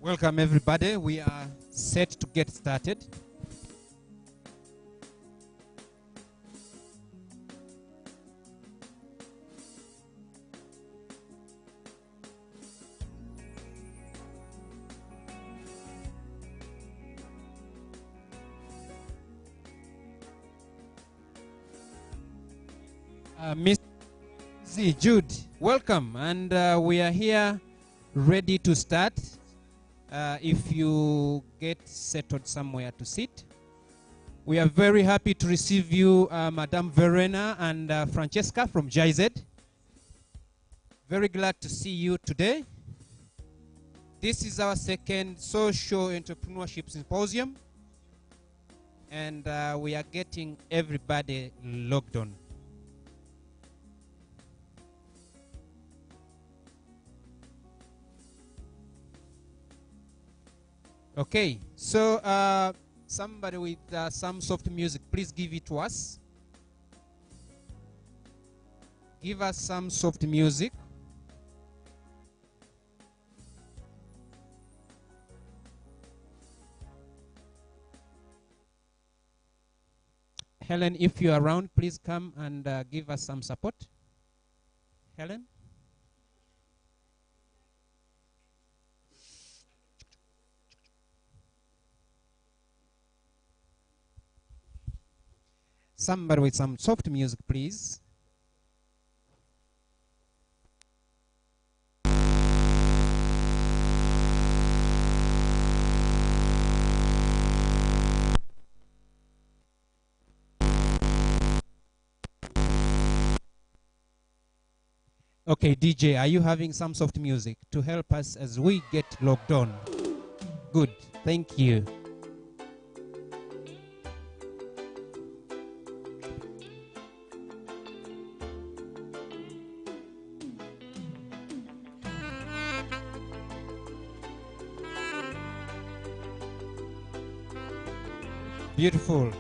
Welcome everybody. We are set to get started. Miss Z, Jude, welcome, and we are here ready to start. If you get settled somewhere to sit. We are very happy to receive you, Madame Verena and Francesca from GIZ. Very glad to see you today. This is our second Social Entrepreneurship Symposium, and we are getting everybody logged on. Okay, so somebody with some soft music, please give it to us. Give us some soft music. Helen, if you're around, please come and give us some support. Helen? Somebody with some soft music, please. Okay, DJ, are you having some soft music to help us as we get logged on? Good, thank you. Beautiful.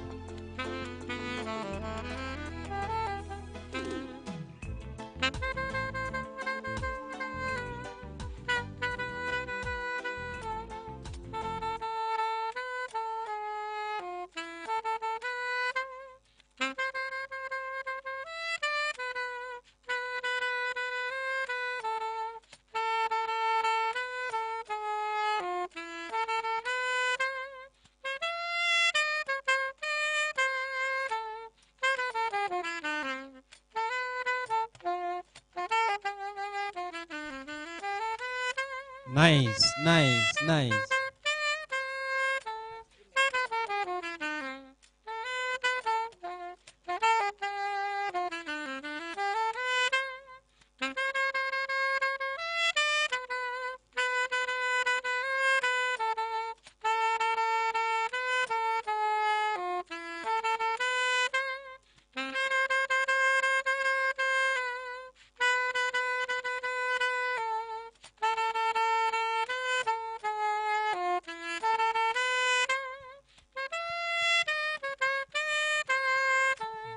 Nice, nice, nice.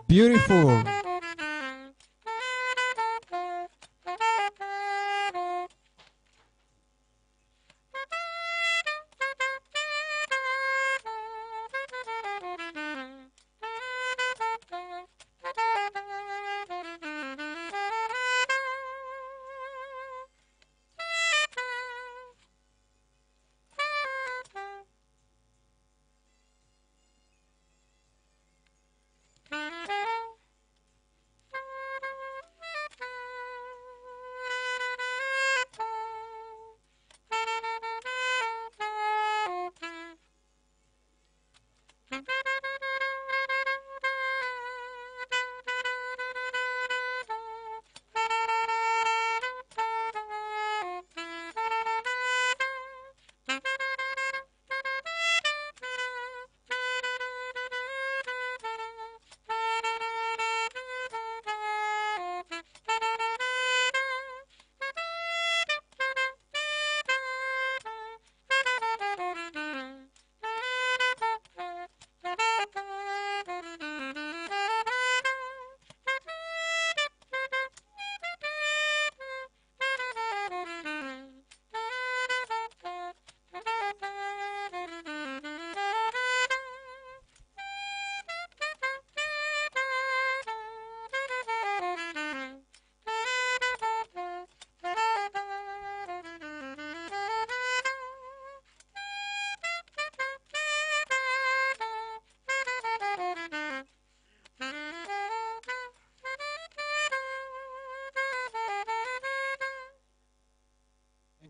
Beautiful.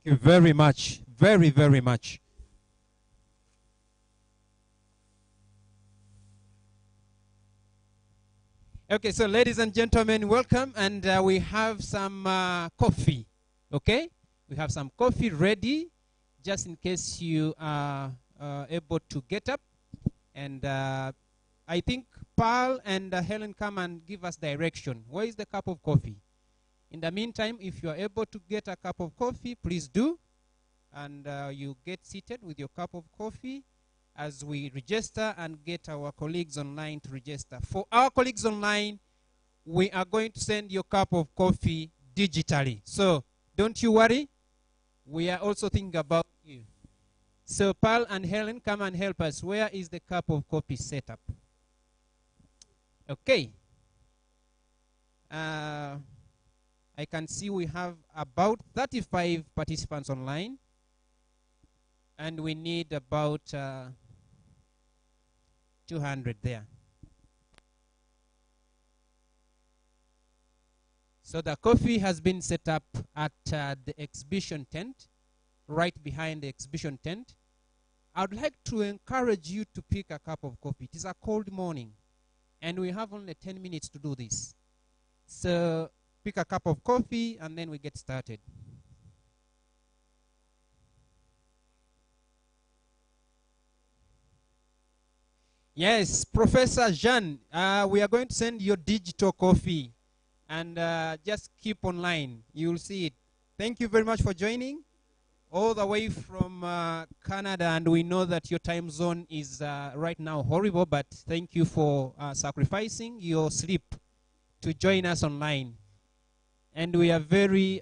Thank you very much. Very, very much. Okay, so ladies and gentlemen, welcome. And we have some coffee, okay? We have some coffee ready, just in case you are able to get up. And I think Paul and Helen come and give us direction. Where is the cup of coffee? In the meantime, if you are able to get a cup of coffee, please do. And you get seated with your cup of coffee as we register and get our colleagues online to register. For our colleagues online, we are going to send your cup of coffee digitally. So don't you worry. We are also thinking about you. So Paul and Helen, come and help us. Where is the cup of coffee set up? Okay. I can see we have about 35 participants online. And we need about 200 there. So the coffee has been set up at the exhibition tent, right behind the exhibition tent. I would like to encourage you to pick a cup of coffee. It is a cold morning, and we have only 10 minutes to do this. So pick a cup of coffee, and then we get started. Yes, Professor Jean, we are going to send your digital coffee. And just keep online. You will see it. Thank you very much for joining. All the way from Canada. And we know that your time zone is right now horrible. But thank you for sacrificing your sleep to join us online. And we are very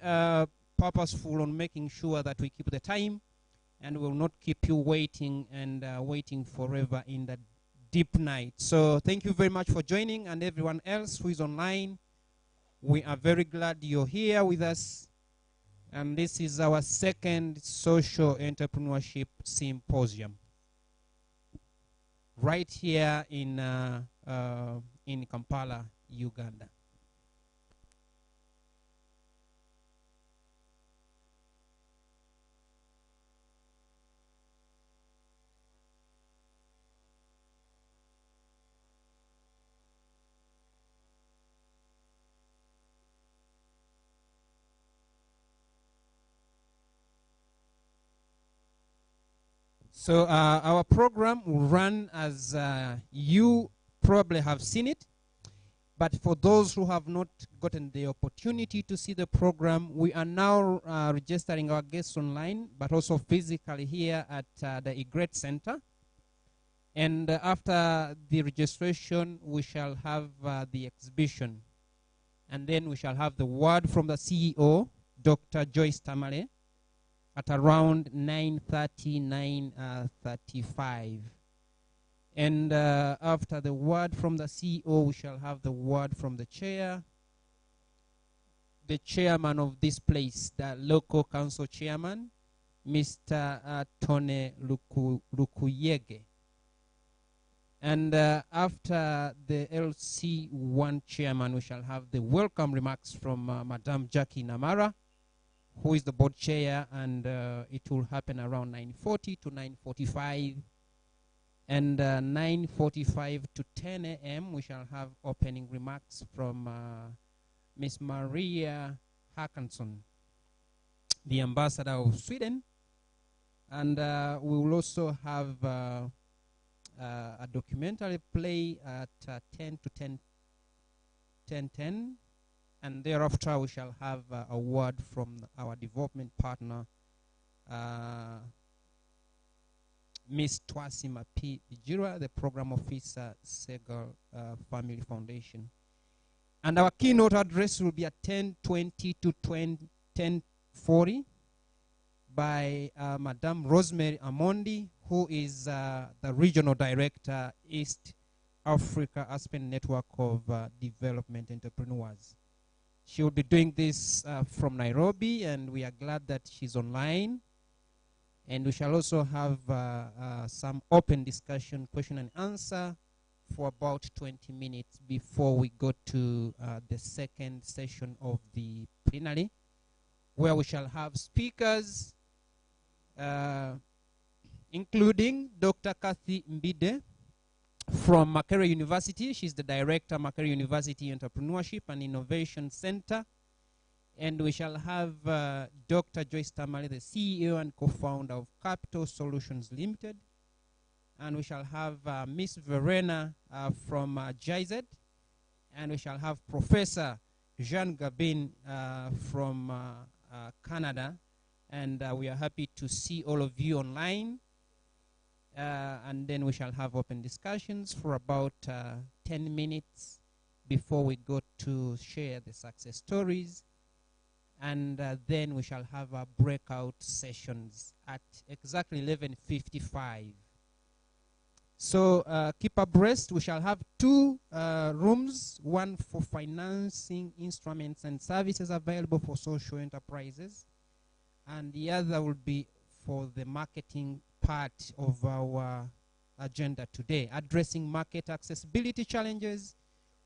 purposeful on making sure that we keep the time. And will not keep you waiting and waiting forever in the deep night. So thank you very much for joining, and everyone else who is online. We are very glad you're here with us. And this is our second Social Entrepreneurship Symposium, right here in Kampala, Uganda. So our program will run as you probably have seen it. But for those who have not gotten the opportunity to see the program, we are now registering our guests online, but also physically here at the IGRET Center. And after the registration, we shall have the exhibition. And then we shall have the word from the CEO, Dr. Joyce Tamale, at around 9:30, 9:35. And after the word from the CEO, we shall have the word from the chair, the chairman of this place, the local council chairman, Mr. Tone Lukuyege. And after the LC1 chairman, we shall have the welcome remarks from Madame Jackie Namara, who is the board chair, and it will happen around 9:40 to 9:45. And 9:45 to 10 a.m. we shall have opening remarks from Miss Maria Hackanson, the ambassador of Sweden. And we will also have a documentary play at 10 to 10:10. And thereafter, we shall have a word from our development partner, Ms. Twasima P. Bijira, the program officer, Segal Family Foundation. And our keynote address will be at 10:20 to 10:40 by Madame Rosemary Amondi, who is the regional director, East Africa Aspen Network of Development Entrepreneurs. She will be doing this from Nairobi, and we are glad that she's online. And we shall also have some open discussion, question and answer, for about 20 minutes before we go to the second session of the plenary, where we shall have speakers, including Dr. Kathy Mbide from Makerere University. She's the director, Makerere University Entrepreneurship and Innovation Center. And we shall have Dr. Joyce Tamale, the CEO and co-founder of Capital Solutions Limited. And we shall have Miss Verena from GIZ. And we shall have Professor Jean Gabin from Canada. And we are happy to see all of you online. And then we shall have open discussions for about 10 minutes before we go to share the success stories. And then we shall have our breakout sessions at exactly 11:55. So keep abreast. We shall have two rooms, one for financing instruments and services available for social enterprises, and the other will be for the marketing part of our agenda today, addressing market accessibility challenges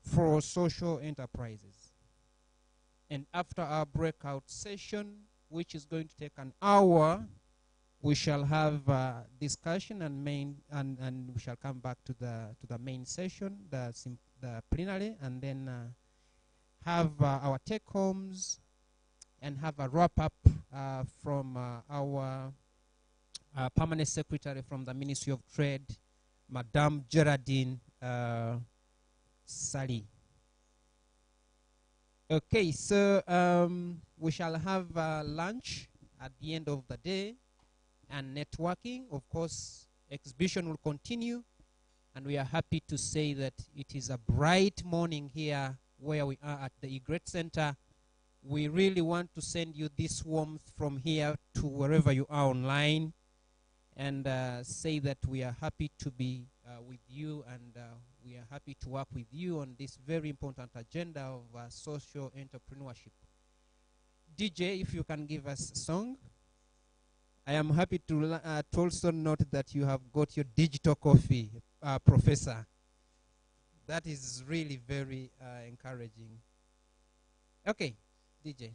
for social enterprises. And after our breakout session, which is going to take an hour, we shall have discussion and we shall come back to the main session, the plenary, and then have our take homes and have a wrap up from our permanent secretary from the Ministry of Trade, Madame Geraldine Sali. Okay, so we shall have lunch at the end of the day and networking. Of course, exhibition will continue, and we are happy to say that it is a bright morning here where we are at the Egret Center. We really want to send you this warmth from here to wherever you are online, and say that we are happy to be with you, and we are happy to work with you on this very important agenda of social entrepreneurship. DJ, if you can give us a song. I am happy to also note that you have got your digital coffee, Professor. That is really very encouraging. Okay, DJ.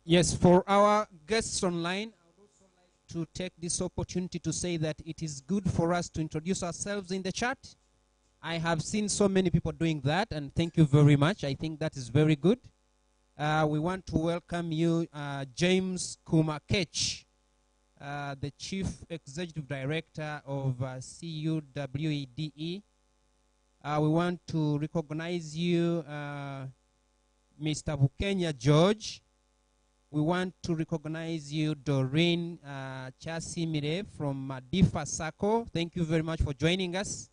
Yes, for our guests online, I would also like to take this opportunity to say that it is good for us to introduce ourselves in the chat. I have seen so many people doing that, and thank you very much. I think that is very good. We want to welcome you, James Kumakech, the Chief Executive Director of CUWEDE. We want to recognize you, Mr. Bukenya George. We want to recognize you, Doreen Chasimire from Difa Sako. Thank you very much for joining us.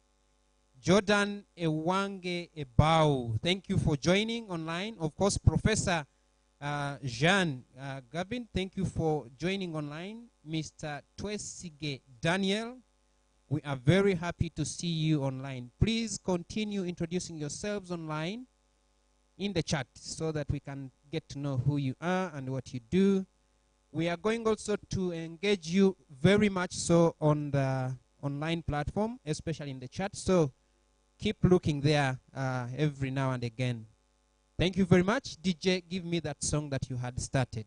Jordan Ewange Ebau, thank you for joining online. Of course, Professor Jean Gavin, thank you for joining online. Mr. Twesige Daniel, we are very happy to see you online. Please continue introducing yourselves online in the chat so that we can get to know who you are and what you do. We are going also to engage you very much so on the online platform, especially in the chat. So keep looking there every now and again. Thank you very much. DJ, give me that song that you had started.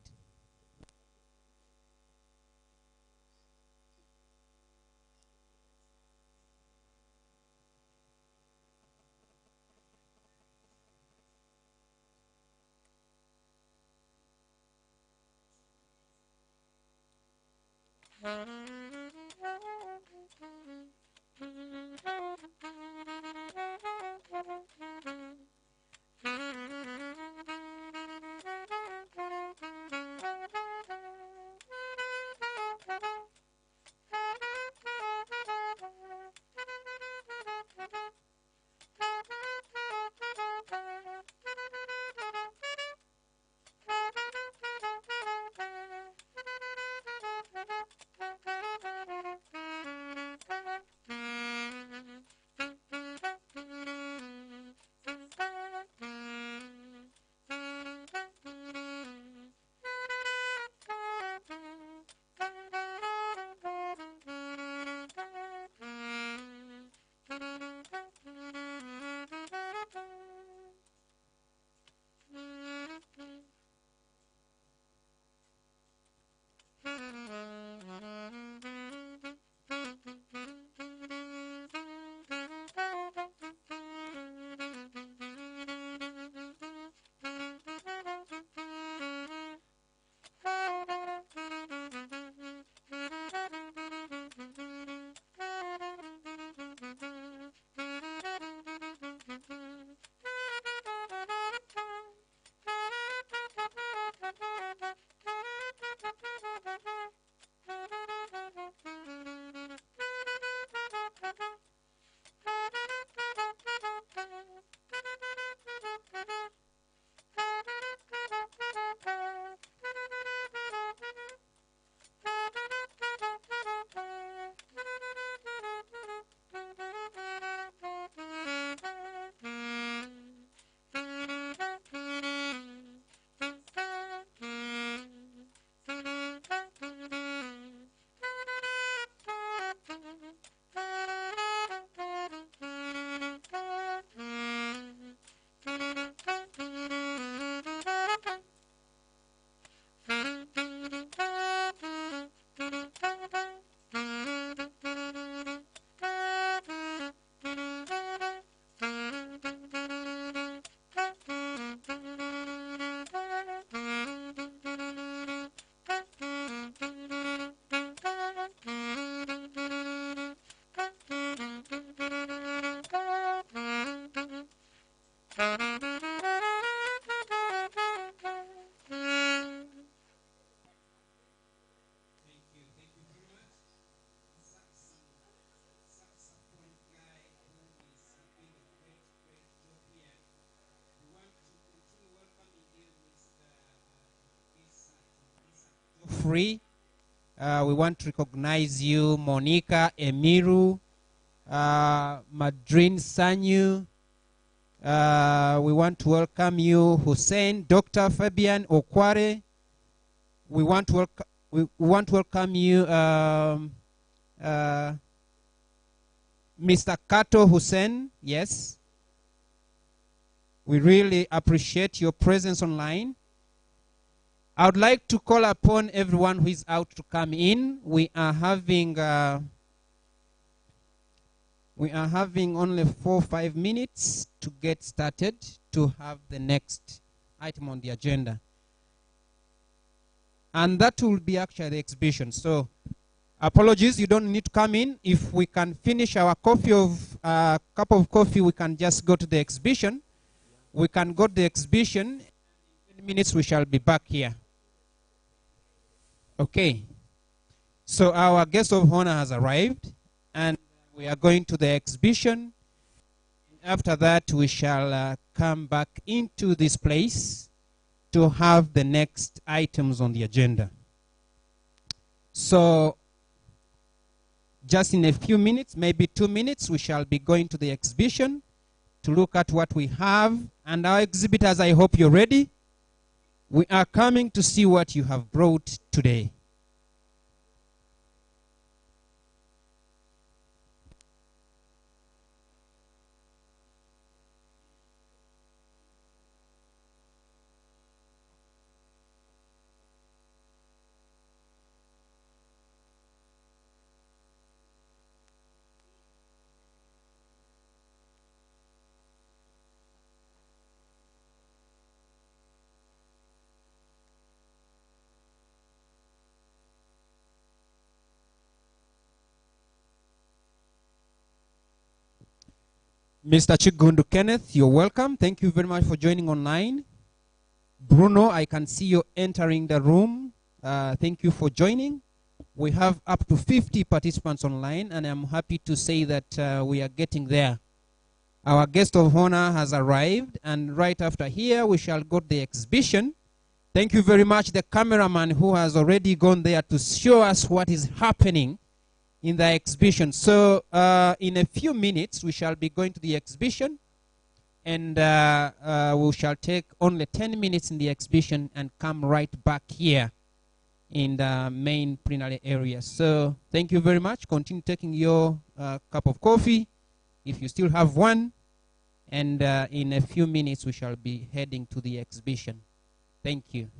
free. We want to recognize you, Monica, Emiru, Madrin Sanyu. We want to welcome you, Hussein, Dr. Fabian Okware. We want to welcome you, Mr. Kato Hussein. Yes. We really appreciate your presence online. I would like to call upon everyone who is out to come in. We are having only 4 or 5 minutes to get started to have the next item on the agenda. And that will be actually the exhibition. So apologies, you don't need to come in. If we can finish our cup of coffee, we can just go to the exhibition. We can go to the exhibition. In 10 minutes, we shall be back here. Okay. So our guest of honor has arrived, and we are going to the exhibition. After that, we shall come back into this place to have the next items on the agenda. So just in a few minutes, maybe 2 minutes, we shall be going to the exhibition to look at what we have. And our exhibitors, I hope you're ready. We are coming to see what you have brought today. Mr. Chigundu Kenneth, you're welcome. Thank you very much for joining online. Bruno, I can see you entering the room. Thank you for joining. We have up to 50 participants online, and I'm happy to say that we are getting there. Our guest of honor has arrived, and right after here, we shall go to the exhibition. Thank you very much, the cameraman who has already gone there to show us what is happening in the exhibition. So in a few minutes, we shall be going to the exhibition, and we shall take only 10 minutes in the exhibition and come right back here in the main plenary area. So thank you very much. Continue taking your cup of coffee, if you still have one, and in a few minutes, we shall be heading to the exhibition. Thank you.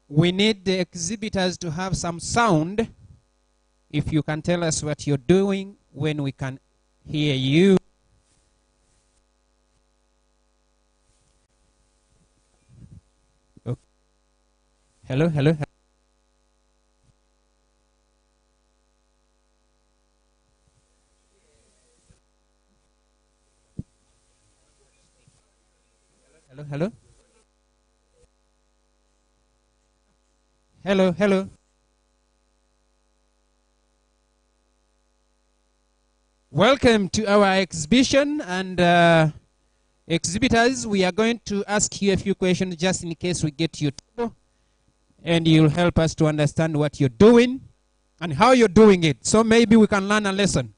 We need the exhibitors to have some sound. If you can tell us what you're doing when we can hear you. Okay. Hello, hello, hello. Hello, hello. Hello, hello. Welcome to our exhibition, and exhibitors, we are going to ask you a few questions just in case we get you to, and you'll help us to understand what you're doing and how you're doing it. So maybe we can learn a lesson.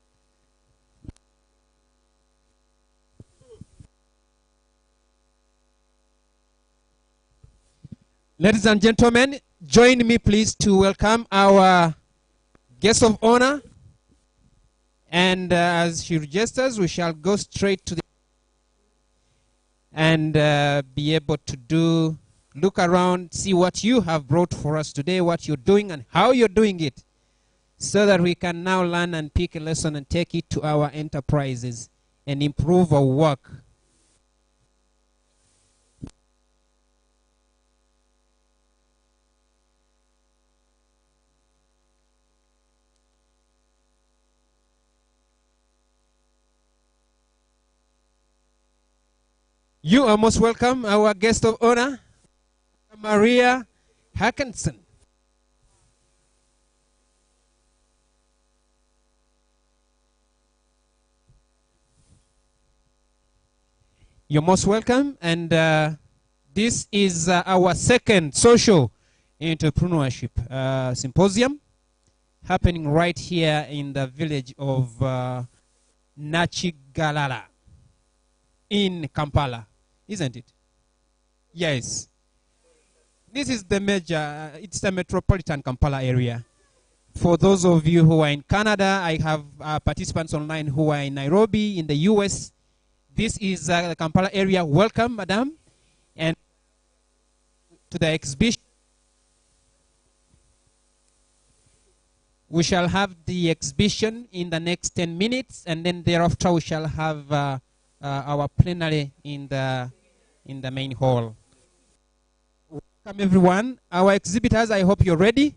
Ladies and gentlemen, join me please to welcome our guest of honor. And as she registers, we shall go straight to the and be able to look around, see what you have brought for us today, what you're doing and how you're doing it, so that we can now learn and pick a lesson and take it to our enterprises and improve our work. You are most welcome, our guest of honor, Maria Hackinson. You're most welcome, and this is our second Social Entrepreneurship Symposium happening right here in the village of Nachigalala in Kampala, isn't it? Yes. This is the major, it's the metropolitan Kampala area. For those of you who are in Canada, I have participants online who are in Nairobi, in the US. This is the Kampala area. Welcome, madam, and to the exhibition. We shall have the exhibition in the next 10 minutes, and then thereafter we shall have our plenary in the main hall. Welcome, everyone. Our exhibitors, I hope you're ready.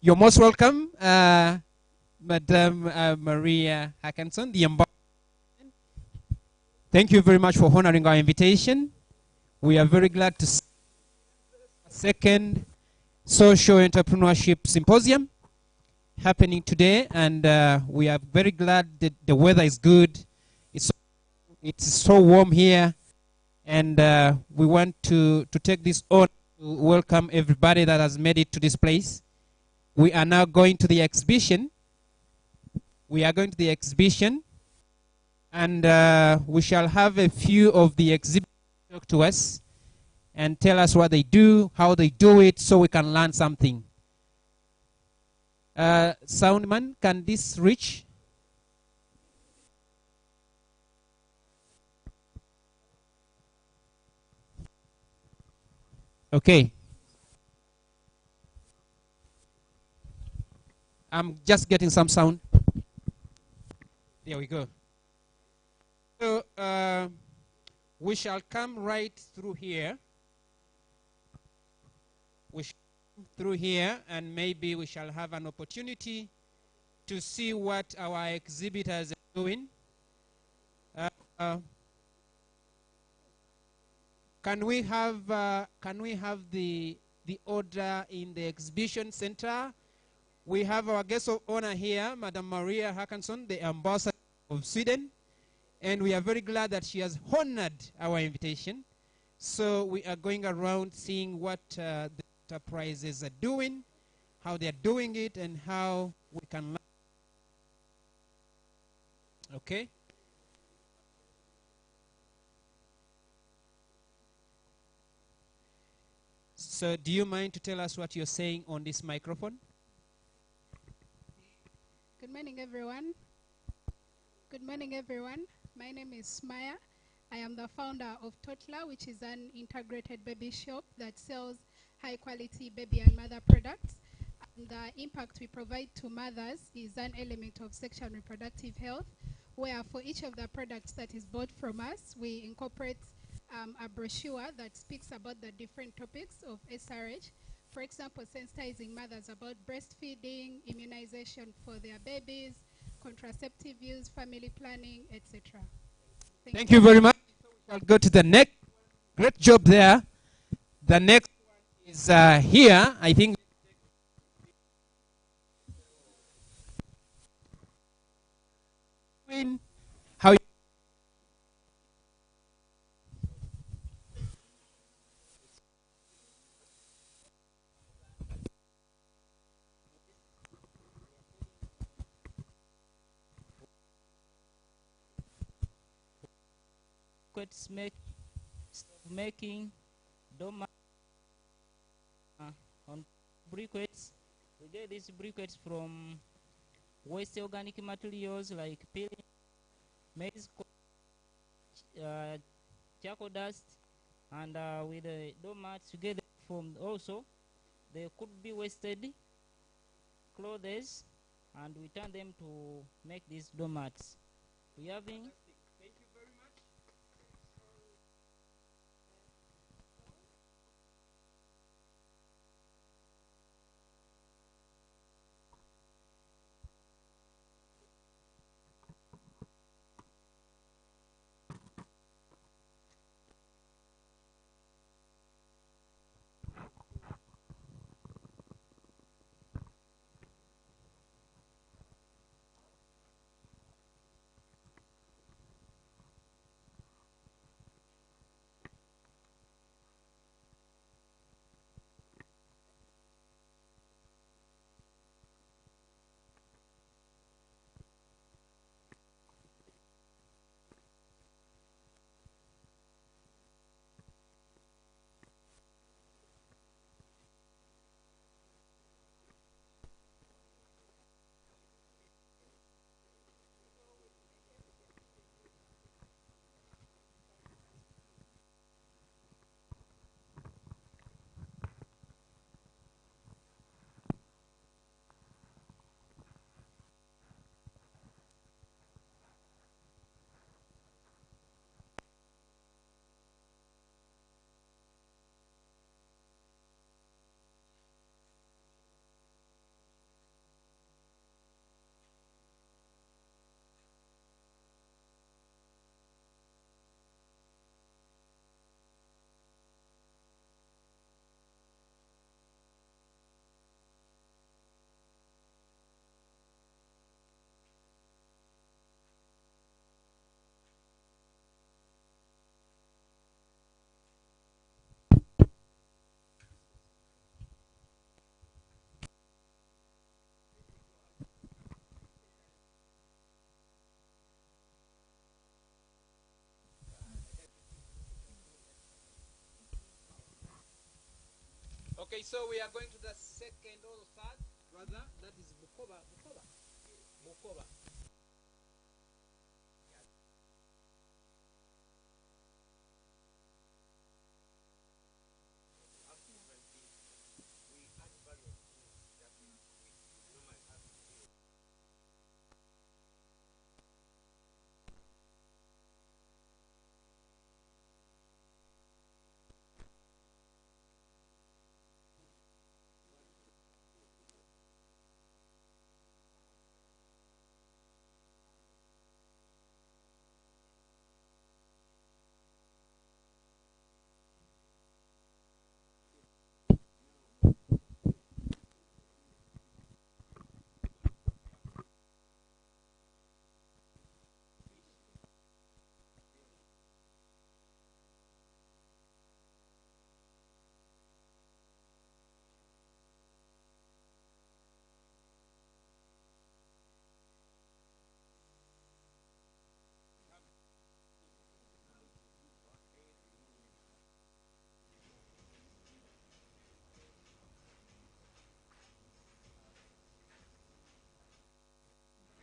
You're most welcome, Madam Maria Hackinson, the ambassador. Thank you very much for honoring our invitation. We are very glad to see the second Social Entrepreneurship Symposium happening today, and we are very glad that the weather is good. It's so warm here, and we want to take this on to welcome everybody that has made it to this place. We are now going to the exhibition. We are going to the exhibition, and we shall have a few of the exhibitors talk to us and tell us what they do, how they do it, so we can learn something. Soundman, can this reach? Okay. I'm just getting some sound. There we go. So we shall come right through here. We shall come through here, and maybe we shall have an opportunity to see what our exhibitors are doing. Can we have the order in the exhibition center? We have our guest of honor here, Madam Maria Hackinson, the ambassador of Sweden, and we are very glad that she has honored our invitation. So we are going around seeing what the enterprises are doing, how they are doing it, and how we can learn. Okay? So do you mind to tell us what you're saying on this microphone? Good morning, everyone. Good morning, everyone. My name is Maya. I am the founder of Totla, which is an integrated baby shop that sells high-quality baby and mother products. And the impact we provide to mothers is an element of sexual and reproductive health, where for each of the products that is bought from us, we incorporate a brochure that speaks about the different topics of SRH. For example, sensitizing mothers about breastfeeding, immunization for their babies, contraceptive use, family planning, etc. Thank you very much. I'll go to the next. Great job there. The next one is here. I think. How you making doma on briquettes. We get these briquettes from waste organic materials like peeling, maize, charcoal dust, and with the doormats together from also they could be wasted clothes, and we turn them to make these doormats. We having. Okay, so we are going to the second or third, rather, that is Bukoba.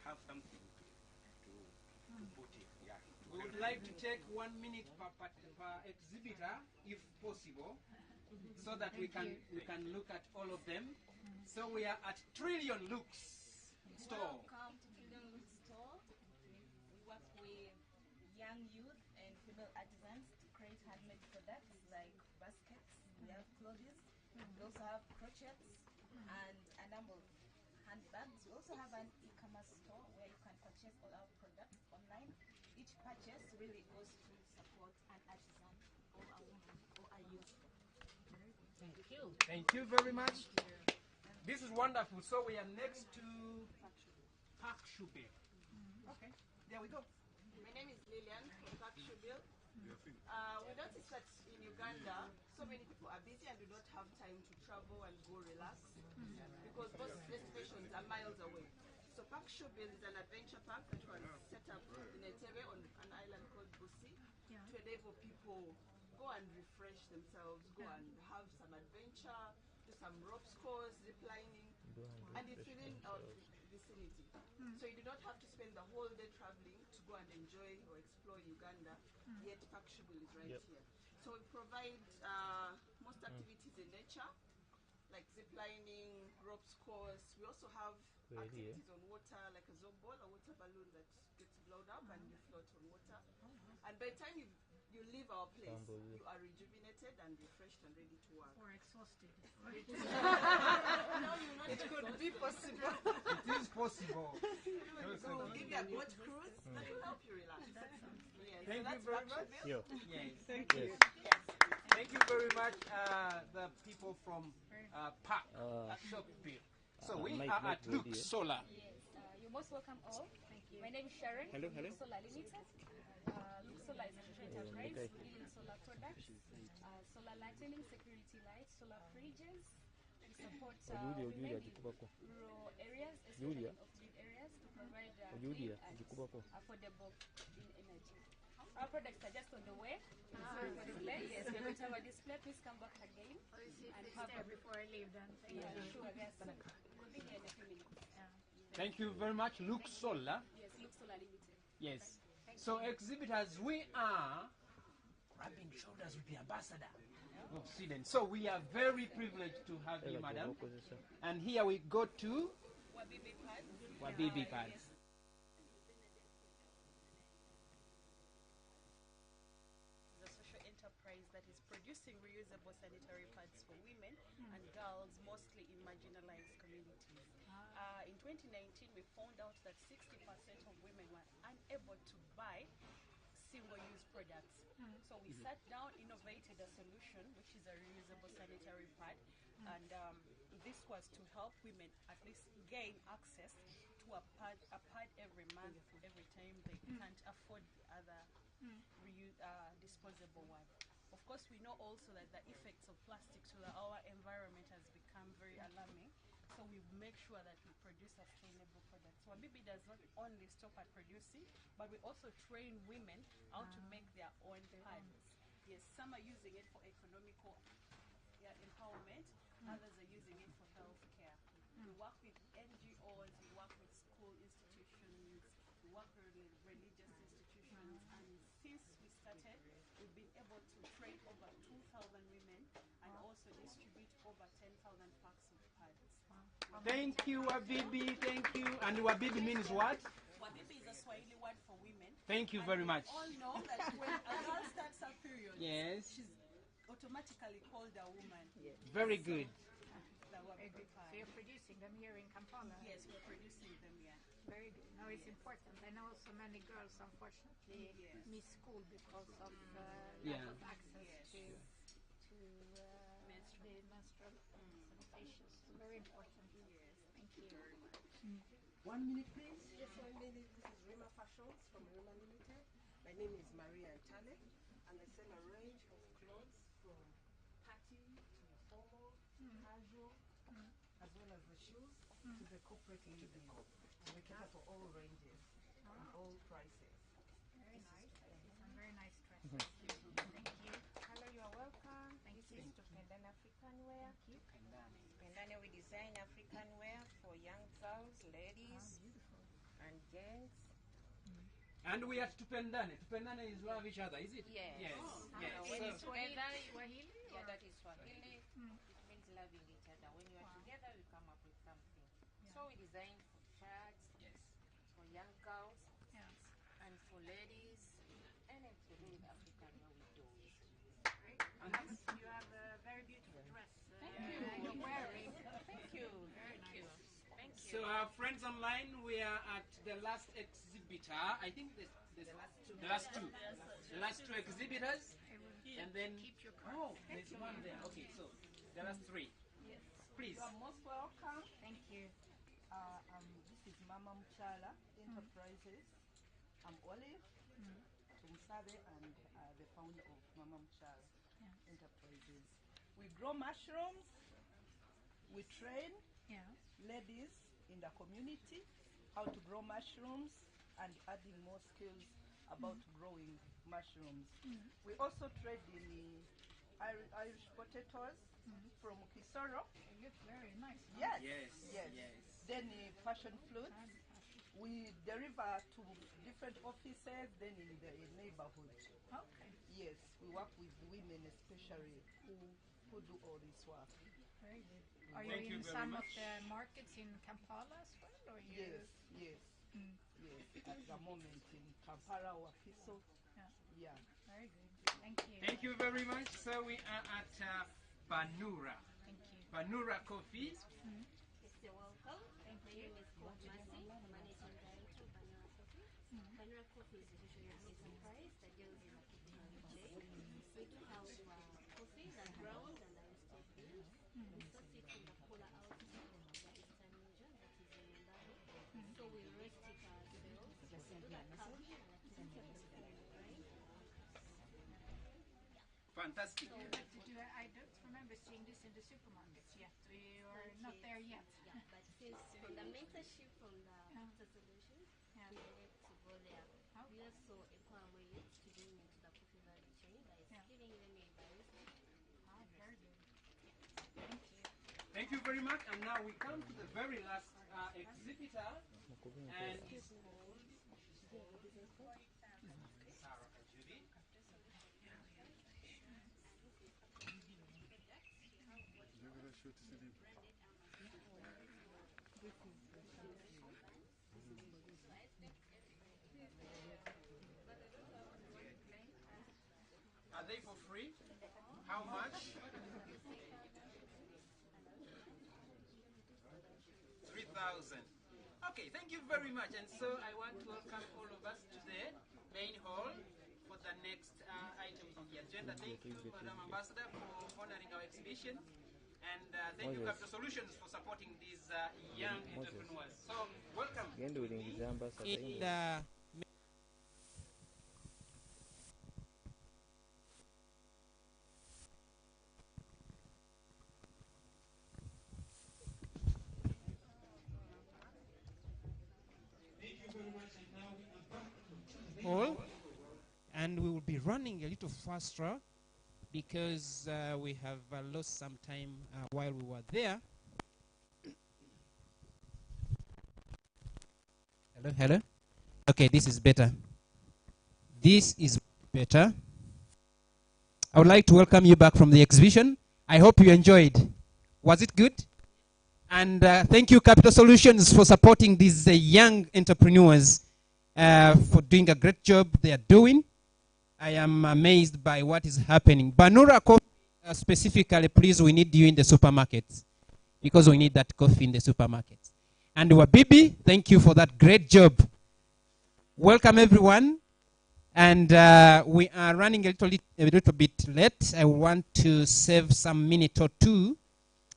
Have something to put it. Yeah. We would like to take 1 minute per exhibitor, if possible, so that we can look at all of them. So we are at Trillion Looks store. Welcome to Trillion Look Store. We work with young youth and female artisans to create handmade products like baskets. We have clothes. We also have crochets and a number of handbags. We also have an e-commerce store where you can purchase all our products online. Each purchase really goes to support an artisan or a woman or a youth. Thank you very much. This is wonderful. So we are next to Park Shube. Okay, there we go. My name is Lillian from Kakshubille. We noticed that in Uganda, so many people are busy and do not have time to travel and go relax because most destinations are miles away. So Kakshubille is an adventure park that was set up in Entebbe on an island called Busi to enable people go and refresh themselves, go and have some adventure, do some ropes course, zip lining, and it's within our vicinity. So you do not have to spend the whole day traveling to go and enjoy or explore Uganda, yet Kakshubille is right here. So we provide most activities in nature, like zip lining, ropes course. We also have activities on water, like a zomball, a water balloon that gets blown up and you float on water. And by the time you leave our place, you are rejuvenated and refreshed and ready to work. Or exhausted. No, you're not. It could be possible. It is possible. So we'll give you a boat cruise that will help you relax. Yes, Thank so you that's very much. Kakshubille. Yes. Thank you. Yes. Thank you very much, the people from Park Shopville. So we are at Luke Solar. Yes, you're most welcome all. Thank you. My name is Sharon. Hello. Luke Solar Limited. Luke Solar is a social enterprise. We deal in solar products, solar lightning, security lights, solar fridges. We support women in rural areas, especially in off-grid areas, to provide clean and affordable clean energy. Our products are just on the way. Display. Yes, we're going to have a display. Please come back again. And have a Before I leave then. sure, yes. We'll be here in a few minutes. Thank you very much, Luke Solar. Yes, Luke Solar Limited. Yes. So exhibitors, we are rubbing shoulders with the ambassador of Sweden. So we are very privileged to have you, madam. And here we go to Wabibi Pad. The social enterprise that is producing reusable sanitary pads for women and girls, mostly in marginalized communities. In 2019, we found out that 60% of women were unable to buy single-use products. So we sat down, innovated a solution, which is a reusable sanitary pad, and this was to help women at least gain access to a pad every month, every time they can't afford the other disposable one. Of course, we know also that the effects of plastic to our environment has become very alarming. So we make sure that we produce sustainable products. Wabibi does not only stop at producing, but we also train women how to make their own pads. Yes, some are using it for economical empowerment. others are using it for healthcare. We work with NGOs, we work with school institutions, we work with religious institutions, and since we started, we've been able to train over 2,000 women and also distribute over 10,000 packs of pads. Thank you, Wabibi. Thank you. And Wabibi means what? Wabibi is a Swahili word for women. Thank you And very much. We all know that when a girl starts her period, Yes. she's automatically called a woman. Very good. The Wabibi So pad. you're producing them here in Kampala? Yes, we're producing them here. Very good. No, it's important. I know so many girls, unfortunately, miss school because of lack of access to the menstrual sanitation. So very important. Yes. Thank you. Very much. 1 minute, please. Yes, 1 minute. This is Rima Fashions from Rima Limited. My name is Maria Antale, and I sell a range of clothes from party to formal, casual, as well as the shoes to the corporate ladies. And we cater for all ranges and all prices. Very nice. Some very nice dresses. Thank you. Hello, you are welcome. Thank This you. is Tupendana African wear. Thank you. Tupendana, we design African wear for young girls, ladies, and gents. And we are Tupendane. Tupendane is love each other, is it? Yes. Yes. Yes. In So- Swahili? Yeah, that is Swahili. It means loving each other. When you are together, you come up with something. So we design for shirts, Yes. for young girls, Yeah. and for ladies, and it's to do with African wear we do it. You have a very beautiful dress. You're wearing. Thank you. Very nice. Thank you. So our friends online, we are at the last exhibitor. I think the last two exhibitors, and then Keep your there's one there. Okay, so the last three. Yes. Please. You are most welcome. Thank you. This is Mama Mchala Enterprises. I'm Olive Tumsabe and the founder of Mama Mchala Enterprises. We grow mushrooms. We train Yeah. ladies in the community how to grow mushrooms and adding more skills about growing mushrooms. We also trade in Irish potatoes from Kisoro. It looks very nice. Yes. Yes. Then passion fruit. We deliver to different offices, then in the neighborhood. Okay. Yes, we work with women especially who do all this work. Very good. Are Thank you you in very some much. of the markets in Kampala as well? Or you? Yes. At the moment in Kampala or Fiso. Yeah. Very good. Thank you. Thank you very much. So we are at Banura. Thank you. Banura Coffee. Yes, you're welcome. Thank My you. name is Kajjansi, Managing Director of Banura Coffee. Banura Coffee is a social enterprise that deals in the coffee value chain. We do have coffee that's ground and the roasted beans. We source it from the polar outback of the Eastern region, that is in Uganda. So we roast it ourselves. We do the calving and the kitchen grind. Fantastic. I don't remember seeing this in the supermarkets yet. We are not there yet. Yeah, but since from the mentorship from the Capital Solutions, we needed to go there. We also empower youth to bring into the coffee value chain by skilling them in barista. Very good. Thank you very much. And now we come to the very last exhibitor, and Sarah Kajuri. Are they for free? How much? 3,000. Okay, thank you very much. And so I want to welcome all of us to the main hall for the next items on the agenda. Thank you, Madam Ambassador, for honoring our exhibition. And thank you, Capital Solutions, for supporting these young entrepreneurs. So, welcome. Hall, and we will be running a little faster because we have lost some time while we were there. Hello, hello. Okay, this is better. This is better. I would like to welcome you back from the exhibition. I hope you enjoyed. Was it good? And thank you, Capital Solutions, for supporting these young entrepreneurs, for doing a great job they are doing. I am amazed by what is happening. Banura Coffee, specifically, please, we need you in the supermarkets, because we need that coffee in the supermarkets. And Wabibi, thank you for that great job. Welcome, everyone. And we are running a little bit late. I want to save some minute or two.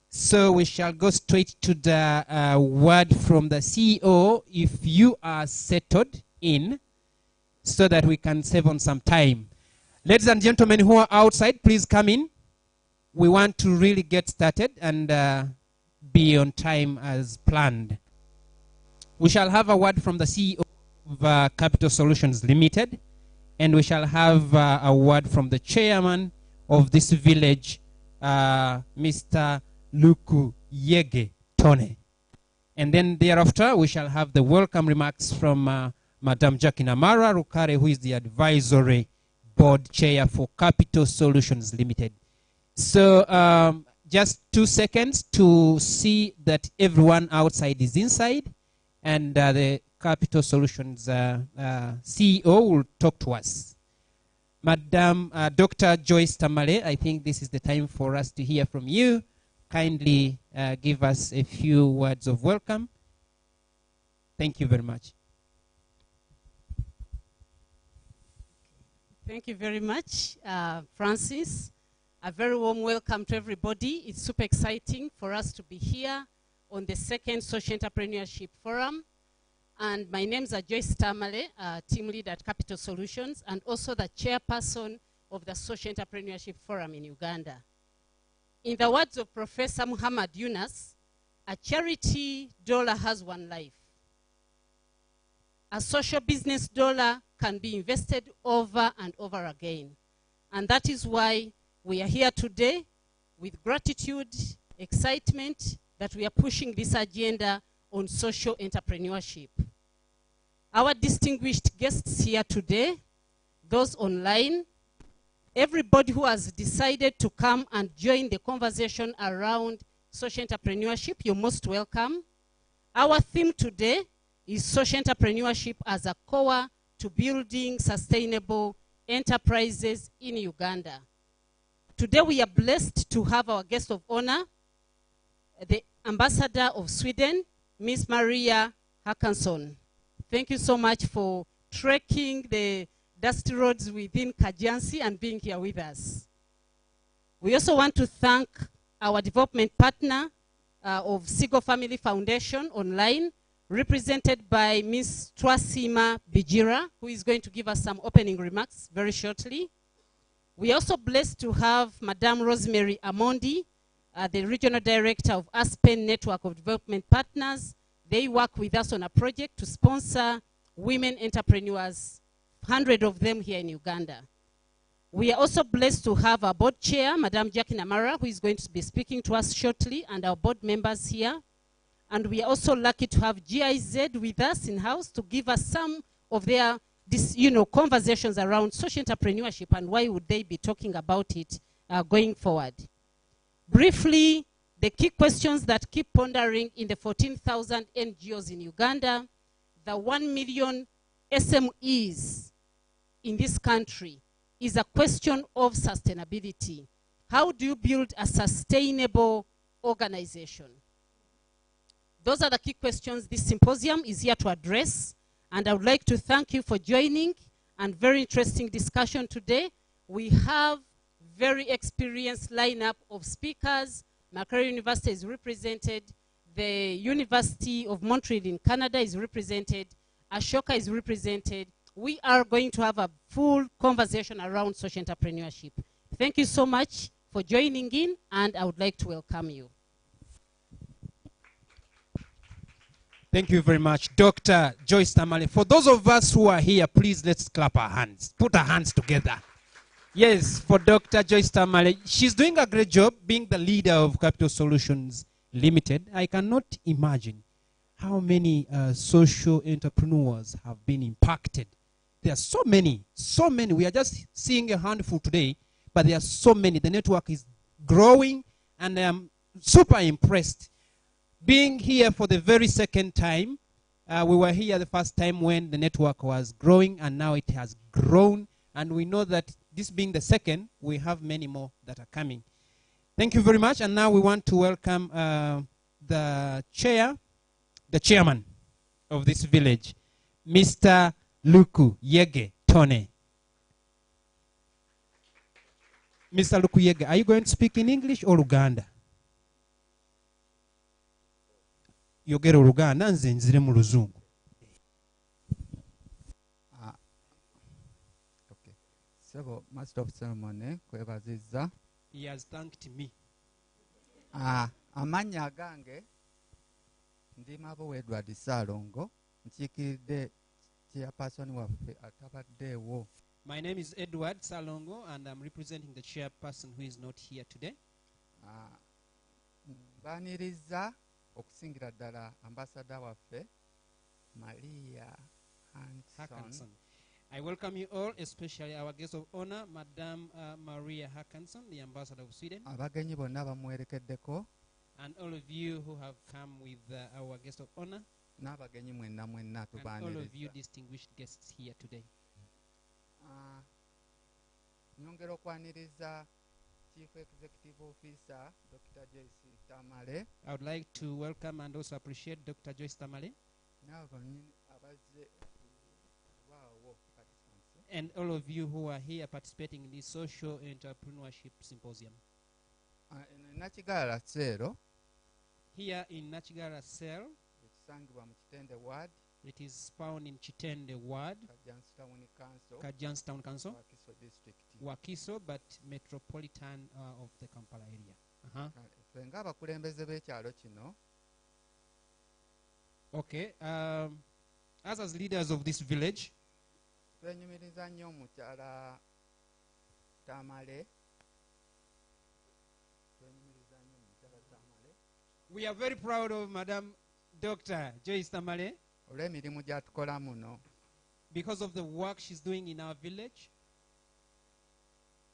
So we shall go straight to the word from the CEO, if you are settled in, so that we can save on some time. Ladies and gentlemen who are outside, please come in. We want to really get started and be on time as planned. We shall have a word from the CEO of Capital Solutions Limited, and we shall have a word from the chairman of this village, Mr. Luku Yege Tone. And then thereafter, we shall have the welcome remarks from Madam Jackie Namara Rukare, who is the advisory board chair for Capital Solutions Limited. So just 2 seconds to see that everyone outside is inside, and the Capital Solutions CEO will talk to us. Madam Dr. Joyce Tamale, I think this is the time for us to hear from you. Kindly give us a few words of welcome. Thank you very much. Thank you very much, Francis. A very warm welcome to everybody. It's super exciting for us to be here on the second Social Entrepreneurship Forum. And my name is Joyce Tamale, team lead at Capital Solutions, and also the chairperson of the Social Entrepreneurship Forum in Uganda. In the words of Professor Muhammad Yunus, a charity dollar has one life. A social business dollar can be invested over and over again. And that is why we are here today with gratitude, excitement, that we are pushing this agenda on social entrepreneurship. Our distinguished guests here today, those online, everybody who has decided to come and join the conversation around social entrepreneurship, you're most welcome. Our theme today is social entrepreneurship as a core to building sustainable enterprises in Uganda. Today we are blessed to have our guest of honor, the Ambassador of Sweden, Miss Maria Håkansson. Thank you so much for trekking the dusty roads within Kajjansi and being here with us. We also want to thank our development partner of Sigo Family Foundation online, represented by Ms. Twasima Bijira, who is going to give us some opening remarks very shortly. We are also blessed to have Madame Rosemary Amondi, the Regional Director of Aspen Network of Development Partners. They work with us on a project to sponsor women entrepreneurs, 100 of them here in Uganda. We are also blessed to have our board chair, Madame Jackie Namara, who is going to be speaking to us shortly, and our board members here. And we are also lucky to have GIZ with us in-house to give us some of their conversations around social entrepreneurship and why would they be talking about it going forward. Briefly, the key questions that keep pondering in the 14,000 NGOs in Uganda, the 1 million SMEs in this country, is a question of sustainability. How do you build a sustainable organization? Those are the key questions this symposium is here to address. And I would like to thank you for joining, and very interesting discussion today. We have very experienced lineup of speakers. Macquarie University is represented. The University of Montreal in Canada is represented. Ashoka is represented. We are going to have a full conversation around social entrepreneurship. Thank you so much for joining in, and I would like to welcome you. Thank you very much, Dr. Joyce Tamale. For those of us who are here, please let's clap our hands. Put our hands together. Yes, for Dr. Joyce Tamale. She's doing a great job being the leader of Capital Solutions Limited. I cannot imagine how many social entrepreneurs have been impacted. There are so many, so many. We are just seeing a handful today, but there are so many. The network is growing, and I am super impressed. Being here for the very second time, we were here the first time when the network was growing, and now it has grown. And we know that this being the second, we have many more that are coming. Thank you very much. And now we want to welcome the chairman of this village, Mr. Luku Yege Tone. Mr. Luku Yege, are you going to speak in English or Uganda? Yogero Uganda nze nzire mu luzungu. So, Master of Ceremony, kwebaziza. He has thanked me. Amanya agange ndi Mabo Edward Salongo, nchikiride chairperson waffe atabaddeewo. My name is Edward Salongo, and I'm representing the chairperson who is not here today. Baniriza okusingira ddala ambassador waffe Maria Hanson. I welcome you all, especially our guest of honor, Madame Maria Hanson, the ambassador of Sweden. Abagenyi bonna bamuwerekeddeko. And all of you who have come with our guest of honor. N'abagenyi mwenna mwenna tubaaniriza. And all of you distinguished guests here today. Nyongera okwaniriza Chief Executive Officer, Dr. Joyce Tamale. I would like to welcome and also appreciate Dr. Joyce Tamale. And all of you who are here participating in this Social Entrepreneurship Symposium. Here in Nachigara Cell, it is found in Chitende Ward, Kajjansi Town Council, Wakiso, but metropolitan of the Kampala area. Okay, as leaders of this village, we are very proud of Madam Dr. Joyce Tamale because of the work she's doing in our village.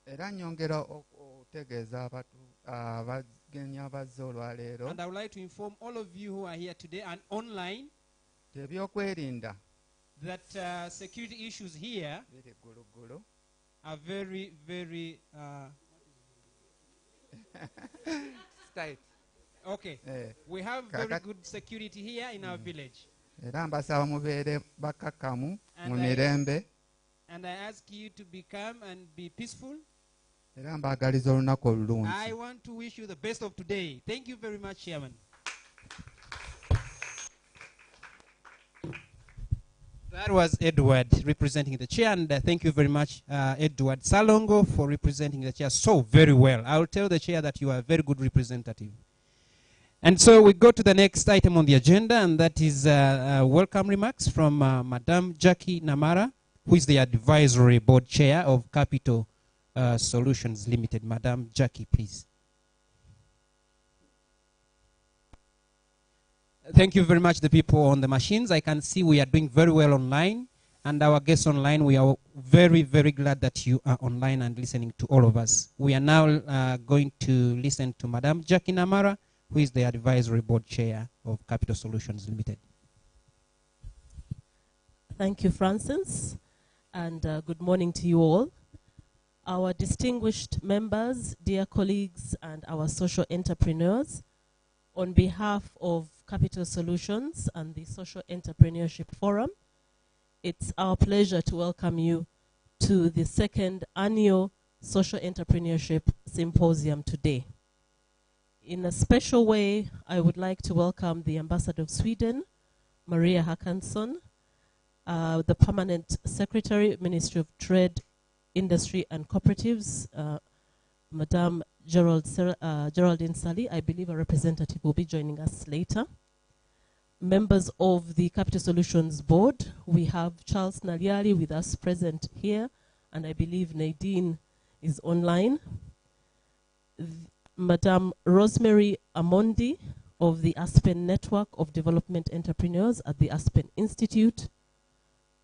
And I would like to inform all of you who are here today and online that security issues here are very, very tight. Okay. We have very good security here in our village. And I ask you to be calm and be peaceful. I want to wish you the best of today. Thank you very much, Chairman. That was Edward representing the chair, and thank you very much, Edward Salongo, for representing the chair so very well. I will tell the chair that you are a very good representative. And so we go to the next item on the agenda, and that is welcome remarks from Madame Jackie Namara, who is the advisory board chair of Capital Solutions Limited. Madame Jackie, please. Thank you very much, the people on the machines. I can see we are doing very well online. And our guests online, we are very, very glad that you are online and listening to all of us. We are now going to listen to Madame Jackie Namara, who is the advisory board chair of Capital Solutions Limited. Thank you, Francis. And good morning to you all. Our distinguished members, dear colleagues, and our social entrepreneurs, on behalf of Capital Solutions and the Social Entrepreneurship Forum, it's our pleasure to welcome you to the second annual Social Entrepreneurship Symposium today. In a special way, I would like to welcome the Ambassador of Sweden, Maria Hanson, the Permanent Secretary, Ministry of Trade, Industry and Cooperatives, Madame Geraldine Sally. I believe a representative will be joining us later. Members of the Capital Solutions Board, we have Charles Naliali with us present here, and I believe Nadine is online. Madame Rosemary Amondi of the Aspen Network of Development Entrepreneurs at the Aspen Institute,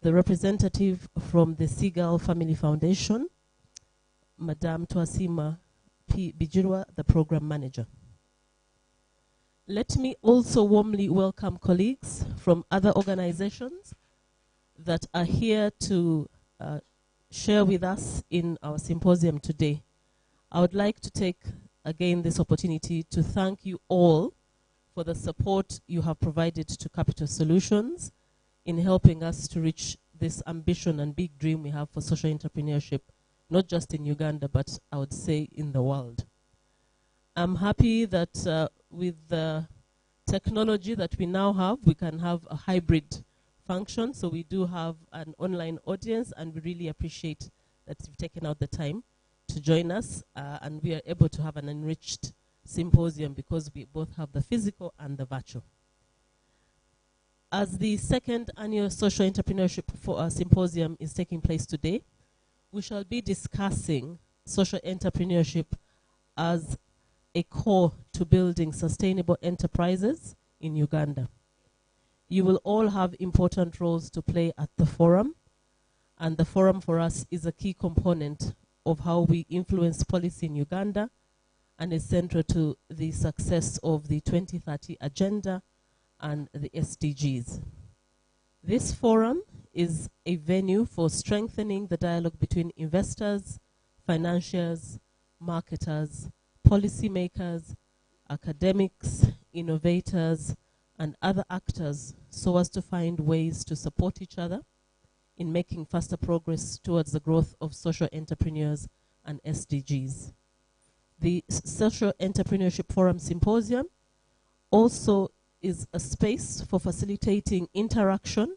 the representative from the Seagull Family Foundation, Madame Twasima P. Bijirwa, the program manager. Let me also warmly welcome colleagues from other organizations that are here to share with us in our symposium today. I would like to take again this opportunity to thank you all for the support you have provided to Capital Solutions in helping us to reach this ambition and big dream we have for social entrepreneurship, not just in Uganda, but I would say in the world. I'm happy that with the technology that we now have, we can have a hybrid function. So we do have an online audience, and we really appreciate that you've taken out the time to join us, and we are able to have an enriched symposium because we both have the physical and the virtual. As the second annual Social Entrepreneurship Symposium is taking place today, we shall be discussing social entrepreneurship as a core to building sustainable enterprises in Uganda. You will all have important roles to play at the forum, and the forum for us is a key component of how we influence policy in Uganda and is central to the success of the 2030 Agenda and the SDGs. This forum is a venue for strengthening the dialogue between investors, financiers, marketers, policymakers, academics, innovators, and other actors so as to find ways to support each other in making faster progress towards the growth of social entrepreneurs and SDGs. The Social Entrepreneurship Forum Symposium also is a space for facilitating interaction,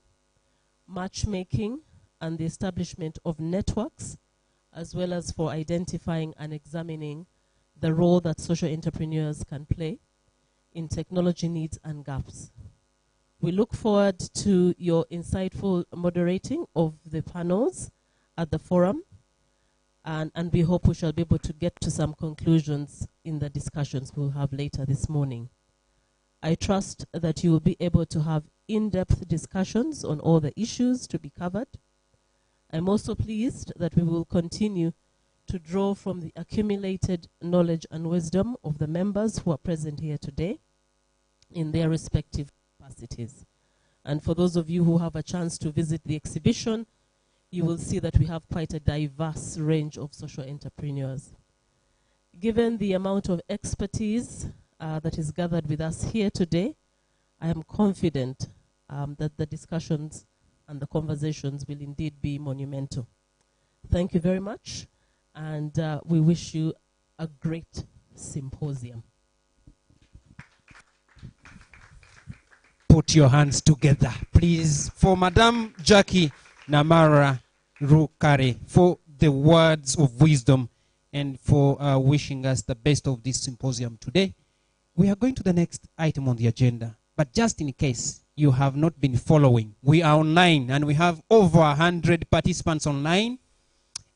matchmaking, and the establishment of networks, as well as for identifying and examining the role that social entrepreneurs can play in technology needs and gaps. We look forward to your insightful moderating of the panels at the forum, and we hope we shall be able to get to some conclusions in the discussions we'll have later this morning. I trust that you will be able to have in-depth discussions on all the issues to be covered. I'm also pleased that we will continue to draw from the accumulated knowledge and wisdom of the members who are present here today in their respective capacities. And for those of you who have a chance to visit the exhibition, you will see that we have quite a diverse range of social entrepreneurs. Given the amount of expertise that is gathered with us here today, I am confident that the discussions and the conversations will indeed be monumental. Thank you very much, and we wish you a great symposium. Put your hands together, please, for Madame Jackie Namara Rukare for the words of wisdom and for wishing us the best of this symposium today. We are going to the next item on the agenda, but just in case you have not been following, we are online and we have over 100 participants online,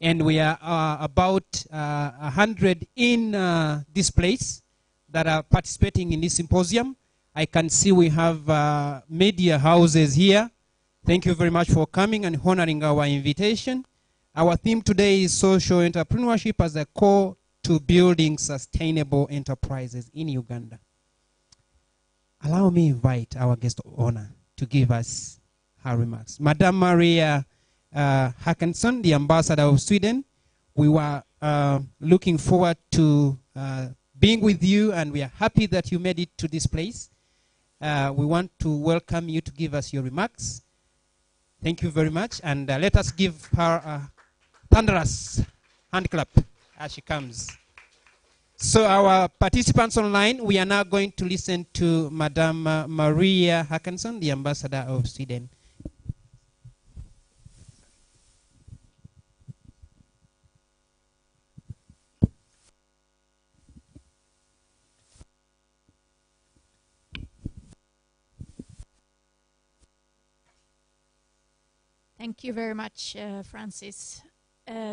and we are about 100 in this place that are participating in this symposium. I can see we have media houses here. Thank you very much for coming and honoring our invitation. Our theme today is social entrepreneurship as a core to building sustainable enterprises in Uganda. Allow me to invite our guest of honor to give us her remarks. Madame Maria Hackinson, the ambassador of Sweden. We were looking forward to being with you, and we are happy that you made it to this place. We want to welcome you to give us your remarks. Thank you very much, and let us give her a thunderous hand clap as she comes. So our participants online, we are now going to listen to Madame Maria Hackinson, the ambassador of Sweden. Thank you very much, Francis.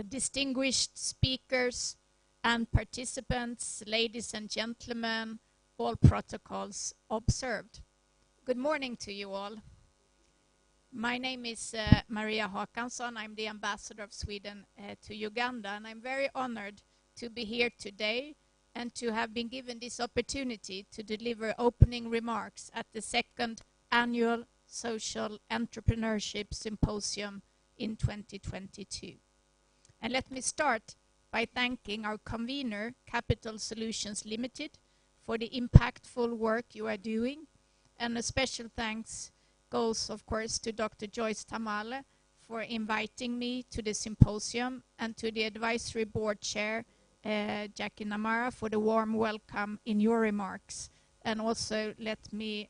distinguished speakers and participants, ladies and gentlemen, all protocols observed. Good morning to you all. My name is Maria Håkansson. I'm the ambassador of Sweden to Uganda, and I'm very honored to be here today and to have been given this opportunity to deliver opening remarks at the second annual Social Entrepreneurship Symposium in 2022. And let me start by thanking our convener, Capital Solutions Limited, for the impactful work you are doing. And a special thanks goes, of course, to Dr. Joyce Tamale for inviting me to the symposium, and to the advisory board chair, Jackie Namara, for the warm welcome in your remarks. And also let me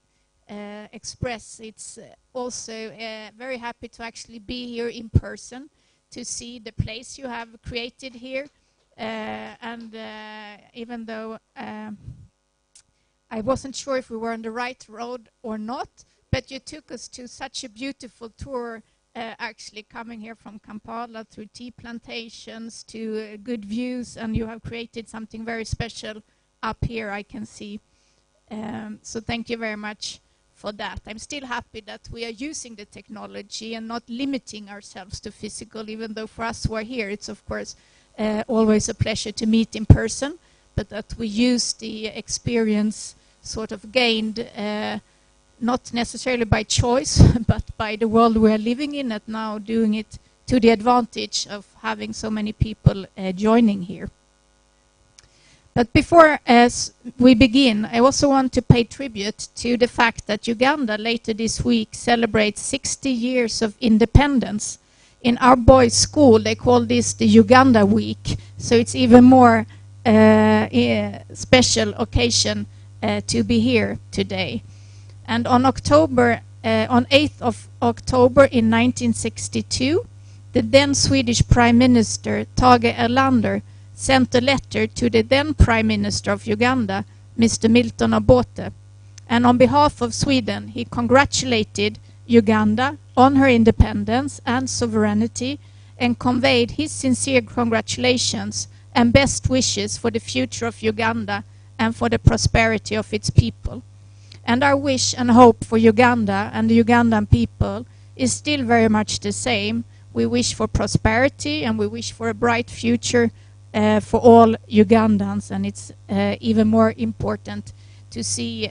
express it's also very happy to actually be here in person, to see the place you have created here. And even though I wasn't sure if we were on the right road or not, but you took us to such a beautiful tour, actually coming here from Kampala through tea plantations to good views, and you have created something very special up here, I can see. So thank you very much for that. I'm still happy that we are using the technology and not limiting ourselves to physical, even though for us who are here, it's of course always a pleasure to meet in person, but that we use the experience sort of gained not necessarily by choice, but by the world we are living in, and now doing it to the advantage of having so many people joining here. But before we begin, I also want to pay tribute to the fact that Uganda later this week celebrates 60 years of independence. In our boys' school, they call this the Uganda Week, so it's even more special occasion to be here today. And on 8th of October in 1962, the then Swedish Prime Minister Tage Erlander sent a letter to the then Prime Minister of Uganda, Mr. Milton Obote. And on behalf of Sweden, he congratulated Uganda on her independence and sovereignty, and conveyed his sincere congratulations and best wishes for the future of Uganda and for the prosperity of its people. And our wish and hope for Uganda and the Ugandan people is still very much the same. We wish for prosperity, and we wish for a bright future for all Ugandans, and it's even more important to see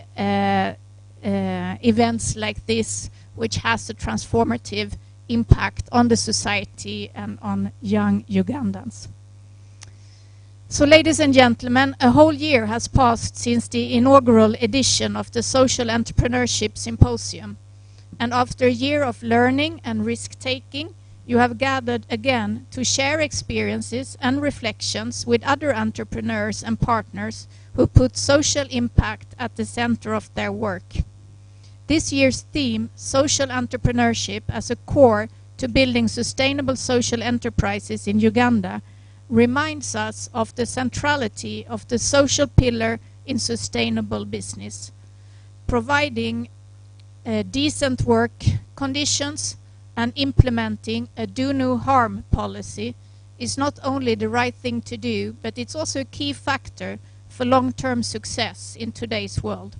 events like this, which has a transformative impact on the society and on young Ugandans. So, ladies and gentlemen, a whole year has passed since the inaugural edition of the Social Entrepreneurship Symposium. And after a year of learning and risk-taking, you have gathered again to share experiences and reflections with other entrepreneurs and partners who put social impact at the center of their work. This year's theme, Social Entrepreneurship as a core to building sustainable social enterprises in Uganda, reminds us of the centrality of the social pillar in sustainable business. Providing decent work conditions and implementing a do no harm policy is not only the right thing to do, but it's also a key factor for long-term success in today's world.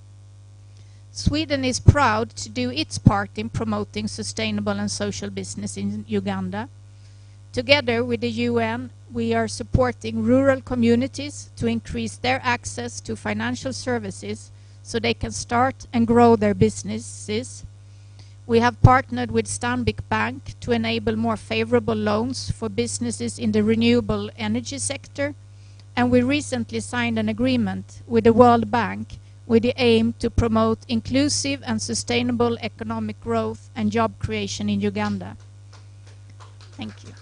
Sweden is proud to do its part in promoting sustainable and social business in Uganda. Together with the UN, we are supporting rural communities to increase their access to financial services so they can start and grow their businesses. We have partnered with Stanbic Bank to enable more favorable loans for businesses in the renewable energy sector, and we recently signed an agreement with the World Bank with the aim to promote inclusive and sustainable economic growth and job creation in Uganda. Thank you.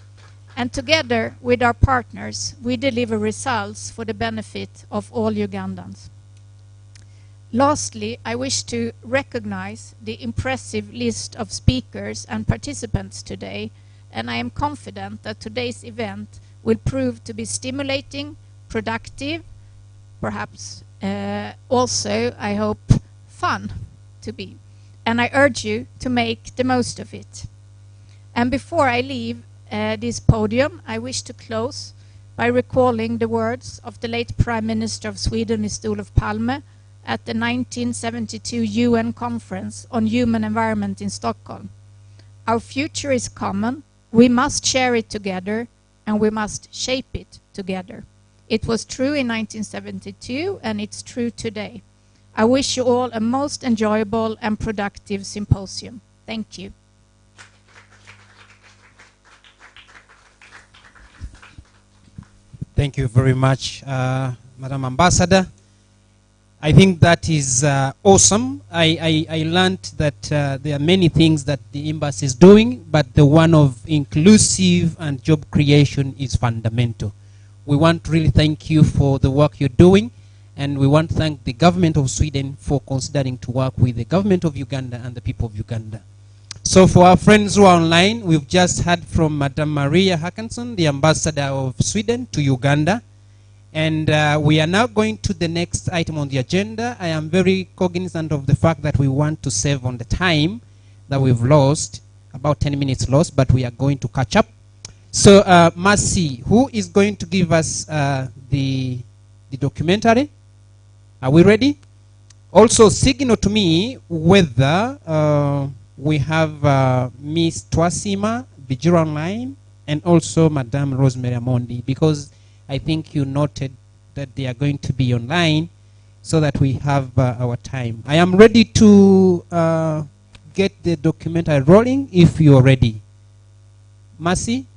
And together with our partners, we deliver results for the benefit of all Ugandans. Lastly, I wish to recognize the impressive list of speakers and participants today, and I am confident that today's event will prove to be stimulating, productive, perhaps also, I hope, fun to be. And I urge you to make the most of it. And before I leave this podium, I wish to close by recalling the words of the late Prime Minister of Sweden, Mr. Olof Palme, at the 1972 UN Conference on Human Environment in Stockholm. Our future is common, we must share it together, and we must shape it together. It was true in 1972, and it's true today. I wish you all a most enjoyable and productive symposium. Thank you. Thank you very much, Madam Ambassador. I think that is awesome. I learned that there are many things that the embassy is doing, but the one of inclusive and job creation is fundamental. We want to really thank you for the work you're doing, and we want to thank the government of Sweden for considering to work with the government of Uganda and the people of Uganda. So for our friends who are online, we've just heard from Madam Maria Hackinson, the ambassador of Sweden to Uganda. And we are now going to the next item on the agenda. I am very cognizant of the fact that we want to save on the time that we've lost, about 10 minutes lost, but we are going to catch up. So Mercy, who is going to give us the documentary? Are we ready? Also signal to me whether we have Miss Twasima Bijira online and also Madame Rosemary Amondi, because I think you noted that they are going to be online so that we have our time. I am ready to get the documentary rolling if you are ready. Mercy?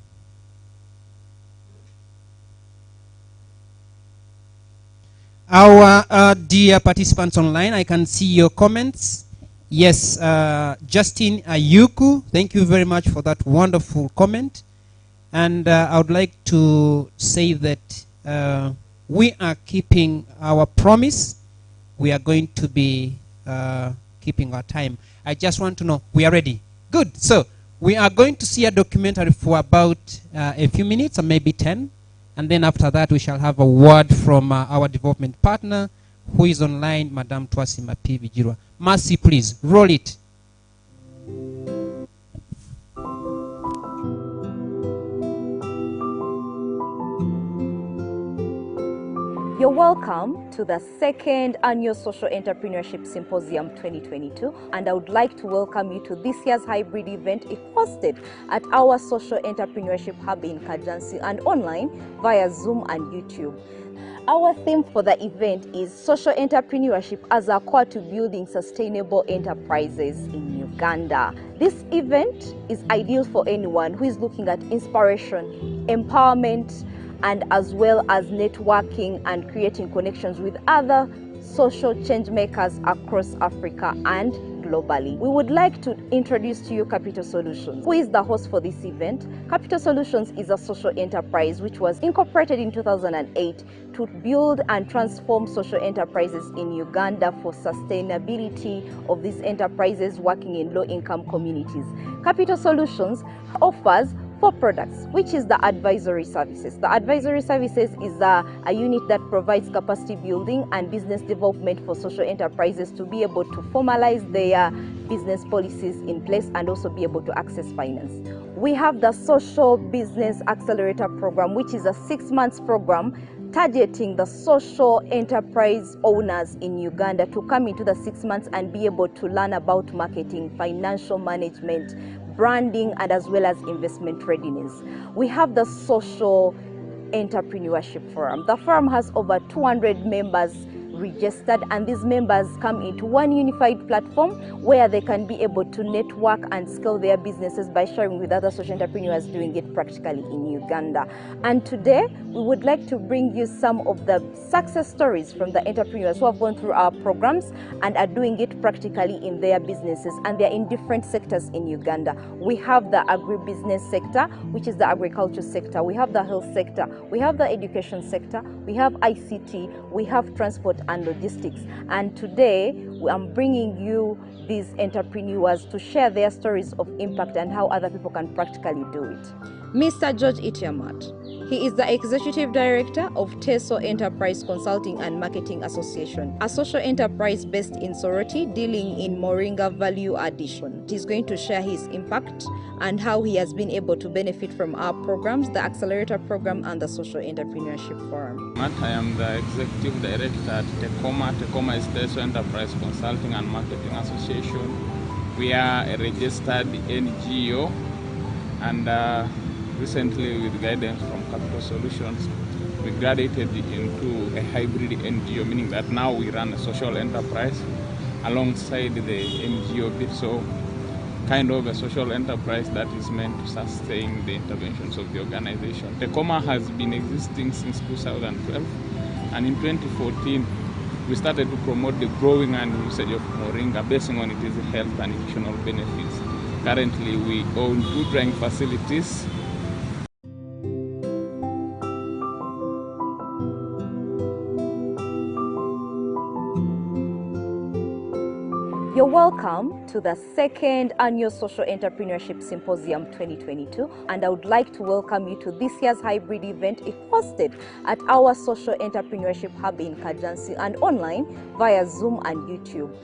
Our dear participants online, I can see your comments. Yes, Justin Ayuku, thank you very much for that wonderful comment. And I would like to say that we are keeping our promise. We are going to be keeping our time. I just want to know, we are ready? Good. So we are going to see a documentary for about a few minutes, or maybe 10. And then after that, we shall have a word from our development partner, who is online, Madame Twasima P. Bijirwa. Mercy, please, roll it. You're welcome to the second annual Social Entrepreneurship Symposium 2022, and I would like to welcome you to this year's hybrid event hosted at our Social Entrepreneurship Hub in Kajjansi and online via Zoom and YouTube. Our theme for the event is Social Entrepreneurship as a core to building sustainable enterprises in Uganda. This event is ideal for anyone who is looking at inspiration, empowerment, and as well as networking and creating connections with other social change makers across Africa and globally. We would like to introduce to you Capital Solutions, who is the host for this event. Capital Solutions is a social enterprise which was incorporated in 2008 to build and transform social enterprises in Uganda for sustainability of these enterprises working in low-income communities. Capital Solutions offers 4 products, which is the advisory services. The advisory services is a unit that provides capacity building and business development for social enterprises to be able to formalize their business policies in place and also be able to access finance. We have the Social Business Accelerator Program, which is a 6-month program targeting the social enterprise owners in Uganda to come into the 6 months and be able to learn about marketing, financial management, branding, and as well as investment readiness. We have the Social Entrepreneurship Forum. The forum has over 200 members registered, and these members come into one unified platform where they can be able to network and scale their businesses by sharing with other social entrepreneurs doing it practically in Uganda. And today we would like to bring you some of the success stories from the entrepreneurs who have gone through our programs and are doing it practically in their businesses, and they're in different sectors in Uganda. We have the agribusiness sector, which is the agriculture sector. We have the health sector. We have the education sector. We have ICT. We have transport and logistics. And today I'm bringing you these entrepreneurs to share their stories of impact and how other people can practically do it. Mr. George Itiamat, He is the Executive Director of Social Enterprise Consulting and Marketing Association, a social enterprise based in Soroti dealing in Moringa value addition. He's going to share his impact and how he has been able to benefit from our programs, the Accelerator Program and the Social Entrepreneurship Forum. I am the Executive Director at TECOMA. TECOMA is Social Enterprise Consulting and Marketing Association. We are a registered NGO, and recently, with guidance from Capital Solutions, we graduated into a hybrid NGO, meaning that now we run a social enterprise alongside the NGO bit. So kind of a social enterprise that is meant to sustain the interventions of the organization. TECOMA has been existing since 2012, and in 2014, we started to promote the growing and usage of moringa, basing on its health and nutritional benefits. Currently, we own 2 drying facilities. You're welcome to the 2nd Annual Social Entrepreneurship Symposium 2022, and I would like to welcome you to this year's hybrid event hosted at our Social Entrepreneurship Hub in Kajjansi and online via Zoom and YouTube.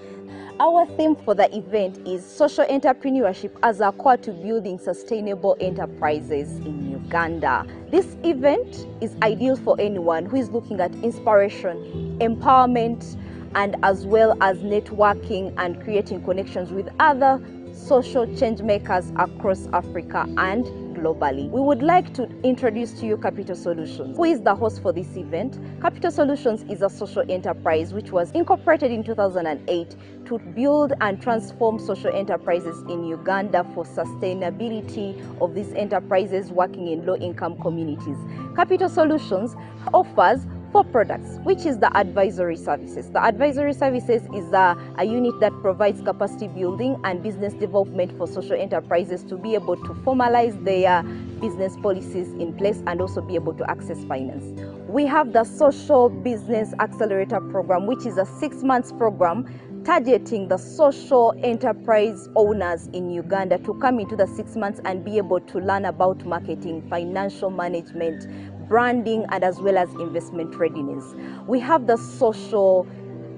Our theme for the event is Social Entrepreneurship as a core to building sustainable enterprises in Uganda. This event is ideal for anyone who is looking at inspiration, empowerment, and as well as networking and creating connections with other social change makers across Africa and globally. We would like to introduce to you Capital Solutions, who is the host for this event. Capital Solutions is a social enterprise which was incorporated in 2008 to build and transform social enterprises in Uganda for sustainability of these enterprises working in low-income communities. Capital Solutions offers 4 products, which is the advisory services. The advisory services is a unit that provides capacity building and business development for social enterprises to be able to formalize their business policies in place and also be able to access finance. We have the Social Business Accelerator Program, which is a 6-month program targeting the social enterprise owners in Uganda to come into the 6 months and be able to learn about marketing, financial management, branding, and as well as investment readiness. We have the Social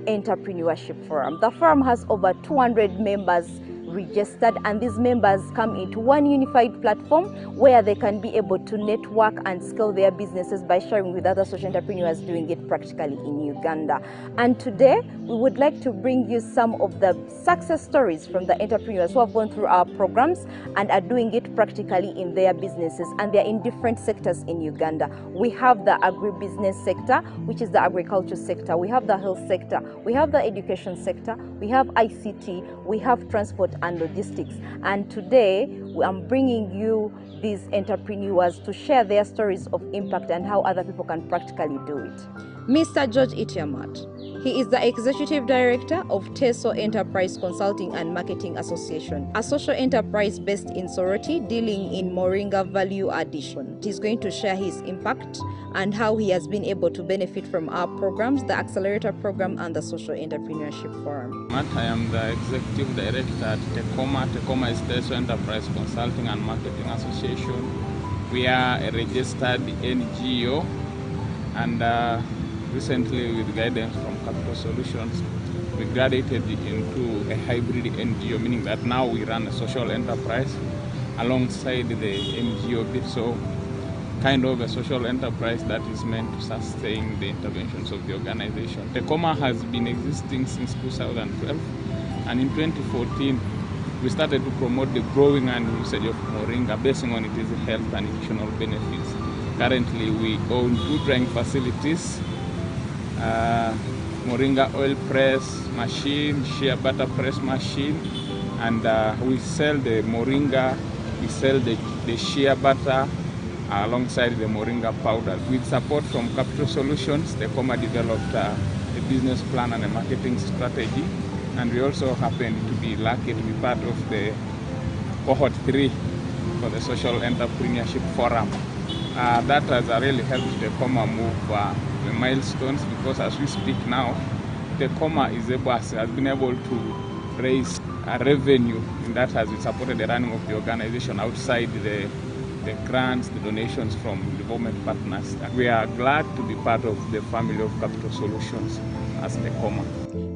Entrepreneurship Forum. The forum has over 200 members registered, and these members come into one unified platform where they can be able to network and scale their businesses by sharing with other social entrepreneurs doing it practically in Uganda. And today we would like to bring you some of the success stories from the entrepreneurs who have gone through our programs and are doing it practically in their businesses, and they're in different sectors in Uganda. We have the agribusiness sector, which is the agriculture sector. We have the health sector. We have the education sector. We have ICT. We have transport and logistics. And today I'm bringing you these entrepreneurs to share their stories of impact and how other people can practically do it. Mr. George Itiamat. He is the Executive Director of Social Enterprise Consulting and Marketing Association, a social enterprise based in Soroti dealing in Moringa value addition. He's going to share his impact and how he has been able to benefit from our programs, the Accelerator Program and the Social Entrepreneurship Forum. I am the Executive Director at TECOMA. TECOMA is Social Enterprise Consulting and Marketing Association. We are a registered NGO, and recently, with guidance from Capital Solutions, we graduated into a hybrid NGO, meaning that now we run a social enterprise alongside the NGO bit. So kind of a social enterprise that is meant to sustain the interventions of the organization. TECOMA has been existing since 2012, and in 2014, we started to promote the growing and usage of moringa, basing on its health and nutritional benefits. Currently, we own 2 drying facilities, moringa oil press machine, shea butter press machine, and we sell the moringa, we sell the shea butter alongside the moringa powder. With support from Capital Solutions, TECOMA developed a business plan and a marketing strategy, and we also happened to be lucky to be part of the cohort 3 for the Social Entrepreneurship Forum. That has really helped TECOMA move the milestones, because as we speak now, TECOMA has been able to raise a revenue, and that has supported the running of the organization outside the the grants, the donations from development partners. We are glad to be part of the family of Capital Solutions as the COMA.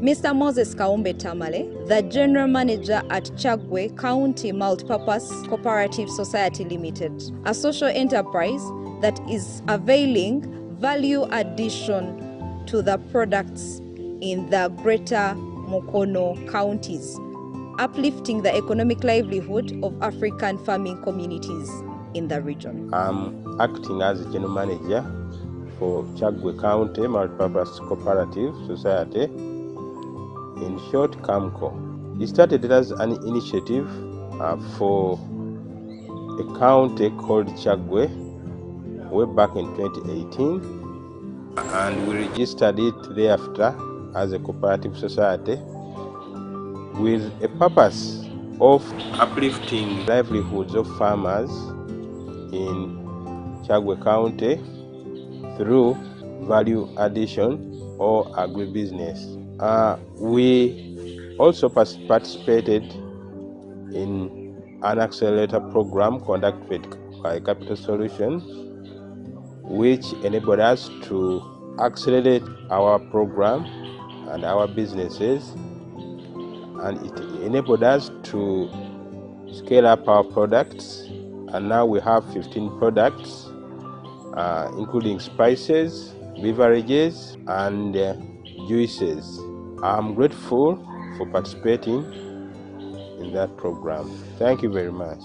Mr. Moses Kaumbe Tamale, the General Manager at Chagwe County Multipurpose Cooperative Society Limited, a social enterprise that is availing value addition to the products in the greater Mukono counties, uplifting the economic livelihood of African farming communities in the region. I'm acting as a General Manager for Chagwe County Multipurpose Cooperative Society, in short, CAMCO. It started as an initiative for a county called Chagwe way back in 2018, and we registered it thereafter as a cooperative society with a purpose of uplifting livelihoods of farmers in Chagwe County through value addition or agribusiness. We also participated in an accelerator program conducted by Capital Solutions, which enabled us to accelerate our program and our businesses, and it enabled us to scale up our products, and now we have 15 products, including spices, beverages, and juices. I'm grateful for participating in that program. Thank you very much.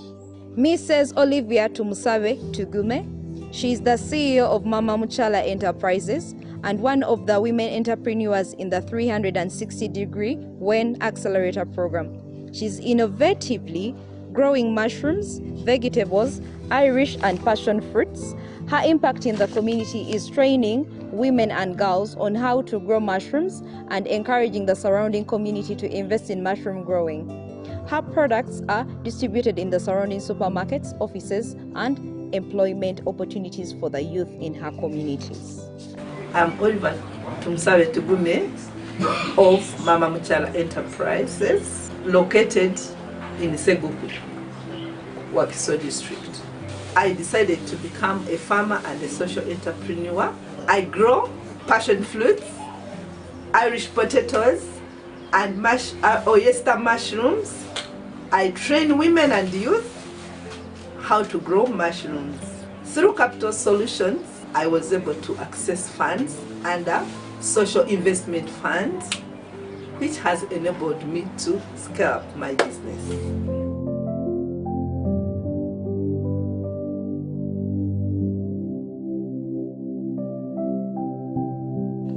Mrs. Olivia Tumusabe Tugume, she is the CEO of Mama Muchala Enterprises and one of the women entrepreneurs in the 360-degree WEN Accelerator program. She's innovatively growing mushrooms, vegetables, Irish and passion fruits. Her impact in the community is training women and girls on how to grow mushrooms and encouraging the surrounding community to invest in mushroom growing. Her products are distributed in the surrounding supermarkets, offices, and employment opportunities for the youth in her communities. I'm Oliver Tumsabe Tugume of Mama Muchala Enterprises, located in Seguku, Wakiso district. I decided to become a farmer and a social entrepreneur. I grow passion fruits, Irish potatoes, and oyster mushrooms. I train women and youth how to grow mushrooms. Through Capital Solutions, I was able to access funds under social investment funds, which has enabled me to scale up my business.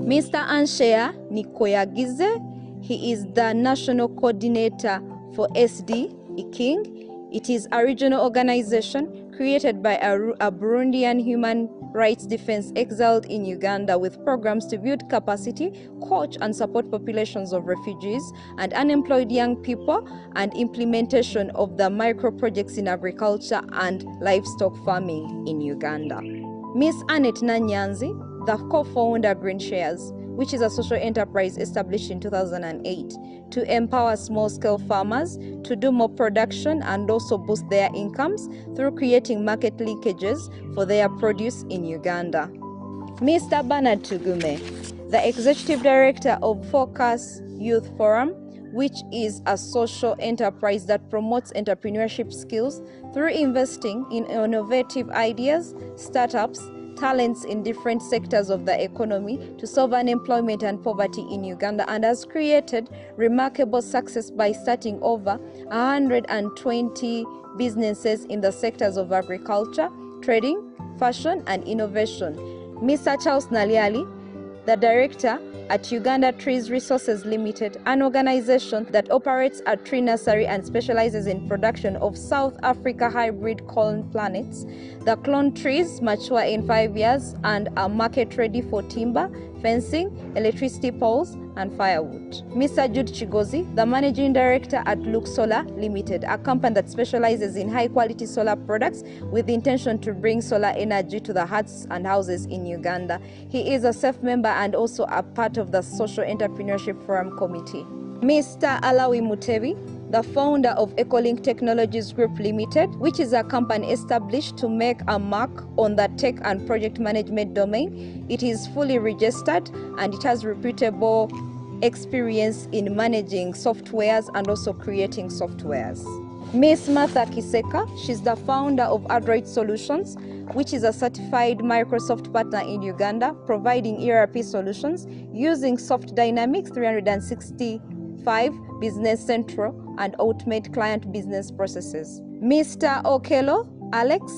Mr. Anshea Nikoyagize, he is the National Coordinator for SD IKING. It is a regional organization created by a Burundian human rights defense exiled in Uganda with programs to build capacity, coach and support populations of refugees and unemployed young people, and implementation of the micro projects in agriculture and livestock farming in Uganda. Miss Annette Nanyanzi, the co-founder Green Shares, which is a social enterprise established in 2008 to empower small-scale farmers to do more production and also boost their incomes through creating market linkages for their produce in Uganda. Mr. Bernard Tugume, the Executive Director of Focus Youth Forum, which is a social enterprise that promotes entrepreneurship skills through investing in innovative ideas, startups, talents in different sectors of the economy to solve unemployment and poverty in Uganda, and has created remarkable success by starting over 120 businesses in the sectors of agriculture, trading, fashion, and innovation. Mr. Charles Naliali, the Director at Uganda Trees Resources Limited, an organization that operates a tree nursery and specializes in production of South Africa hybrid clone plants. The clone trees mature in 5 years and are market ready for timber, fencing, electricity poles, and firewood. Mr. Jude Chigozi, the Managing Director at Look Solar Limited, a company that specializes in high-quality solar products with the intention to bring solar energy to the huts and houses in Uganda. He is a SEF member and also a part of the Social Entrepreneurship Forum Committee. Mr. Alawi Mutebi, the founder of Ecolink Technologies Group Limited, which is a company established to make a mark on the tech and project management domain. It is fully registered and it has reputable experience in managing softwares and also creating softwares. Miss Martha Kiseka, she's the founder of Android Solutions, which is a certified Microsoft partner in Uganda, providing ERP solutions using Soft Dynamics 365, Business Central, and automate client business processes. Mr. Okello Alex,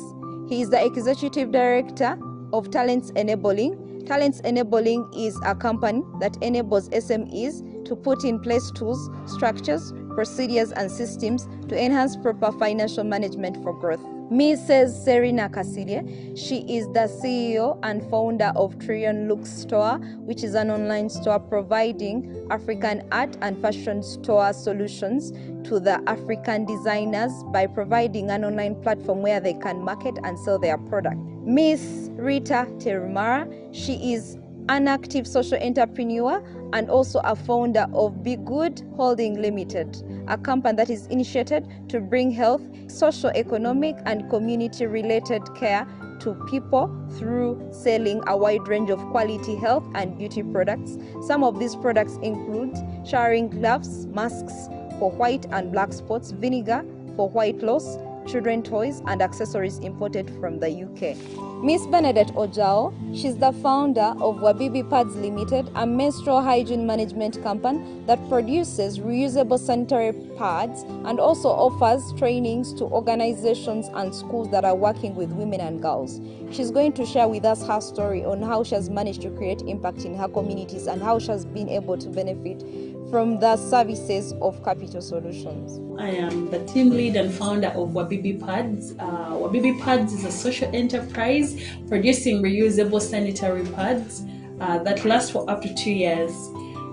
he is the Executive Director of Talents Enabling. Talents Enabling is a company that enables SMEs to put in place tools, structures, procedures, and systems to enhance proper financial management for growth. Mrs. Serena Kasilye, she is the CEO and founder of Trillion Look Store, which is an online store providing African art and fashion store solutions to the African designers by providing an online platform where they can market and sell their product. Miss Rita Terumara, she is an active social entrepreneur and also a founder of Be Good Holding Limited, a company that is initiated to bring health, socio-economic and community-related care to people through selling a wide range of quality health and beauty products. Some of these products include showering gloves, masks for white and black spots, vinegar for white loss, children toys and accessories imported from the UK. Miss Bernadette Ojao, she's the founder of Wabibi Pads Limited, a menstrual hygiene management company that produces reusable sanitary pads and also offers trainings to organizations and schools that are working with women and girls. She's going to share with us her story on how she has managed to create impact in her communities and how she has been able to benefit from the services of Capital Solutions. I am the team lead and founder of Wabibi Pads. Wabibi Pads is a social enterprise producing reusable sanitary pads that last for up to 2 years.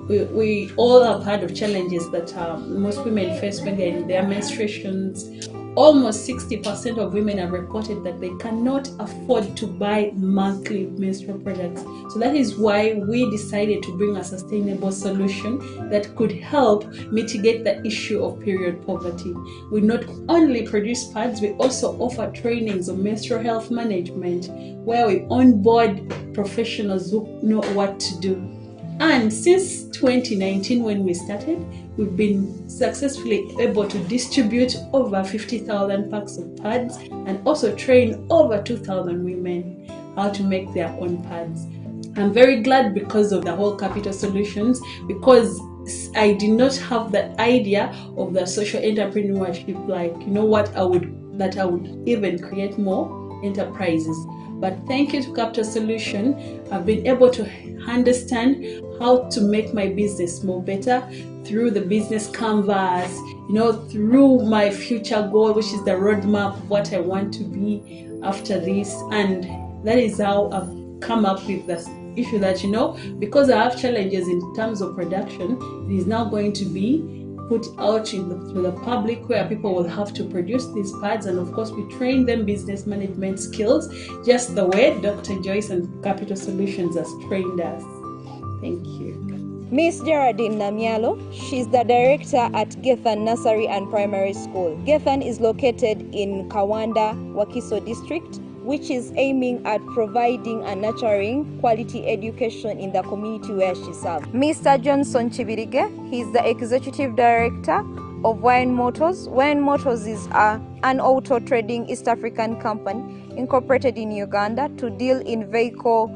We all have heard of challenges that most women face when they're in their menstruations. Almost 60% of women have reported that they cannot afford to buy monthly menstrual products. So that is why we decided to bring a sustainable solution that could help mitigate the issue of period poverty. We not only produce pads, we also offer trainings of menstrual health management where we onboard professionals who know what to do. And since 2019, when we started, we've been successfully able to distribute over 50,000 packs of pads and also train over 2,000 women how to make their own pads. I'm very glad because of the whole Capital Solutions, because I did not have that idea of the social entrepreneurship, like, you know what, I would even create more enterprises. But thank you to Capital Solution, I've been able to understand how to make my business more better through the business canvas, through my future goal, which is the roadmap of what I want to be after this. And that is how I've come up with this issue that, because I have challenges in terms of production, it is now going to be put out to the public where people will have to produce these pads, and of course we train them business management skills just the way Dr. Joyce and Capital Solutions has trained us. Thank you. Miss Geraldine Namialo, she's the director at Gethan Nursery and Primary School. Gethan is located in Kawanda, Wakiso district, which is aiming at providing and nurturing quality education in the community where she serves. Mr. Johnson Chibirige, he's the Executive Director of Wine Motors. Wine Motors is an auto trading East African company incorporated in Uganda to deal in vehicle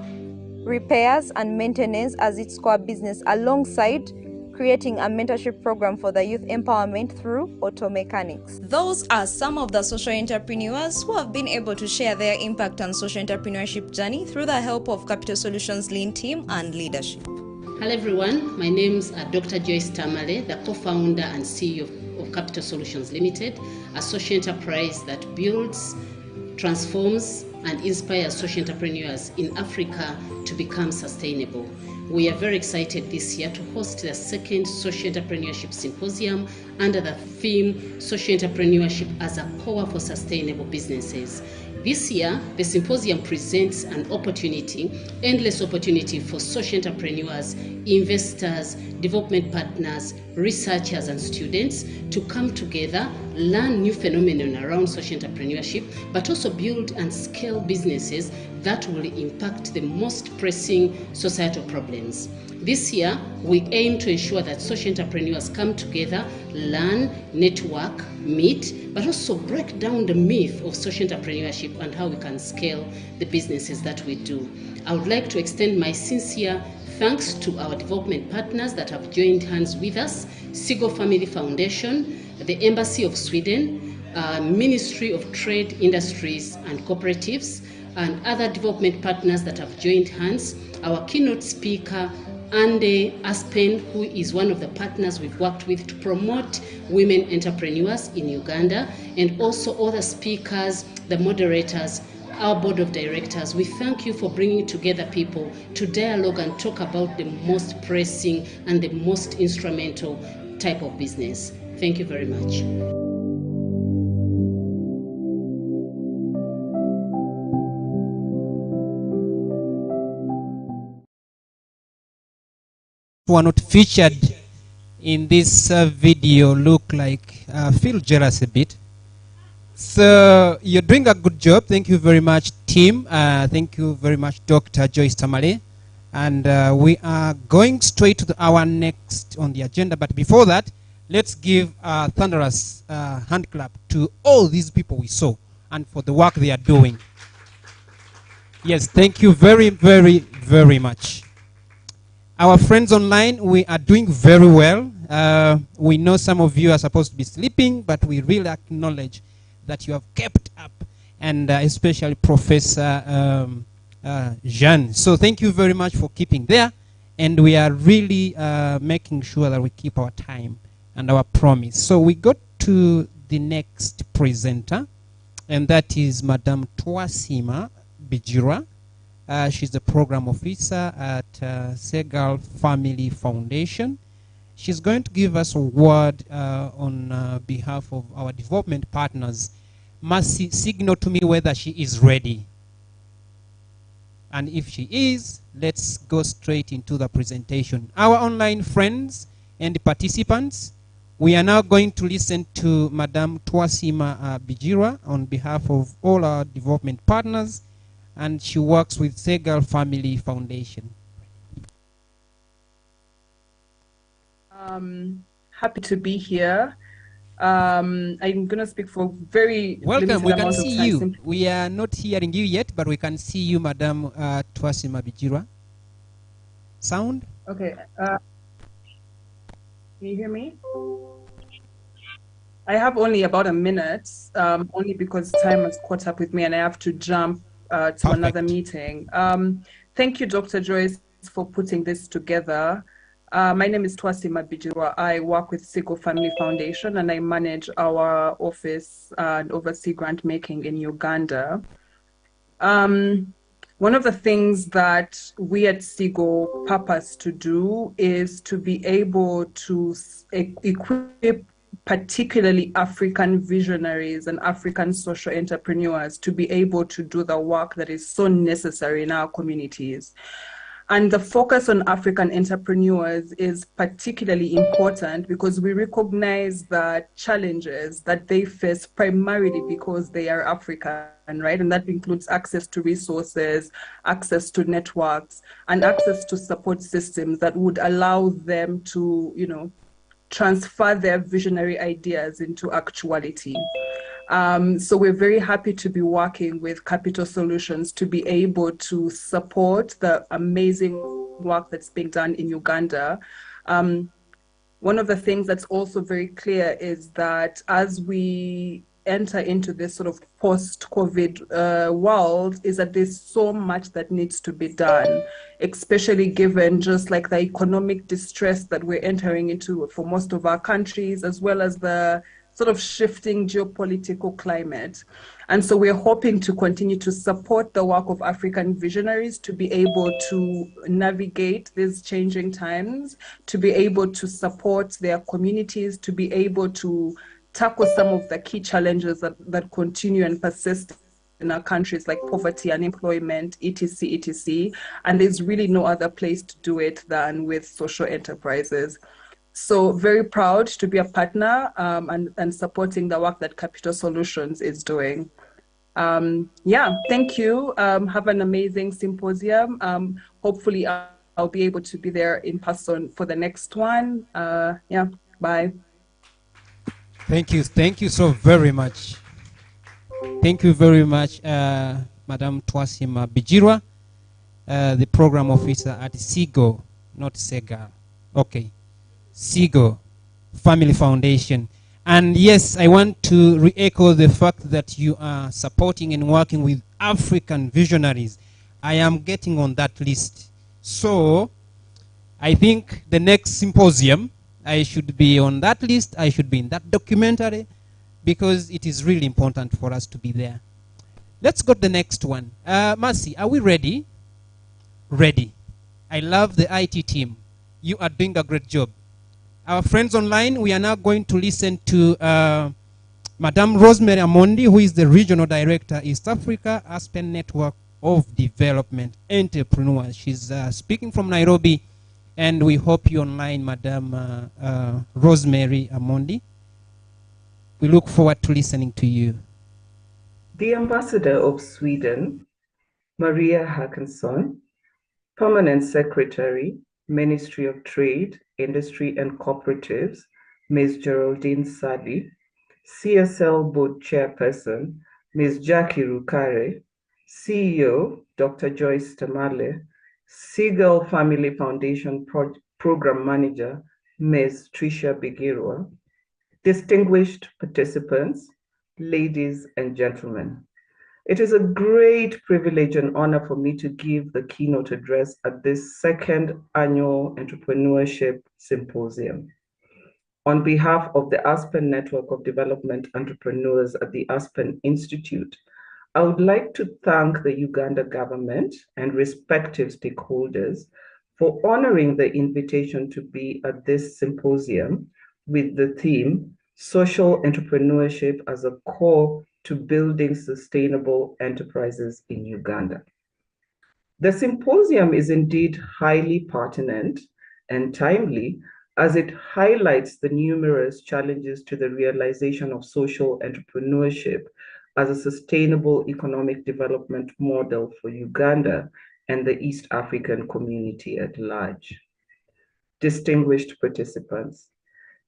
repairs and maintenance as its core business, alongside creating a mentorship program for the youth empowerment through auto mechanics. Those are some of the social entrepreneurs who have been able to share their impact on social entrepreneurship journey through the help of Capital Solutions Lean team and leadership. Hello everyone, my name is Dr. Joyce Tamale, the co-founder and CEO of Capital Solutions Limited, a social enterprise that builds, transforms and inspires social entrepreneurs in Africa to become sustainable. we are very excited this year to host the second Social Entrepreneurship Symposium under the theme Social Entrepreneurship as a Power for Sustainable Businesses. This year, the symposium presents an opportunity, endless opportunity for social entrepreneurs, investors, development partners, researchers and students to come together, learn new phenomena around social entrepreneurship, but also build and scale businesses that will impact the most pressing societal problems. This year, we aim to ensure that social entrepreneurs come together, learn, network, meet, but also break down the myth of social entrepreneurship and how we can scale the businesses that we do. I would like to extend my sincere thanks to our development partners that have joined hands with us, Segal Family Foundation, the Embassy of Sweden, Ministry of Trade, Industries and Cooperatives, and other development partners that have joined hands. Our keynote speaker, Ande Aspen, who is one of the partners we've worked with to promote women entrepreneurs in Uganda, and also other speakers, the moderators, our board of directors. We thank you for bringing together people to dialogue and talk about the most pressing and the most instrumental type of business. Thank you very much. Who are not featured in this video look like feel jealous a bit. So you're doing a good job. Thank you very much, team. Thank you very much, Dr. Joyce Tamale. And we are going straight to our next on the agenda. But before that, let's give a thunderous hand clap to all these people we saw and for the work they are doing. Yes, thank you very, very, very much. Our friends online, we are doing very well. We know some of you are supposed to be sleeping, but we really acknowledge that you have kept up, and especially Professor Jean. So thank you very much for keeping there, and we are really making sure that we keep our time and our promise. So we go to the next presenter, and that is Madame Twasima Bijirwa. She's the program officer at Segal Family Foundation. She's going to give us a word on behalf of our development partners. Must signal to me whether she is ready. And if she is, let's go straight into the presentation. Our online friends and participants, we are now going to listen to Madame Twasima Bijirwa on behalf of all our development partners, and she works with Segal Family Foundation. Happy to be here. I'm going to speak for very welcome. We can see you. Simply. We are not hearing you yet, but we can see you, Madame Twasima Bijirwa. Sound? Okay. Can you hear me? I have only about a minute, only because time has caught up with me and I have to jump to another meeting. Thank you, Dr. Joyce, for putting this together. My name is Twasima Bijirwa. I work with Segal Family Foundation and I manage our office and oversee grant making in Uganda. One of the things that we at Segal purpose to do is to be able to equip particularly African visionaries and African social entrepreneurs to be able to do the work that is so necessary in our communities. And the focus on African entrepreneurs is particularly important because we recognize the challenges that they face primarily because they are African, right? And that includes access to resources, access to networks, and access to support systems that would allow them to, you know, transfer their visionary ideas into actuality. So we're very happy to be working with Capital Solutions to be able to support the amazing work that's being done in Uganda. One of the things that's also very clear is that as we enter into this sort of post-COVID world, is that there's so much that needs to be done, especially given just like the economic distress that we're entering into for most of our countries, as well as the sort of shifting geopolitical climate. And so we're hoping to continue to support the work of African visionaries to be able to navigate these changing times, to be able to support their communities, to be able to tackle some of the key challenges that continue and persist in our countries, like poverty, unemployment, etc., etc. And there's really no other place to do it than with social enterprises. So very proud to be a partner and supporting the work that Capital Solutions is doing. Yeah, thank you. Have an amazing symposium. Hopefully I'll be able to be there in person for the next one. Yeah, bye. Thank you so very much. Thank you very much, Madam Twasima Bijirwa, the program officer at SIGO, not SEGA. Okay, SIGO Family Foundation. And yes, I want to re-echo the fact that you are supporting and working with African visionaries. I am getting on that list. So I think the next symposium, I should be on that list. I should be in that documentary, because it is really important for us to be there. Let's go to the next one. Mercy, are we ready? Ready. I love the IT team. You are doing a great job. Our friends online, we are now going to listen to Madame Rosemary Amondi, who is the Regional Director, East Africa Aspen Network of Development Entrepreneurs. She's speaking from Nairobi, and we hope you online, Madame Rosemary Amondi. We look forward to listening to you. The Ambassador of Sweden, Maria Hackinson, Permanent Secretary, Ministry of Trade, Industry and Cooperatives, Ms. Geraldine Sadi, CSL Board Chairperson, Ms. Jackie Rukare, CEO, Dr. Joyce Tamale, Seagull Family Foundation Program Manager, Ms. Tricia Bigirwa, distinguished participants, ladies and gentlemen. It is a great privilege and honor for me to give the keynote address at this second annual Entrepreneurship Symposium. On behalf of the Aspen Network of Development Entrepreneurs at the Aspen Institute, I would like to thank the Uganda government and respective stakeholders for honoring the invitation to be at this symposium with the theme, Social Entrepreneurship as a Core to Building Sustainable Enterprises in Uganda. The symposium is indeed highly pertinent and timely, as it highlights the numerous challenges to the realization of social entrepreneurship as a sustainable economic development model for Uganda and the East African community at large. Distinguished participants,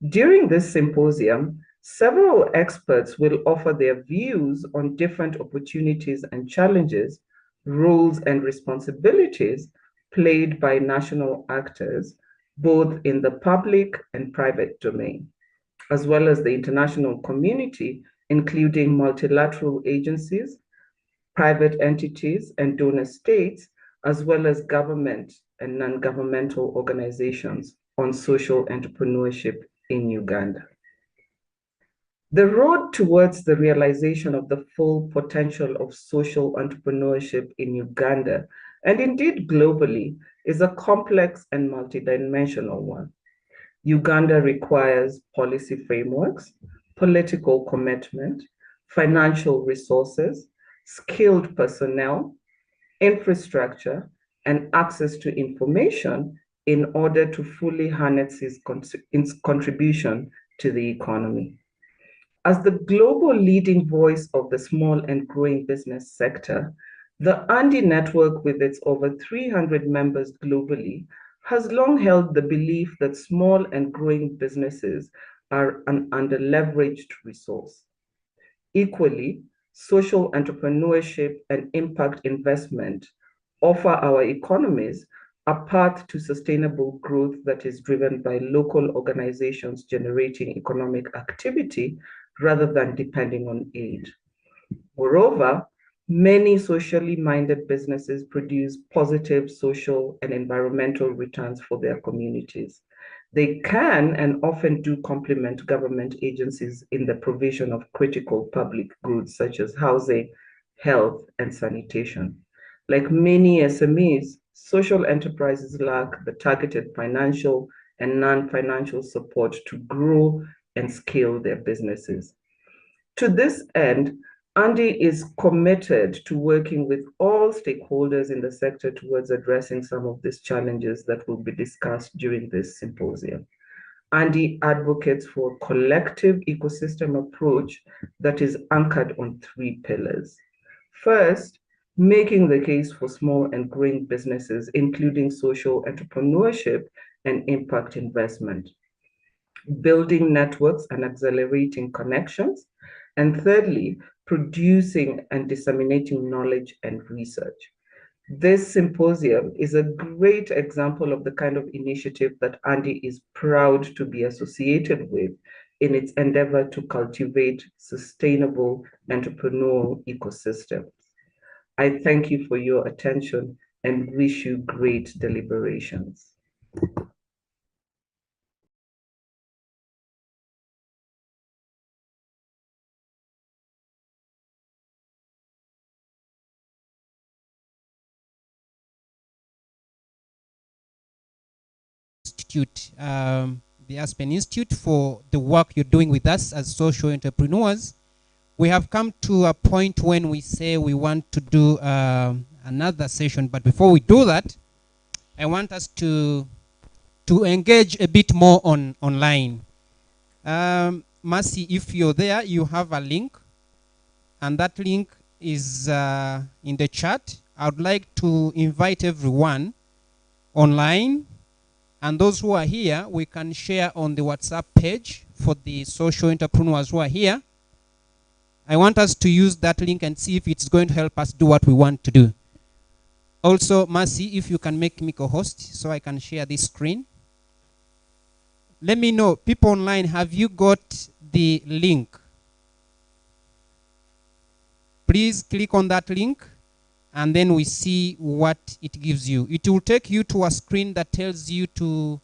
during this symposium, several experts will offer their views on different opportunities and challenges, roles and responsibilities played by national actors, both in the public and private domain, as well as the international community, including multilateral agencies, private entities and donor states, as well as government and non-governmental organizations on social entrepreneurship in Uganda. The road towards the realization of the full potential of social entrepreneurship in Uganda, and indeed globally, is a complex and multidimensional one. Uganda requires policy frameworks, political commitment, financial resources, skilled personnel, infrastructure, and access to information in order to fully harness its contribution to the economy. As the global leading voice of the small and growing business sector, the ANDI network, with its over 300 members globally, has long held the belief that small and growing businesses are an underleveraged resource. Equally, social entrepreneurship and impact investment offer our economies a path to sustainable growth that is driven by local organizations generating economic activity rather than depending on aid. Moreover, many socially minded businesses produce positive social and environmental returns for their communities. They can and often do complement government agencies in the provision of critical public goods such as housing, health, and sanitation. Like many SMEs, social enterprises lack the targeted financial and non-financial support to grow and scale their businesses. To this end, Andy is committed to working with all stakeholders in the sector towards addressing some of these challenges that will be discussed during this symposium. Andy advocates for a collective ecosystem approach that is anchored on 3 pillars. First, making the case for small and growing businesses, including social entrepreneurship and impact investment, building networks and accelerating connections, and thirdly, producing and disseminating knowledge and research. This symposium is a great example of the kind of initiative that Andy is proud to be associated with in its endeavor to cultivate sustainable entrepreneurial ecosystems. I thank you for your attention and wish you great deliberations. Institute, the Aspen Institute, for the work you're doing with us as social entrepreneurs. We have come to a point when we say we want to do another session, but before we do that, I want us to engage a bit more online. Mercy, if you're there, you have a link, and that link is in the chat. I would like to invite everyone online, and those who are here, we can share on the WhatsApp page for the social entrepreneurs who are here. I want us to use that link and see if it's going to help us do what we want to do. Also, Mercy, if you can make me co-host so I can share this screen. Let me know, people online, have you got the link? Please click on that link, and then we see what it gives you. It will take you to a screen that tells you to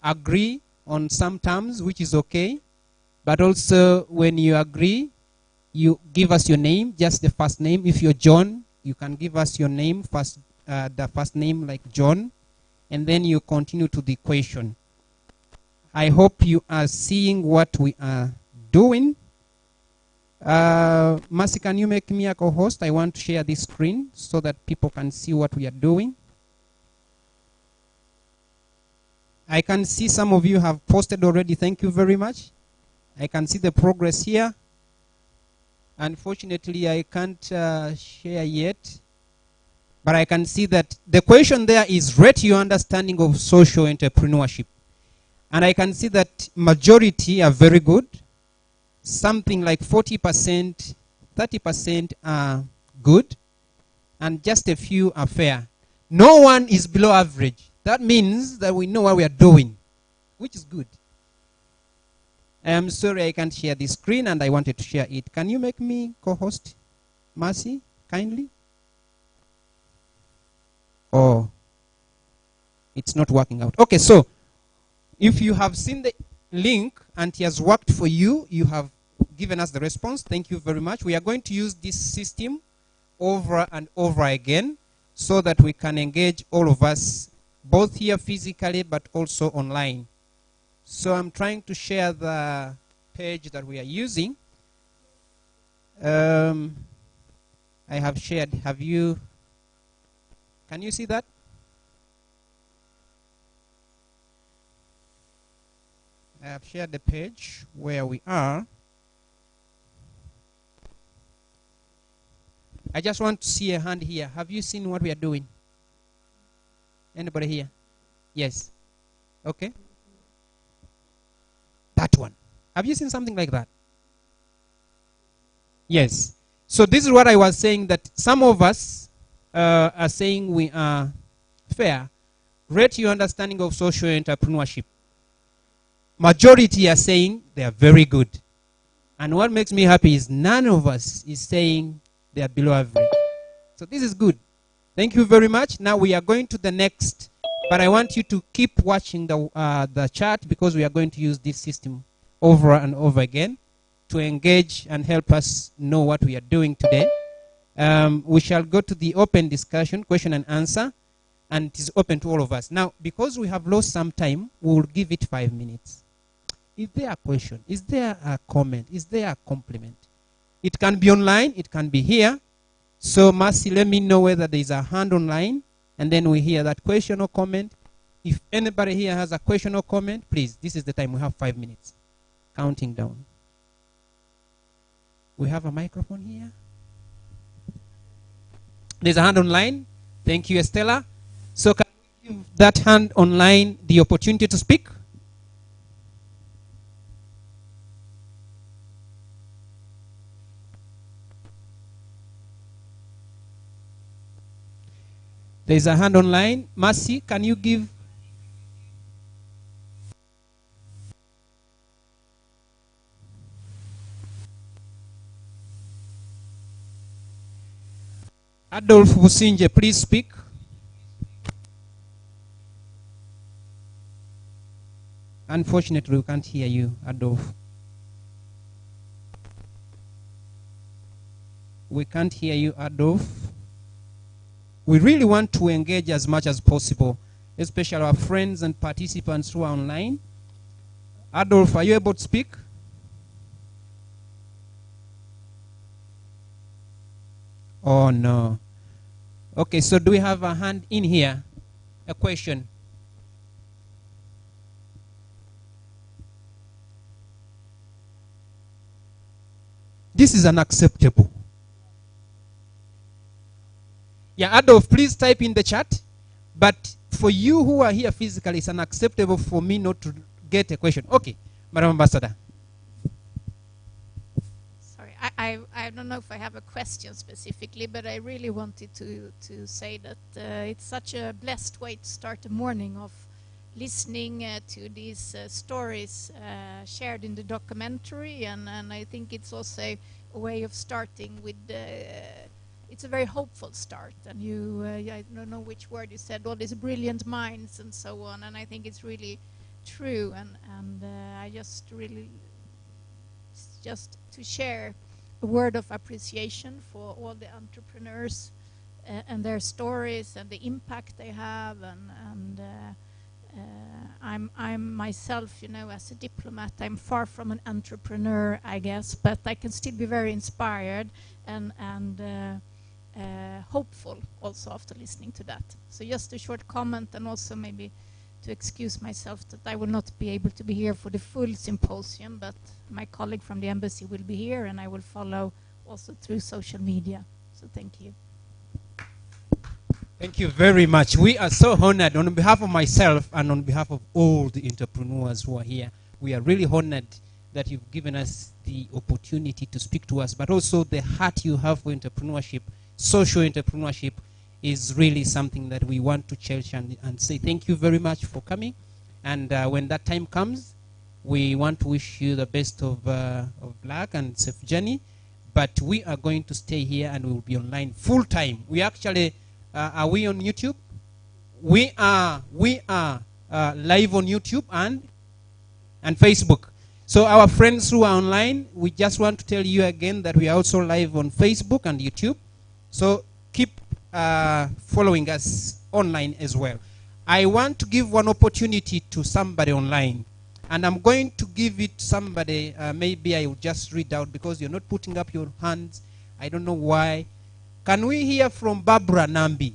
agree on some terms, which is okay. But also, when you agree, you give us your name, just the first name. If you're John, you can give us your name, first, the first name like John, and then you continue to the question. I hope you are seeing what we are doing. Mercy, can you make me a co-host? I want to share this screen so that people can see what we are doing. I can see some of you have posted already. Thank you very much. I can see the progress here. Unfortunately, I can't share yet. But I can see that the question there is rate your understanding of social entrepreneurship. And I can see that majority are very good. Something like 40%, 30% are good, and just a few are fair. No one is below average. That means that we know what we are doing, which is good. I am sorry I can't share the screen, and I wanted to share it. Can you make me co-host, Mercy, kindly? Oh, it's not working out. Okay, so if you have seen the link and it has worked for you, you have given us the response. Thank you very much. We are going to use this system over and over again so that we can engage all of us, both here physically but also online. So I'm trying to share the page that we are using. I have shared. Have you? Can you see that? I have shared the page where we are. I just want to see a hand here. Have you seen what we are doing? Anybody here? Yes. Okay. That one. Have you seen something like that? Yes. So this is what I was saying, that some of us are saying we are fair. Rate your understanding of social entrepreneurship. Majority are saying they are very good. And what makes me happy is none of us is saying they are below average. So this is good. Thank you very much. Now we are going to the next But I want you to keep watching the chat, because we are going to use this system over and over again to engage and help us know what we are doing today. We shall go to the open discussion, question and answer, and it is open to all of us. Now, because we have lost some time, we will give it 5 minutes. Is there a question? Is there a comment? Is there a compliment? It can be online, it can be here. So, Mercy, let me know whether there is a hand online, and then we hear that question or comment. If anybody here has a question or comment, please, this is the time. We have 5 minutes. Counting down. We have a microphone here. There's a hand online. Thank you, Estella. So can we give that hand online the opportunity to speak? There's a hand online. Mercy, can you give? Adolf Businje, please speak. Unfortunately, we can't hear you, Adolf. We can't hear you, Adolf. We really want to engage as much as possible, especially our friends and participants who are online. Adolf, are you able to speak? Oh, no. Okay, so do we have a hand in here? A question? This is unacceptable. Yeah, Adolf, please type in the chat. But for you who are here physically, it's unacceptable for me not to get a question. Okay, Madam Ambassador. Sorry, I don't know if I have a question specifically, but I really wanted to say that it's such a blessed way to start the morning of listening to these stories shared in the documentary, and I think it's also a way of starting with it's a very hopeful start, and I don't know which word you said, all these brilliant minds and so on, and I think it's really true, and I just really just to share a word of appreciation for all the entrepreneurs and their stories and the impact they have, and I'm myself, you know, as a diplomat, I'm far from an entrepreneur, I guess, but I can still be very inspired and hopeful also after listening to that. So just a short comment, and also maybe to excuse myself that I will not be able to be here for the full symposium, but my colleague from the embassy will be here, and I will follow also through social media. So thank you. Thank you very much. We are so honored on behalf of myself and on behalf of all the entrepreneurs who are here. We are really honored that you've given us the opportunity to speak to us, but also the heart you have for entrepreneurship. Social entrepreneurship is really something that we want to cherish and say thank you very much for coming. And when that time comes, we want to wish you the best of luck and safe journey. But we are going to stay here and we will be online full time. We actually... are we on YouTube? We are live on YouTube and Facebook. So our friends who are online, we just want to tell you again that we are also live on Facebook and YouTube. So keep following us online as well. I want to give one opportunity to somebody online, and I'm going to give it to somebody. Maybe I will just read out because you're not putting up your hands. I don't know why. Can we hear from Barbara Nambi?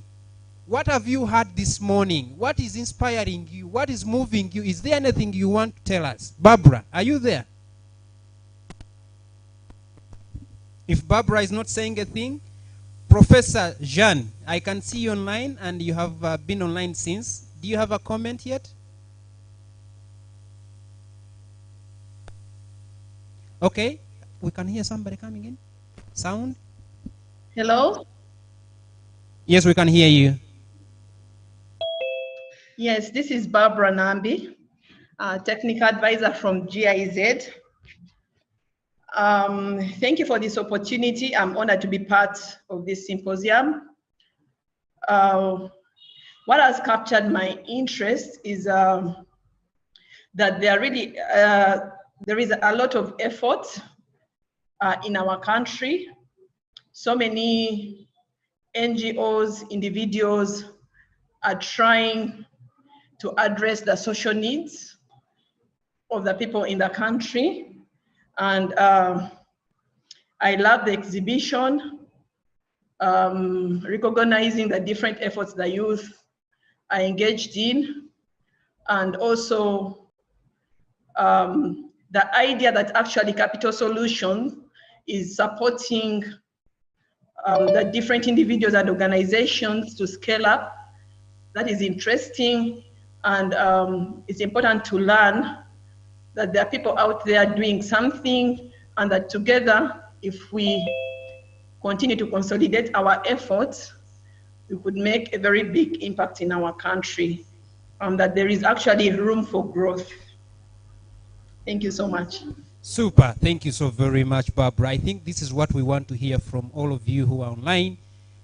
What have you heard this morning? What is inspiring you? What is moving you? Is there anything you want to tell us? Barbara, are you there? If Barbara is not saying a thing, Professor Jean, I can see you online and you have been online since. Do you have a comment yet? Okay, we can hear somebody coming in. Sound? Hello? Yes, we can hear you. Yes, this is Barbara Nambi, technical advisor from GIZ. Thank you for this opportunity. I'm honored to be part of this symposium. what has captured my interest is that there is a lot of effort in our country. So many NGOs, individuals are trying to address the social needs of the people in the country. And I love the exhibition, recognizing the different efforts the youth are engaged in, and also the idea that actually Capital Solutions is supporting the different individuals and organizations to scale up. That is interesting, and it's important to learn that there are people out there doing something, and that together, if we continue to consolidate our efforts, we could make a very big impact in our country, that there is actually room for growth. Thank you so much. Super. Thank you so very much, Barbara. I think this is what we want to hear from all of you who are online.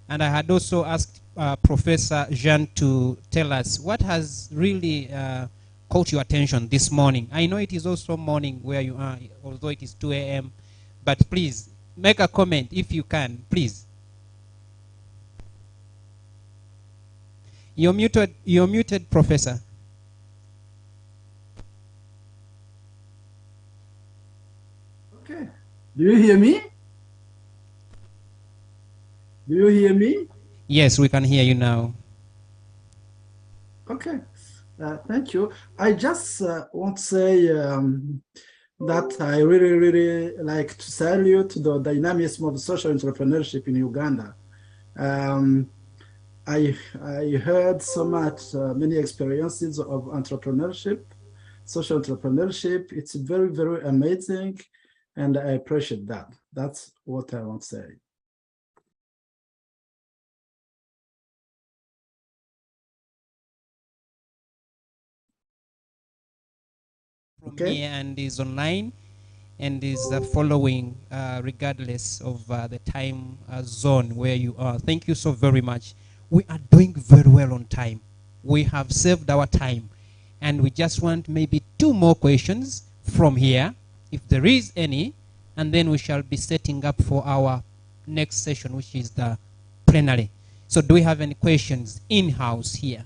And I had also asked Professor Jean to tell us what has really caught your attention this morning. I know it is also morning where you are, although it is 2 a.m. But please, make a comment if you can, please. You're muted, Professor. Okay. Do you hear me? Do you hear me? Yes, we can hear you now. Okay. Thank you. I just want to say that I really like to salute the dynamism of social entrepreneurship in Uganda. I heard so much, many experiences of entrepreneurship, social entrepreneurship. It's very, very amazing, and I appreciate that. That's what I want to say. From here and is online and is following regardless of the time zone where you are. Thank you so very much. We are doing very well on time. We have saved our time, and we just want maybe 2 more questions from here, if there is any, and then we shall be setting up for our next session, which is the plenary. So do we have any questions in-house here?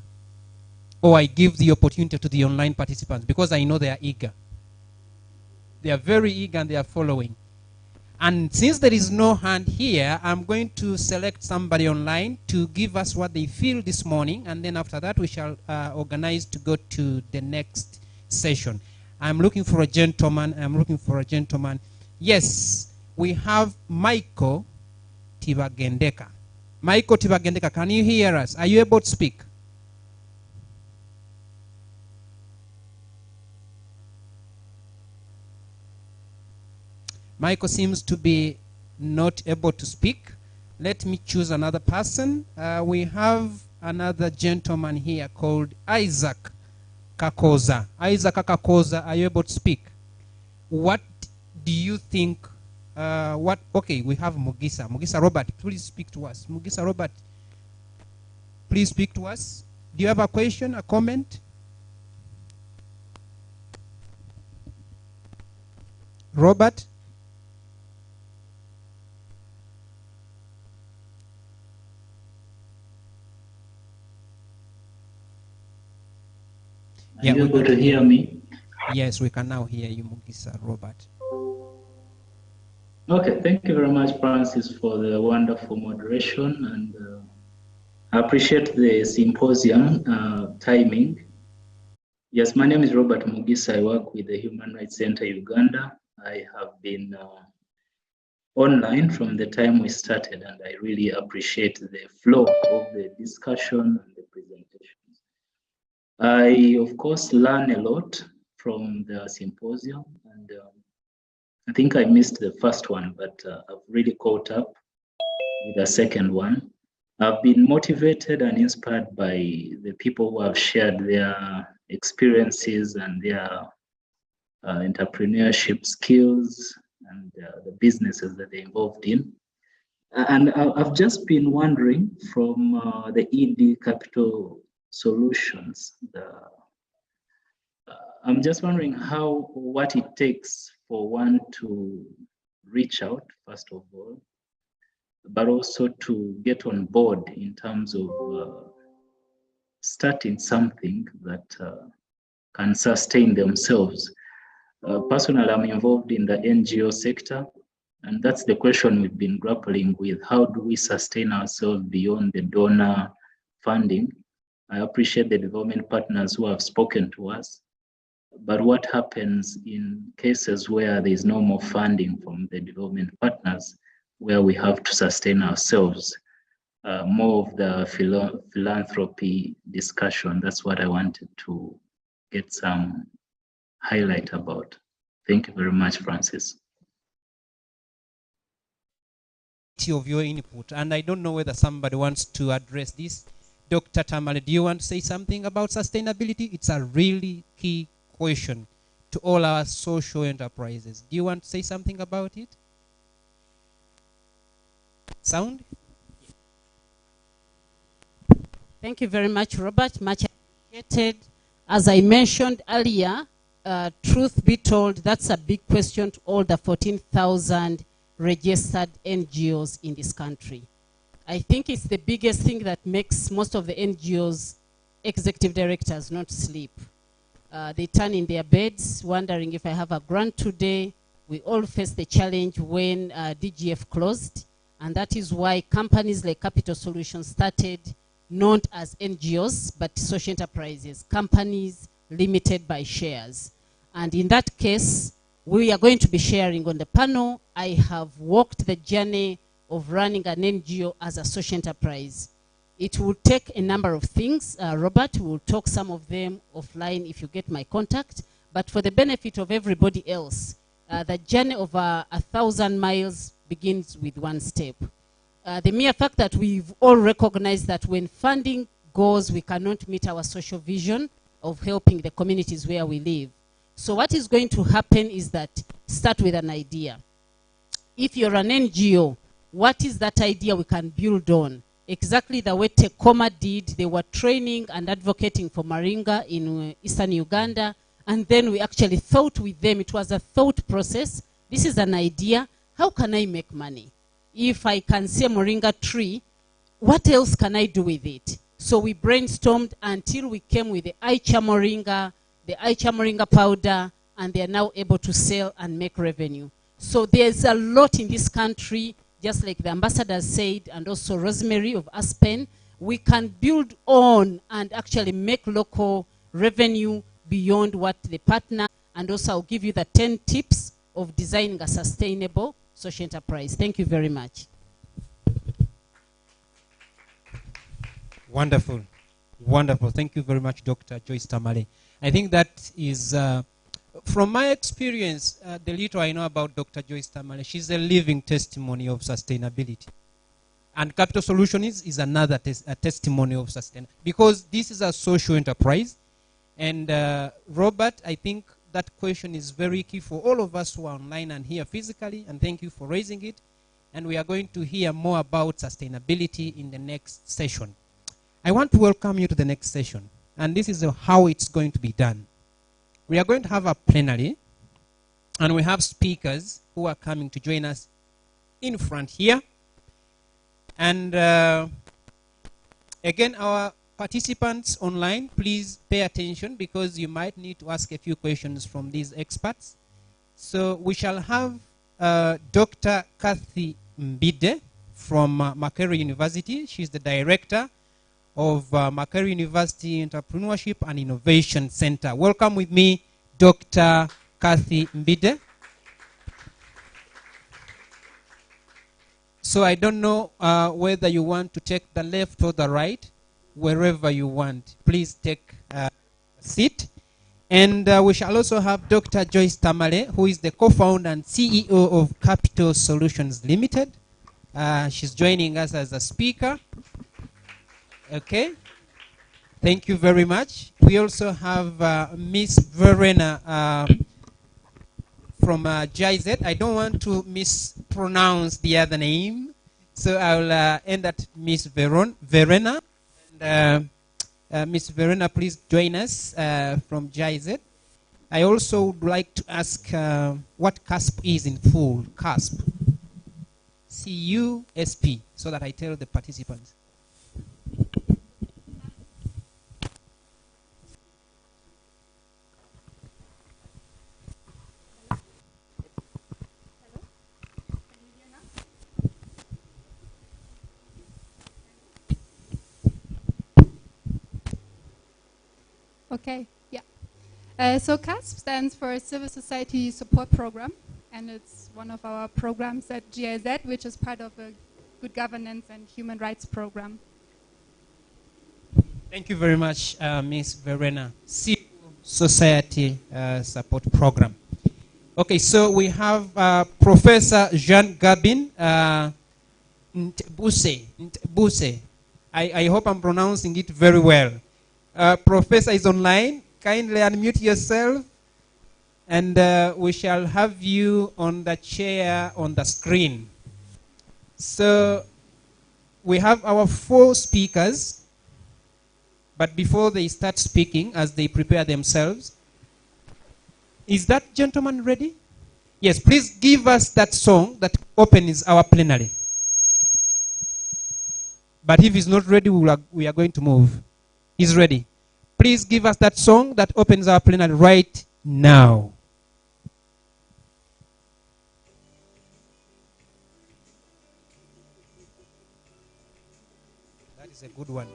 Or I give the opportunity to the online participants, because I know they are eager. They are very eager and they are following. And since there is no hand here, I'm going to select somebody online to give us what they feel this morning, and then after that we shall organize to go to the next session. I'm looking for a gentleman. Yes, we have Michael Tibagendeka. Michael Tibagendeka, can you hear us? Are you able to speak? Michael seems to be not able to speak. Let me choose another person. We have another gentleman here called Isaac Kakoza. Isaac Kakoza, are you able to speak? What do you think? Okay, we have Mugisa. Mugisa Robert, please speak to us. Mugisa Robert, please speak to us. Do you have a question, a comment? Robert? Are you able to hear me? Yes, we can now hear you, Mugisa Robert. Okay, thank you very much, Francis, for the wonderful moderation, and I appreciate the symposium timing. Yes, my name is Robert Mugisa. I work with the Human Rights Center Uganda. I have been online from the time we started, and I really appreciate the flow of the discussion and the presentation. I, of course, learn a lot from the symposium, and I think I missed the first one, but I've really caught up with the second one. I've been motivated and inspired by the people who have shared their experiences and their entrepreneurship skills and the businesses that they're involved in. And I've just been wondering from the ED Capital solutions. I'm just wondering what it takes for one to reach out, first of all, but also to get on board in terms of starting something that can sustain themselves. Personally, I'm involved in the NGO sector, and that's the question we've been grappling with. How do we sustain ourselves beyond the donor funding? I appreciate the development partners who have spoken to us, but what happens in cases where there is no more funding from the development partners, where we have to sustain ourselves? More of the philanthropy discussion. That's what I wanted to get some highlight about. Thank you very much, Francis. Of your input, and I don't know whether somebody wants to address this. Dr. Tamale, do you want to say something about sustainability? It's a really key question to all our social enterprises. Do you want to say something about it? Sound? Thank you very much, Robert. Much appreciated. As I mentioned earlier, truth be told, that's a big question to all the 14,000 registered NGOs in this country. I think it's the biggest thing that makes most of the NGOs executive directors not sleep. They turn in their beds wondering if I have a grant today. We all face the challenge when DGF closed, and that is why companies like Capital Solutions started not as NGOs, but social enterprises, companies limited by shares. And in that case, we are going to be sharing on the panel. I have walked the journey of running an NGO as a social enterprise. It will take a number of things. Robert will talk some of them offline if you get my contact. But for the benefit of everybody else, the journey of 1,000 miles begins with one step. The mere fact that we've all recognized that when funding goes, we cannot meet our social vision of helping the communities where we live. So what is going to happen is that start with an idea. If you're an NGO, what is that idea we can build on? Exactly the way Tekoma did. They were training and advocating for Moringa in eastern Uganda, and then we actually thought with them. It was a thought process. This is an idea. How can I make money? If I can see a Moringa tree, what else can I do with it? So we brainstormed until we came with the Aicha Moringa powder, and they are now able to sell and make revenue. So there's a lot in this country, just like the ambassador said, and also Rosemary of Aspen. We can build on and actually make local revenue beyond what the partner, and also I'll give you the 10 tips of designing a sustainable social enterprise. Thank you very much. Wonderful. Wonderful. Thank you very much, Dr. Joyce Tamale. I think that is, from my experience, the little I know about Dr. Joyce Tamale, she's a living testimony of sustainability. And Capital Solutions is another testimony of sustainability, because this is a social enterprise. And Robert, I think that question is very key for all of us who are online and here physically, and thank you for raising it. And we are going to hear more about sustainability in the next session. I want to welcome you to the next session, and this is how it's going to be done. We are going to have a plenary, and we have speakers who are coming to join us in front here. And again, our participants online, please pay attention, because you might need to ask a few questions from these experts. So we shall have Dr. Kathy Mbide from Makerere University. She's the director of Makerere University Entrepreneurship and Innovation Center. Welcome with me, Dr. Kathy Mbide. So I don't know whether you want to take the left or the right, wherever you want. Please take a seat. And we shall also have Dr. Joyce Tamale, who is the co-founder and CEO of Capital Solutions Limited. She's joining us as a speaker. Okay. Thank you very much. We also have Miss Verena from GIZ. I don't want to mispronounce the other name, so I'll end at Miss Verena. And Ms. Verena, please join us from GIZ. I also would like to ask what CASP is in full. CASP. C-U-S-P, so that I tell the participants. Okay, yeah. So CASP stands for Civil Society Support Program, and it's one of our programs at GIZ, which is part of a good governance and human rights program. Thank you very much, Ms. Verena. Civil Society Support Program. Okay, so we have Professor Jean Gabin Ntbuse. I hope I'm pronouncing it very well. Professor is online. Kindly unmute yourself, and we shall have you on the chair on the screen. So we have our 4 speakers, but before they start speaking, as they prepare themselves, is that gentleman ready? Yes, please give us that song that opens our plenary. But if he's not ready, we are going to move. He's ready. Please give us that song that opens our plenary right now. That is a good one.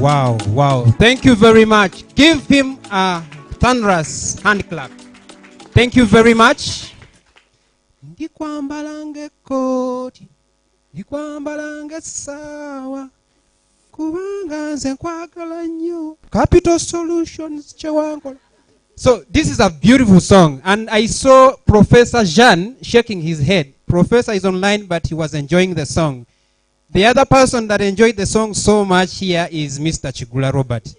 Wow, wow. Thank you very much. Give him a thunderous hand clap. Thank you very much. Ndikwambalange koti, ndikwambalange sawa, kubanga nze nkwagala nnyo. Capital Solutions chewangola. So this is a beautiful song, and I saw Professor Jean shaking his head. Professor is online, but he was enjoying the song. The other person that enjoyed the song so much here is Mr. Chigula Robert.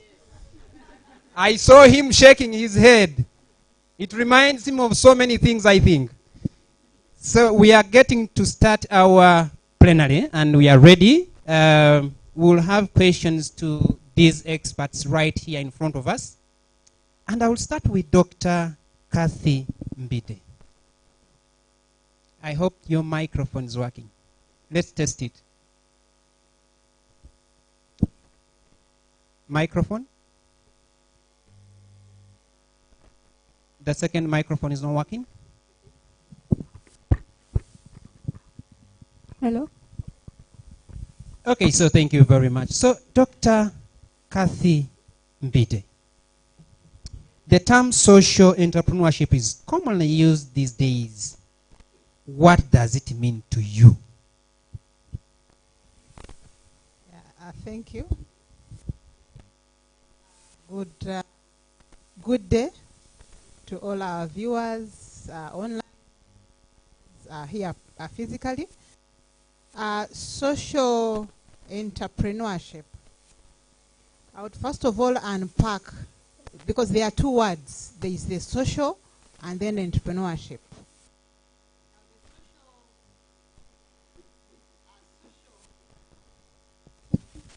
I saw him shaking his head. It reminds him of so many things, I think. So we are getting to start our plenary, and we are ready. We'll have questions to these experts right here in front of us. And I will start with Dr. Kathy Mbide. I hope your microphone is working. Let's test it. Microphone? The second microphone is not working? Hello? Okay, so thank you very much. So, Dr. Kathy Mbide, the term social entrepreneurship is commonly used these days. What does it mean to you? Thank you. Good day to all our viewers online, here physically. Social entrepreneurship. I would first of all unpack, because there are two words. There is the social and then entrepreneurship.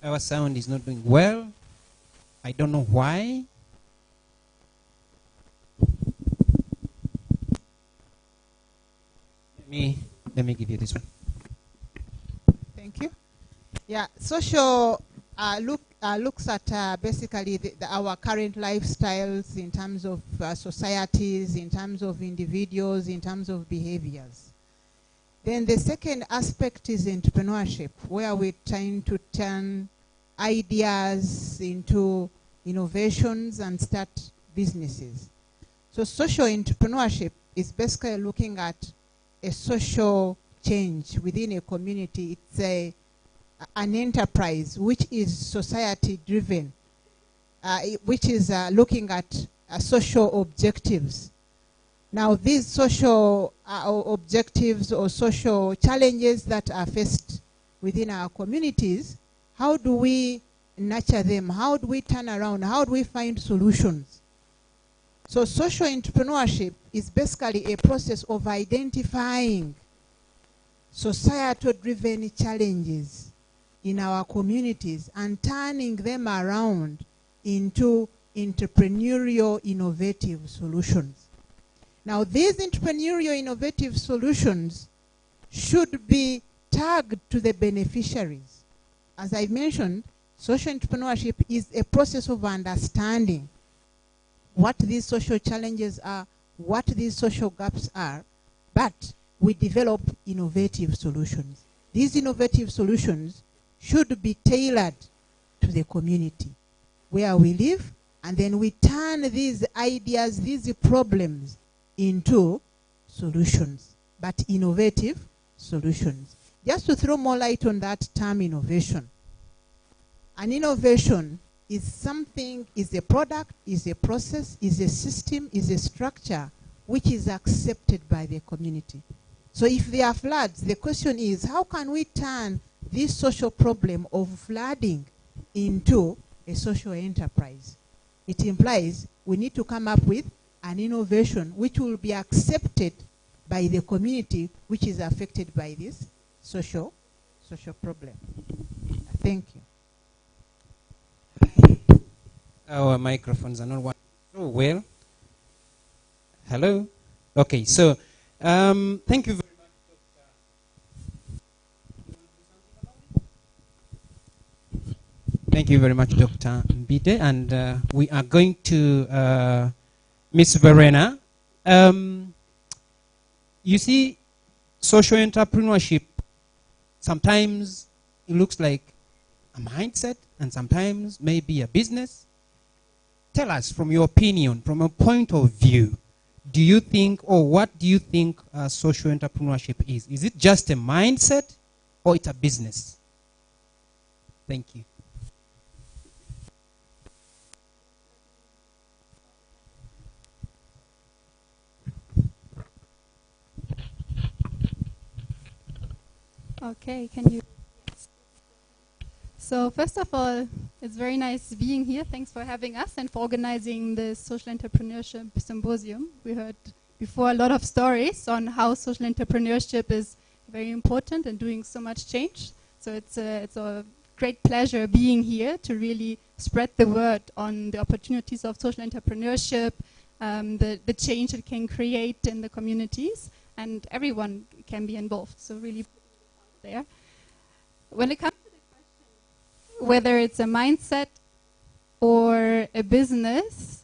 Our sound is not doing well. I don't know why. Let me give you this one. Thank you. Yeah, social looks at basically our current lifestyles in terms of societies, in terms of individuals, in terms of behaviors. Then the second aspect is entrepreneurship, where we're trying to turn ideas into innovations and start businesses. So social entrepreneurship is basically looking at a social change within a community. It's an enterprise which is society driven, which is looking at social objectives. Now these social objectives or social challenges that are faced within our communities, how do we nurture them? How do we turn around? How do we find solutions? So social entrepreneurship is basically a process of identifying societal-driven challenges in our communities and turning them around into entrepreneurial innovative solutions. Now these entrepreneurial innovative solutions should be tagged to the beneficiaries. As I mentioned, social entrepreneurship is a process of understanding what these social challenges are, what these social gaps are, but we develop innovative solutions. These innovative solutions should be tailored to the community where we live, and then we turn these ideas, these problems into solutions, but innovative solutions. Just to throw more light on that term innovation. An innovation is something, is a product, is a process, is a system, is a structure which is accepted by the community. So if there are floods, the question is, how can we turn this social problem of flooding into a social enterprise? It implies we need to come up with an innovation which will be accepted by the community which is affected by this social problem. Thank you. Our microphones are not working so well. Hello? Okay, so thank you very much, Thank you very much, Dr. Mbide. And we are going to Ms. Verena. You see, social entrepreneurship, sometimes it looks like a mindset, and sometimes maybe a business. Tell us from your opinion, from a point of view, do you think, or what do you think social entrepreneurship is? Is it just a mindset or it's a business? Thank you. Okay, can you? So first of all, it's very nice being here. Thanks for having us and for organizing the Social Entrepreneurship Symposium. We heard before a lot of stories on how social entrepreneurship is very important and doing so much change. So it's a great pleasure being here to really spread the word on the opportunities of social entrepreneurship, the change it can create in the communities, and everyone can be involved. So really there. When it comes to the question whether it's a mindset or a business,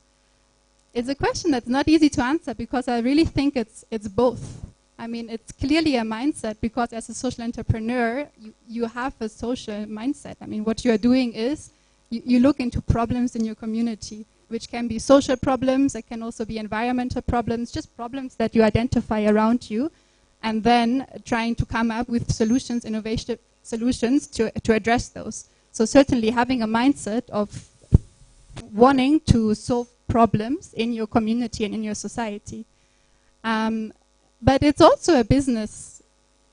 it's a question that's not easy to answer because I really think it's both. I mean, it's clearly a mindset because as a social entrepreneur, you have a social mindset. I mean, what you're doing is you look into problems in your community, which can be social problems, it can also be environmental problems, just problems that you identify around you, and then trying to come up with solutions, innovative solutions to address those. So certainly having a mindset of wanting to solve problems in your community and in your society. But it's also a business,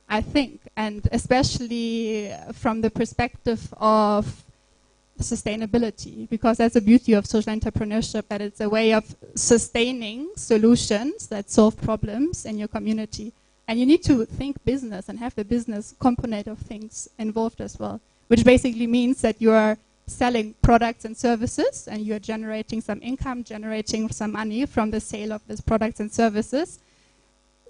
I think, and especially from the perspective of sustainability, because that's the beauty of social entrepreneurship, that it's a way of sustaining solutions that solve problems in your community. And you need to think business and have the business component of things involved as well, which basically means that you are selling products and services and you're generating some income, generating some money from the sale of these products and services,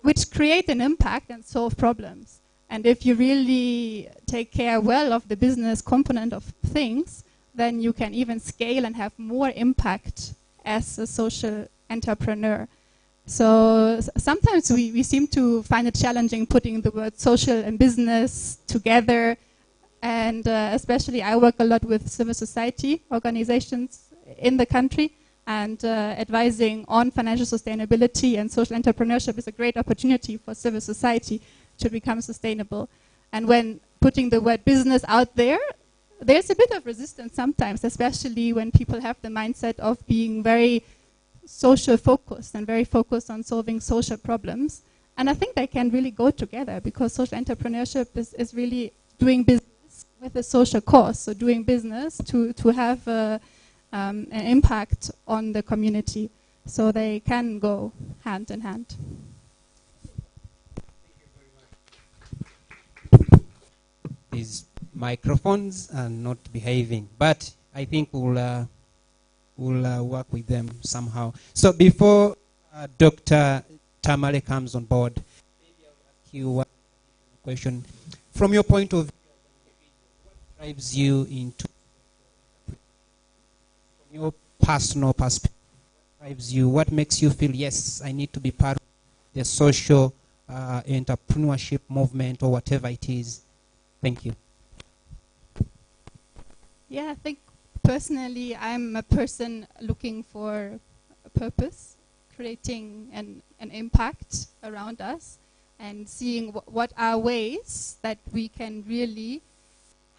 which create an impact and solve problems. And if you really take care well of the business component of things, then you can even scale and have more impact as a social entrepreneur. So sometimes we seem to find it challenging putting the word social and business together, and especially I work a lot with civil society organizations in the country, and advising on financial sustainability and social entrepreneurship is a great opportunity for civil society to become sustainable. And when putting the word business out there, there's a bit of resistance sometimes, especially when people have the mindset of being very social focused and very focused on solving social problems. And I think they can really go together because social entrepreneurship is really doing business with a social cause. So doing business to have an impact on the community. So they can go hand in hand. These microphones are not behaving, but I think we'll work with them somehow. So before Dr. Tamale comes on board, maybe I'll ask you one question. From your point of view, what drives you into, from your personal perspective, what drives you, what makes you feel, yes, I need to be part of the social entrepreneurship movement or whatever it is? Thank you. Yeah, I think personally I'm a person looking for a purpose, creating an impact around us, and seeing what are ways that we can really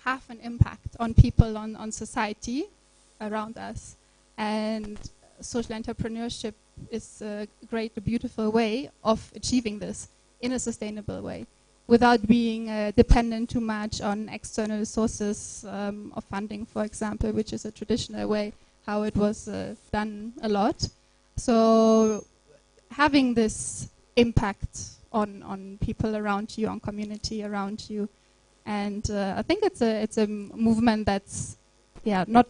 have an impact on people, on society around us. And social entrepreneurship is a great, a beautiful way of achieving this in a sustainable way, without being dependent too much on external sources of funding, for example, which is a traditional way how it was done a lot. So having this impact on people around you, on community around you, and I think it's a movement that's not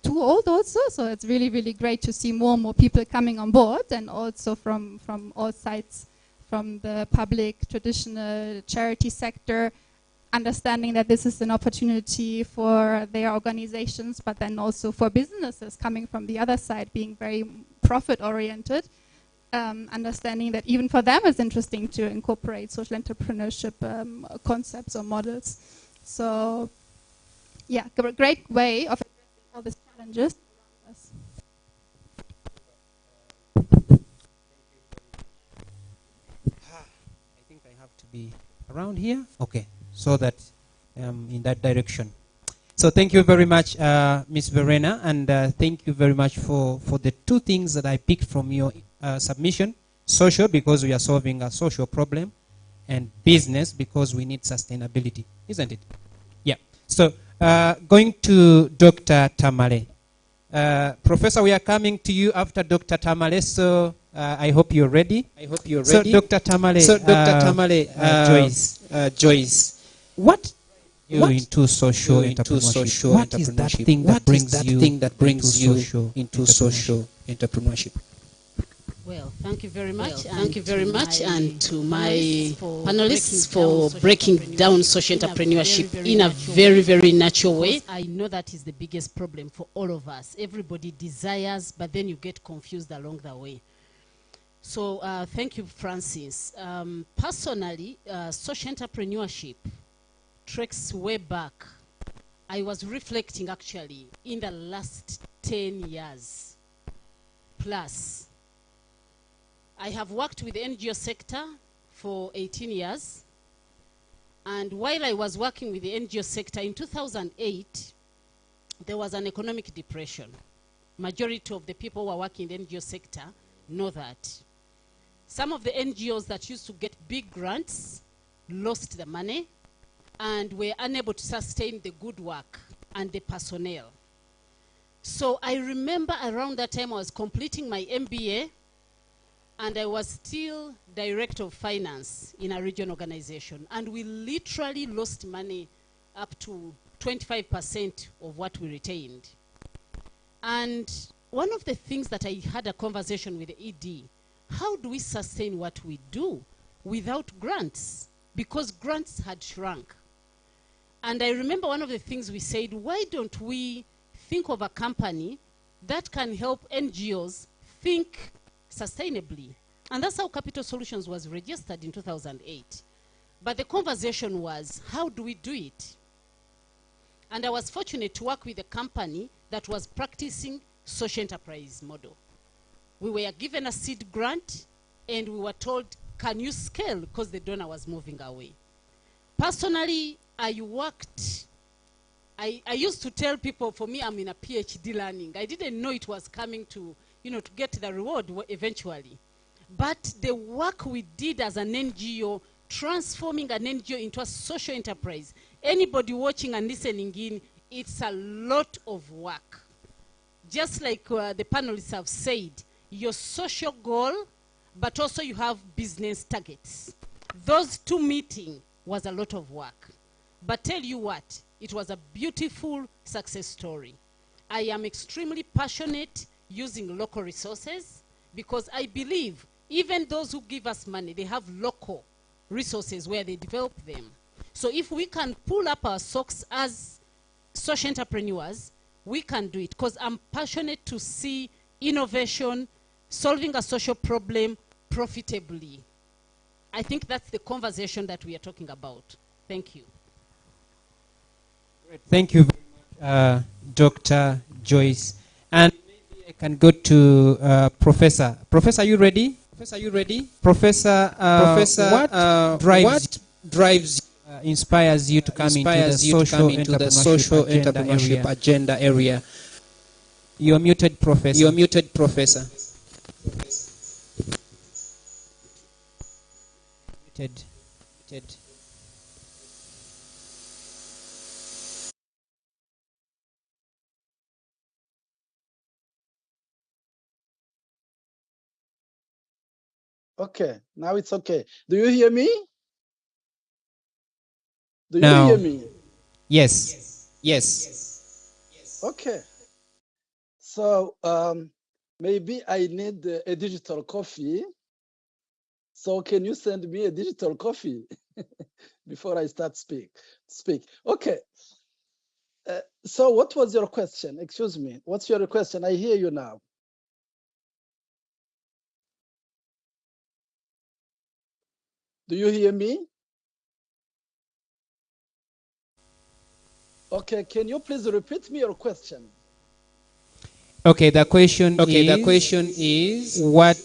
too old also, so it's really, really great to see more and more people coming on board, and also from all sides, from the public, traditional charity sector, understanding that this is an opportunity for their organizations, but then also for businesses coming from the other side, being very profit-oriented, understanding that even for them it's interesting to incorporate social entrepreneurship concepts or models. So yeah, a great way of addressing all these challenges around us. I think I have to be around here. Okay, so that in that direction. So thank you very much, Ms. Verena, and thank you very much for the two things that I picked from your submission. Social, because we are solving a social problem, and business, because we need sustainability, isn't it? Yeah. So going to Dr. Tamale. Professor, we are coming to you after Dr. Tamale, so I hope you're ready. I hope you're ready. So Dr. Tamale, Joyce, what you into social entrepreneurship? What is that thing that brings you into social entrepreneurship? Well, thank you very much. Thank you very much, and to my panelists for breaking down social entrepreneurship in a very, very natural way. I know that is the biggest problem for all of us. Everybody desires, but then you get confused along the way. So thank you, Francis. Personally, social entrepreneurship tracks way back. I was reflecting actually in the last 10 years plus. I have worked with the NGO sector for 18 years. And while I was working with the NGO sector in 2008, there was an economic depression. Majority of the people who are working in the NGO sector know that. Some of the NGOs that used to get big grants lost the money and were unable to sustain the good work and the personnel. So I remember around that time I was completing my MBA, and I was still director of finance in a regional organization. And we literally lost money up to 25% of what we retained. And one of the things that I had a conversation with the ED, how do we sustain what we do without grants? Because grants had shrunk. And I remember one of the things we said, why don't we think of a company that can help NGOs think sustainably? And that's how Capital Solutions was registered in 2008. But the conversation was, how do we do it? And I was fortunate to work with a company that was practicing social enterprise model. We were given a seed grant, and we were told, can you scale? Because the donor was moving away. Personally, I used to tell people, for me, I'm in a PhD learning. I didn't know it was coming to, to get the reward eventually. But the work we did as an NGO, transforming an NGO into a social enterprise, anybody watching and listening in, it's a lot of work. Just like the panelists have said, your social goal, but also you have business targets. Those two meeting was a lot of work. But tell you what, it was a beautiful success story. I am extremely passionate using local resources because I believe even those who give us money, they have local resources where they develop them. So if we can pull up our socks as social entrepreneurs, we can do it, because I'm passionate to see innovation, solving a social problem profitably. I think that's the conversation that we are talking about. Thank you. Thank you very much, Dr. Joyce. And maybe I can go to Professor. Professor, are you ready? Professor, are you ready? Professor, what drives inspires you to come into the social entrepreneurship agenda area? You're muted, Professor. You're muted, Professor. Muted. Muted. Okay, now it's okay. Do you hear me? Do you Now, hear me? Yes. Yes. Okay. So maybe I need a digital coffee. So can you send me a digital coffee before I start speak? Okay. So what was your question? Excuse me. What's your question? I hear you now. Do you hear me? Okay, can you please repeat me your question? Okay, the question is what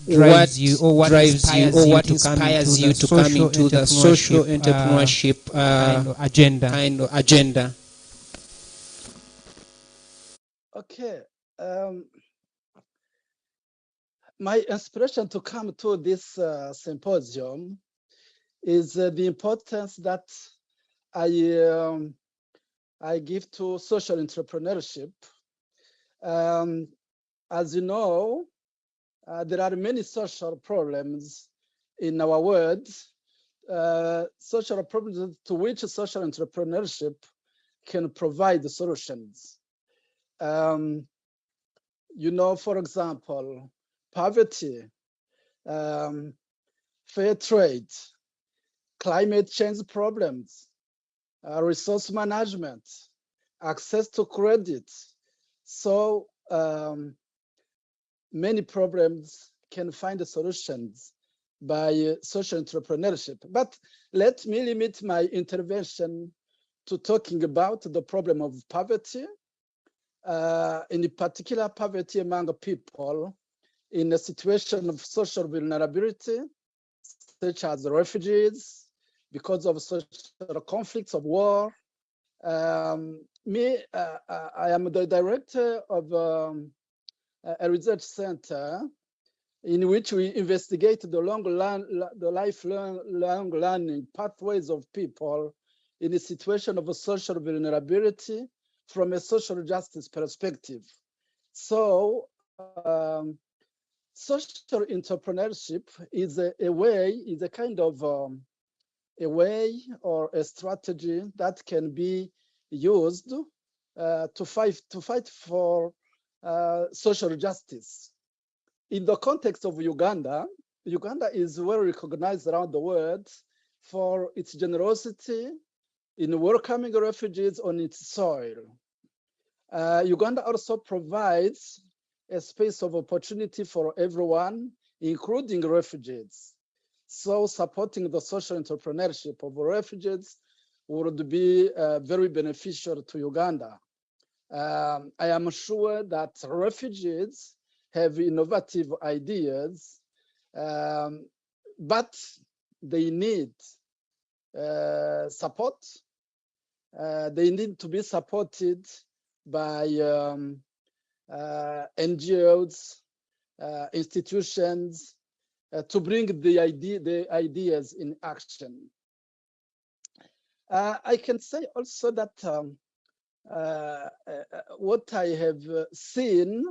drives you or what inspires you to come into the social entrepreneurship agenda. Okay. My inspiration to come to this symposium is the importance that I give to social entrepreneurship. As you know, there are many social problems in our world, social problems to which social entrepreneurship can provide solutions. You know, for example, poverty, fair trade, climate change problems, resource management, access to credit. So many problems can find solutions by social entrepreneurship. But let me limit my intervention to talking about the problem of poverty, in particular poverty among people in a situation of social vulnerability, such as refugees, because of social conflicts of war. I am the director of a research center in which we investigate the lifelong learning pathways of people in a situation of a social vulnerability from a social justice perspective. So social entrepreneurship is a kind of a way or a strategy that can be used to fight for social justice. In the context of Uganda, Uganda is well recognized around the world for its generosity in welcoming refugees on its soil. Uganda also provides a space of opportunity for everyone, including refugees. So supporting the social entrepreneurship of refugees would be very beneficial to Uganda. I am sure that refugees have innovative ideas, but they need support. They need to be supported by NGOs, institutions, to bring the ideas in action. I can say also that what I have seen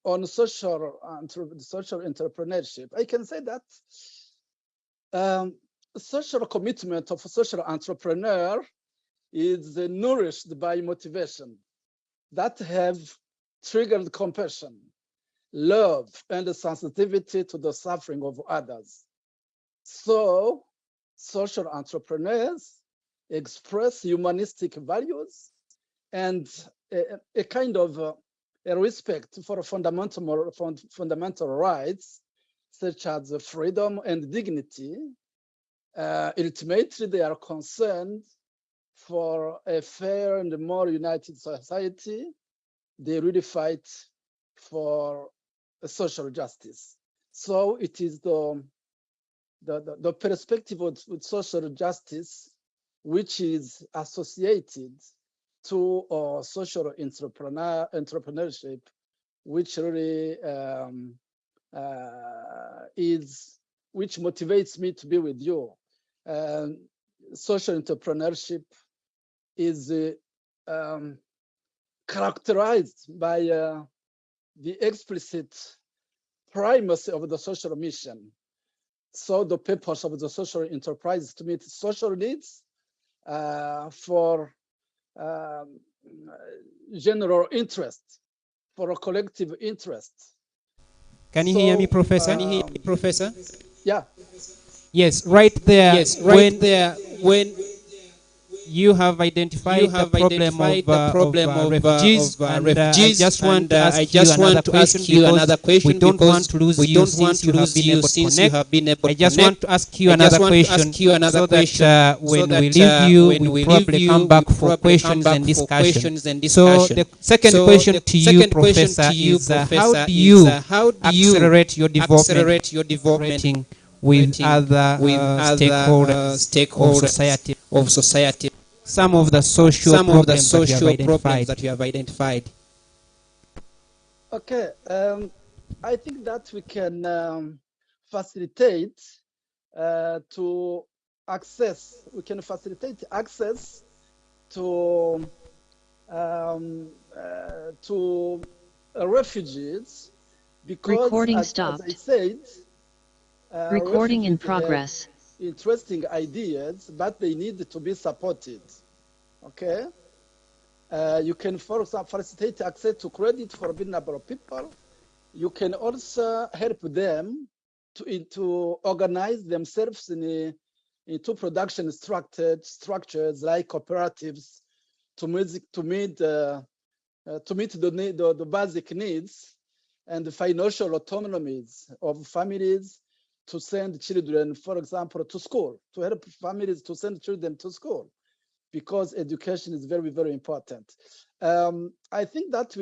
on social entrepreneurship, I can say that social commitment of a social entrepreneur is nourished by motivation that have triggered compassion, love, and sensitivity to the suffering of others. So social entrepreneurs express humanistic values and a kind of a respect for fundamental rights, such as freedom and dignity. Ultimately, they are concerned for a fair and more united society. They really fight for social justice. So it is the perspective of social justice which is associated to social entrepreneurship, which really which motivates me to be with you. Social entrepreneurship is characterized by the explicit primacy of the social mission. So the purpose of the social enterprise is to meet social needs for general interest, for a collective interest. Can you hear me, Professor? Can you hear me, Professor? Yeah. Yes, right there. Yes, right there. When you have identified the problem of refugees, and I just want to ask you another question we don't want to lose you since you have been able to connect. I just want to ask you another question so that when we leave you, we probably come back for questions and discussion. So the second question to you, Professor, is how do you accelerate your development with other stakeholders of society? Some of the social problems that you have identified. Okay, I think that we can facilitate access to refugees, because Recording as stopped. I said, Recording in refugees have progress. interesting ideas, but they need to be supported. Okay, you can, for example, facilitate access to credit for vulnerable people. You can also help them to organize themselves into production structures like cooperatives to meet the basic needs and the financial autonomies of families to send children, for example, to school, to help families to send children to school, because education is very, very important. I think that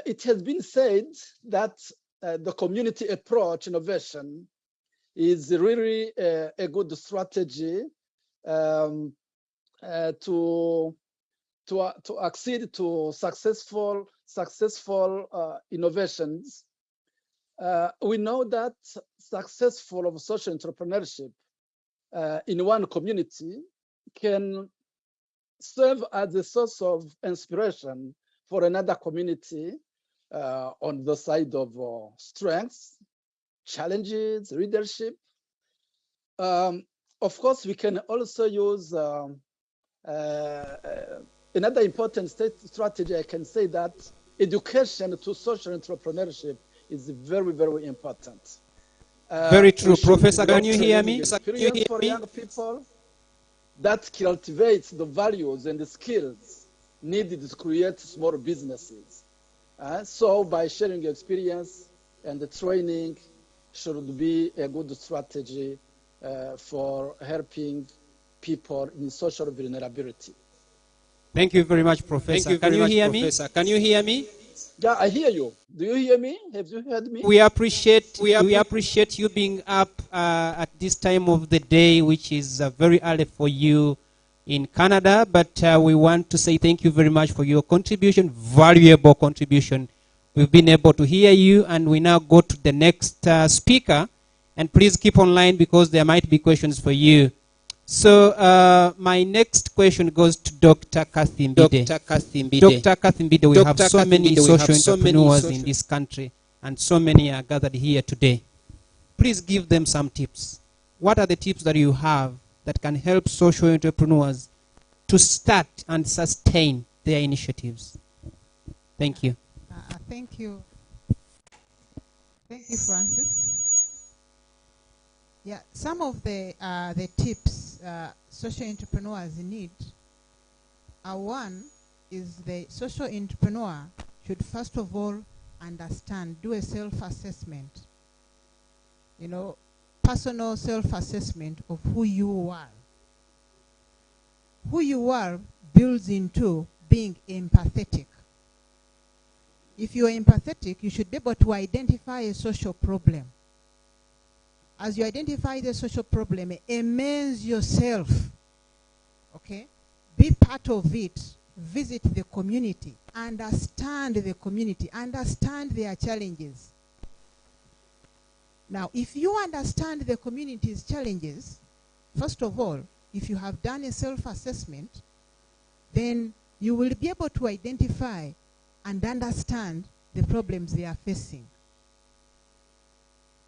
it has been said that the community approach innovation is really a good strategy to accede to successful innovations. We know that successful of social entrepreneurship in one community can serve as a source of inspiration for another community on the side of strengths, challenges, leadership. Of course, we can also use another important strategy. I can say that education to social entrepreneurship is very, very important. Very true. Professor, can you hear me? Experience for young people that cultivates the values and the skills needed to create small businesses. So by sharing experience and the training should be a good strategy for helping people in social vulnerability. Thank you very much, Professor. Can you hear me? Can you hear me? Yeah, I hear you. Do you hear me? Have you heard me? We appreciate you being up at this time of the day, which is very early for you in Canada. But we want to say thank you very much for your contribution, valuable contribution. We've been able to hear you, and we now go to the next speaker. And please keep online because there might be questions for you. So my next question goes to Dr. Kathimbide. Dr. Kathimbide, we have so many social entrepreneurs in this country, and so many are gathered here today. Please give them some tips. What are the tips that you have that can help social entrepreneurs to start and sustain their initiatives? Thank you. Thank you. Thank you, Francis. Yeah, some of the tips social entrepreneurs need one is the social entrepreneur should first of all understand, do a self-assessment, personal self-assessment of who you are. Who you are builds into being empathetic. If you are empathetic, you should be able to identify a social problem. As you identify the social problem, immerse yourself, okay? Be part of it. Visit the community. Understand the community. Understand their challenges. Now, if you understand the community's challenges, first of all, if you have done a self-assessment, then you will be able to identify and understand the problems they are facing.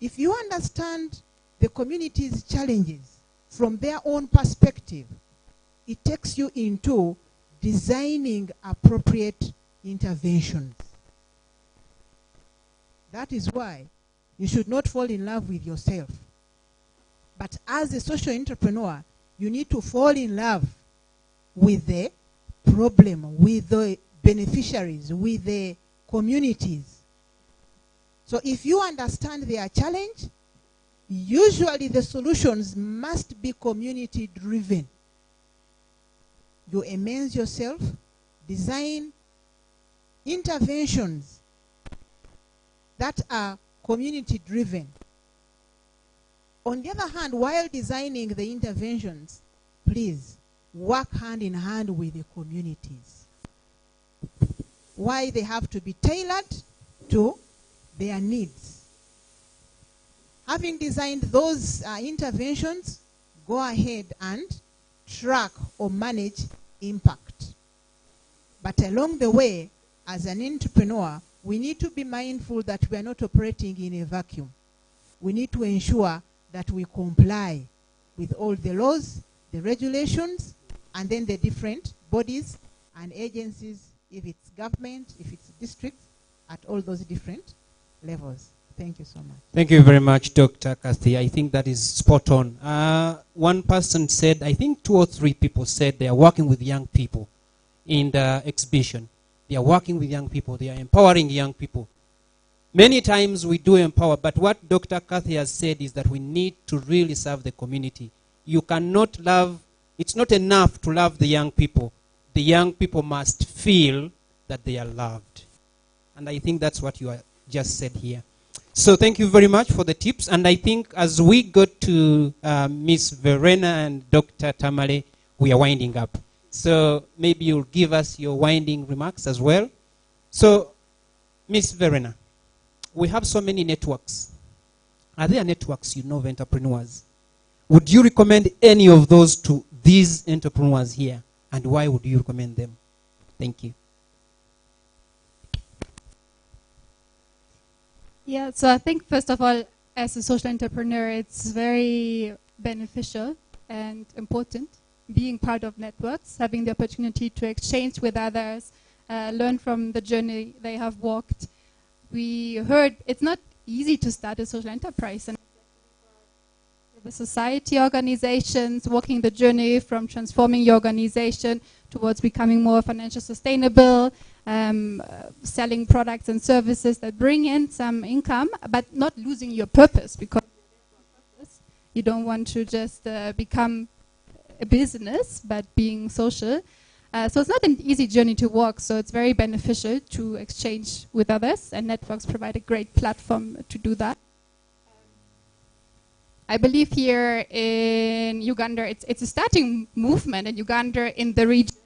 If you understand the community's challenges from their own perspective, it takes you into designing appropriate interventions. That is why you should not fall in love with yourself. But as a social entrepreneur, You need to fall in love with the problem, with the beneficiaries, with the communities. So if you understand their challenge, usually the solutions must be community driven. You immerse yourself, design interventions that are community driven. On the other hand, while designing the interventions, please work hand in hand with the communities. Why they have to be tailored to their needs. Having designed those interventions, go ahead and track or manage impact. But along the way, as an entrepreneur, we need to be mindful that we are not operating in a vacuum. We need to ensure that we comply with all the laws, the regulations, and then the different bodies and agencies, if it's government, if it's districts, at all those different levels. Thank you so much. Thank you very much, Dr. Kathy. I think that is spot on. One person said, I think 2 or 3 people said they are working with young people in the exhibition. They are working with young people. They are empowering young people. Many times we do empower, but what Dr. Kathy has said is that we need to really serve the community. You cannot love, it's not enough to love the young people. The young people must feel that they are loved. And I think that's what you are just said here. So thank you very much for the tips. And I think as we go to Ms. Verena and Dr. Tamale, we are winding up. So maybe you'll give us your winding remarks as well. So, Ms. Verena, we have so many networks. Are there networks you know of entrepreneurs? Would you recommend any of those to these entrepreneurs here? And why would you recommend them? Thank you. Yeah, so I think first of all, as a social entrepreneur, it's very beneficial and important being part of networks, having the opportunity to exchange with others, learn from the journey they have walked. We heard it's not easy to start a social enterprise, and the society organizations walking the journey from transforming your organization towards becoming more financially sustainable, selling products and services that bring in some income, but not losing your purpose, because you don't want to just become a business, but being social. So it's not an easy journey to walk, so it's very beneficial to exchange with others, and networks provide a great platform to do that. I believe here in Uganda, it's a starting movement in Uganda, in the region.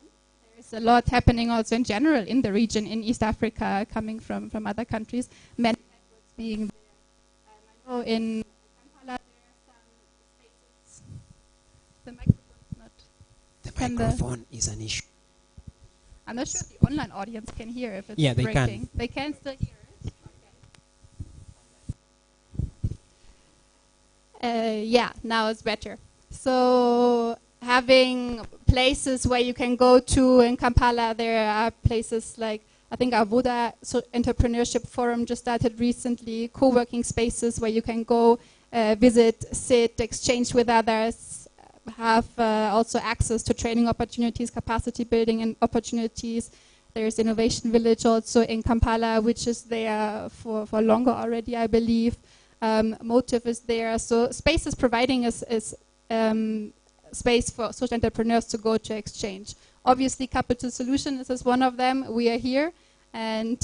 There's a lot happening also in general in the region, in East Africa, coming from other countries, many networks being there. I know in Kampala there are some spaces. The microphone's not... The microphone is an issue. I'm not sure if the online audience can hear if it's breaking. They can. They can still hear it? Okay. Yeah, now it's better. So having places where you can go to in Kampala, there are places like, I think Avuda Entrepreneurship Forum just started recently, co-working spaces where you can go visit, sit, exchange with others, have also access to training opportunities, capacity building and opportunities. There's Innovation Village also in Kampala, which is there for longer already, I believe. Motive is there. So space is providing us space for social entrepreneurs to go to exchange. Obviously, Capital Solutions is one of them. We are here and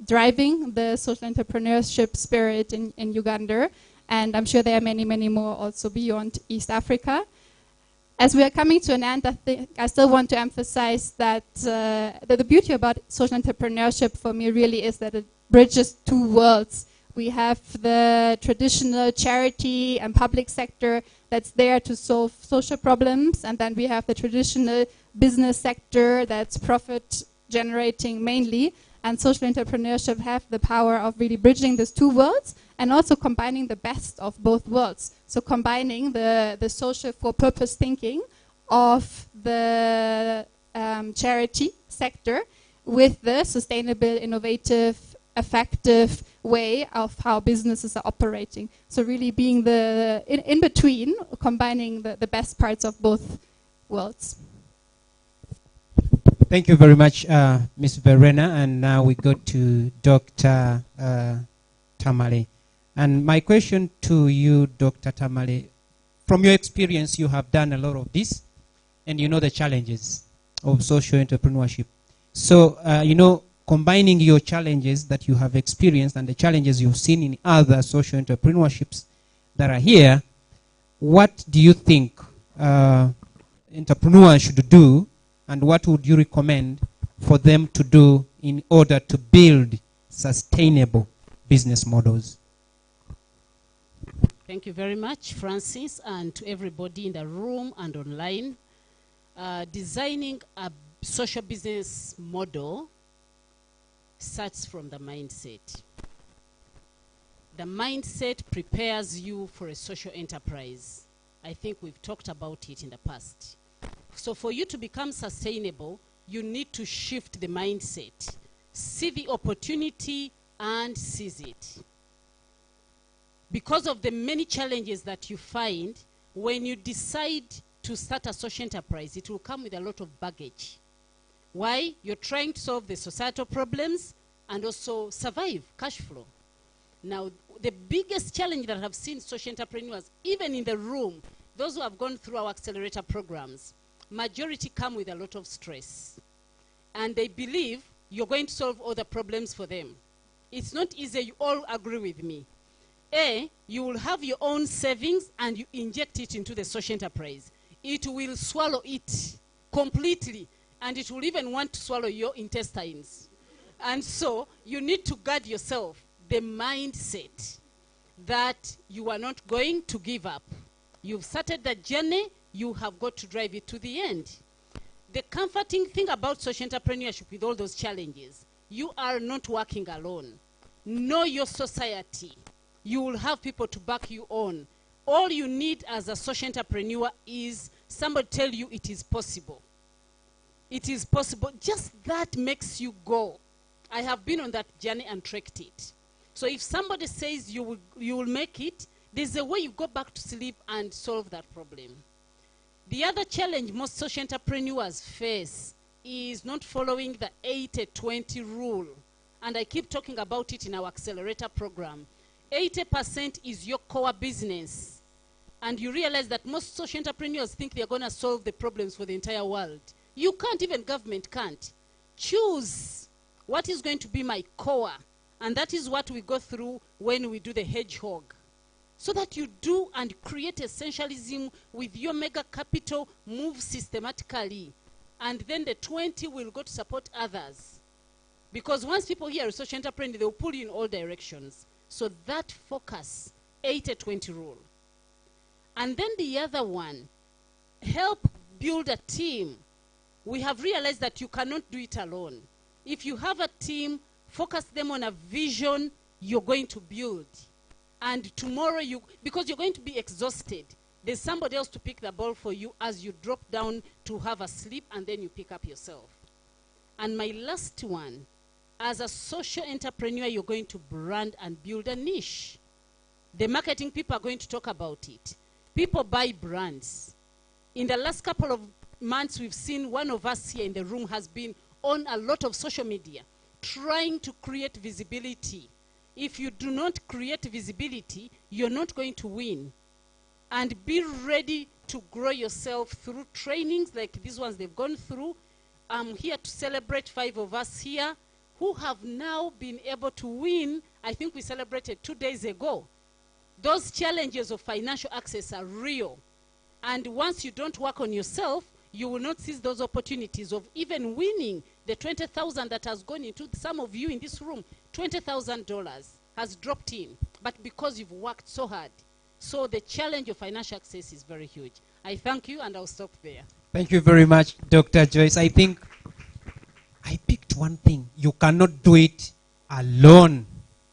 driving the social entrepreneurship spirit in Uganda. And I'm sure there are many, many more also beyond East Africa. As we are coming to an end, I still want to emphasize that the beauty about social entrepreneurship for me really is that it bridges two worlds. We have the traditional charity and public sector that's there to solve social problems, and then we have the traditional business sector that's profit generating mainly, and social entrepreneurship have the power of really bridging these two worlds and also combining the best of both worlds. So combining the social for purpose thinking of the charity sector with the sustainable, innovative, effective way of how businesses are operating. So really being the in between, combining the best parts of both worlds. Thank you very much, Ms. Verena. And now we go to Dr. Tamale. And my question to you, Dr. Tamale, from your experience, you have done a lot of this, and you know the challenges of social entrepreneurship. So, you know, combining your challenges that you have experienced and the challenges you've seen in other social entrepreneurships that are here, what do you think entrepreneurs should do, and what would you recommend for them to do in order to build sustainable business models? Thank you very much, Francis, and to everybody in the room and online. Designing a social business model starts from the mindset. The mindset prepares you for a social enterprise. I think we've talked about it in the past. So for you to become sustainable, you need to shift the mindset. See the opportunity and seize it. Because of the many challenges that you find, when you decide to start a social enterprise, it will come with a lot of baggage. Why? You're trying to solve the societal problems and also survive cash flow. Now, the biggest challenge that I've seen social entrepreneurs, even in the room, those who have gone through our accelerator programs, majority come with a lot of stress. And they believe you're going to solve all the problems for them. It's not easy, you all agree with me. A, you will have your own savings and you inject it into the social enterprise. It will swallow it completely, and it will even want to swallow your intestines. And so you need to guard yourself, the mindset that you are not going to give up. You've started the journey, you have got to drive it to the end. The comforting thing about social entrepreneurship with all those challenges, you are not working alone. Know your society. You will have people to back you on. All you need as a social entrepreneur is somebody tell you it is possible. It is possible. Just that makes you go. I have been on that journey and trekked it. So if somebody says you will make it, there's a way you go back to sleep and solve that problem. The other challenge most social entrepreneurs face is not following the 80-20 rule. And I keep talking about it in our accelerator program. 80% is your core business. And you realize that most social entrepreneurs think they're going to solve the problems for the entire world. You can't, even government can't. Choose what is going to be my core. And that is what we go through when we do the hedgehog. So that you do and create essentialism with your mega capital, move systematically. And then the 20 will go to support others. Because once people hear a social entrepreneur, they will pull you in all directions. So that focus, 80-20 rule. And then the other one, help build a team. We have realized that you cannot do it alone. If you have a team, focus them on a vision you're going to build. And tomorrow, because you're going to be exhausted, there's somebody else to pick the ball for you as you drop down to have a sleep, and then you pick up yourself. And my last one, as a social entrepreneur, you're going to brand and build a niche. The marketing people are going to talk about it. People buy brands. In the last couple of months, we've seen one of us here in the room has been on a lot of social media, trying to create visibility. If you do not create visibility, you're not going to win. And be ready to grow yourself through trainings like these ones they've gone through. I'm here to celebrate 5 of us here who have now been able to win. I think we celebrated 2 days ago. Those challenges of financial access are real. And once you don't work on yourself, you will not seize those opportunities of even winning the $20,000 that has gone into some of you in this room. $20,000 has dropped in, but because you've worked so hard. So the challenge of financial access is very huge. I thank you, and I'll stop there. Thank you very much, Dr. Joyce. I think I picked one thing. You cannot do it alone.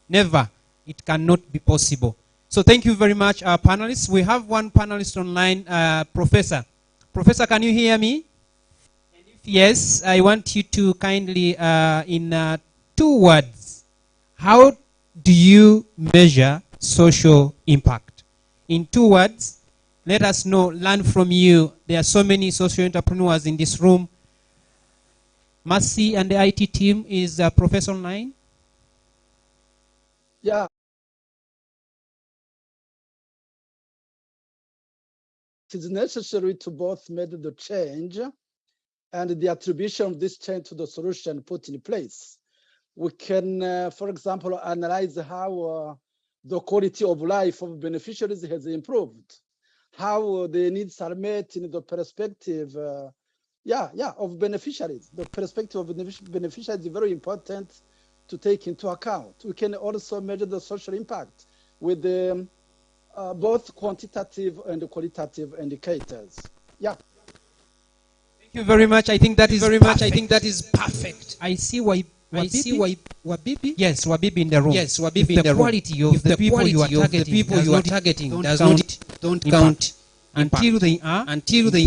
Never. It cannot be possible. So thank you very much, our panelists. We have one panelist online, Professor. Professor, can you hear me? And if yes, I want you to kindly, in 2 words, how do you measure social impact? In 2 words, let us know, learn from you. There are so many social entrepreneurs in this room. Mercy and the IT team is Professor Online. Yeah. It is necessary to both make the change and the attribution of this change to the solution put in place. We can, for example, analyze how the quality of life of beneficiaries has improved, how the needs are met in the perspective of beneficiaries. The perspective of beneficiaries is very important to take into account. We can also measure the social impact with the both quantitative and qualitative indicators. Yeah. Thank you very much. I think that is very much. I think that is perfect. I see why. I see why Wabibi. Yes, Wabibi in the room. Yes, Wabibi in the room. Quality of the people you are targeting don't count until they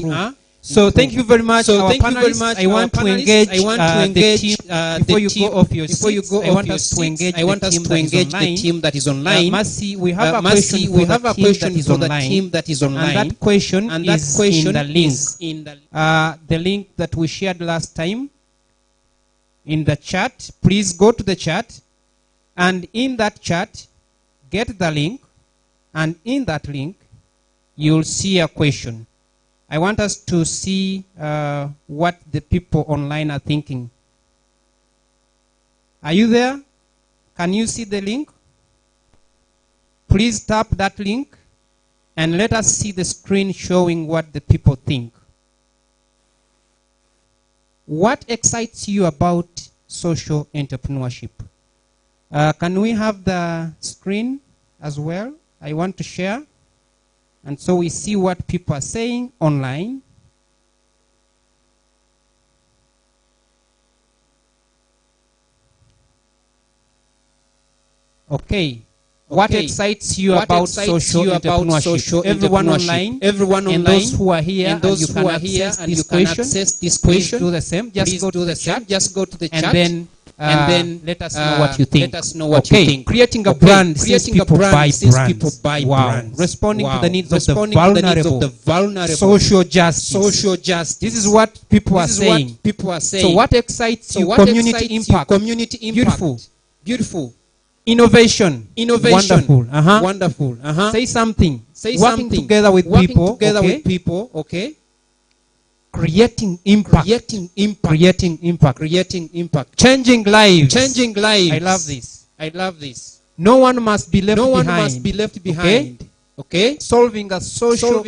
are. So thank you very much. So our thank you very panelists. much. I want to engage. The team. Before you go off your seats, I want us to engage the team that is online. Mercy, we have a question. We have a question for the team that is online. And that question is in the link. The link that we shared last time in the chat. Please go to the chat, and in that chat, get the link, and in that link, you'll see a question. I want us to see what the people online are thinking. Are you there? Can you see the link? Please tap that link and let us see the screen showing what the people think. What excites you about social entrepreneurship? Can we have the screen as well? I want to share. And so we see what people are saying online. Okay. What excites you about social entrepreneurship? Everyone online, and those who are here, and those who are here, and you can access this question. Do the same. Just go to the chat. Just go to the chat, and then let us know what you think. Let us know what you think. Creating a brand since people buy brands. Wow. Responding to the needs of the vulnerable. Social justice. Social justice. This is what people are saying. So what excites you? Community impact. Beautiful. Beautiful. Innovation. Wonderful. Wonderful. Say something. Working together with people. Okay. Creating impact. Creating impact. Changing lives. I love this. No one must be left behind. Okay. Solving a societal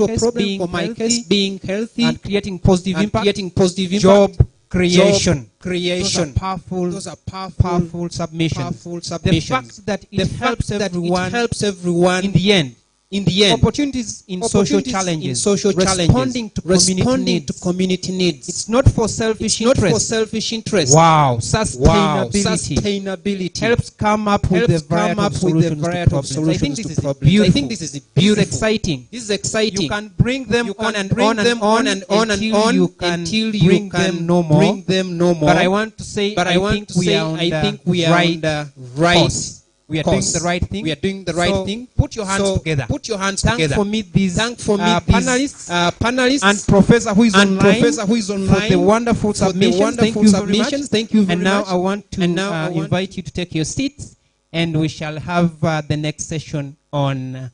problem for my case, being healthy and creating positive impact. Job creation. Those are powerful submissions. The fact that it helps everyone in the end. Opportunities in social challenges. Responding to community needs. It's not for selfish interest. Wow. Sustainability. Helps come up with the variety of solutions to problems. I think this is beautiful. This is exciting. You can bring them on until you can bring them no more. But I want to say, I think we are on the right course. We are doing the right thing. Put your hands together. Thank for me these panelists and professor who is online for the wonderful submissions. Thank you very much. And now I want to invite you to take your seats, and we shall have the next session on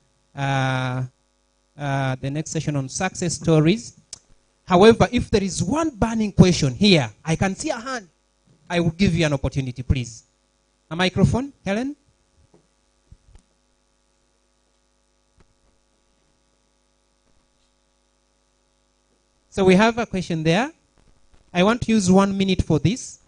success stories. However, if there is one burning question here, I can see a hand. I will give you an opportunity, please. A microphone, Helen. So we have a question there. I want to use 1 minute for this.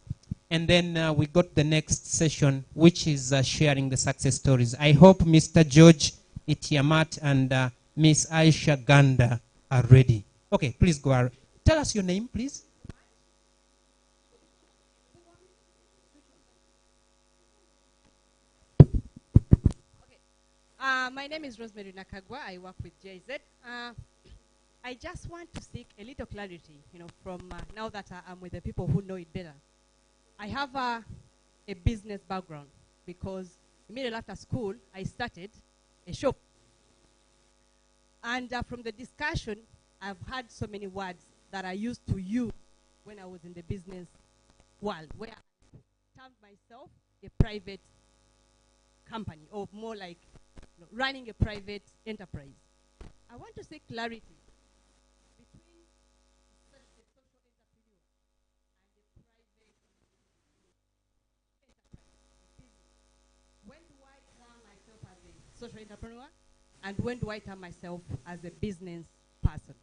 And then we got the next session, which is sharing the success stories. I hope Mr. George Itiamat and Miss Aisha Ganda are ready. Okay, please go ahead. Tell us your name, please. My name is Rosemary Nakagwa. I work with JZ. I just want to seek a little clarity, from now that I'm with the people who know it better. I have a business background. because immediately after school, I started a shop. And from the discussion, I've had so many words that I used to use when I was in the business world, where I termed myself a private company, or more like running a private enterprise. I want to say clarity between the social entrepreneur and the private enterprise. When do I term myself as a social entrepreneur, and when do I term myself as a business person?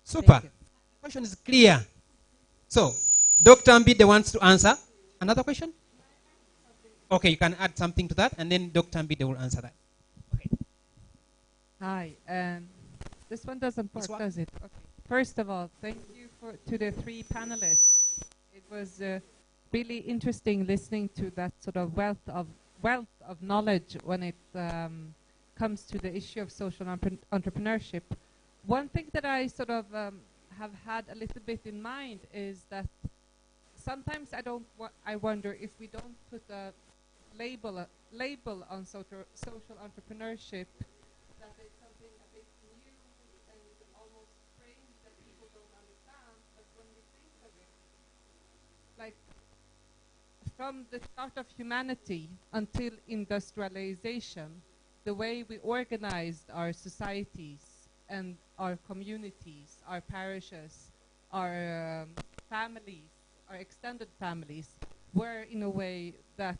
Super. Question is clear. So, Dr. Mbide wants to answer. Another question? Okay, you can add something to that, and then Dr. Mbide will answer that. Hi. This one doesn't work, does it? Okay. First of all, thank you to the three panelists. It was really interesting listening to that sort of wealth of knowledge when it comes to the issue of social entrepreneurship. One thing that I sort of have had a little bit in mind is that sometimes I wonder if we don't put a label on social entrepreneurship, that it's something a bit new and almost strange that people don't understand. But when we think of it, like from the start of humanity until industrialization, the way we organized our societies and our communities, our parishes, our families, our extended families, were in a way that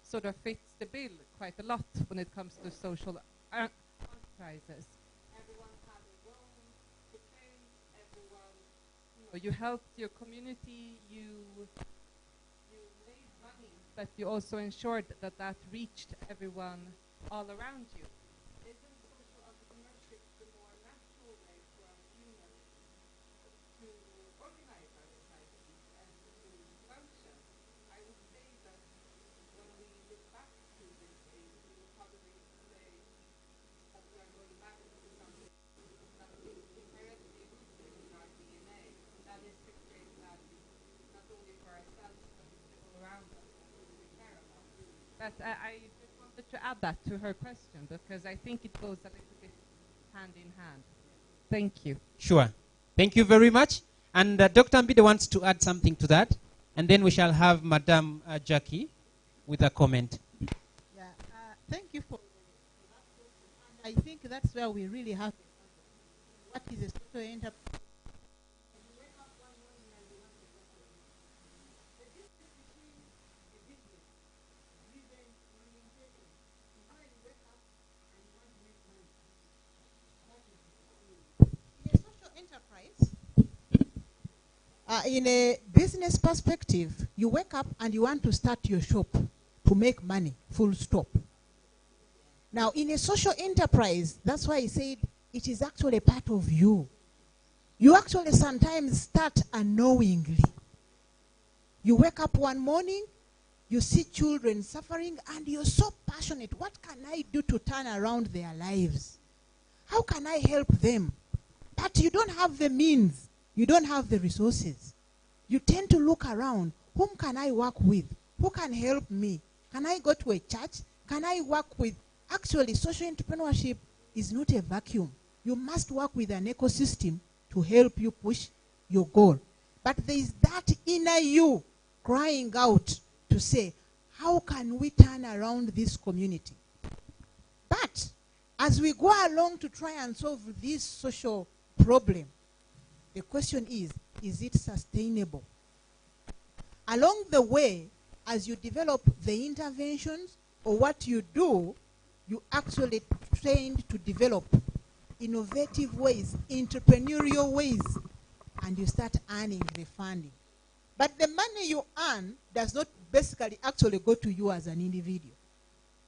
sort of fits the bill quite a lot when it comes to social enterprises. Everyone had a role to play. Everyone, you helped your community. You made money, but you also ensured that that reached everyone all around you. Isn't social entrepreneurship the more natural way for a human to organize our society and to function? I would say that when we look back to this age, we will probably say that we are going back to something that is inherently rooted in our DNA. That is to create value, not only for ourselves, but the people around us and who we care about. But I just wanted to add that to her question, because I think it goes a little bit hand in hand. Thank you. Sure. Thank you very much. And Dr. Mbide wants to add something to that. And then we shall have Madam Jackie with a comment. Yeah, thank you for I think that's where we really have what is a social enterprise. In a business perspective, you wake up and you want to start your shop to make money, full stop. Now, in a social enterprise, that's why I said it is actually part of you. You actually sometimes start unknowingly. You wake up one morning, you see children suffering, and you're so passionate. What can I do to turn around their lives? How can I help them? But you don't have the means. You don't have the resources. You tend to look around. Whom can I work with? Who can help me? Can I go to a church? Can I work with? Actually, social entrepreneurship is not a vacuum. You must work with an ecosystem to help you push your goal. But there is that inner you crying out to say, how can we turn around this community? But as we go along to try and solve this social problem, the question is it sustainable? Along the way, as you develop the interventions or what you do, you actually trained to develop innovative ways, entrepreneurial ways, and you start earning the funding. But the money you earn does not basically actually go to you as an individual.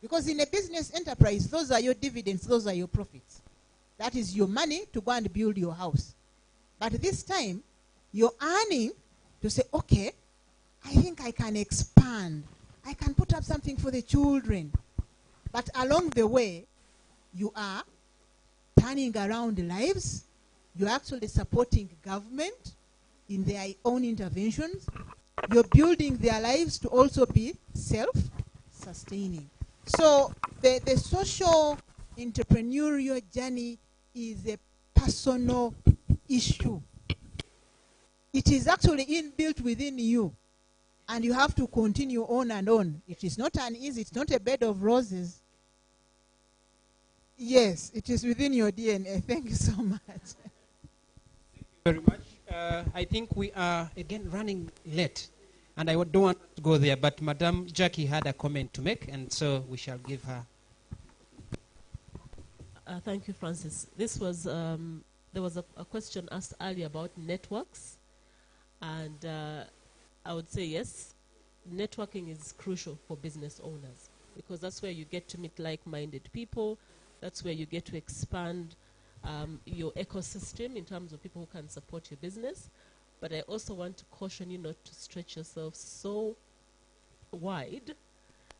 Because in a business enterprise, those are your dividends, those are your profits. That is your money to go and build your house. But this time, you're earning to say, okay, I think I can expand. I can put up something for the children. But along the way, you are turning around lives. You're actually supporting government in their own interventions. You're building their lives to also be self-sustaining. So the social entrepreneurial journey is a personal issue. It is actually inbuilt within you, and you have to continue on and on. It is not an easy, it's not a bed of roses. Yes, it is within your DNA. Thank you so much. Very much. I think we are again running late, and I don't want to go there, but Madam Jackie had a comment to make, and so we shall give her. Thank you, Francis. This was there was a question asked earlier about networks, and I would say yes, networking is crucial for business owners because that's where you get to meet like-minded people. That's where you get to expand your ecosystem in terms of people who can support your business. But I also want to caution you not to stretch yourself so wide.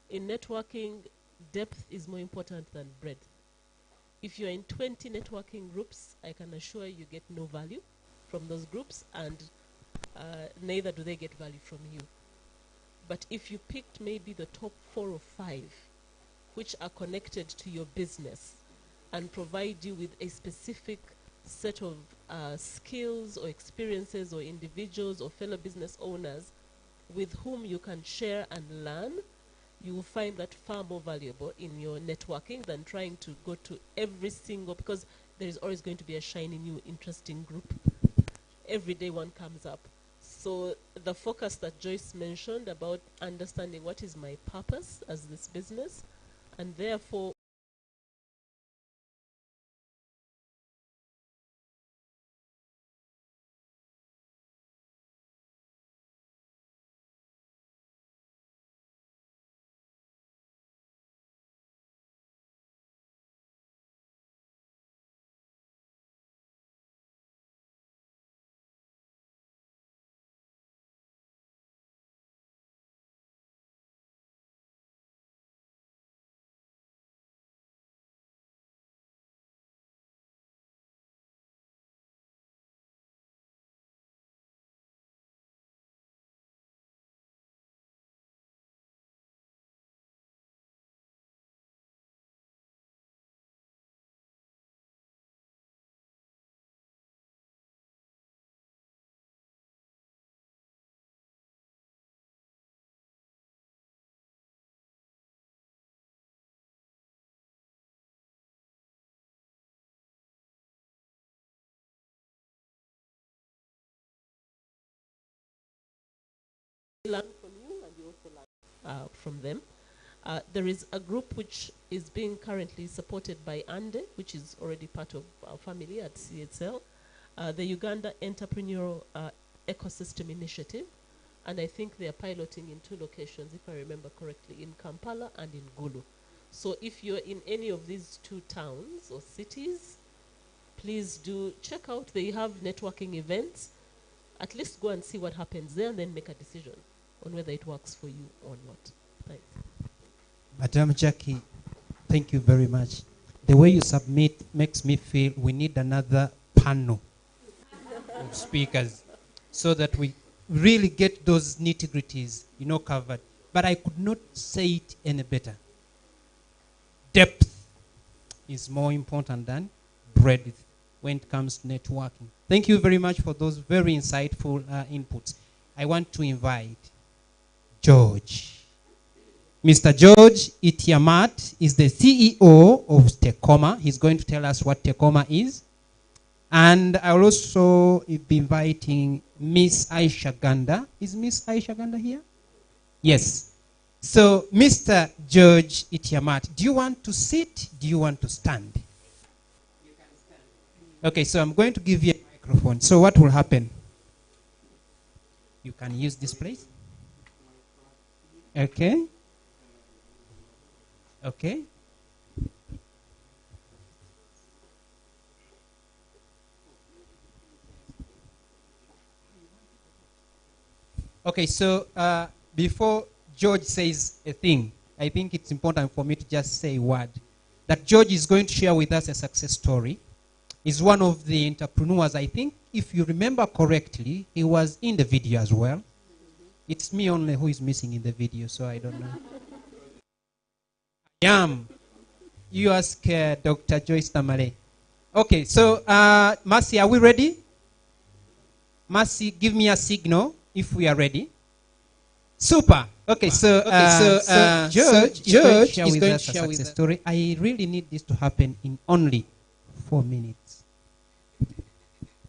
In networking, depth is more important than breadth. If you're in 20 networking groups, I can assure you get no value from those groups, and neither do they get value from you. But if you picked maybe the top 4 or 5 which are connected to your business and provide you with a specific set of skills or experiences or individuals or fellow business owners with whom you can share and learn, you will find that far more valuable in your networking than trying to go to every single, because there is always going to be a shiny new interesting group. Every day one comes up. So the focus that Joyce mentioned about understanding what is my purpose as this business, and therefore learn from you and you also learn from them. There is a group which is being currently supported by ANDE, which is already part of our family at CHL, the Uganda Entrepreneurial Ecosystem Initiative, and I think they are piloting in 2 locations, if I remember correctly, in Kampala and in Gulu. So if you're in any of these 2 towns or cities, please do check out. They have networking events. At least go and see what happens there and then make a decision on whether it works for you or not. Thanks. Madam Jackie, thank you very much. The way you submit makes me feel we need another panel of speakers so that we really get those nitty-gritties, covered. But I could not say it any better. Depth is more important than breadth when it comes to networking. Thank you very much for those very insightful inputs. I want to invite George. Mr. George Itiamat is the CEO of Tekoma. He's going to tell us what Tekoma is. And I'll also be inviting Miss Aisha Ganda. Is Miss Aisha Ganda here? Yes. So, Mr. George Itiamat, do you want to sit? Do you want to stand? You can stand. Okay, so I'm going to give you a microphone. So what will happen? You can use this place. Okay. Okay. Okay, so before George says a thing, I think it's important for me to just say a word. That George is going to share with us a success story. He's one of the entrepreneurs, I think, if you remember correctly, he was in the video as well. It's me only who is missing in the video, so I don't know. Yam. You ask Dr. Joyce Tamale. Okay, so Mercy, are we ready? Mercy, give me a signal if we are ready. Super. Okay, so George is going to share with us a success story. I really need this to happen in only 4 minutes.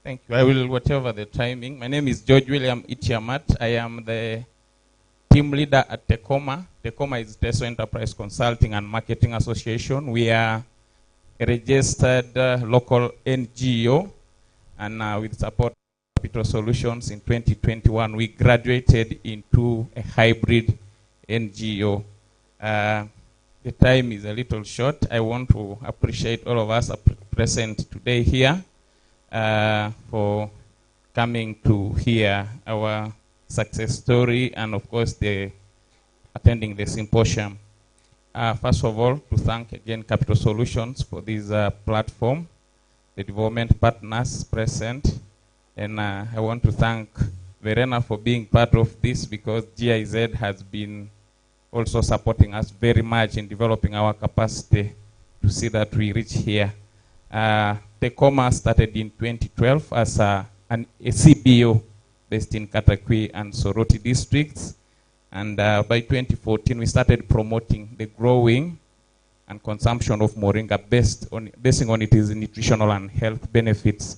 Thank you. I will whatever the timing. My name is George William Ichiamat. I am the team leader at Tecoma. Tecoma is Social Enterprise Consulting and Marketing Association. We are a registered local NGO, and with support of Capital Solutions in 2021, we graduated into a hybrid NGO. The time is a little short. I want to appreciate all of us present today here for coming to hear our success story and, of course, attending the symposium. First of all, to thank again Capital Solutions for this platform, the development partners present, and I want to thank Verena for being part of this, because GIZ has been also supporting us very much in developing our capacity to see that we reach here. Tecoma started in 2012 as a CBO based in Katakwi and Soroti districts. And by 2014, we started promoting the growing and consumption of moringa basing on its nutritional and health benefits.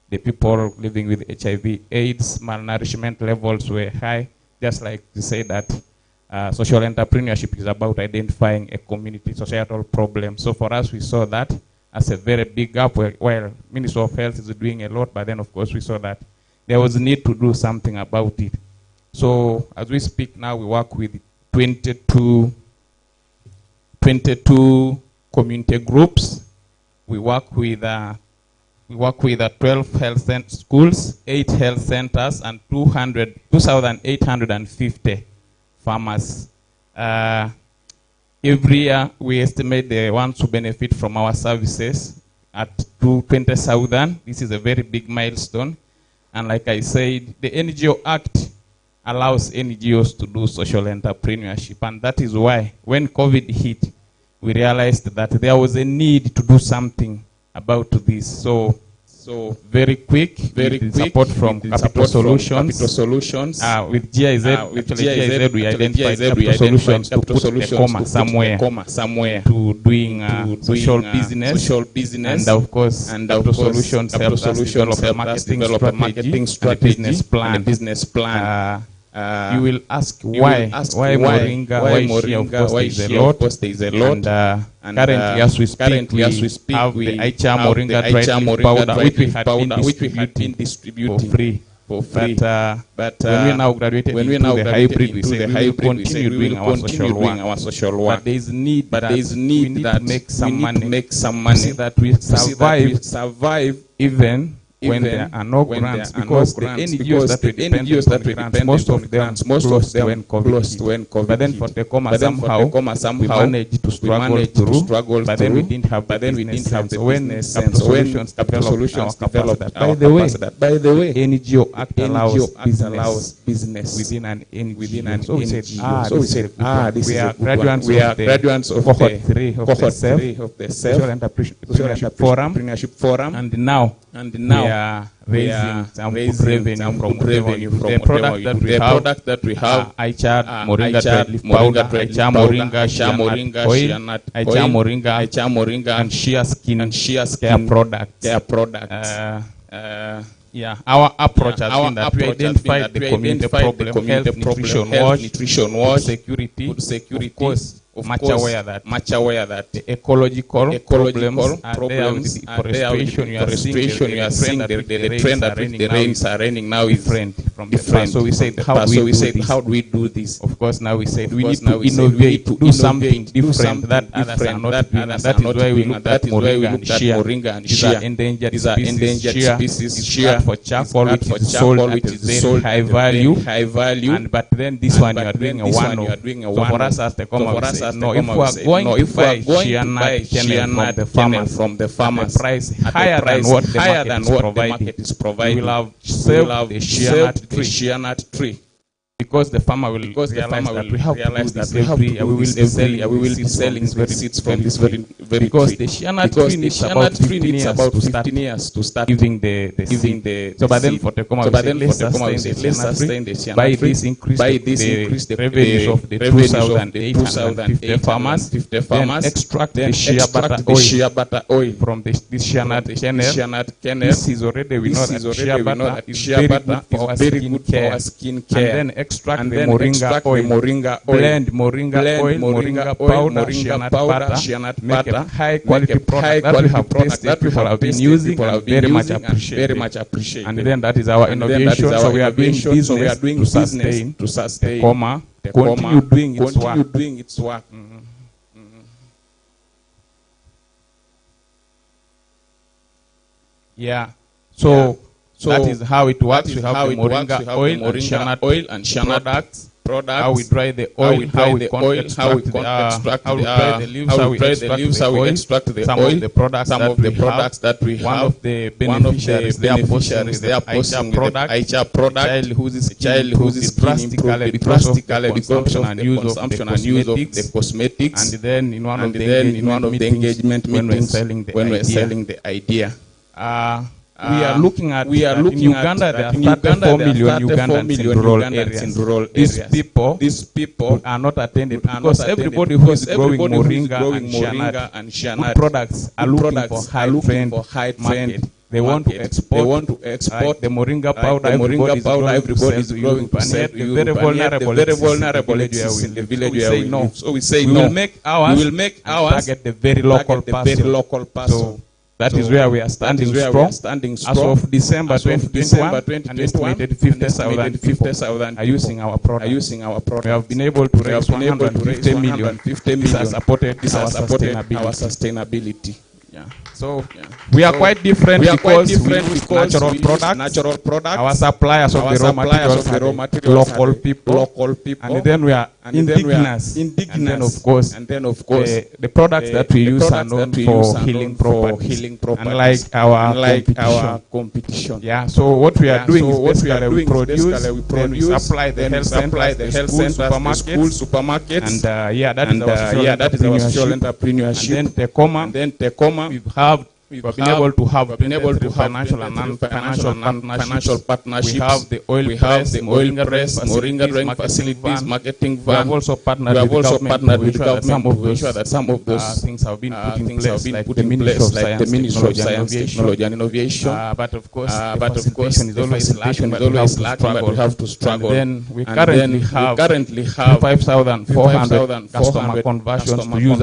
The people living with HIV/AIDS, malnourishment levels were high. Just like to say that social entrepreneurship is about identifying a community societal problem. So for us, we saw that as a very big gap, while Ministry of Health is doing a lot, but then of course we saw that there was a need to do something about it. So as we speak now, we work with 22 community groups. We work with 12 health schools, 8 health centers, and 2,850 farmers. Every year, we estimate the ones who benefit from our services at 20,000. This is a very big milestone. And like I said, the NGO Act allows NGOs to do social entrepreneurship. And that is why, when COVID hit, we realized that there was a need to do something about this. So very quick support from Capital Solutions. With GIZ, we identified Capital Solutions to put a comma somewhere to doing social business. And of course, Capital Solutions helps us develop a marketing strategy and a business plan. You will ask why moringa, why shea, of course there is a lot. And currently as we speak, we have the Aicha moringa dried leaf powder, which we had been distributing for free. But when we now graduated into the hybrid, we say we will continue doing our social work. But there is need that we need to make some money, so that we survive even when there are no grants, because the NGOs that we depend on, most of them closed when COVID. But then for Tecoma, somehow we managed to struggle through, but then we didn't have the business. So when Capital Solutions developed that, by the way, NGO Act allows business within an NGO. So we said, we are graduates of cohort 3 of the Social Entrepreneurship Forum, and now we are raising some revenue from the product that we have. Aicha moringa dried leaf powder, Aicha moringa shea nut oil, Aicha moringa and shea skin care products. Our approach has been that we identified the community problem, health, nutrition, wash, security, of course, much aware that the ecological problems are there with the deforestation. You are seeing the trend that the rains are raining now is different from the past. So we said, how do we do this? Of course, now we said we need to innovate, to do something different that others are not doing, and that is why we looked at moringa and shea. These are endangered species. Shea for charcoal, which is sold at a very high value. And but then this one you are doing a one-off. So for us as the Tecoma, no, if we are going to buy shea nut from the farmers, the price higher than what the market is providing, we will have saved the shea nut tree. because the farmer will realize that we have to do this every year. We will be selling the seeds from this very because tree. The shea nut tree needs about 15 years to start giving the seed. So but then for the Tecoma, let's sustain the shea nut tree. By this increase the revenues of the 2,850 farmers, then extract the shea butter oil from this shea nut kernel. This is already, we know that shea butter is very good for our skin care. And then extract the moringa oil. Blend moringa oil, moringa powder, shea nut butter, make a high quality product that we have tested, people have been using and very much appreciate. And then that is our innovation. So we are doing business to sustain Tecoma, continue doing its work. Yeah. So that is how it works. We have the moringa oil and shea nut products. How we dry the oil, how we extract the leaves, how we extract the oil, some of the products that we have. One of the beneficiaries, they are posting with the ICHA product, child whose is drastically because of the consumption and use of the cosmetics. And then in one of the engagement meetings, when we're selling the idea. We are looking at in Uganda, there are 34 million Ugandans in rural areas. These people are not attended because everybody who is growing moringa and shea nut products are looking for high trend They want to export the moringa powder. Everybody is growing to sell to Europe. The very vulnerable exists in the village where we live. So we say no. We will make ours target the very local person. That is where we are standing strong. As of December 2021, an estimated 50,000 people are using our product. We have been able to raise 150 million. This has supported our sustainability. Yeah. So we are quite different because we use natural products. Our suppliers of the raw materials are local people. And then we are indigenous. And then of course the products that we use are known for healing properties. Unlike our competition. Yeah. So what we are doing is basically we produce, then we supply the health centers, the school, supermarkets. And that is our social entrepreneurship. And then Tecoma, we've been able to have financial and non-financial partnerships. We have the oil press, moringa drying facilities, marketing van. We have also partnered with government. Some of those things have been put in place, like the Ministry of Science, Technology and Innovation. But of course, the facilitation is always lacking, but we have to struggle. And then we currently have 5,400 customer conversions to use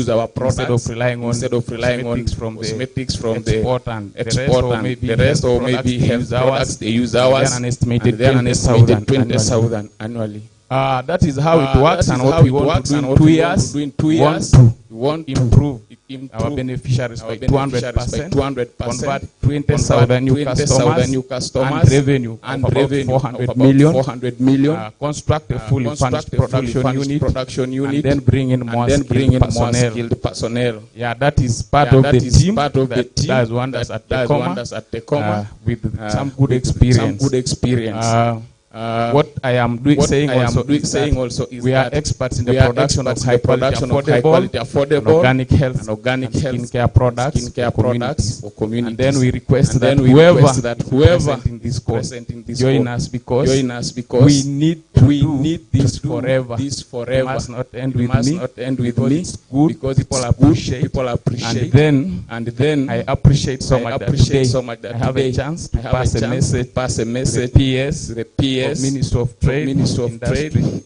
our products instead of relying on cosmetics from the export and the rest, or maybe health products. They use ours, and then an estimated 20,000 annually. That is how it works, and what we want to do in 2 years. We want to improve our beneficiaries by 200%, convert 20,000 new customers, and revenue of about 400 million, construct a fully furnished production unit, and then bring in more skilled personnel. Yeah, that is part of the team that does wonders at Tecoma with some good experience. What I am saying also is we are experts in the production of high quality, affordable, organic health, and organic skincare products for communities. And then we request that whoever in this course join us because we need this forever. It must not end with me. It's good because people appreciate. And then I appreciate so much that I have a chance to pass a message. The PS, Ministry of Trade,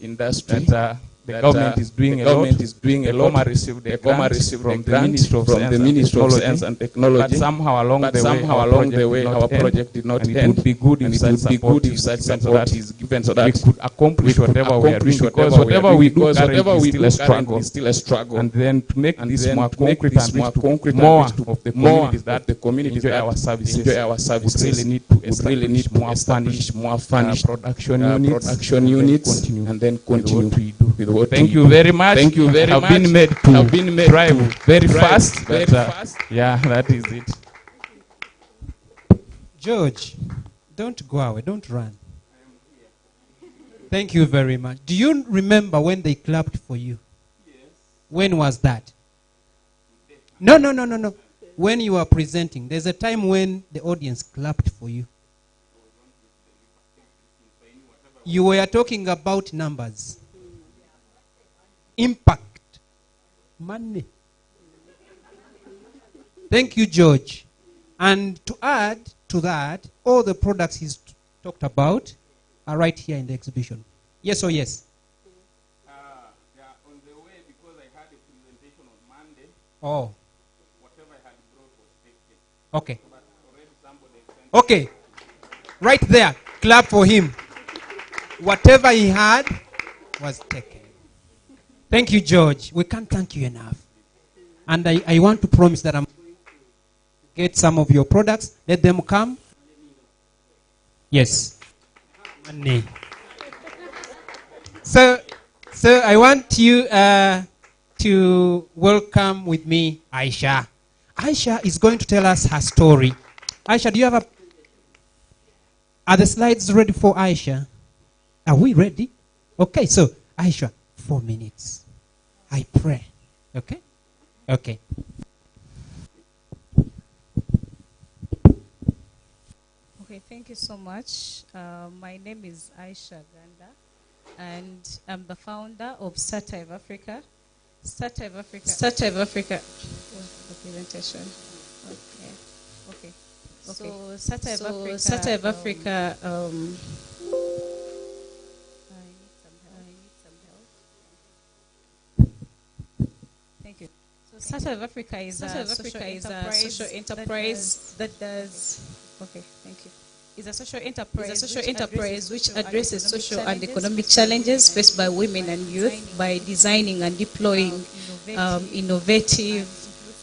Industry, that the government is doing a lot. Tecoma received a grant from the Ministry of Science and Technology. But somehow along the way, our project did not end. It would be good if such support is given so that we could accomplish whatever we are doing. Because whatever we do currently is still a struggle. And then to make this more concrete and reach more of the communities that the communities enjoy our services, would really need to establish more furnished production units, and then continue with what Thank you very much. Have been made to drive very fast. Yeah, that is it. George, don't go away. Don't run. Thank you very much. Do you remember when they clapped for you? Yes. When was that? No. When you were presenting, there's a time when the audience clapped for you. You were talking about numbers. Impact. Money. Thank you, George. And to add to that, all the products he's talked about are right here in the exhibition. Yes or yes? Yeah, on the way, because I had a presentation on Monday. Oh. Whatever I had brought was taken. Okay. But already somebody sent Okay. Right there. Clap for him. Whatever he had was taken. Thank you, George. We can't thank you enough. And I want to promise that I'm going to get some of your products. Let them come. Yes. Money. So I want you to welcome with me Aisha. Aisha is going to tell us her story. Aisha, do you have are the slides ready for Aisha? Are we ready? Okay, so Aisha, 4 minutes. I pray. Okay? Okay. Okay, thank you so much. My name is Aisha Ganda, and I'm the founder of Startive Africa. Startive Africa. The presentation. Okay. So Startive Africa. I need some help. Thank you. So Startive Africa is a social enterprise that does. Okay, thank you. Is a social enterprise which addresses social and economic challenges faced by women and youth by designing and deploying innovative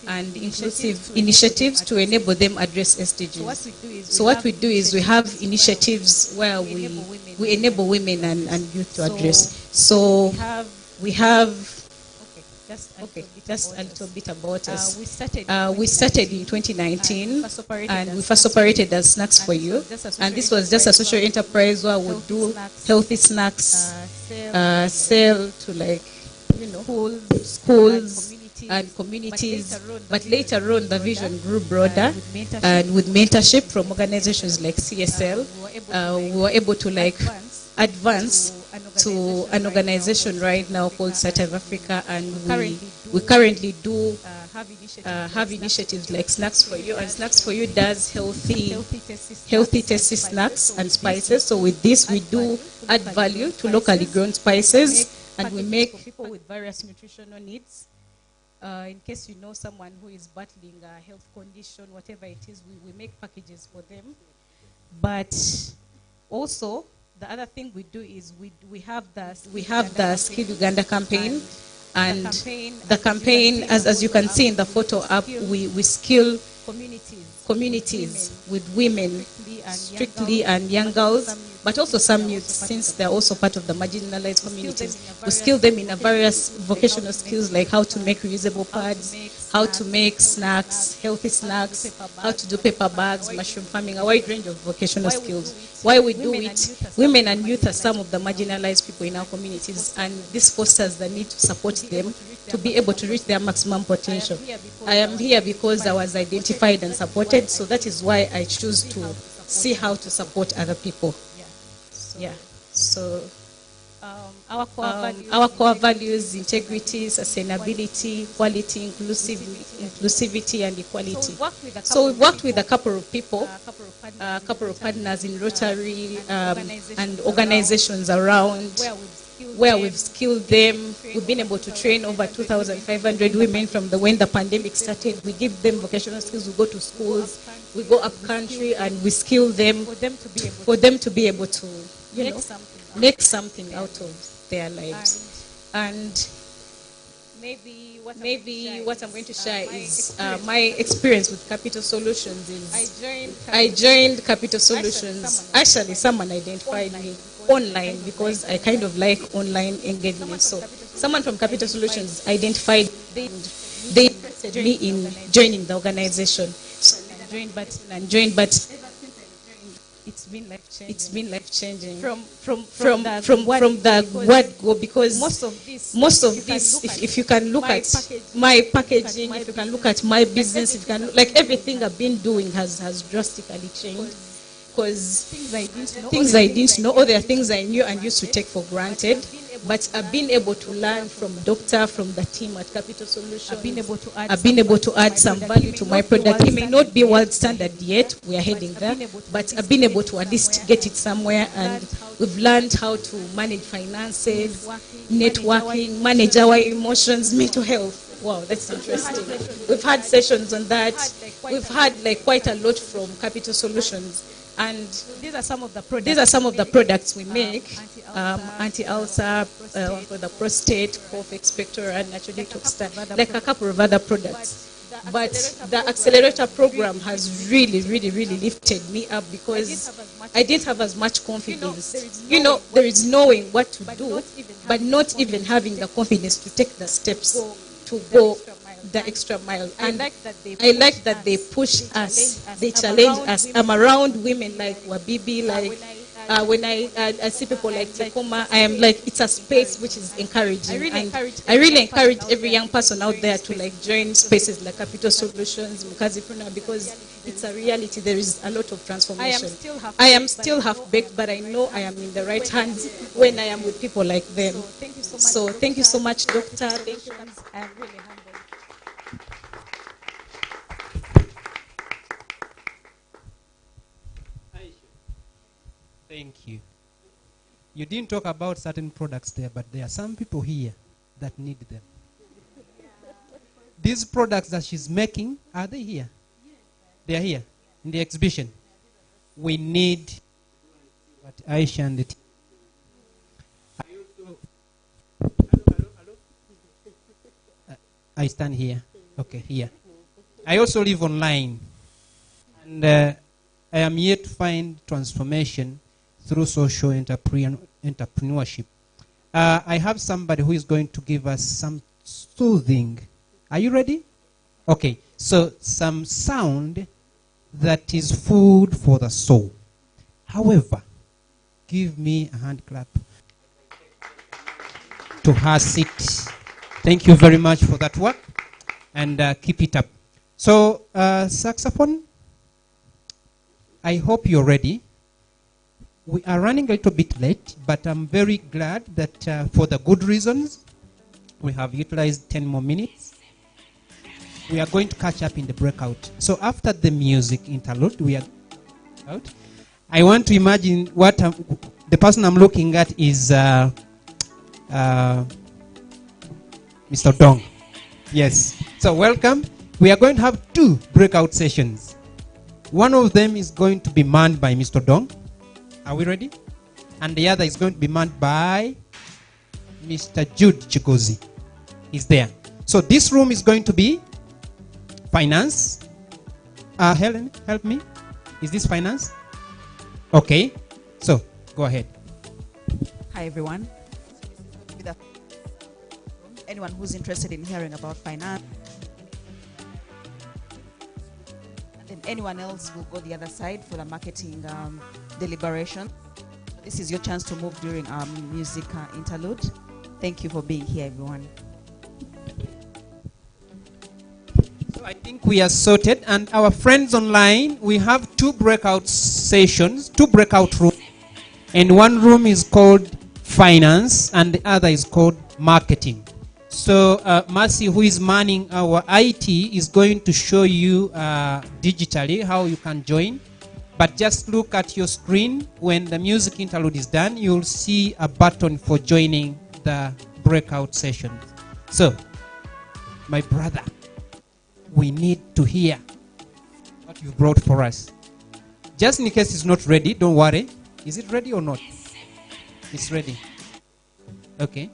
and inclusive initiatives to enable them address SDGs. So what we do is we have initiatives where we enable women and youth to address. So we have just a little bit about us. We started in 2019, and we first operated as Snacks for You, and this was just a social enterprise where we would do healthy snacks, sell to like schools and communities. But later on, the vision grew broader, and with mentorship from organizations like CSL, we were able to like advance to an organization right now called Startive Africa, and we currently do have initiatives like Snacks for You, and Snacks for You does healthy tasty snacks and spices. So with this, we do add value to locally grown spices, and we make for people with various nutritional needs. In case you know someone who is battling a health condition, whatever it is, we make packages for them. But also, the other thing we do is we have the Skill Uganda campaign, and the campaign, as you can see in the photo up, we skill communities with women strictly and young girls, but also some youth, since they're also part of the marginalized communities. We skill them in a various vocational skills like how to make reusable pads, how to make snacks, healthy snacks, how to do paper bags, mushroom farming, a wide range of vocational skills. Why we do it, women and youth are some of the marginalized people in our communities, and this fosters the need to support them to be able to reach their maximum potential. I am here because I was identified and supported, so that is why I choose to see how to support other people. Yeah. So our core values: integrity, sustainability, quality, inclusivity, and equality. So we've worked with a couple of people, a couple of partners in Rotary and organizations around, where we've skilled them. We've been able to train over 2,500 women from when the pandemic started. We give them vocational skills. We go to schools, we go up country, and we skill them for them to be able to, make something out of their lives. And maybe what I'm going to share is my experience with Capital Solutions. I joined Capital Solutions. Actually, someone identified me online because I kind of like online engagement. So someone from Capital Solutions identified, they interested me in joining the organization. So I joined, but It's been life changing. From the word go, because most of this, if you can look at my packaging, if you can look at my business, if you can, like, everything I've been doing has drastically changed. Because things I didn't know, or there are things I knew and used to take for granted. But I've been able to learn from Doctor, from the team at Capital Solutions. I've been able to add some value to my product. It may not be world standard yet, we are heading there, but I've been able to at least get it somewhere, and we've learned how to manage finances, networking, manage our emotions, mental health. Wow, that's interesting. We've had sessions on that. We've had like quite a lot from Capital Solutions. And these are some of the products we make: anti-ulcer, for the prostate, cough expectorant, natural detox, like a couple of other products. But the accelerator program has really lifted me up, because I didn't have as much confidence. You know, there is knowing what to do, but not even having the confidence to take the steps to go the extra mile. And I like that they push us, they challenge us. I'm around women like Wabibi, like when I see people like Tekoma, I am like, it's a space which is encouraging. I really encourage every young person out there to like join spaces like Capital Solutions, Mukazipreneur, because it's a reality. There is a lot of transformation. I am still half-baked, but I know I am in the right hands when I am with people like them. So thank you so much, Doctor. Thank you. I'm really humbled. Thank you. You didn't talk about certain products there, but there are some people here that need them. These products that she's making, are they here? They are here in the exhibition. We need what Aisha and the team. I stand here. Okay, here. I also live online. And I am yet to find transformation through social entrepreneurship. I have somebody who is going to give us some soothing. Are you ready? Okay, so some sound that is food for the soul. However, give me a hand clap to her seat. Thank you very much for that work, and keep it up. So, saxophone, I hope you're ready. We are running a little bit late, but I'm very glad that for the good reasons, we have utilized 10 more minutes. We are going to catch up in the breakout. So after the music interlude, we are out. I want to imagine what the person I'm looking at is Mr. Dong. Yes. So welcome. We are going to have 2 breakout sessions. One of them is going to be manned by Mr. Dong. Are we ready? And the other is going to be manned by Mr. Jude Chigozi. He's there. So this room is going to be finance. Helen, help me. Is this finance? Okay. So go ahead. Hi, everyone. Anyone who's interested in hearing about finance, and anyone else will go the other side for the marketing deliberation. This is your chance to move during our music interlude. Thank you for being here, everyone. So I think we are sorted, and our friends online, we have 2 breakout sessions, 2 breakout rooms, and one room is called finance and the other is called marketing. So Mercy, who is manning our IT, is going to show you digitally how you can join. But just look at your screen. When the music interlude is done, you'll see a button for joining the breakout session. So, my brother, we need to hear what you've brought for us. Just in case it's not ready, don't worry. Is it ready or not? It's ready. Okay.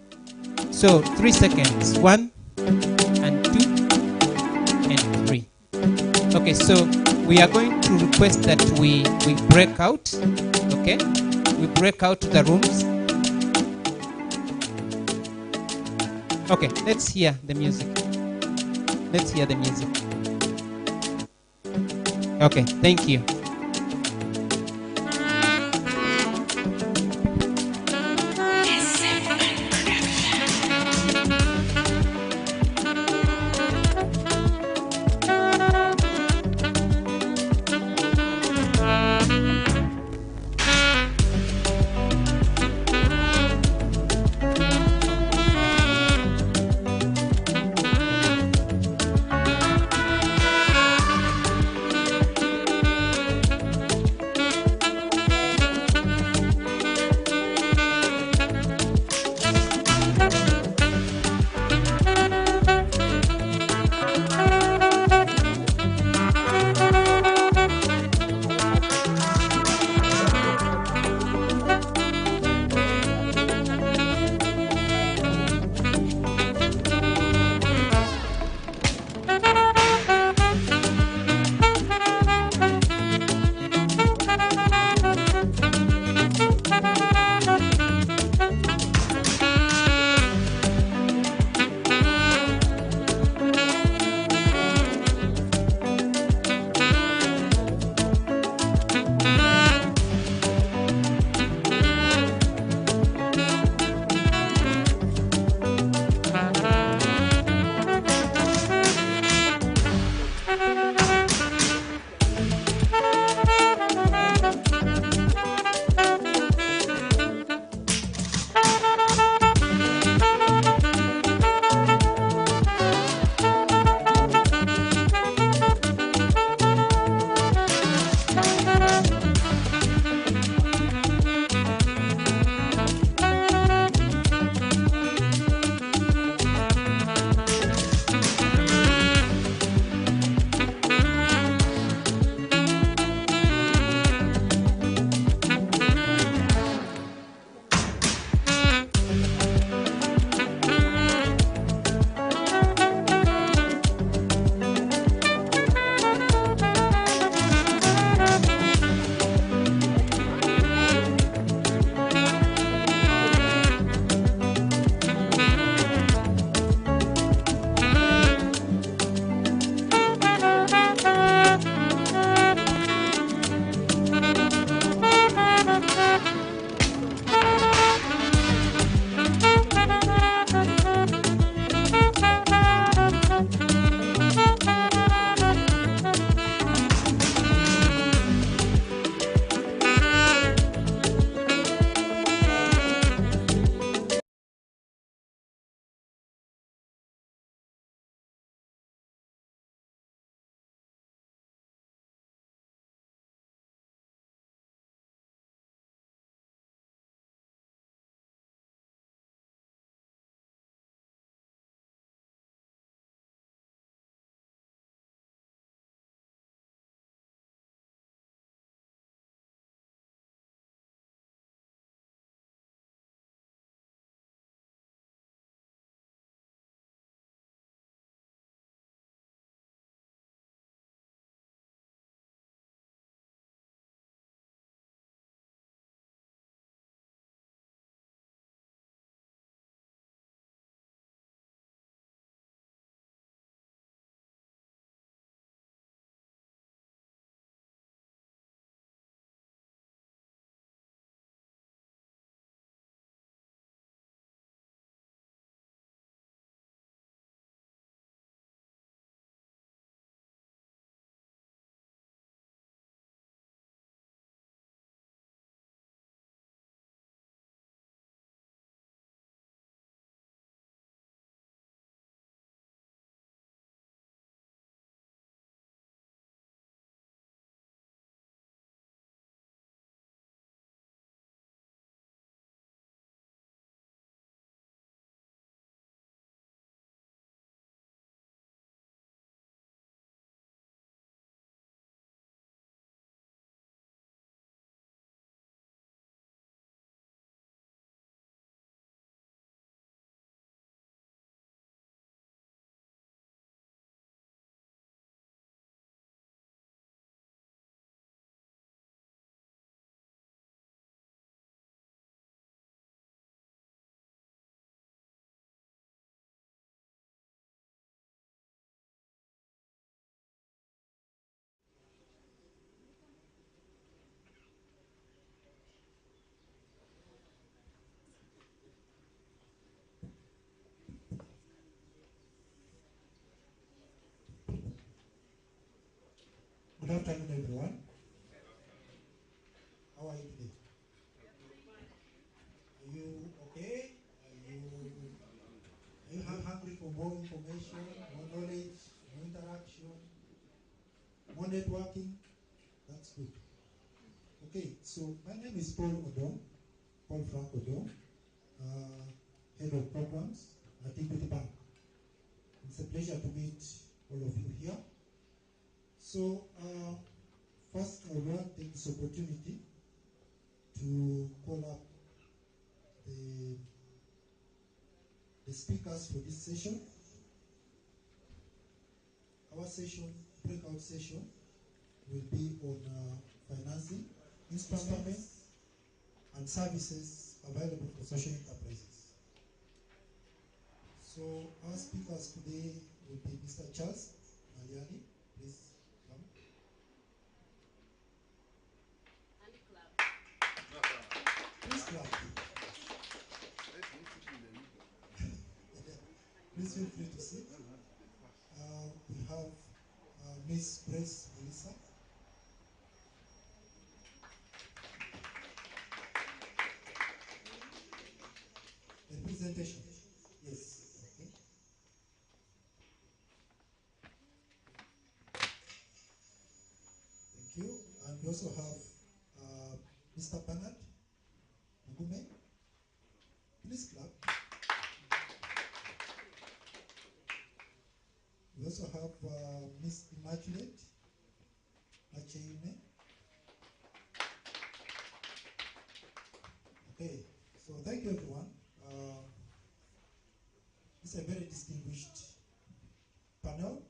So 3 seconds. 1 and 2 and 3. Okay, so we are going to request that we break out. Okay? We break out to the rooms. Okay, let's hear the music. Let's hear the music. Okay, thank you. afternoon, everyone. How are you today? Are you okay? Are you hungry for more information, more knowledge, more interaction, more networking? That's good. Okay, so my name is Paul Frank Odom, Head of Programs at Equity Bank. It's a pleasure to meet all of you here. So, first I want to take this opportunity to call up the speakers for this session. Our breakout session, will be on financing, instruments, and services available for social enterprises. So our speakers today will be Mr. Charles Maliani. Please come. Please clap. Please feel free to sit. We have Miss Grace Melissa. The presentation. Yes. Okay. Thank you. And we also have Mr. Bernard Mugume. Please clap. We also have Miss Immaculate Acheine. Okay, so thank you everyone. It's a very distinguished panel.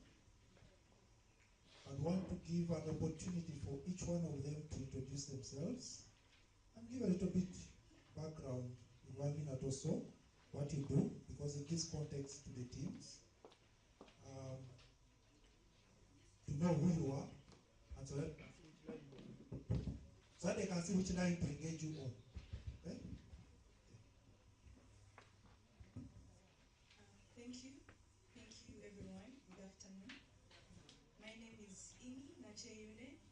I want to give an opportunity for each one of them to introduce themselves and give a little bit background in 1 minute or so, what you do, because it gives context to the teams. To know who you are, and so that they can see which line to engage you on. Okay? Thank you. Thank you, everyone. Good afternoon. My name is Imi Nacheyune.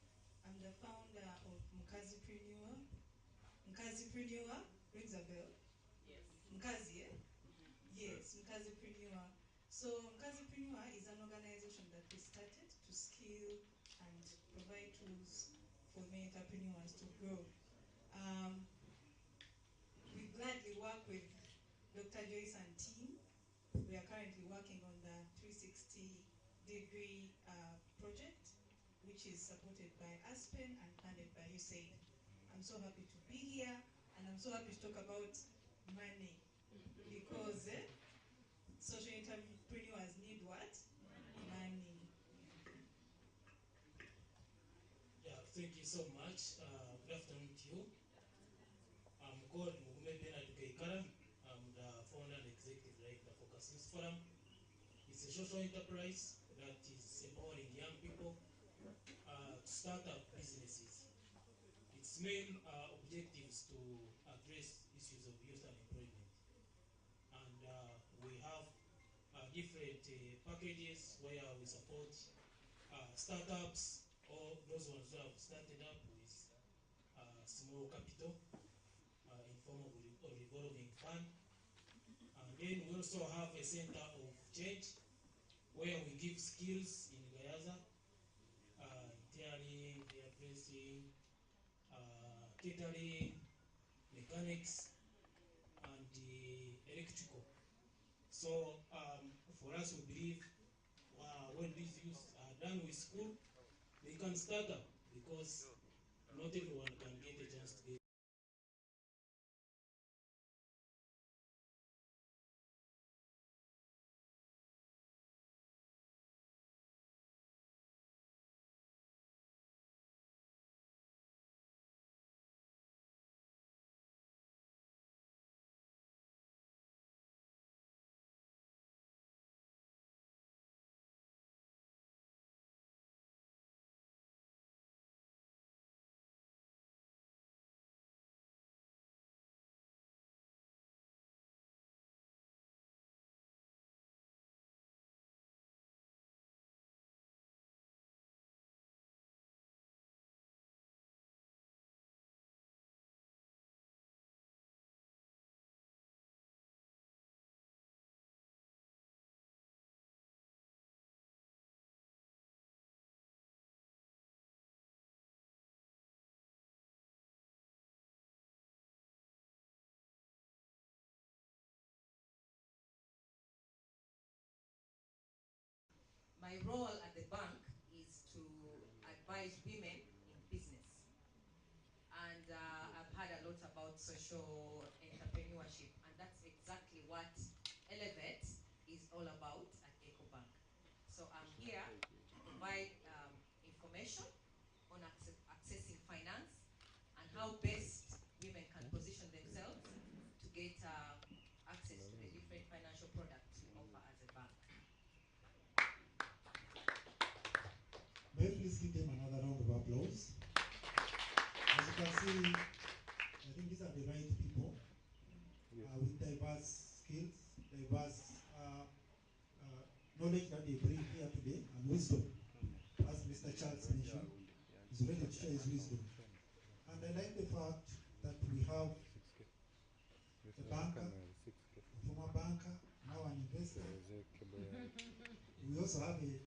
I'm the founder of Mkazipreneur. Mkazipreneur rings a bell? Yes. Mkazi, eh? Yes, Mkazipreneur. So Mkazipreneur is an organization that we started to skill and provide tools for many entrepreneurs to grow. We gladly work with Dr. Joyce and team. We are currently working on the 360-degree project, which is supported by Aspen and funded by USAID. I'm so happy to be here, and I'm so happy to talk about money, because social entrepreneurs need what? Money. Yeah, thank you so much. Good afternoon to you. I'm called Mugume Bernard Keikara. I'm the founder and executive director for Kajjansi Forum. It's a social enterprise that is empowering young people to start up businesses. Its main objectives to address issues of youth unemployment. And we have different packages where we support startups or those ones who have started up with small capital in form of a revolving fund. And then we also have a center of change where we give skills in Gayaza, tailoring, hairdressing, catering, mechanics, and electrical. So for us, we believe when these youth are done with school, they can start up, because not everyone can get a chance to get my role at the bank is to advise women in business. And I've heard a lot about social entrepreneurship, and that's exactly what Elevate is all about at EcoBank. So I'm here to provide information on accessing finance and how best women can position themselves to get access to the different financial products we offer as a bank. May I please give them another round of applause? As you can see, I think these are the right people with diverse skills, diverse knowledge that they bring here today, and wisdom. As Mr. Charles mentioned, he's ready to share his wisdom. And I like the fact that we have a banker, a former banker, now an investor. We also have a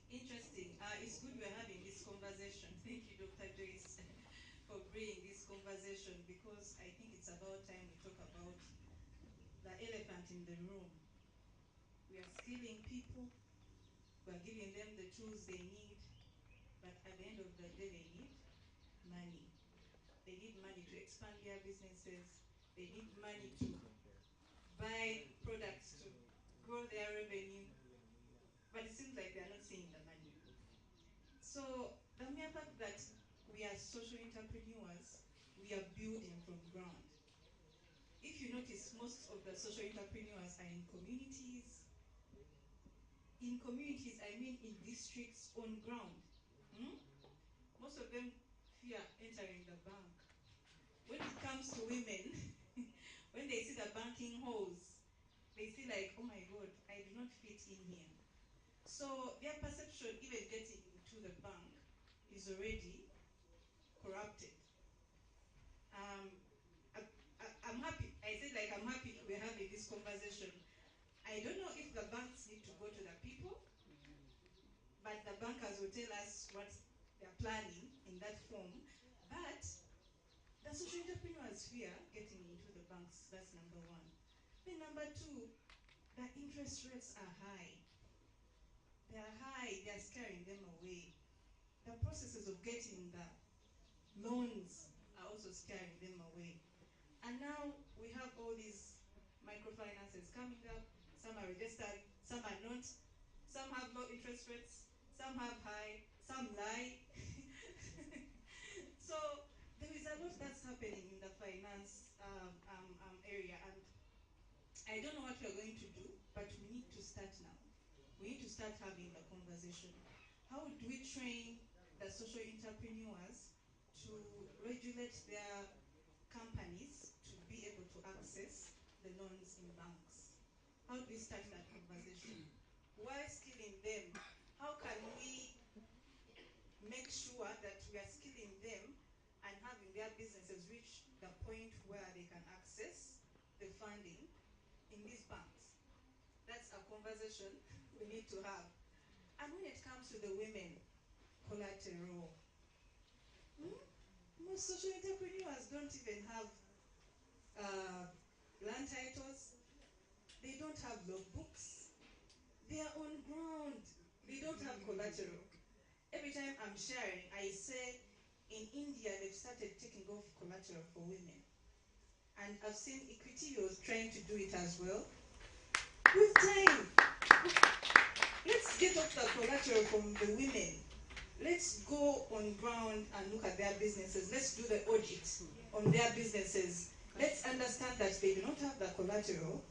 interesting. It's good we're having this conversation. Thank you, Dr. Joyce, for bringing this conversation, because I think it's about time we talk about the elephant in the room. We are skilling people, we are giving them the tools they need, but at the end of the day, they need money. They need money to expand their businesses. They need money to buy products to grow their revenue. But it seems like they're not seeing the money. So the mere fact that we are social entrepreneurs, we are building from ground. If you notice, most of the social entrepreneurs are in communities. In communities, I mean in districts on ground. Most of them fear entering the bank. When it comes to women, when they see the banking halls, they see like, oh my God, I do not fit in here. So their perception, even getting into the bank, is already corrupted. I'm happy. I said like I'm happy we're having this conversation. I don't know if the banks need to go to the people, but the bankers will tell us what they're planning in that form. But the social entrepreneurs fear getting into the banks. That's number one. Then number two, the interest rates are high. They are high. They are scaring them away. The processes of getting the loans are also scaring them away. And now we have all these microfinances coming up. Some are registered, some are not. Some have low interest rates, some have high, some lie. So there is a lot that's happening in the finance area, and I don't know what we're going to do, but we need to start now. We need to start having the conversation. How do we train the social entrepreneurs to regulate their companies to be able to access the loans in banks? How do we start that conversation? While skilling them, how can we make sure that we are skilling them and having their businesses reach the point where they can access the funding in these banks? That's a conversation we need to have. And when it comes to the women, collateral. Most social entrepreneurs don't even have land titles. They don't have logbooks. They are on ground. They don't have collateral. Every time I'm sharing, I say in India they've started taking off collateral for women. And I've seen Equity trying to do it as well. With time, let's get off the collateral from the women. Let's go on ground and look at their businesses. Let's do the audit on their businesses. Let's understand that they do not have the collateral,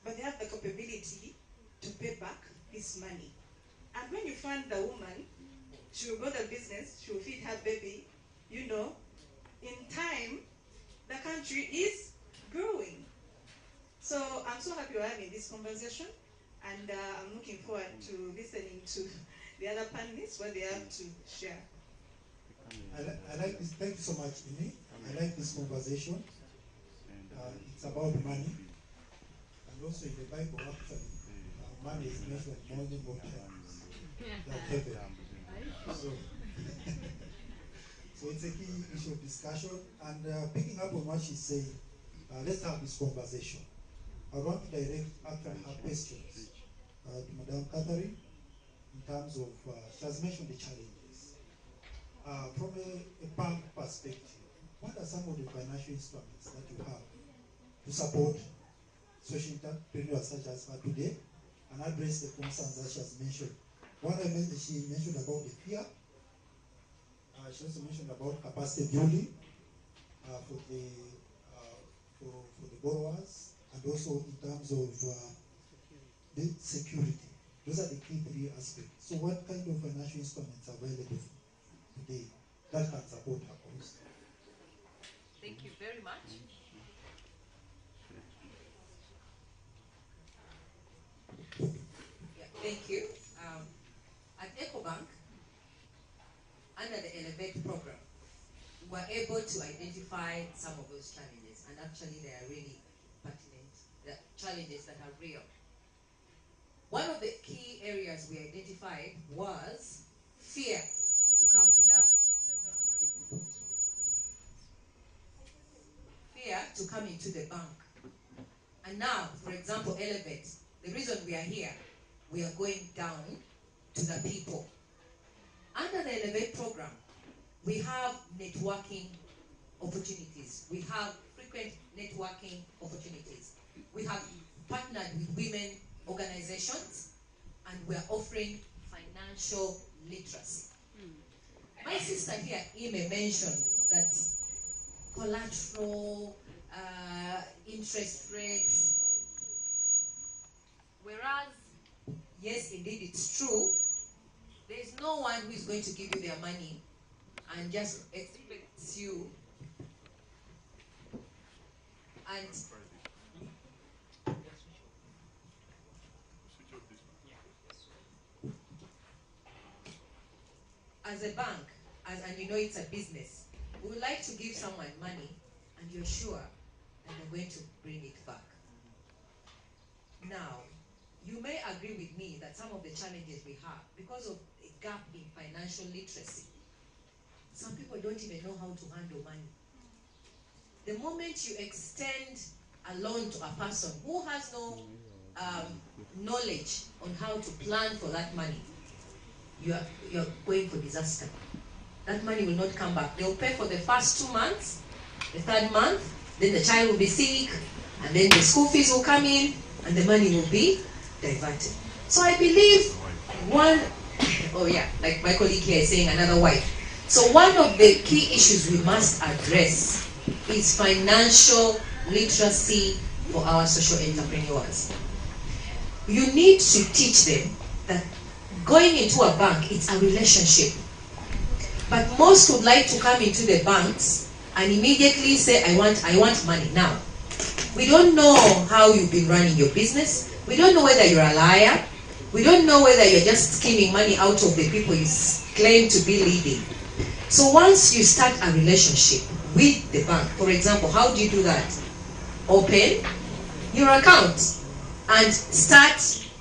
but they have the capability to pay back this money. And when you fund the woman, she will go to business, she will feed her baby, you know, in time, the country is growing. So I'm so happy we're having this conversation, and I'm looking forward to listening to the other panelists, what they have to share. I like this. Thank you so much, Ini. I like this conversation. It's about money. And also in the Bible, actually, money is mentioned more times than heaven. So it's a key issue of discussion. And picking up on what she's saying, let's have this conversation. I want to direct actually her questions to Madam Catherine in terms of, she has mentioned the challenges. From a bank perspective, what are some of the financial instruments that you have to support social entrepreneurs such as her today and address the concerns that she has mentioned? One she mentioned about the fear. She also mentioned about capacity building for the borrowers, and also in terms of the security. Those are the key three aspects. So what kind of financial instruments are available today that can support her cause? Thank you very much. Yeah, thank you. At EcoBank, under the Elevate program, we were able to identify some of those challenges, and actually they are really pertinent, the challenges that are real. One of the key areas we identified was fear to come to that. Fear to come into the bank. And now, for example, Elevate, the reason we are here, we are going down to the people. Under the Elevate program, we have networking opportunities. We have frequent networking opportunities. We have partnered with women organizations, and we are offering financial literacy. My sister here, Ime, mentioned that collateral, interest rates, whereas, yes, indeed, it's true, there is no one who is going to give you their money and just expects you and as a bank, and you know it's a business, we would like to give someone money and you're sure that they're going to bring it back. Now, you may agree with me that some of the challenges we have, because of a gap in financial literacy, some people don't even know how to handle money. The moment you extend a loan to a person who has no knowledge on how to plan for that money, you're going for disaster. That money will not come back. They'll pay for the first 2 months, the third month, then the child will be sick, and then the school fees will come in, and the money will be diverted. So I believe like my colleague here is saying, another wife. So one of the key issues we must address is financial literacy for our social entrepreneurs. You need to teach them that going into a bank, it's a relationship. But most would like to come into the banks and immediately say, I want money now. We don't know how you've been running your business. We don't know whether you're a liar. We don't know whether you're just skimming money out of the people you claim to be leading. So once you start a relationship with the bank, for example, how do you do that? Open your account and start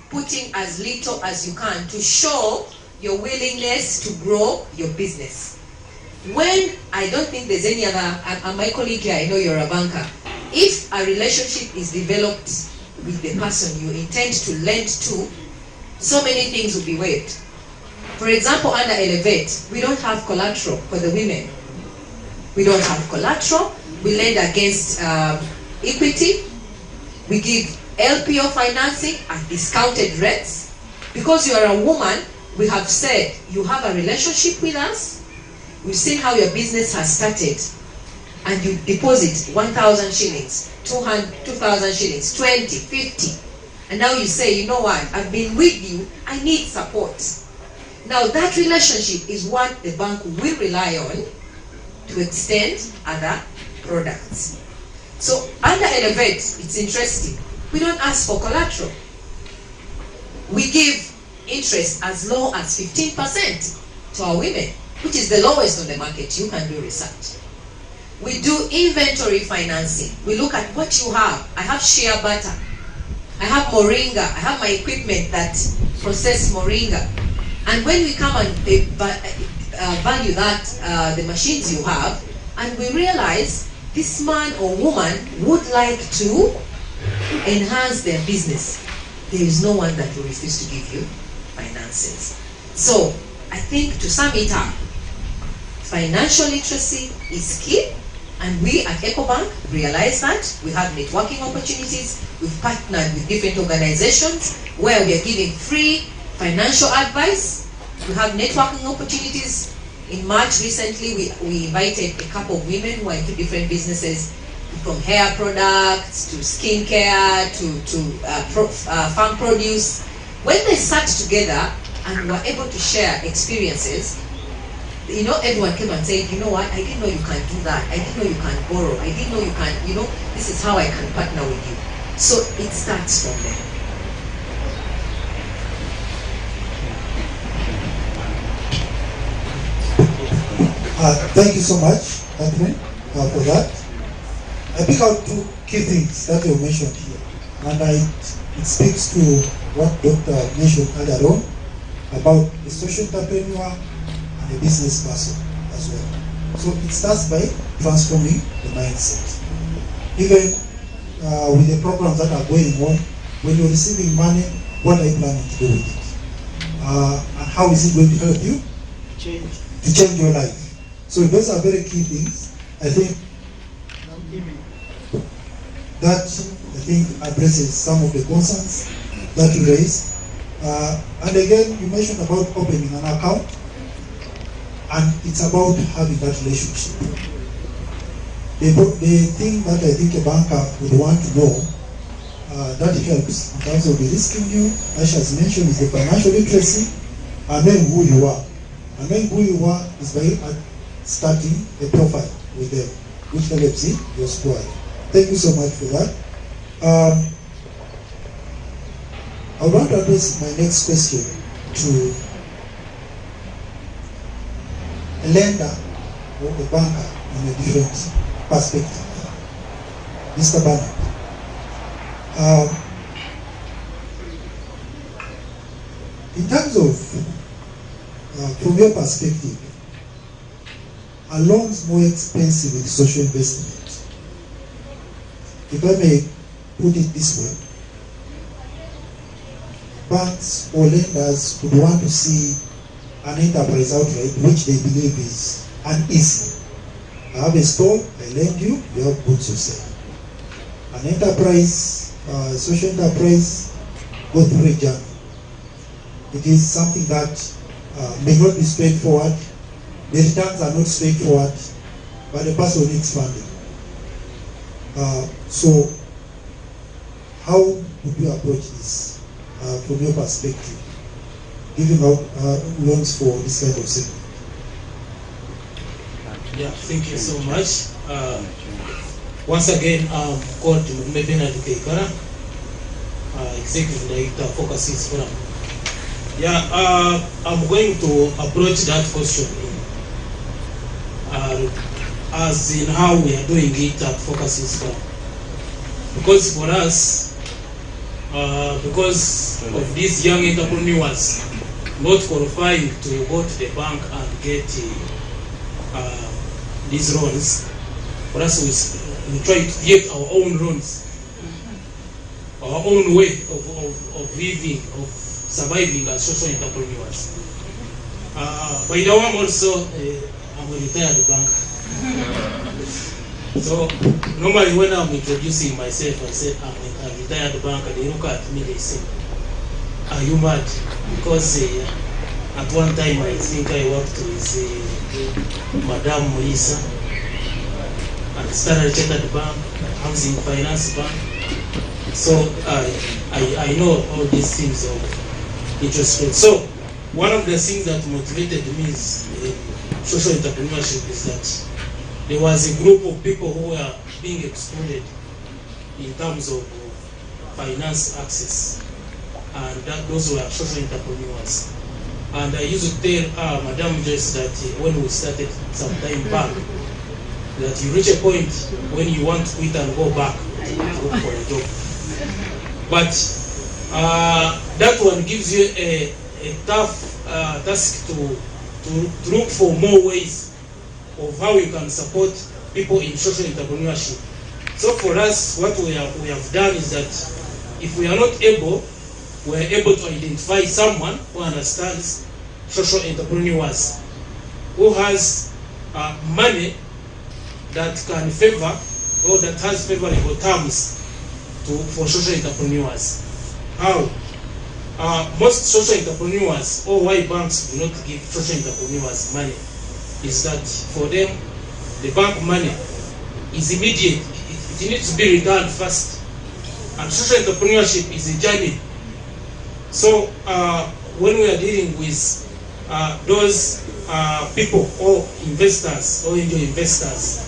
putting as little as you can to show your willingness to grow your business. When I don't think there's any other, my colleague here, I know you're a banker. If a relationship is developed with the person you intend to lend to, so many things will be waived. For example, under Elevate, we don't have collateral for the women. We don't have collateral. We lend against equity. We give LPO financing at discounted rates. Because you are a woman, we have said you have a relationship with us. We've seen how your business has started. And you deposit 1,000 shillings, 2,000 shillings, 20, 50. And now you say, you know what, I've been with you, I need support. Now that relationship is what the bank will rely on to extend other products. So under Elevate, it's interesting. We don't ask for collateral. We give interest as low as 15% to our women, which is the lowest on the market. You can do research. We do inventory financing. We look at what you have. I have shea butter. I have moringa. I have my equipment that process moringa. And when we come and value that, the machines you have, and we realize this man or woman would like to enhance their business, there is no one that will refuse to give you finances. So I think to sum it up, financial literacy is key, and we at EcoBank realize that. We have networking opportunities. We've partnered with different organizations where we are giving free financial advice. We have networking opportunities. In March recently, we invited a couple of women who are into different businesses, from hair products to skincare to farm produce. When they sat together and were able to share experiences, you know, everyone came and said, you know what, I didn't know you can do that. I didn't know you can borrow. I didn't know you can, you know, this is how I can partner with you. So it starts from there. Thank you so much, Catherine, for that. I pick out two key things that you mentioned here, and it speaks to what Dr. mentioned earlier on about the social entrepreneur and the business person as well. So it starts by transforming the mindset. Even with the programs that are going on, when you're receiving money, what are you planning to do with it? And how is it going to help you to change your life? So those are very key things. I think that addresses some of the concerns that you raised. And again, you mentioned about opening an account, and it's about having that relationship. The thing that I think a banker would want to know that helps in terms of de-risking you, as she has mentioned, is the financial literacy, and then who you are. And then who you are is by starting a profile with them, which helps in your squad. Thank you so much for that. I want to address my next question to a lender or a banker in a different perspective. Mr. Bernard, in terms of, from your perspective, are loans more expensive with social investment? If I may put it this way, banks or lenders would want to see an enterprise outright which they believe is uneasy. I have a store, I lend you, you have goods you sell. An enterprise, social enterprise, go through a journey. It is something that may not be straightforward. The returns are not straightforward, but the person needs funding. So, how would you approach this from your perspective, giving out loans for this kind of segment? Yeah, thank you so much. Once again, I'm called Bernard Keikara, Executive Director, Focuses Forum. Yeah, I'm going to approach that question as in how we are doing it at Focuses Forum. Because for us, because of these young entrepreneurs not qualifying to go to the bank and get these loans, for us we try to get our own loans, our own way of living, of surviving as social entrepreneurs. By the way, I'm also I'm a retired banker. So normally when I'm introducing myself, I say I'm a retired banker. They look at me, they say, "Are you mad?" Because at one time I think I worked with Madame Moisa at Standard Chartered Bank, Housing Finance Bank. So I know all these things of interest rates. So one of the things that motivated me is social entrepreneurship is that there was a group of people who were being excluded in terms of finance access, and those were social entrepreneurs. And I used to tell Madam Joyce that when we started some time back, that you reach a point when you want to quit and go back to look for a job. But that one gives you a tough task to look for more ways of how you can support people in social entrepreneurship. So for us, what we have done is that if we are not able, we are able to identify someone who understands social entrepreneurs, who has money that can favor or that has favorable terms for social entrepreneurs. How? Most social entrepreneurs, or why banks do not give social entrepreneurs money, is that for them, the bank money is immediate. It needs to be returned fast. And social entrepreneurship is a journey. So when we are dealing with those people or investors or angel investors,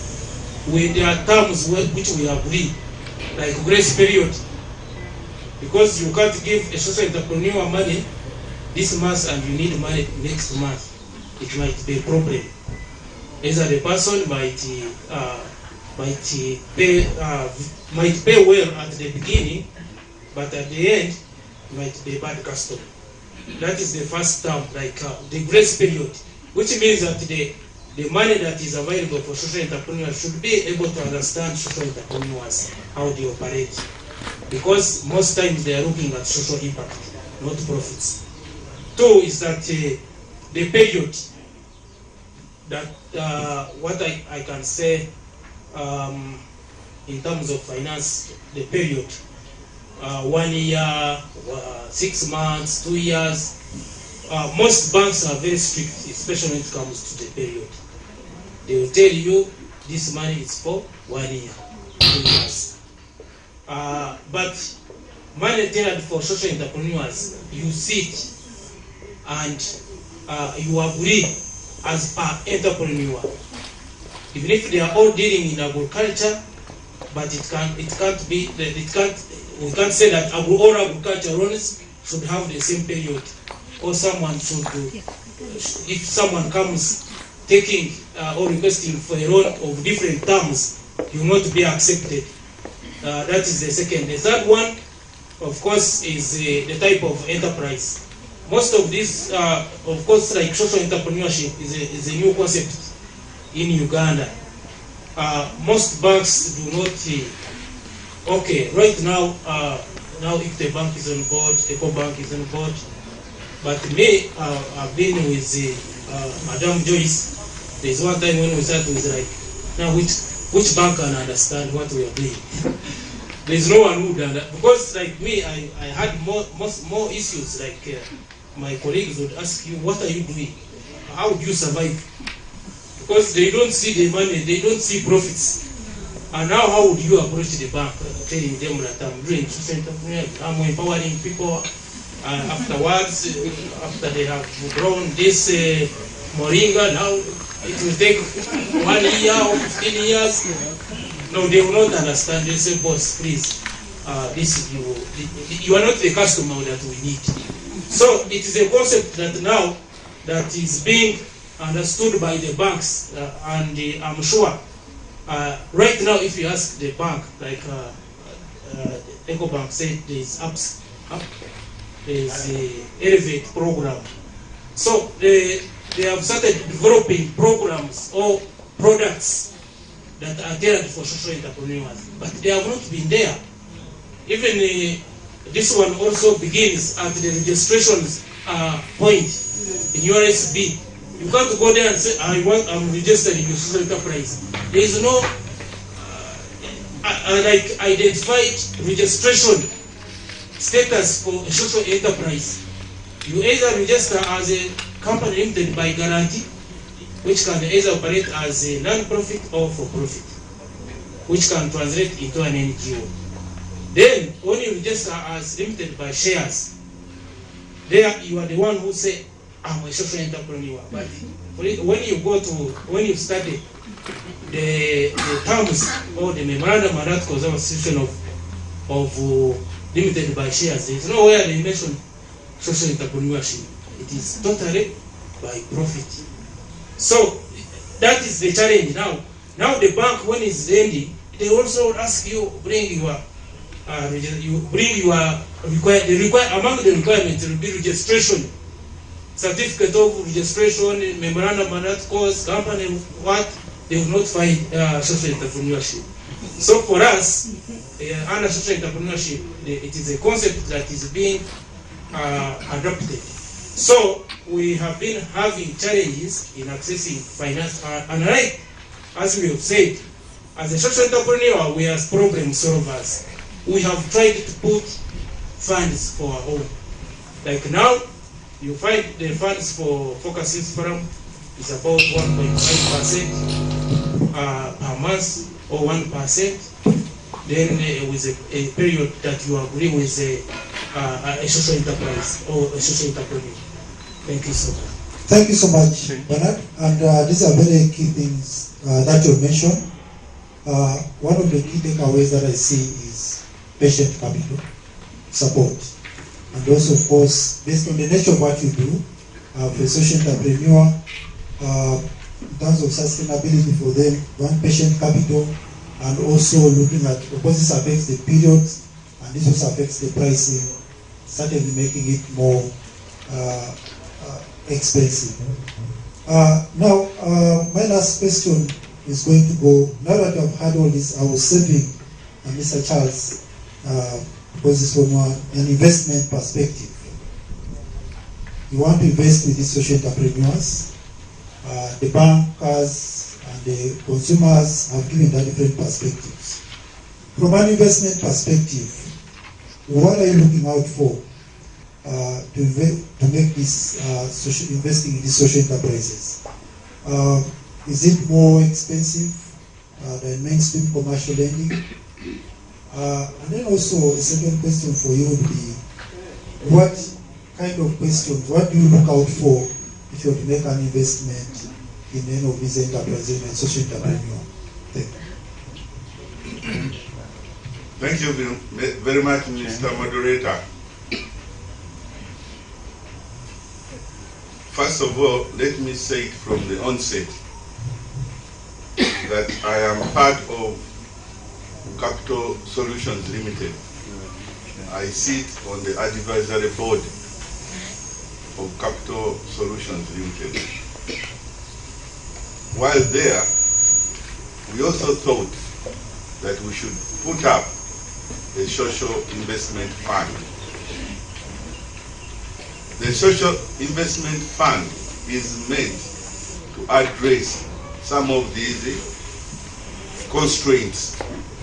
there are terms which we agree, like grace period. Because you can't give a social entrepreneur money this month and you need money next month. It might be a problem. Either the person might pay well at the beginning, but at the end might be a bad customer. That is the first term, like the grace period, which means that the money that is available for social entrepreneurs should be able to understand social entrepreneurs, how they operate. Because most times they are looking at social impact, not profits. Two is that the period that what I can say in terms of finance, the period, 1 year, 6 months, 2 years. Most banks are very strict, especially when it comes to the period. They will tell you this money is for 1 year, 2 years. But money tailored for social entrepreneurs, you sit and you agree as per entrepreneur. Even if they are all dealing in agriculture, but we can't say that all agriculturalists should have the same period, or someone should do. If someone comes taking or requesting for a loan of different terms, you will not be accepted. That is the second. The third one, of course, is the type of enterprise. Most of these, of course, like social entrepreneurship is a new concept in Uganda. Most banks do not, okay, right now, now if the bank is on board, EcoBank is on board, but me, I've been with Madam Joyce. There's one time when we started with like, now which bank can understand what we are doing? There's no one who would understand. Because like me, I had more issues, like my colleagues would ask you, what are you doing? How do you survive? Because they don't see the money, they don't see profits. And now how would you approach the bank, telling them that I'm doing social entrepreneurship, I'm empowering people, afterwards, after they have grown this moringa, now it will take 1 year or 15 years. No, they will not understand. They say, boss, please, you are not the customer that we need. So it is a concept that now that is being understood by the banks, and I'm sure right now if you ask the bank, like EcoBank said, there's there's a Elevate program. So they have started developing programs or products that are tailored for social entrepreneurs, but they have not been there. Even this one also begins at the registration point in URSB. You can't go there and say, I'm registered in your social enterprise. There is no like identified registration status for a social enterprise. You either register as a company limited by guarantee, which can either operate as a non-profit or for-profit, which can translate into an NGO. Then, when you register as limited by shares, there you are the one who say, I'm a social entrepreneur. But when you study the terms or the memorandum and articles of association of limited by shares, there's nowhere they mention social entrepreneurship. It is totally by profit. So that is the challenge now. Now the bank, when it's lending, they also ask you bring your among the requirements will be registration, certificate of registration, memorandum and articles, company what they will not find social entrepreneurship. So for us, under social entrepreneurship, it is a concept that is being adopted. So we have been having challenges in accessing finance, and like as we have said, as a social entrepreneur, we are problem solvers. We have tried to put funds for our own. Like now, you find the funds for Focus Forum is about 1.5% per month or 1%. Then with a period that you agree with a social enterprise or a social entrepreneur. Thank you so much. Thank you so much, Bernard. And these are very key things that you mentioned. One of the key takeaways that I see is patient capital support. And also, of course, based on the nature of what you do, for a social entrepreneur, in terms of sustainability for them, one patient capital, and also looking at, of course, this affects the periods, and this also affects the pricing, certainly making it more expensive. Now, my last question is going to go, now that I've had all this, I was saving Mr. Charles, because it's from an investment perspective. You want to invest with these social entrepreneurs, the bankers and the consumers have given that different perspectives. From an investment perspective, what are you looking out for to make this investing in these social enterprises? Is it more expensive than mainstream commercial lending? And then also a second question for you would be, what kind of questions, what do you look out for if you want to make an investment in any of these enterprises and social entrepreneur? Thank you. Thank you very much, Mr. Moderator. First of all, let me say it from the onset that I am part of Capital Solutions Limited. I sit on the advisory board of Capital Solutions Limited. While there, we also thought that we should put up a social investment fund. The social investment fund is meant to address some of these constraints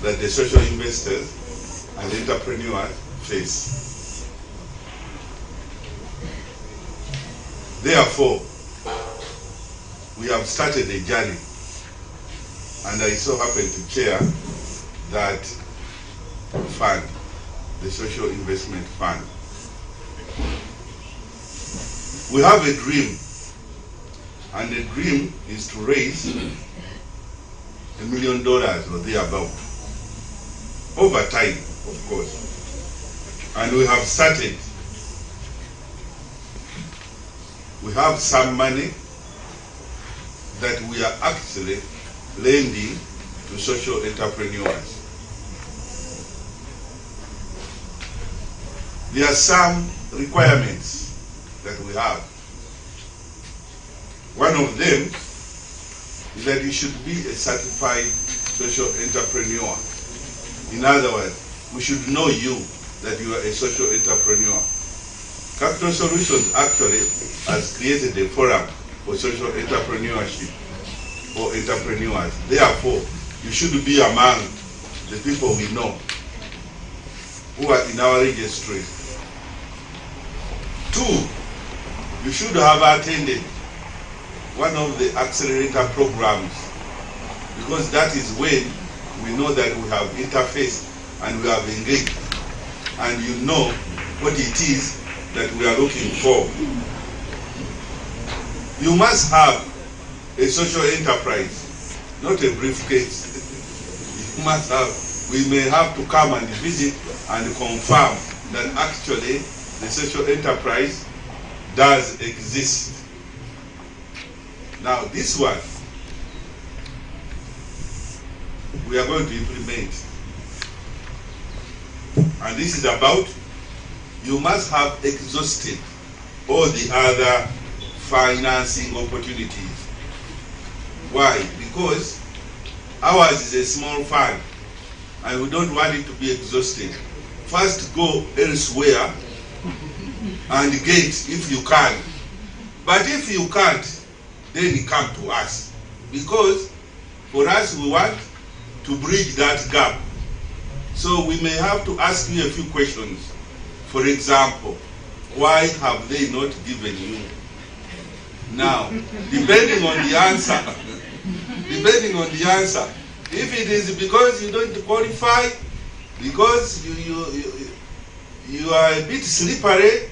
that the social investors and entrepreneurs face. Therefore, we have started a journey, and I so happen to chair that fund, the Social Investment Fund. We have a dream, and the dream is to raise $1 million or thereabout, over time, of course. And we have started. We have some money that we are actually lending to social entrepreneurs. There are some requirements that we have. One of them is that you should be a certified social entrepreneur. In other words, we should know you that you are a social entrepreneur. Capital Solutions actually has created a forum for social entrepreneurship for entrepreneurs. Therefore, you should be among the people we know who are in our registry. 2, you should have attended one of the accelerator programs, because that is when we know that we have interfaced and we have engaged, and you know what it is that we are looking for. you must have a social enterprise, not a briefcase. You must have, we may have to come and visit and confirm that actually the social enterprise does exist. Now this one, we are going to implement. And this is about, you must have exhausted all the other financing opportunities. Why? Because ours is a small fund and we don't want it to be exhausted. First go elsewhere and get if you can. But if you can't, then you come to us. Because for us, we want to bridge that gap. So we may have to ask you a few questions. For example, why have they not given you? Now, depending on the answer, if it is because you don't qualify, because you are a bit slippery,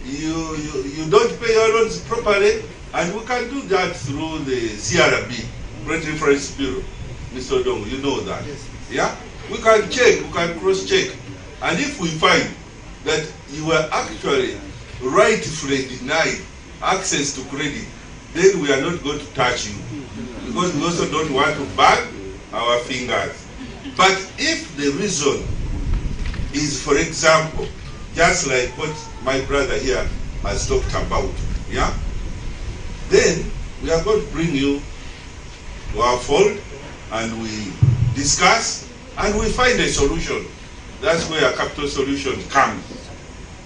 you don't pay your loans properly, and we can do that through the CRB, Credit Reference Bureau. Mr. Odongo, you know that. Yes. Yeah? We can check, we can cross-check. And if we find that you were actually rightfully denied access to credit, then we are not going to touch you. Because we also don't want to burn our fingers. But if the reason is, for example, just like what my brother here has talked about, yeah? Then we are going to bring you to our fold and we discuss and we find a solution. That's where a capital solution comes.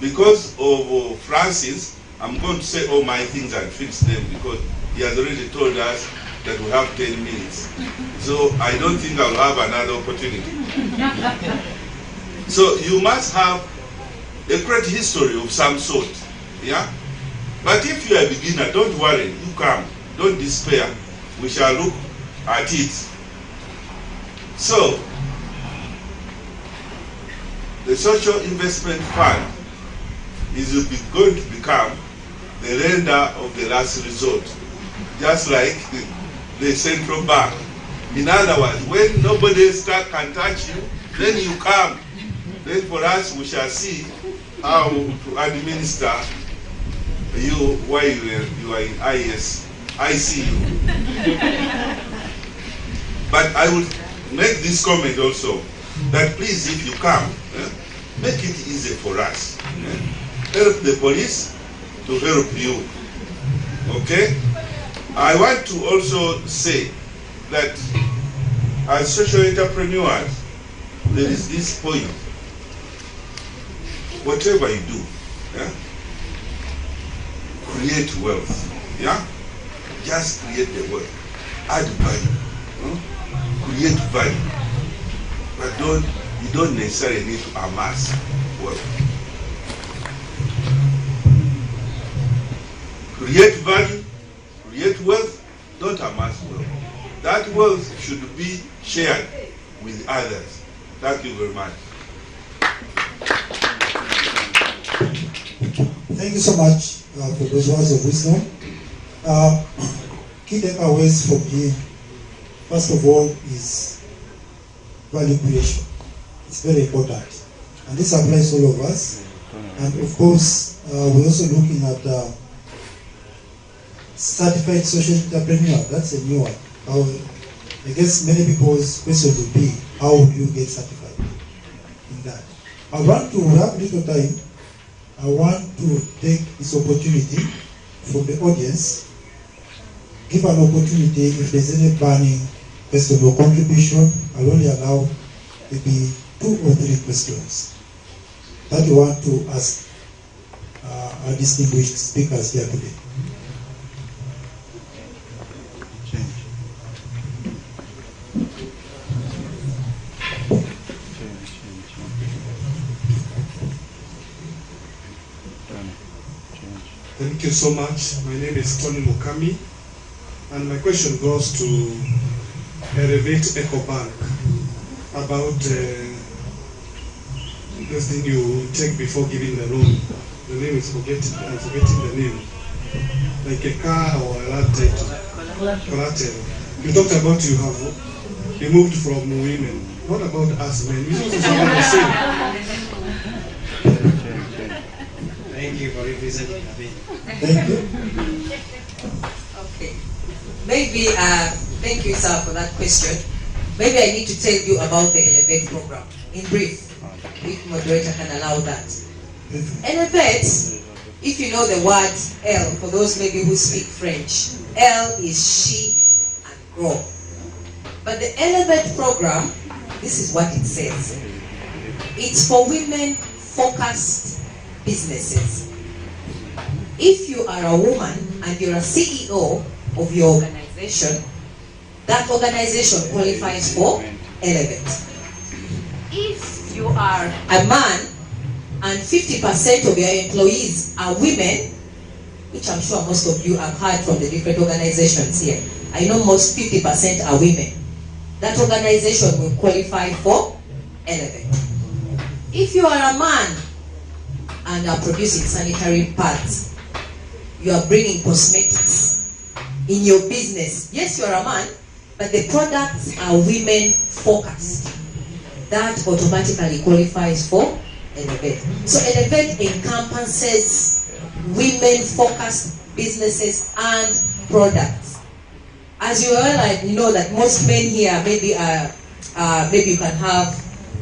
Because of Francis, I'm going to say all my things and fix them because he has already told us that we have 10 minutes. So I don't think I'll have another opportunity. So you must have a credit history of some sort, yeah? But if you are a beginner, don't worry, you come, don't despair. We shall look at it. So, the Social Investment Fund is going to become the lender of the last resort, just like the central bank. In other words, when nobody else can touch you, then you come. Then for us, we shall see how to administer you while you are in ICU. But I will make this comment also, that please, if you come, make it easy for us. Help the police to help you. Okay? I want to also say that as social entrepreneurs, there is this point. Whatever you do, yeah? Create wealth. Yeah? Just create the wealth. Add value. Create value. But you don't necessarily need to amass wealth. Create value, create wealth, don't amass wealth. That wealth should be shared with others. Thank you very much. Thank you so much for those words of wisdom. Key takeaways from here, first of all, is value creation. It's very important. And this applies to all of us. And of course, we're also looking at certified social entrepreneur. That's a new one. I guess many people's question would be, how do you get certified in that? I want to wrap little time. I want to take this opportunity from the audience, give an opportunity if there's any burning based on your contribution. I'll only allow maybe 2 or 3 questions that you want to ask our distinguished speakers here today. Thank you so much. My name is Tony Mukami, and my question goes to Elevate EcoBank about this thing you take before giving the loan. The name is I'm forgetting the name. like a car or a land title, collateral. You talked about you have removed from women. What about us men? We also sound the same. Thank you for representing me. Thank you. Okay. Maybe, thank you, sir, for that question. Maybe I need to tell you about the Elevate program. In brief, if moderator can allow that. Elevate, if you know the word L, for those maybe who speak French, L is she and grow. But the Elevate program, this is what it says. It's for women-focused businesses. If you are a woman and you're a CEO of your organization, that organization qualifies for Elevate. If you are a man and 50% of your employees are women, which I'm sure most of you have heard from the different organizations here, I know most 50% are women, that organization will qualify for Elevate. If you are a man and are producing sanitary pads, you are bringing cosmetics in your business. Yes, you are a man, but the products are women focused. That automatically qualifies for Elevate. So Elevate encompasses women focused businesses and products. As you all know that most men here maybe you can have,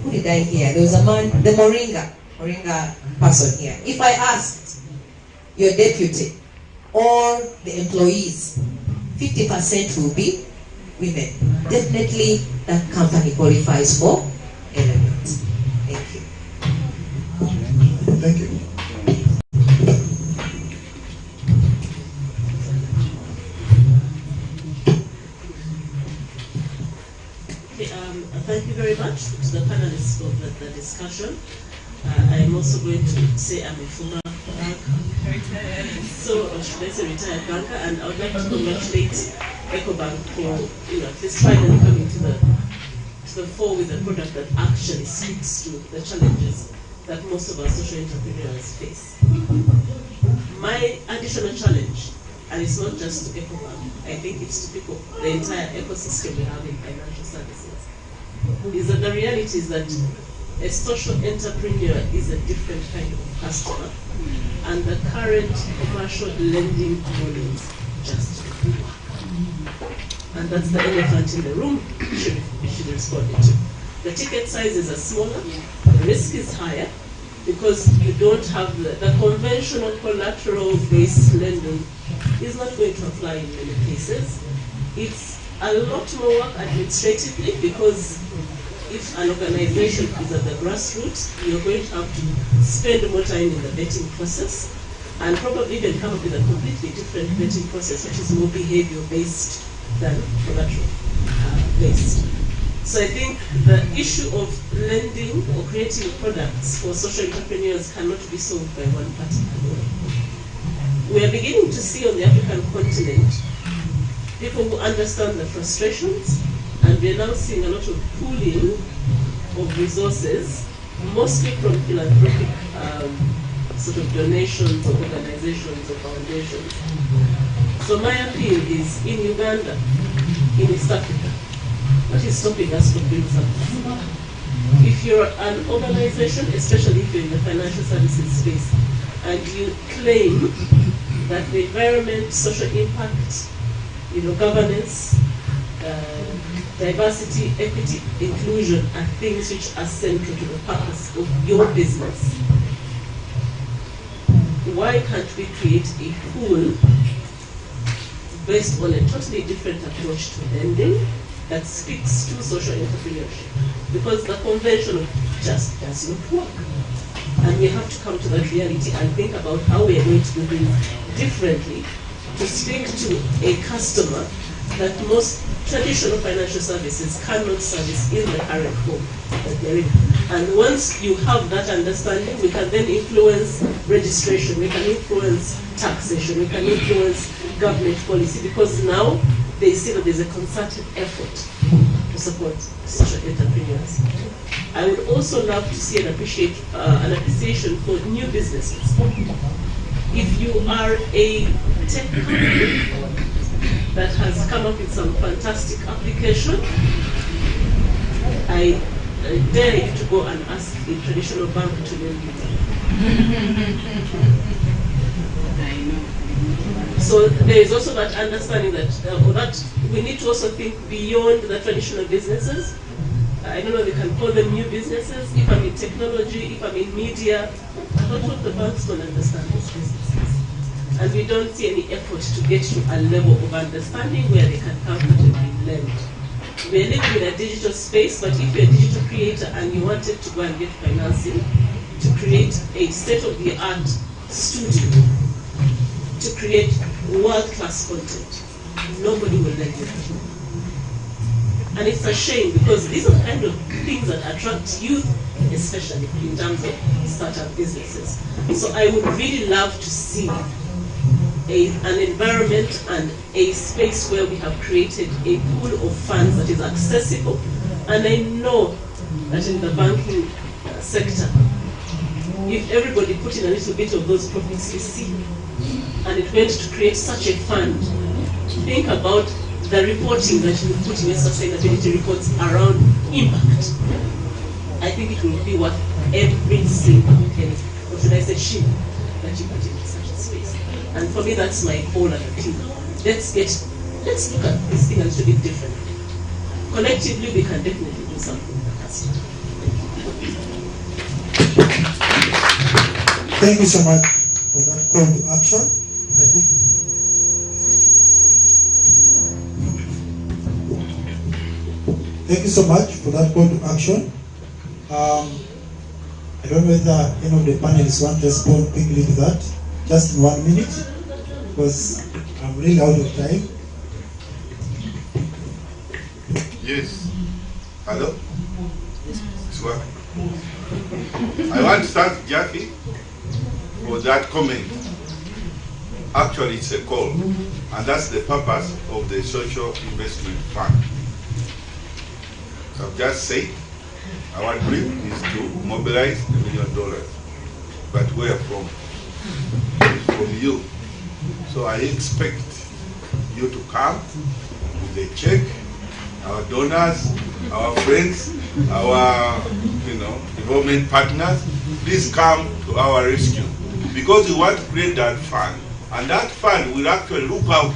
who did I hear? There was a man, the Moringa person here. If I asked your deputy or the employees, 50% will be women. Definitely that company qualifies for Elevate. Thank you. Thank you. Okay, thank you very much to the panelists for the discussion. I'm also going to say I'm a former banker, so should I say retired banker, and I would like to congratulate EcoBank for at least finally coming to the fore with a product that actually speaks to the challenges that most of our social entrepreneurs face. My additional challenge, and it's not just to EcoBank, I think it's to people, the entire ecosystem we have in financial services, is that the reality is that a social entrepreneur is a different kind of customer, and the current commercial lending models just don't work. And that's the elephant in the room we should respond to. The ticket sizes are smaller, the risk is higher, because you don't have the conventional collateral-based lending is not going to apply in many cases. It's a lot more work administratively, because if an organization is at the grassroots, you're going to have to spend more time in the vetting process, and probably even come up with a completely different vetting process, which is more behavior-based than collateral-based. So I think the issue of lending or creating products for social entrepreneurs cannot be solved by one party alone. We are beginning to see on the African continent people who understand the frustrations, and we are now seeing a lot of pooling of resources, mostly from philanthropic sort of donations or organizations or foundations. So my appeal is, in Uganda, in East Africa, what is stopping us from doing something? If you're an organization, especially if you're in the financial services space, and you claim that the environment, social impact, governance, diversity, equity, inclusion are things which are central to the purpose of your business, why can't we create a pool based on a totally different approach to lending that speaks to social entrepreneurship? Because the conventional just does not work. And we have to come to that reality and think about how we are going to do things differently to speak to a customer that most traditional financial services cannot service in the current form that they're in. And once you have that understanding, we can then influence registration, we can influence taxation, we can influence government policy, because now they see that there's a concerted effort to support social entrepreneurs. I would also love to see an appreciation for new businesses. If you are a tech company that has come up with some fantastic application, I dare you to go and ask a traditional bank to lend you money. I know. So there is also that understanding that that we need to also think beyond the traditional businesses. I don't know if they can call them new businesses. If I'm in technology, if I'm in media, I don't want the banks don't understand these businesses. And we don't see any effort to get to a level of understanding where they can comfortably lend. We're living in a digital space, but if you're a digital creator and you wanted to go and get financing to create a state-of-the-art studio, to create world-class content, nobody will lend you. And it's a shame because these are the kind of things that attract youth, especially in terms of startup businesses. So I would really love to see an environment and a space where we have created a pool of funds that is accessible. And I know that in the banking sector, if everybody put in a little bit of those profits we see, and it went to create such a fund, think about the reporting that you put in your sustainability reports around impact. I think it will be worth every single penny, or should I say shilling, that you put into such a space. And for me, that's my whole other thing. Let's look at this thing a little bit differently. Collectively, we can definitely do something fantastic. Thank you so much for that call to action. I think thank you so much for that call to action. I don't know whether any of the panelists want to respond quickly to that, just in 1 minute, because I'm really out of time. Yes. Hello? It's working. I want to thank Jackie for that comment. Actually, it's a call, and that's the purpose of the Social Investment Fund. So I've just said, our dream is to mobilize $1 million. But where from? From you. So I expect you to come with a check, our donors, our friends, our development partners. Please come to our rescue. Because we want to create that fund. And that fund will actually look out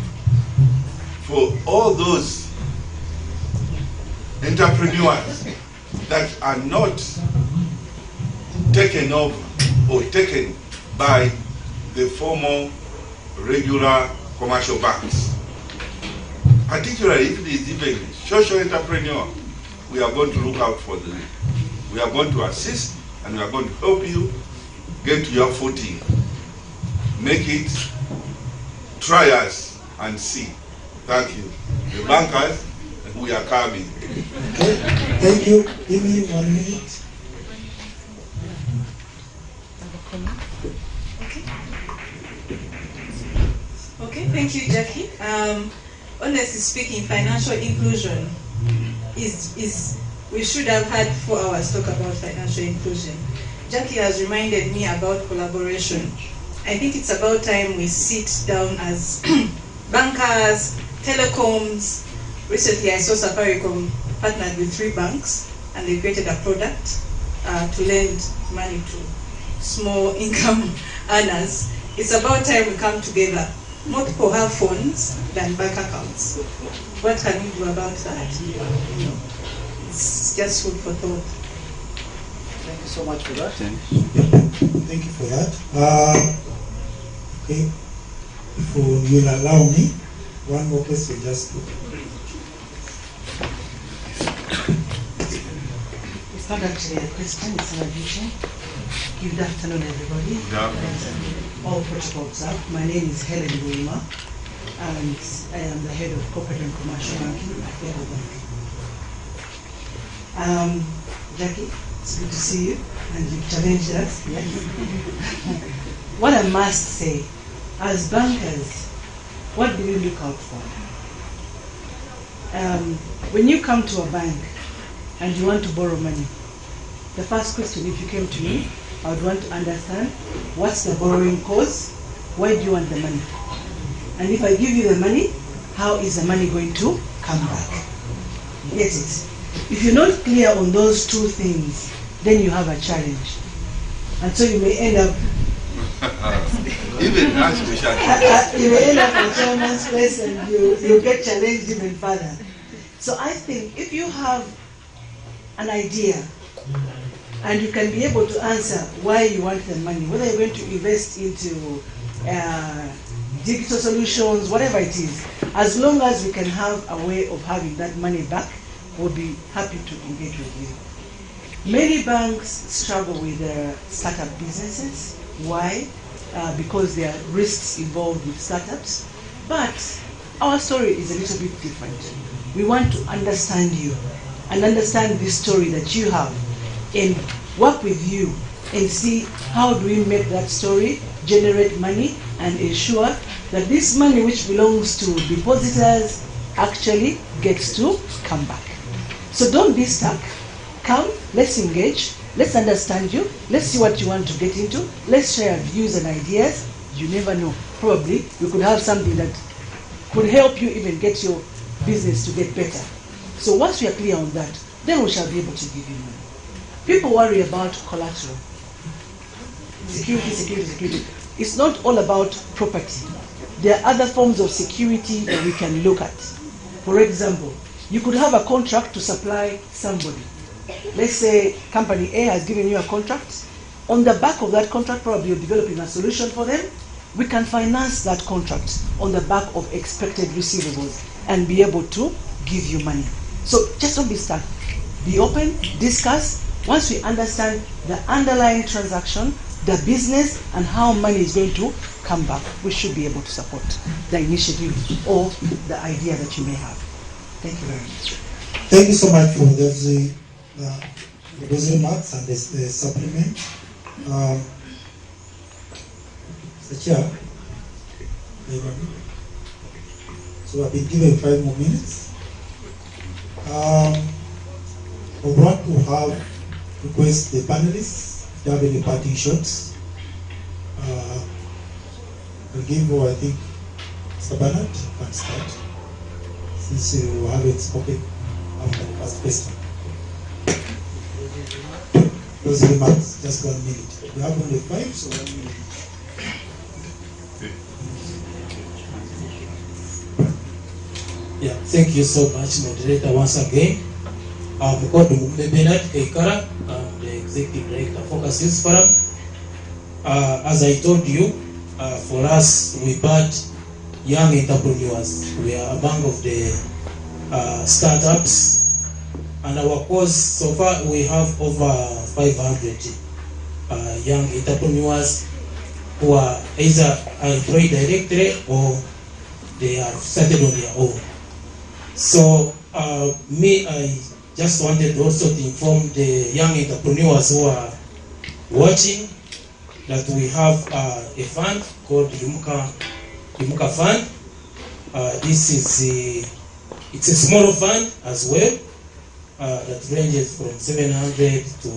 for all those entrepreneurs that are not taken over or taken by the formal, regular commercial banks. Particularly if it is even social entrepreneur, we are going to look out for them. We are going to assist and we are going to help you get to your footing. Make it, try us and see. Thank you. The bankers, we are coming. Okay, thank you. Give me 1 minute. Okay, thank you, Jackie. Honestly speaking, financial inclusion is we should have had 4 hours talk about financial inclusion. Jackie has reminded me about collaboration. I think it's about time we sit down as bankers, telecoms. Recently, I saw Safaricom partnered with 3 banks, and they created a product to lend money to small income earners. It's about time we come together. More people have phones than bank accounts. What can we do about that? It's just food for thought. Thank you so much for that. Thank you for that. Okay, if you'll allow me, one more question just to. It's not actually a question, it's an addition. Good afternoon, everybody. All protocol observed. My name is Helen Wima, and I am the head of corporate and commercial banking at Eagle Bank. Jackie, it's good to see you, and you've challenged us. Yes. What I must say, as bankers, what do we look out for? When you come to a bank and you want to borrow money, the first question, if you came to me, I would want to understand what's the borrowing cost, why do you want the money? And if I give you the money, how is the money going to come back? You get it? If you're not clear on those two things, then you have a challenge. And so you may end up even as we shall you may end up in chairman's place and you get challenged even further. So I think if you have an idea and you can be able to answer why you want the money, whether you're going to invest into digital solutions, whatever it is, as long as we can have a way of having that money back, we'll be happy to engage with you. Many banks struggle with their startup businesses. Why? Because there are risks involved with startups. But our story is a little bit different. We want to understand you and understand this story that you have and work with you and see how do we make that story generate money and ensure that this money which belongs to depositors actually gets to come back. So don't be stuck. Come, let's engage, let's understand you, let's see what you want to get into, let's share views and ideas. You never know. Probably we could have something that could help you even get your business to get better. So once we are clear on that, then we shall be able to give you money. People worry about collateral. Security, security, security. It's not all about property. There are other forms of security that we can look at. For example, you could have a contract to supply somebody. Let's say company A has given you a contract. On the back of that contract, probably you're developing a solution for them. We can finance that contract on the back of expected receivables and be able to give you money. So just don't be stuck. Be open, discuss. Once we understand the underlying transaction, the business, and how money is going to come back, we should be able to support the initiative or the idea that you may have. Thank you very much. Thank you so much for those remarks and the supplement. Mr. Chair, so I've been given 5 more minutes. I want to request the panelists if they have any parting shots. I'll give you, I think, Mr. Bernard can start, since you haven't spoken after the first question. Those remarks, just 1 minute. We have only 5, so 1 minute. Yeah, thank you so much, moderator, once again. I'm Bernard Keikara, I'm the Executive Director of Focus Youth Forum. As I told you, for us, we brought young entrepreneurs. We are among of the startups. And our cause, so far, we have over 500 young entrepreneurs who are either employed directly or they have started on their own. So, I just wanted also to inform the young entrepreneurs who are watching that we have a fund called Imuka Fund. This is it's a small fund as well that ranges from 700 to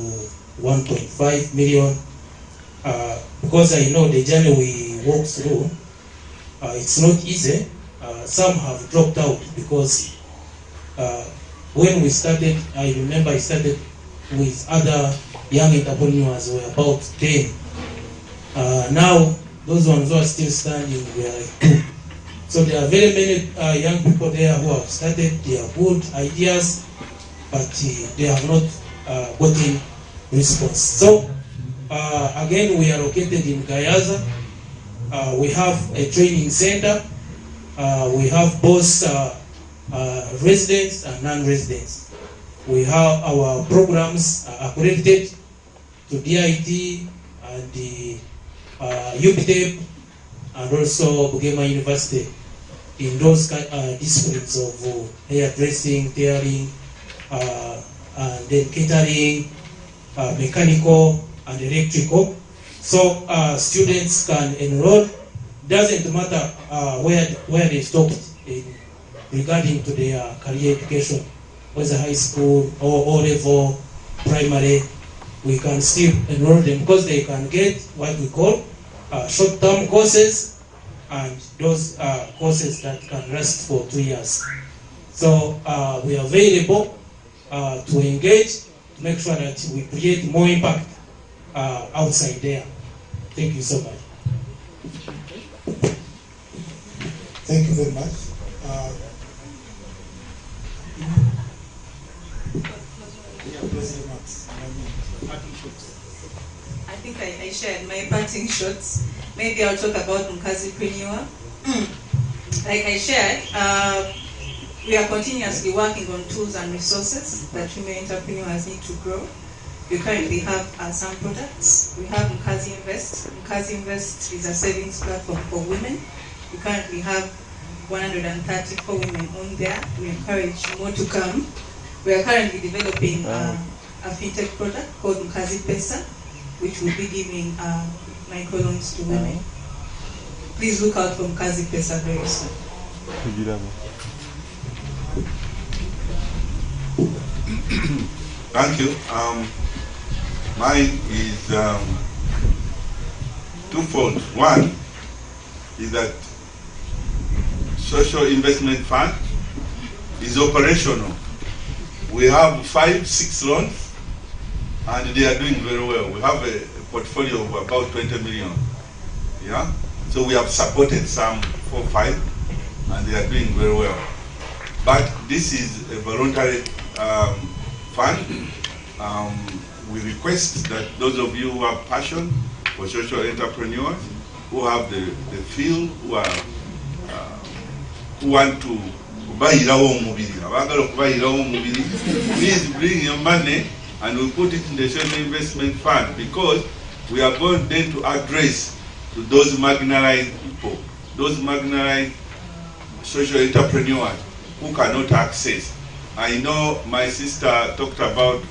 1.5 million. Because I know the journey we walk through, it's not easy. Some have dropped out because when we started, I remember I started with other young entrepreneurs, we were about 10. Now, those ones who are still standing, we are like 2. So there are very many young people there who have started, they have good ideas, but they have not gotten response. So, again, we are located in Gayaza. We have a training center. We have both residents and non-residents. We have our programs accredited to DIT and the UPTEP and also Bugema University in those disciplines of hairdressing, tailoring, and then catering, mechanical and electrical. So students can enroll. Doesn't matter where they stopped regarding to their career education, whether high school or O-level, primary, we can still enroll them because they can get what we call short-term courses and those courses that can last for 2 years. So we are available to engage, to make sure that we create more impact outside there. Thank you so much. Thank you very much. I think I shared my parting shots. Maybe I'll talk about Mukazipreneur. Like I shared, we are continuously working on tools and resources that female entrepreneurs need to grow. We currently have some products. We have Mukazi Invest. Mukazi Invest is a savings platform for women. We currently have 134 women on there. We encourage more to come. We are currently developing a fintech product called Mukazi Pesa, which will be giving microloans to women. Please look out for Mukazi Pesa very soon. Thank you. Mine is twofold. One is that Social Investment Fund is operational. We have 5-6 loans, and they are doing very well. We have a portfolio of about 20 million. Yeah, so we have supported some 4-5, and they are doing very well. But this is a voluntary fund. We request that those of you who have passion for social entrepreneurs, who have the feel, who want to please bring your money and we put it in the social investment fund, because we are going then to address to those marginalized people, those marginalized social entrepreneurs who cannot access. I know my sister talked about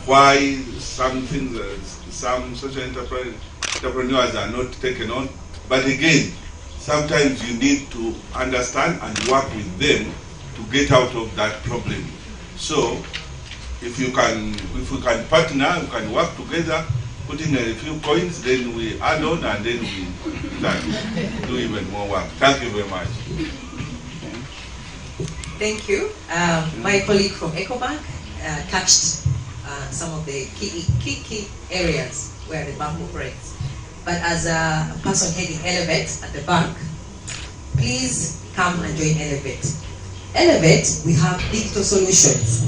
why some things, some social entrepreneurs are not taken on, but again, sometimes you need to understand and work with them to get out of that problem. So, if we can partner, we can work together, put in a few coins, then we add on, and then we start do even more work. Thank you very much. Thank you. My colleague from EcoBank touched some of the key areas where the bank operates. But as a person heading Elevate at the bank, please come and join Elevate. Elevate, we have digital solutions.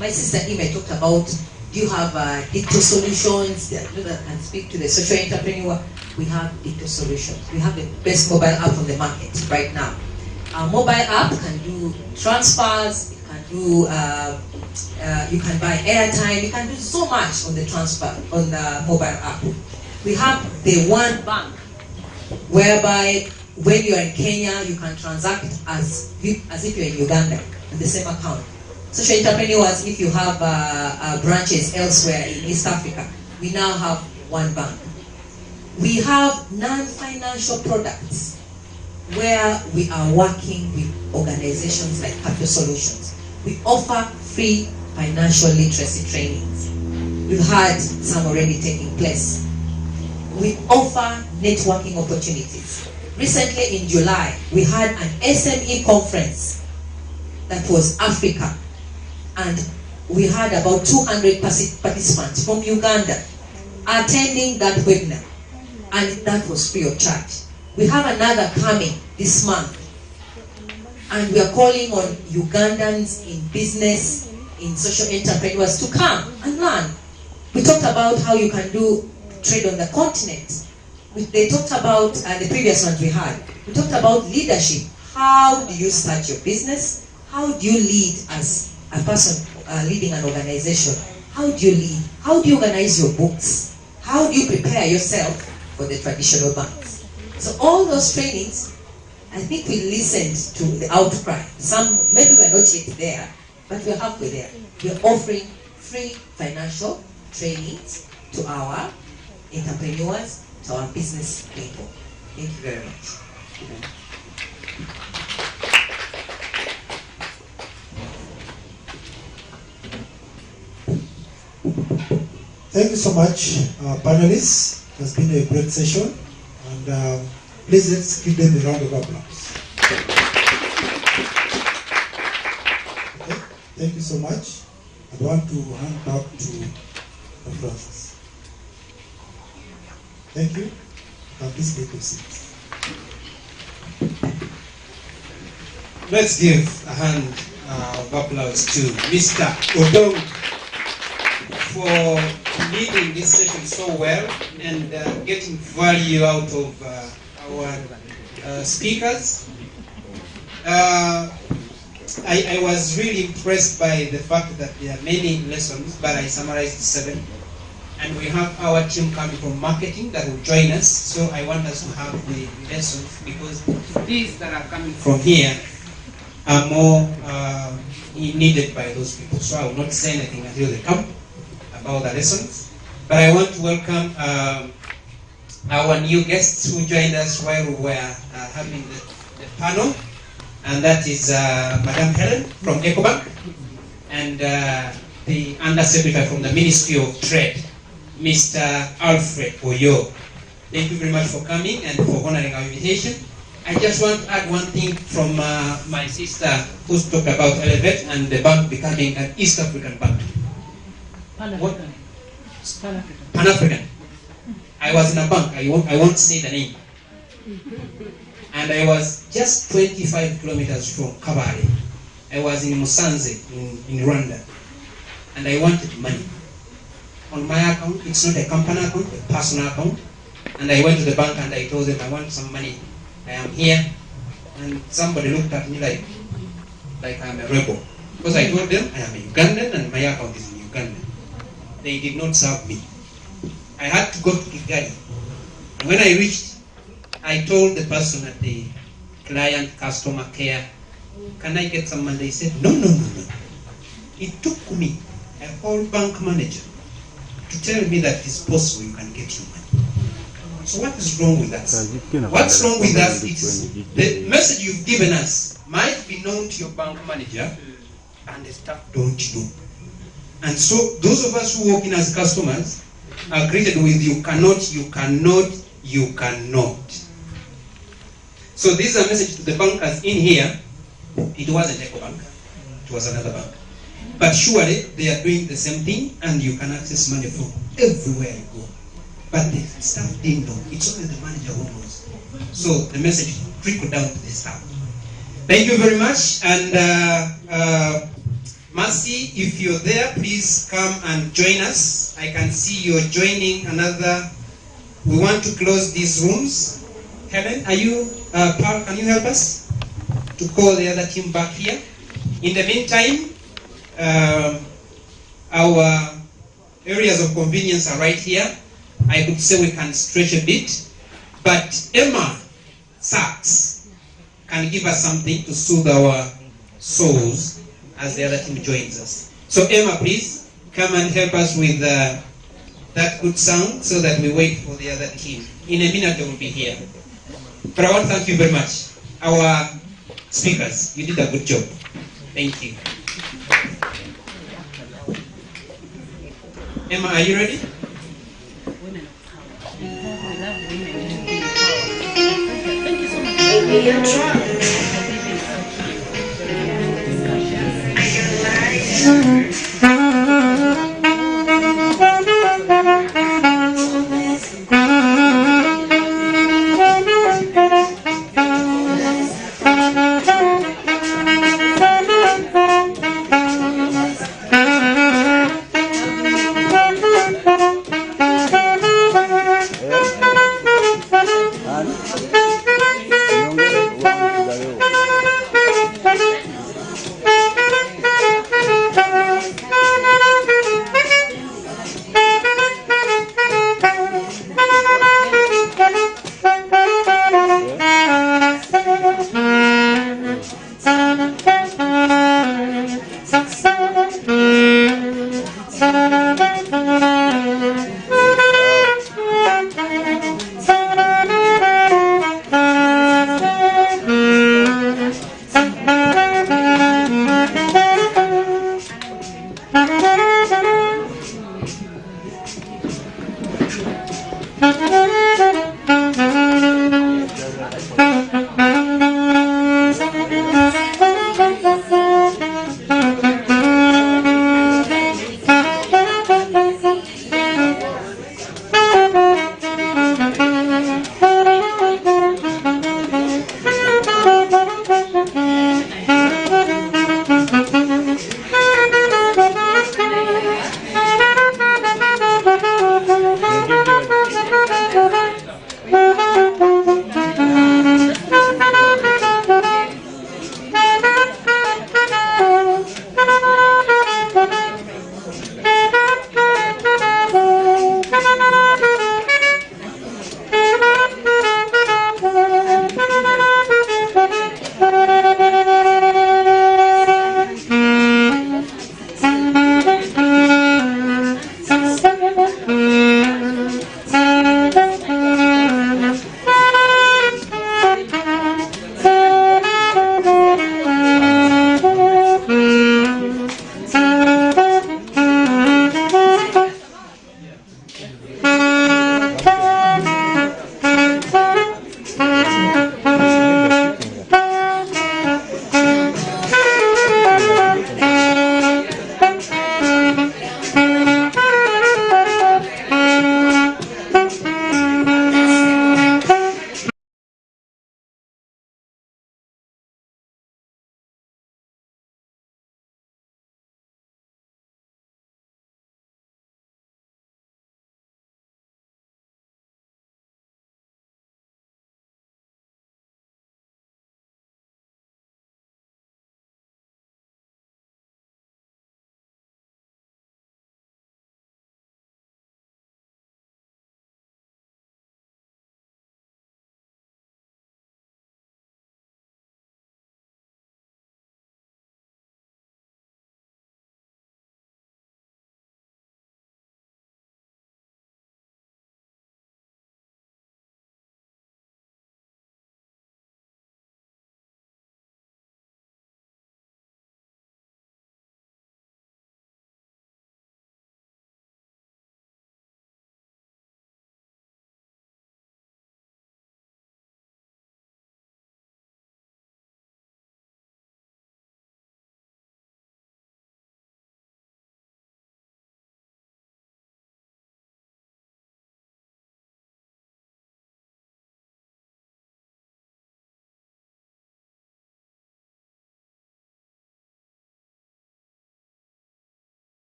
My sister Ime talked about, do you have digital solutions that can speak to the social entrepreneur? We have digital solutions. We have the best mobile app on the market right now. Our mobile app can do transfers, it can do, you can buy airtime, you can do so much on the transfer, on the mobile app. We have the One Bank, whereby when you are in Kenya, you can transact as if you're in Uganda on the same account. Social entrepreneurs, if you have branches elsewhere in East Africa, we now have One Bank. We have non-financial products where we are working with organizations like Capital Solutions. We offer free financial literacy trainings. We've had some already taking place. We offer networking opportunities. Recently in July, we had an SME conference that was Africa, and we had about 200 participants from Uganda attending that webinar, and that was free of charge. We have another coming this month, and we are calling on Ugandans in business, in social entrepreneurs to come and learn. We talked about how you can do trade on the continent. They talked about the previous ones we had. We talked about leadership. How do you start your business? How do you lead as a person leading an organization? How do you lead? How do you organize your books? How do you prepare yourself for the traditional banks? So all those trainings, I think we listened to the outcry. Some, maybe we're not yet there, but we're halfway there. We're offering free financial trainings to our entrepreneurs, to our business people. Thank you very much. Thank you so much, panelists. It has been a great session, and Please let's give them a round of applause. Okay, thank you so much. I want to hand back to Francis. Thank you. Please take your seats. Let's give a hand of applause to Mr. Odong for leading this session so well and getting value out of our speakers. I was really impressed by the fact that there are many lessons, but I summarized 7. And we have our team coming from marketing that will join us. So I want us to have the lessons because these that are coming from here are more needed by those people. So I will not say anything until they come about the lessons. But I want to welcome our new guests who joined us while we were having the panel. And that is Madam Helen from EcoBank and the Undersecretary from the Ministry of Trade, Mr. Alfred Oyo. Thank you very much for coming and for honoring our invitation. I just want to add one thing from my sister who's talked about Elevate and the bank becoming an East African bank. Pan-African. Pan-African. I was in a bank, I won't say the name. And I was just 25 kilometers from Kabale. I was in Musanze in Rwanda. And I wanted money. On my account, it's not a company account, a personal account. And I went to the bank and I told them I want some money. I am here. And somebody looked at me like I'm a rebel. Because I told them I am a Ugandan and my account is in Uganda. They did not serve me. I had to go to Kigali. And when I reached, I told the person at the client customer care, can I get some money? They said, no. It took me, a whole bank manager, to tell me that it's possible you can get your money. So what is wrong with us? What's wrong with us is the message you've given us might be known to your bank manager and the staff don't know. And so those of us who walk in as customers are greeted with you cannot. So this is a message to the bankers in here. It wasn't EcoBank, it was another bank. But surely they are doing the same thing and you can access money from everywhere you go. But the staff didn't know. It's only the manager who knows. So the message trickled down to the staff. Thank you very much. And Mercy, if you're there, please come and join us. I can see you're joining another. We want to close these rooms. Helen, are you, Paul, can you help us to call the other team back here? In the meantime, our areas of convenience are right here. I could say we can stretch a bit, but Emma Sachs can give us something to soothe our souls as the other team joins us. So Emma, please come and help us with that good sound so that we wait for the other team. In a minute they will be here. But I want to thank you very much. Our speakers, you did a good job. Thank you. Emma, are you ready? Thank you so much.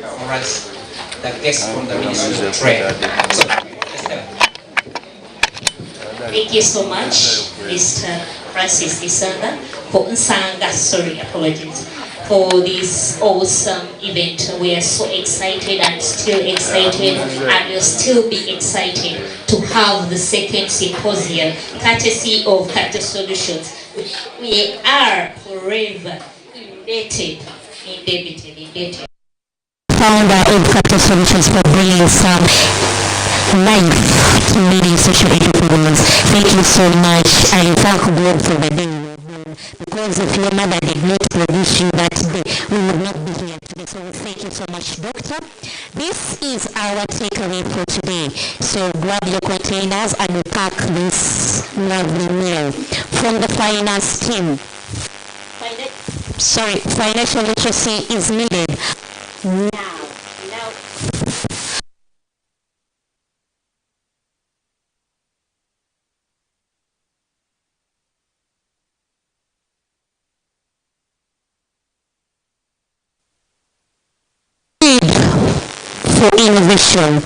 for us, the guest from the Ministry of Trade. So, thank you so much, Mr. Francis Isanga, for apologies, for this awesome event. We are so excited and still excited, and we'll still be excited to have the second symposium, courtesy of Kajjansi Solutions. We are forever indebted. Founder of Kajjansi Solutions for bringing some life to leading social entrepreneurs. Thank you so much. I thank God for the day we're here. Because if your mother did not produce you that day, we would not be here today. So thank you so much, Doctor. This is our takeaway for today. So grab your containers and we pack this lovely meal from the finance team. Financial literacy is needed now. For innovation,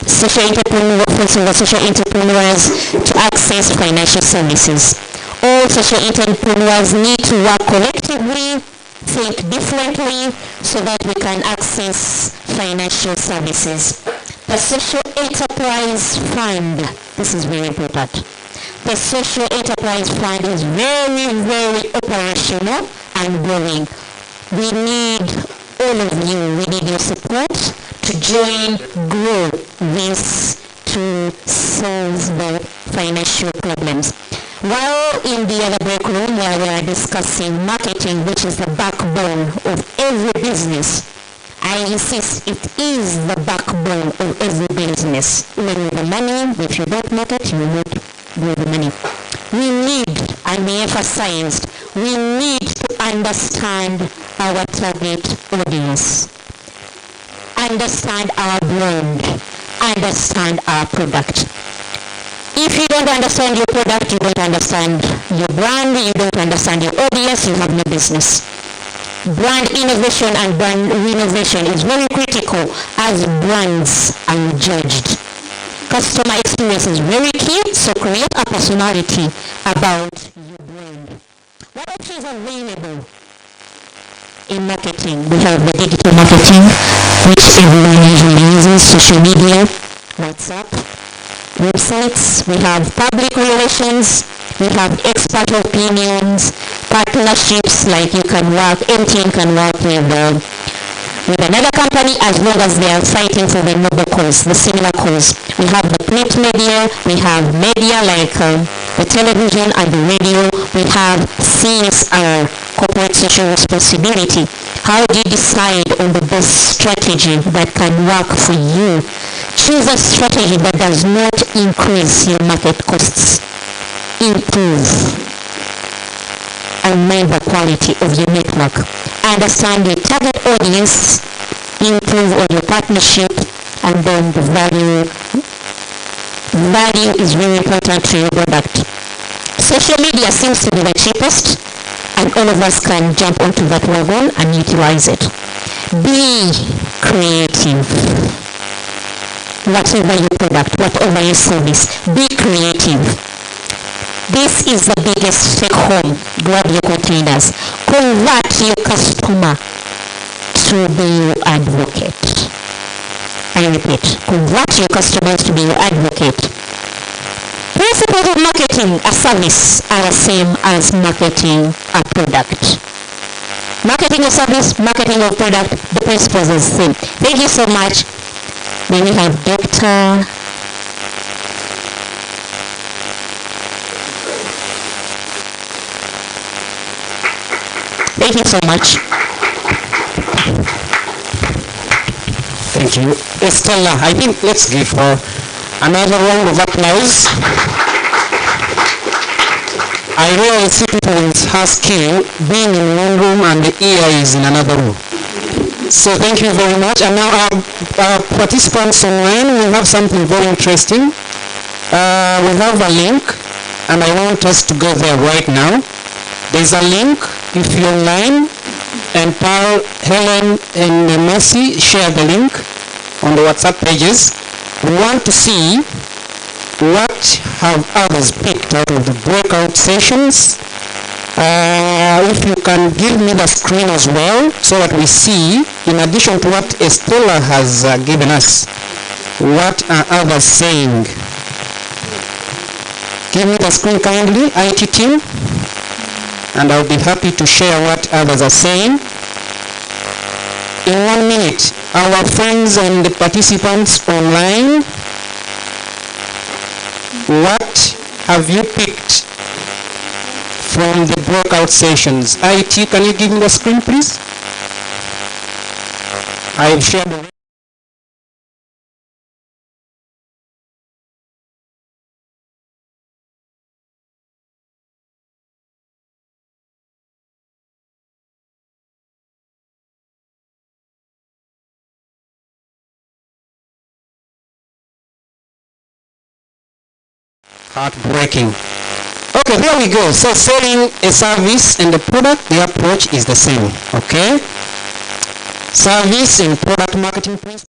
social entrepreneurs to access financial services. All social entrepreneurs need to work collectively, think differently, so that we can access financial services. The Social Enterprise Fund, this is very important. The Social Enterprise Fund is very, very operational and growing. We need all of you, we need your support to join, grow this to solve the financial problems. While in the other break room where we are discussing marketing, which is the backbone of every business, I insist it is the backbone of every business. Even with the money, if you don't market, you will not grow the money. We need, and we emphasized, we need to understand our target audience, understand our brand, understand our product. If you don't understand your product, you don't understand your brand, you don't understand your audience, you have no business. Brand innovation and brand renovation is very critical as brands are judged. Customer experience is very key, so create a personality about your brand. What options are available in marketing? We have the digital marketing, which everyone usually uses, social media, WhatsApp, websites. We have public relations, we have expert opinions, partnerships, like you can work, MTN can work with another company as long as they are fighting for the noble cause, the similar cause. We have the print media, we have media like the television and the radio, we have CSR, corporate social responsibility. How do you decide on the best strategy that can work for you? Choose a strategy that does not increase your market costs. Improve and mind the quality of your network. Understand your target audience, improve on your partnership, and then the value. Value is very important to your product. Social media seems to be the cheapest, and all of us can jump onto that wagon and utilize it. Be creative. Whatever your product, whatever your service, be creative. This is the biggest take home. Grab your containers. Convert your customer to be your advocate. I repeat, convert your customers to be your advocate. Principles of marketing a service are the same as marketing a product. Marketing a service, marketing a product, the principles are the same. Thank you so much. Then we have Dr. Thank you so much. Thank you. Estella, I think let's give her another round of applause. I really see people with her skill being in one room and the ear is in another room. So thank you very much. And now our participants online, we have something very interesting. We have a link and I want us to go there right now. There's a link. If you're online, and Paul, Helen, and Mercy share the link on the WhatsApp pages. We want to see what have others picked out of the breakout sessions. If you can give me the screen as well, so that we see, in addition to what Estella has given us, what are others saying? Give me the screen kindly, IT team, and I'll be happy to share what others are saying. In 1 minute, our friends and the participants online, what have you picked from the breakout sessions? IT, can you give me the screen, please? I've shared the heartbreaking. Okay, there we go. So selling a service and the product, the approach is the same. Okay? Service and product marketing principles.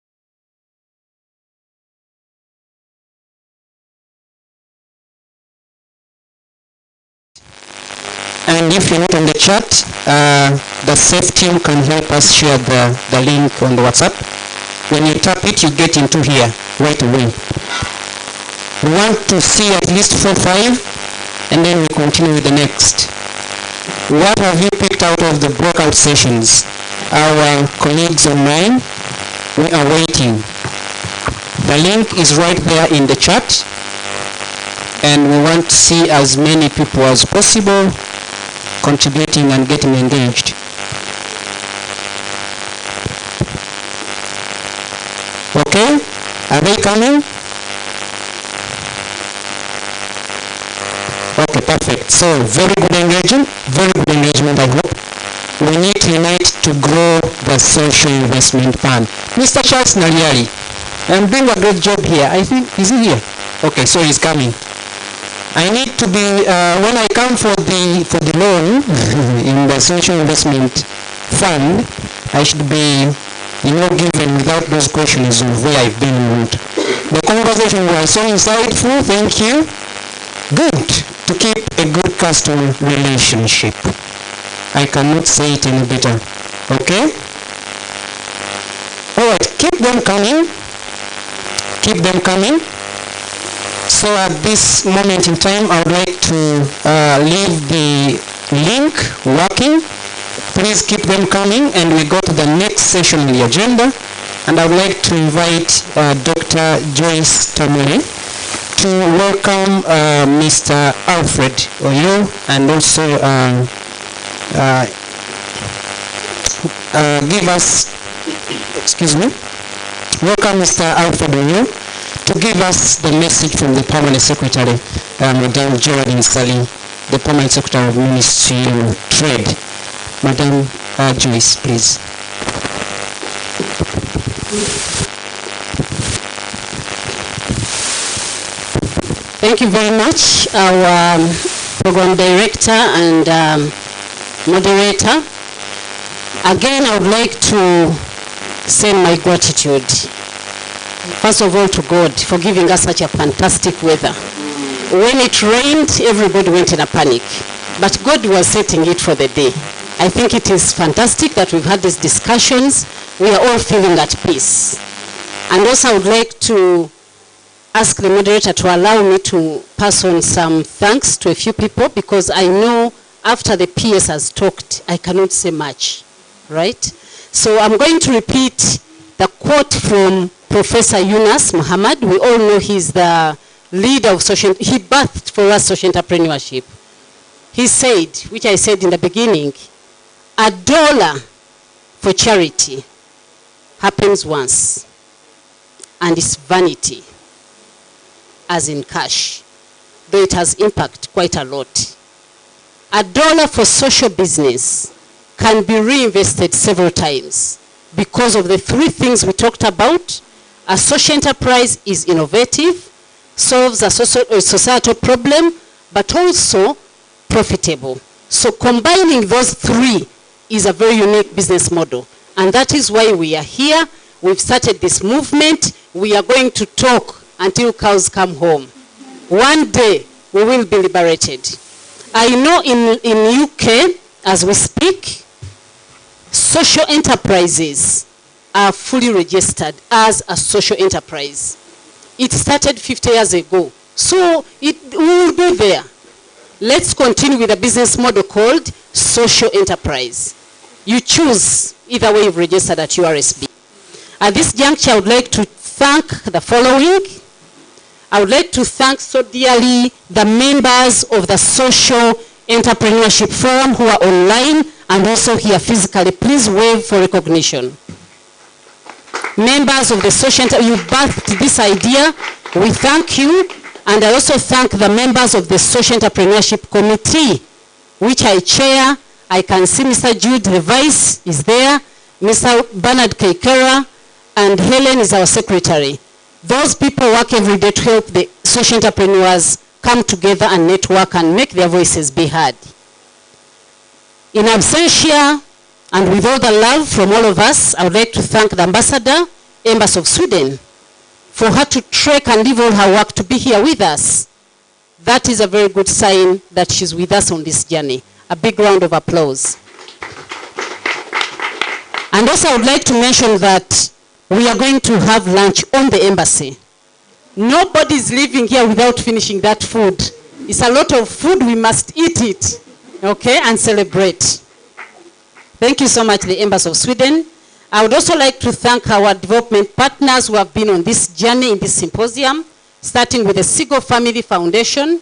And if you're not on the chat, the safe team can help us share the link on the WhatsApp. When you tap it, you get into here right away. We want to see at least 4 or 5, and then we continue with the next. What have you picked out of the breakout sessions? Our colleagues online, we are waiting. The link is right there in the chat, and we want to see as many people as possible contributing and getting engaged. Okay, are they coming? Okay, perfect. So very good engagement, I hope. We need to unite to grow the social investment fund. Mr. Charles Naliari, I'm doing a great job here. I think, is he here? Okay, so he's coming. I need to be, when I come for the loan in the social investment fund, I should be, given without those questions of where I've been. The conversation was so insightful, thank you. Good to keep a good customer relationship. I cannot say it any better. Okay? Alright, keep them coming. Keep them coming. So at this moment in time, I would like to leave the link working. Please keep them coming, and we go to the next session in the agenda. And I would like to invite Dr. Joyce Tamule to welcome Mr. Alfred Oyo, and also give us, welcome Mr. Alfred Oyo to give us the message from the Permanent Secretary, Madame Geraldine Sally, the Permanent Secretary of Ministry of Trade. Madame Joyce, please. Thank you very much, our program director and moderator. Again, I would like to send my gratitude, first of all, to God for giving us such a fantastic weather. When it rained, everybody went in a panic, but God was setting it for the day. I think it is fantastic that we've had these discussions. We are all feeling at peace. And also, I would like to ask the moderator to allow me to pass on some thanks to a few people, because I know after the PS has talked, I cannot say much, right? So I'm going to repeat the quote from Professor Yunus Muhammad. We all know he's the leader of social, he birthed for us social entrepreneurship. He said, which I said in the beginning, $1 for charity happens once, and it's vanity, as in cash, though it has impact quite a lot. $1 for social business can be reinvested several times because of the 3 things we talked about. A social enterprise is innovative, solves a societal problem, but also profitable. So combining those 3 is a very unique business model. And that is why we are here. We've started this movement. We are going to talk until cows come home. One day, we will be liberated. I know in UK, as we speak, social enterprises are fully registered as a social enterprise. It started 50 years ago. So we will be there. Let's continue with a business model called social enterprise. You choose either way you've registered at URSB. At this juncture, I would like to thank the following. I would like to thank so dearly the members of the Social Entrepreneurship Forum who are online and also here physically. Please wave for recognition. Members of the social, you birthed this idea. We thank you. And I also thank the members of the Social Entrepreneurship Committee, which I chair. I can see Mr. Jude, the vice, is there. Mr. Bernard Kaikera, and Helen is our secretary. Those people work every day to help the social entrepreneurs come together and network and make their voices be heard. In absentia, and with all the love from all of us, I would like to thank the ambassador, Embassy of Sweden, for her to trek and leave all her work to be here with us. That is a very good sign that she's with us on this journey. A big round of applause. And also I would like to mention that we are going to have lunch on the embassy. Nobody's leaving here without finishing that food. It's a lot of food, we must eat it, okay, and celebrate. Thank you so much, the Embassy of Sweden. I would also like to thank our development partners who have been on this journey in this symposium, starting with the Seagull Family Foundation.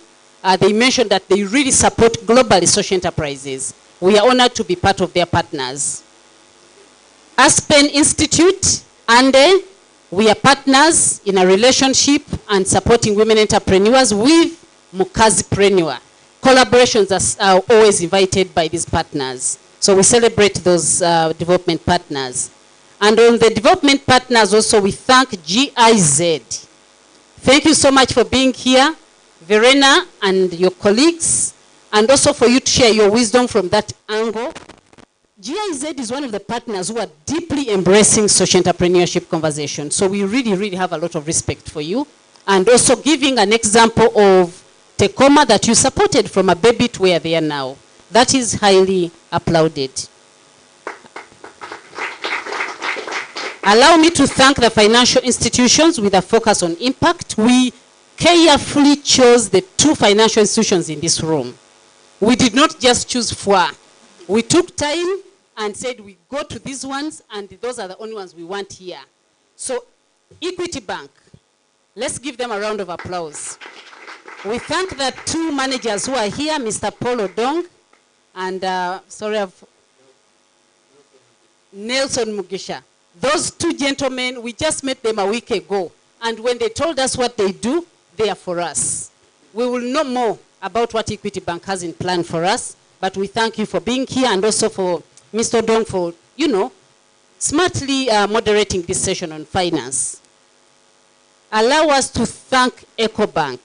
They mentioned that they really support globally social enterprises. We are honored to be part of their partners. Aspen Institute, ANDE, we are partners in a relationship and supporting women entrepreneurs with Mukazipreneur. Collaborations are always invited by these partners. So we celebrate those development partners. And on the development partners also, we thank GIZ. Thank you so much for being here, Verena and your colleagues, and also for you to share your wisdom from that angle. GIZ is one of the partners who are deeply embracing social entrepreneurship conversation. So we really, really have a lot of respect for you. And also giving an example of Tecoma that you supported from a baby to where they are now. That is highly applauded. Allow me to thank the financial institutions with a focus on impact. We carefully chose the 2 financial institutions in this room. We did not just choose 4. We took time and said we go to these ones and those are the only ones we want here. So Equity Bank, let's give them a round of applause. We thank the 2 managers who are here, Mr. Paul Odong and Nelson Mugisha. Those 2 gentlemen, we just met them a week ago. And when they told us what they do, they are for us. We will know more about what Equity Bank has in plan for us. But we thank you for being here and also for Mr. Dong for, smartly moderating this session on finance. Allow us to thank EcoBank.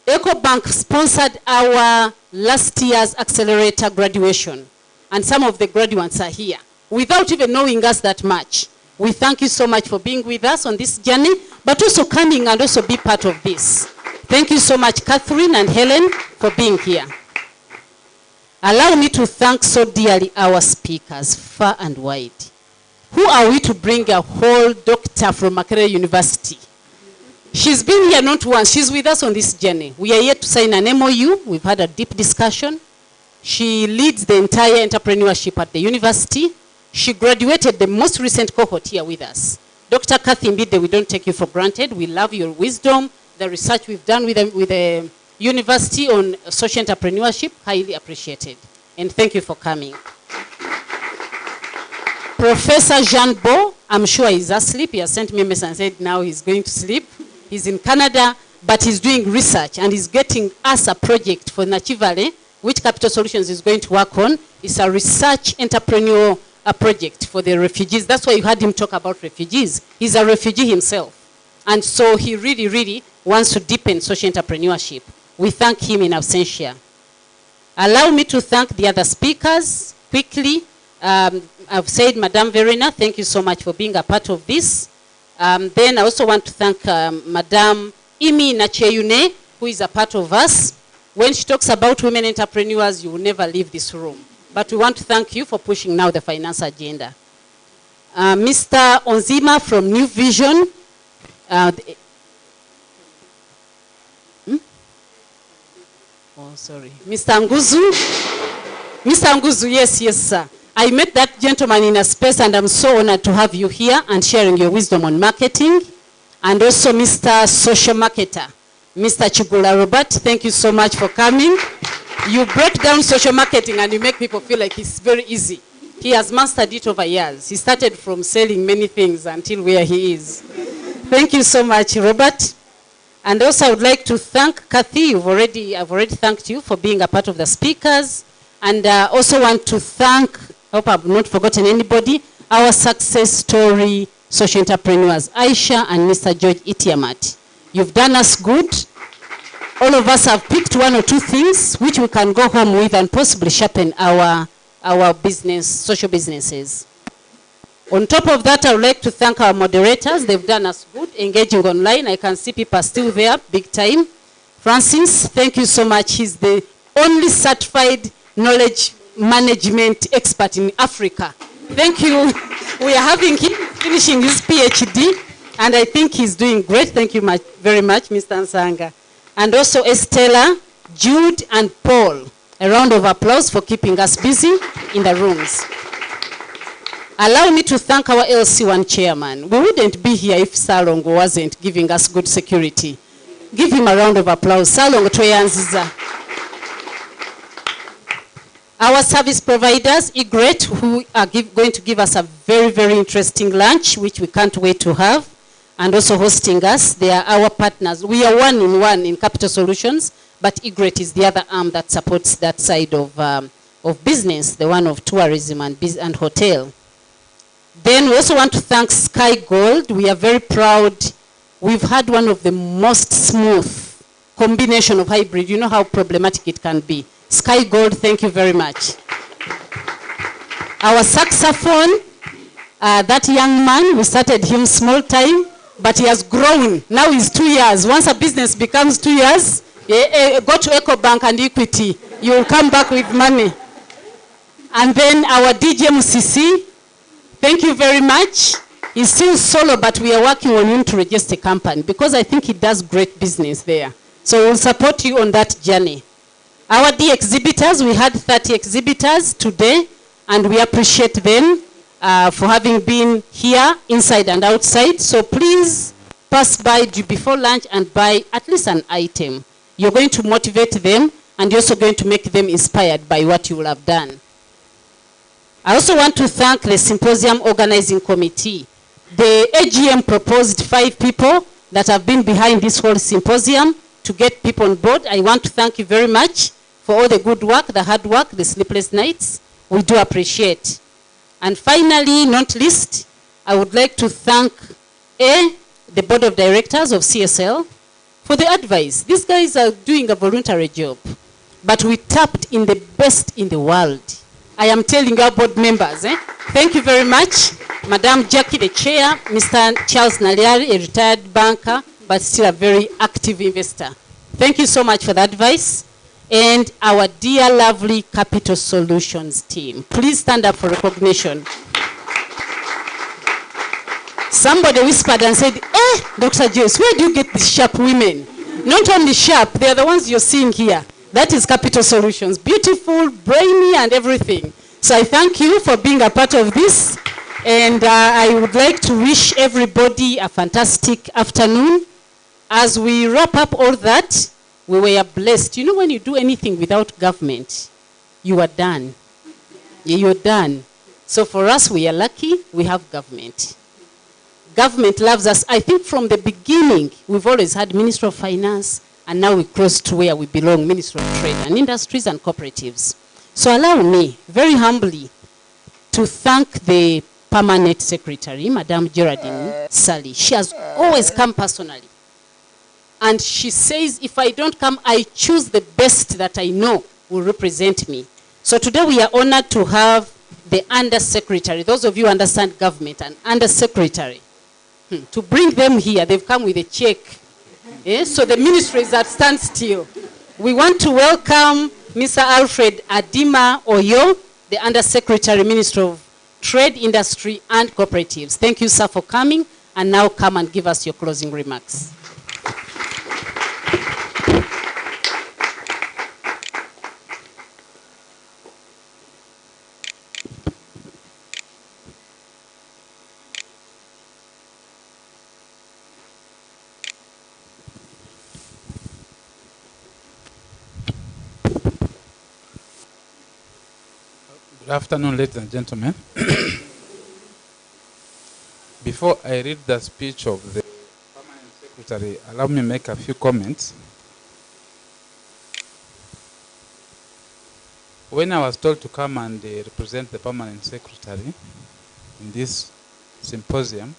EcoBank sponsored our last year's accelerator graduation. And some of the graduates are here. Without even knowing us that much. We thank you so much for being with us on this journey, but also coming and also be part of this. Thank you so much, Catherine and Helen, for being here. Allow me to thank so dearly our speakers, far and wide. Who are we to bring a whole doctor from Makerere University? She's been here not once, she's with us on this journey. We are here to sign an MOU, we've had a deep discussion. She leads the entire entrepreneurship at the university. She graduated the most recent cohort here with us. Dr. Kathy Mbide, we don't take you for granted. We love your wisdom, the research we've done with the university on social entrepreneurship, highly appreciated. And thank you for coming. Professor Jean Bo, I'm sure he's asleep. He has sent me a message and said now he's going to sleep. He's in Canada, but he's doing research and he's getting us a project for Nachivale, which Capital Solutions is going to work on. It's a research entrepreneurial project for the refugees. That's why you heard him talk about refugees. He's a refugee himself. And so he really, really wants to deepen social entrepreneurship. We thank him in absentia. Allow me to thank the other speakers quickly, I've said, Madame Verena, thank you so much for being a part of this. Then I also want to thank Madame Imi Nacheyune, who is a part of us. When she talks about women entrepreneurs, you will never leave this room. But we want to thank you for pushing now the finance agenda. Mr. Onzima from New Vision. Oh, sorry. Mr. Nguzu. Mr. Nguzu, yes, sir. I met that gentleman in a space, and I'm so honored to have you here and sharing your wisdom on marketing. And also Mr. Social Marketer, Mr. Chigula Robert, thank you so much for coming. You break down social marketing and you make people feel like it's very easy. He has mastered it over years. He started from selling many things until where he is. Thank you so much, Robert. And also I would like to thank Kathy. I've already thanked you for being a part of the speakers. And also want to thank, I hope I've not forgotten anybody, our success story social entrepreneurs, Aisha and Mr. George Itiamat. You've done us good. All of us have picked one or two things which we can go home with and possibly sharpen our business, social businesses. On top of that, I would like to thank our moderators. They've done us good, engaging online. I can see people are still there, big time. Francis, thank you so much. He's the only certified knowledge management expert in Africa. Thank you. We are having him finishing his PhD, and I think he's doing great. Thank you very much, Mr. Nsanga. And also Estella, Jude, and Paul. A round of applause for keeping us busy in the rooms. Allow me to thank our LC1 chairman. We wouldn't be here if Salong wasn't giving us good security. Give him a round of applause. Salong Tweyanziza. Our service providers, IGRET, who are going to give us a very, very interesting lunch, which we can't wait to have, and also hosting us. They are our partners. We are one in Capital Solutions, but IGRET is the other arm that supports that side of business, the one of tourism and hotel. Then we also want to thank Sky Gold. We are very proud. We've had one of the most smooth combination of hybrid. You know how problematic it can be. Sky Gold, thank you very much. Our saxophone, that young man, we started him small time, but he has grown. Now he's 2 years. Once a business becomes 2 years, go to EcoBank and Equity. You will come back with money. And then our DJ Musisi, thank you very much. He's still solo, but we are working on him to register a company because I think he does great business there. So we'll support you on that journey. Our D exhibitors, we had 30 exhibitors today, and we appreciate them for having been here, inside and outside. So please pass by before lunch and buy at least an item. You're going to motivate them, and you're also going to make them inspired by what you will have done. I also want to thank the Symposium Organizing Committee. The AGM proposed 5 people that have been behind this whole symposium to get people on board. I want to thank you very much for all the good work, the hard work, the sleepless nights. We do appreciate. And finally, not least, I would like to thank the board of directors of CSL for the advice. These guys are doing a voluntary job, but we tapped in the best in the world. I am telling our board members, thank you very much. Madam Jackie, the chair, Mr. Charles Naliari, a retired banker, but still a very active investor. Thank you so much for the advice. And our dear, lovely Capital Solutions team. Please stand up for recognition. Somebody whispered and said, Dr. Joyce, where do you get these sharp women? Not only sharp, they are the ones you're seeing here. That is Capital Solutions. Beautiful, brainy, and everything. So I thank you for being a part of this. And I would like to wish everybody a fantastic afternoon. As we wrap up all that, we were blessed. You know, when you do anything without government, you are done. You're done. So for us, we are lucky we have government. Government loves us. I think from the beginning, we've always had Minister of Finance, and now we cross to where we belong, Minister of Trade and Industries and Cooperatives. So allow me, very humbly, to thank the Permanent Secretary, Madame Geraldine Sally. She has always come personally. And she says, if I don't come, I choose the best that I know will represent me. So today we are honored to have the Undersecretary, those of you who understand government, an Undersecretary, to bring them here. They've come with a check. So the ministry is at standstill. We want to welcome Mr. Alfred Adima Oyo, the Undersecretary, Minister of Trade, Industry and Cooperatives. Thank you, sir, for coming. And now come and give us your closing remarks. Good afternoon, ladies and gentlemen. Before I read the speech of the Permanent Secretary, allow me to make a few comments. When I was told to come and represent the Permanent Secretary in this symposium,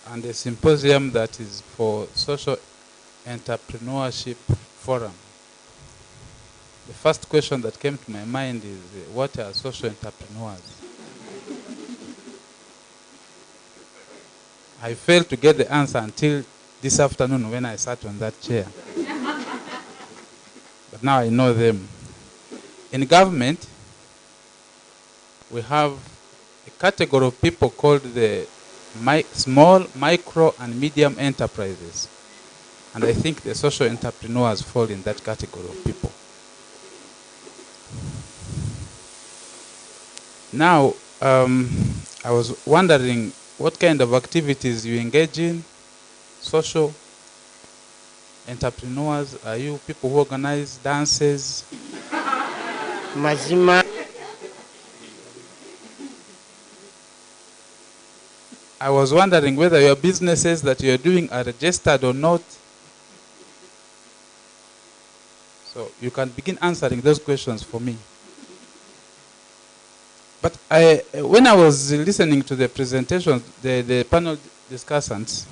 and a symposium that is for Social Entrepreneurship Forum, the first question that came to my mind is, what are social entrepreneurs? I failed to get the answer until this afternoon when I sat on that chair. But now I know them. In government, we have a category of people called the small, micro, and medium enterprises. And I think the social entrepreneurs fall in that category of people. Now, I was wondering what kind of activities you engage in. Social entrepreneurs, are you people who organize dances? Mazima. I was wondering whether your businesses that you're doing are registered or not. So you can begin answering those questions for me. But when I was listening to the presentations, the panel discussants,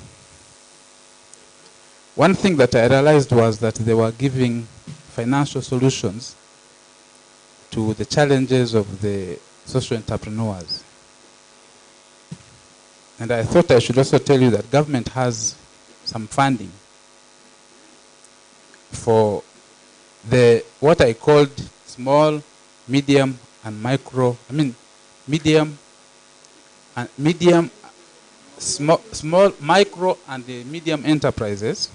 one thing that I realized was that they were giving financial solutions to the challenges of the social entrepreneurs. And I thought I should also tell you that government has some funding for what I called small, medium, and micro, small, micro, and the medium enterprises.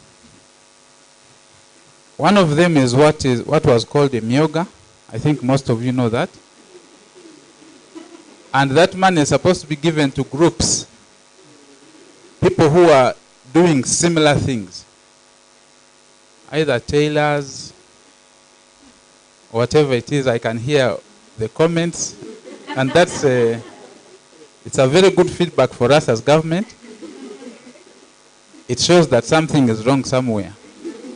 One of them is what was called a myoga. I think most of you know that. And that money is supposed to be given to groups, people who are doing similar things, either tailors, or whatever it is. I can hear the comments, and it's a very good feedback for us as government. It shows that something is wrong somewhere.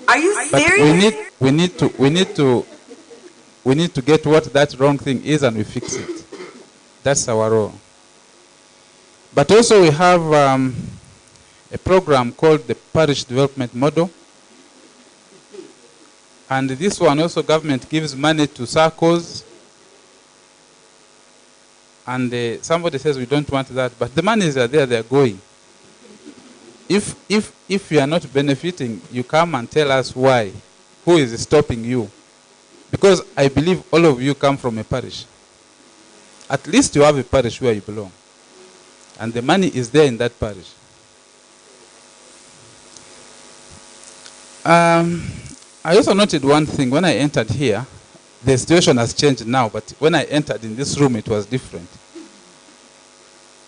Are you serious? But we need to get what that wrong thing is, and we fix it. That's our role. But also we have a program called the Parish Development Model. And this one also government gives money to circles. And somebody says we don't want that, but the monies are there, they're going. If you are not benefiting, you come and tell us why. Who is stopping you? Because I believe all of you come from a parish. At least you have a parish where you belong. And the money is there in that parish. I also noted one thing. When I entered here, the situation has changed now, but when I entered in this room, it was different.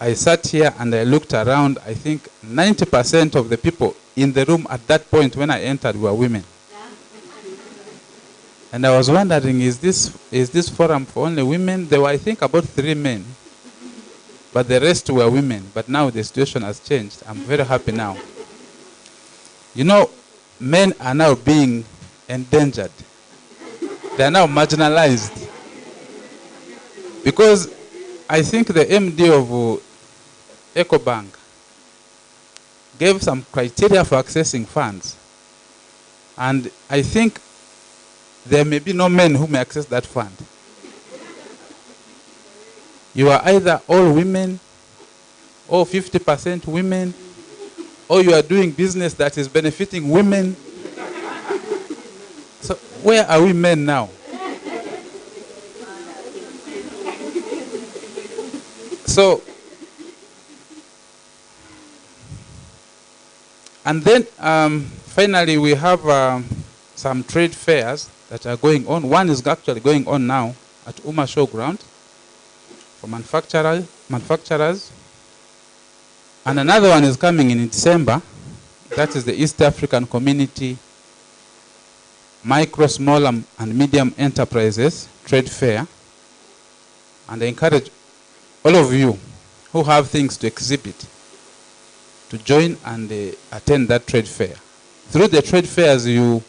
I sat here and I looked around. I think 90% of the people in the room at that point when I entered were women. And I was wondering, is this forum for only women? There were, I think, about 3 men, but the rest were women. But now the situation has changed. I'm very happy now. You know, men are now being endangered. They are now marginalized. Because I think the MD of EcoBank gave some criteria for accessing funds. And I think there may be no men who may access that fund. You are either all women, or 50% women, or you are doing business that is benefiting women. So where are we men now? So, and then finally we have some trade fairs that are going on. One is actually going on now at Uma Showground for manufacturers. And another one is coming in December. That is the East African Community Micro, Small and Medium Enterprises Trade Fair. And I encourage all of you who have things to exhibit to join and attend that trade fair. Through the trade fairs, you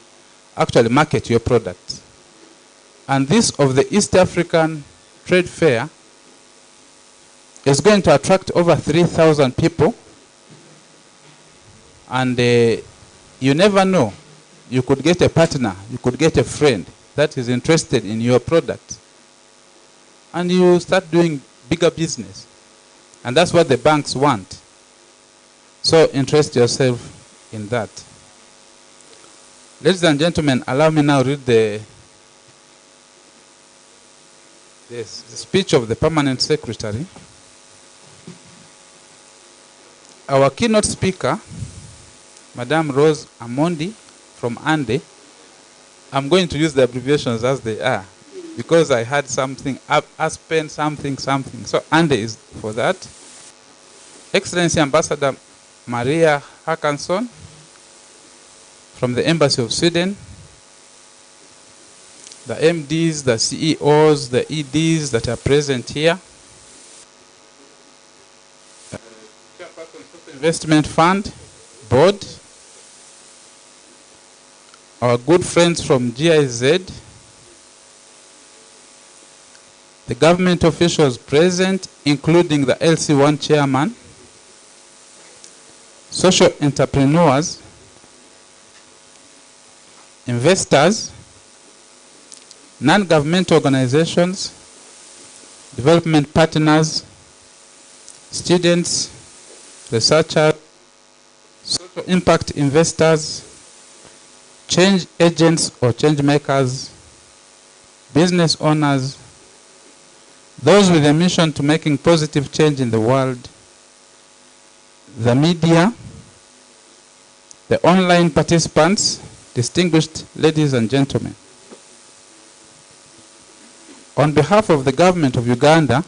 actually market your products. And this of the East African Trade Fair is going to attract over 3,000 people. And you never know. You could get a partner, you could get a friend that is interested in your product. And you start doing bigger business. And that's what the banks want. So interest yourself in that. Ladies and gentlemen, allow me now to read the speech of the Permanent Secretary. Our keynote speaker, Madame Rose Amondi from ANDE. I'm going to use the abbreviations as they are, because I had something, Aspen something. So ANDE is for that. Excellency Ambassador Maria Hackanson from the Embassy of Sweden. The MDs, the CEOs, the EDs that are present here. Investment Fund Board. Our good friends from GIZ, the government officials present, including the LC1 chairman, social entrepreneurs, investors, non-governmental organizations, development partners, students, researchers, social impact investors, change agents or change makers, business owners, those with a mission to making positive change in the world, the media, the online participants, distinguished ladies and gentlemen. On behalf of the government of Uganda,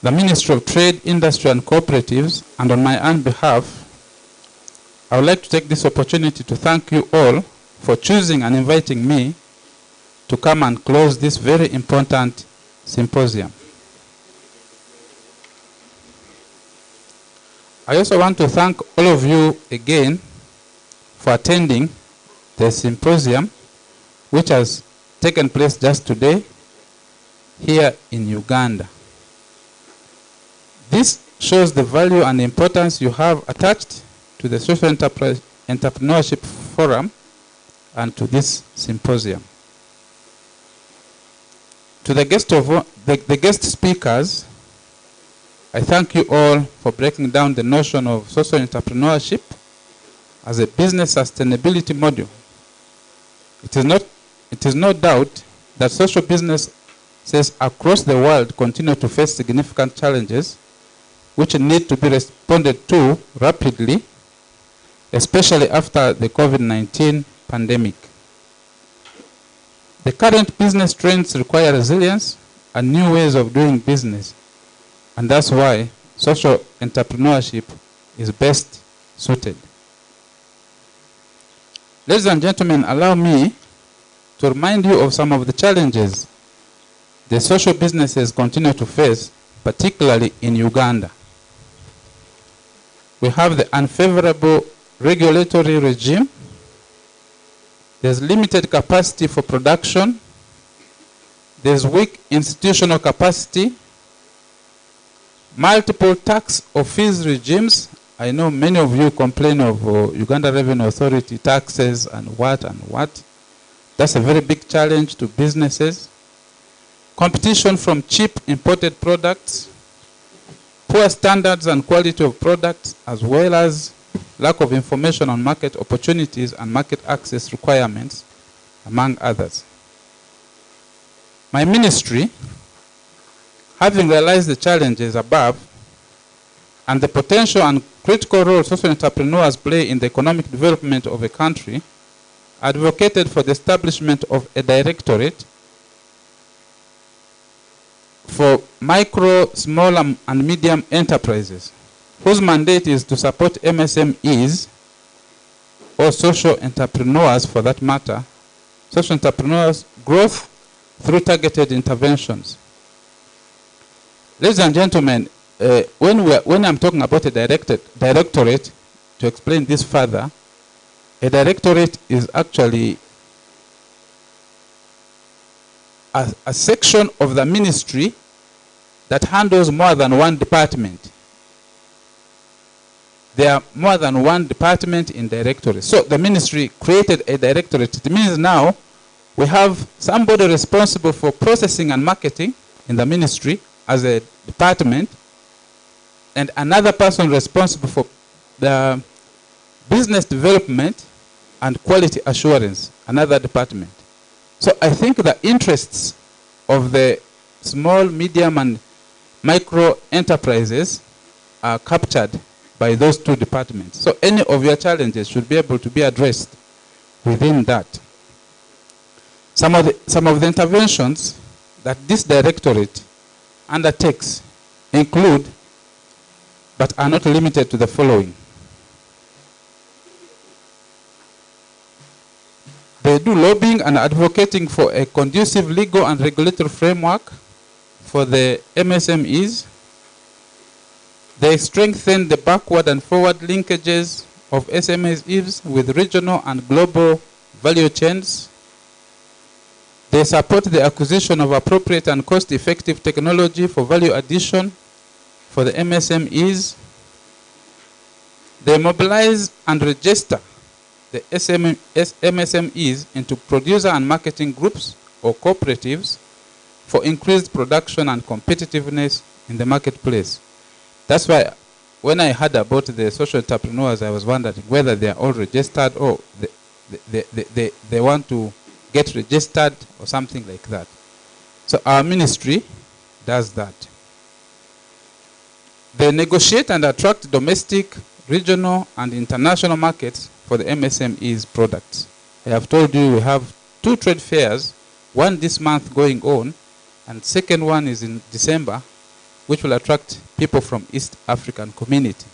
the Ministry of Trade, Industry and Cooperatives, and on my own behalf, I would like to take this opportunity to thank you all for choosing and inviting me to come and close this very important symposium. I also want to thank all of you again for attending the symposium, which has taken place just today here in Uganda. This shows the value and importance you have attached to the Social Entrepreneurship Forum and to this symposium. To the guest speakers, I thank you all for breaking down the notion of social entrepreneurship as a business sustainability model. It is no doubt that social businesses across the world continue to face significant challenges which need to be responded to rapidly, especially after the COVID-19 pandemic. The current business trends require resilience and new ways of doing business, and that's why social entrepreneurship is best suited. Ladies and gentlemen, allow me to remind you of some of the challenges the social businesses continue to face, particularly in Uganda. We have the unfavorable regulatory regime. There's limited capacity for production. There's weak institutional capacity. Multiple tax or fees regimes. I know many of you complain of Uganda Revenue Authority taxes and what. That's a very big challenge to businesses. Competition from cheap imported products, poor standards and quality of products, as well as lack of information on market opportunities and market access requirements, among others. My ministry, having realized the challenges above and the potential and critical role social entrepreneurs play in the economic development of a country, advocated for the establishment of a directorate for micro, small and medium enterprises, whose mandate is to support MSMEs or social entrepreneurs for that matter, social entrepreneurs' growth through targeted interventions. Ladies and gentlemen, when I'm talking about a directorate, to explain this further, a directorate is actually a section of the ministry that handles more than one department. There are more than one department in directorate. So the ministry created a directorate. It means now we have somebody responsible for processing and marketing in the ministry as a department, and another person responsible for the business development and quality assurance, another department. So I think the interests of the small, medium, and micro enterprises are captured by those two departments. So any of your challenges should be able to be addressed within that. Some of the interventions that this directorate undertakes include, but are not limited to, the following. They do lobbying and advocating for a conducive legal and regulatory framework for the MSMEs. They strengthen the backward and forward linkages of SMEs with regional and global value chains. They support the acquisition of appropriate and cost-effective technology for value addition for the MSMEs. They mobilize and register the MSMEs into producer and marketing groups or cooperatives for increased production and competitiveness in the marketplace. That's why when I heard about the social entrepreneurs, I was wondering whether they are all registered or they want to get registered or something like that. So our ministry does that. They negotiate and attract domestic, regional, and international markets for the MSMEs products. I have told you we have 2 trade fairs, one this month going on, and second one is in December, which will attract people from East African community.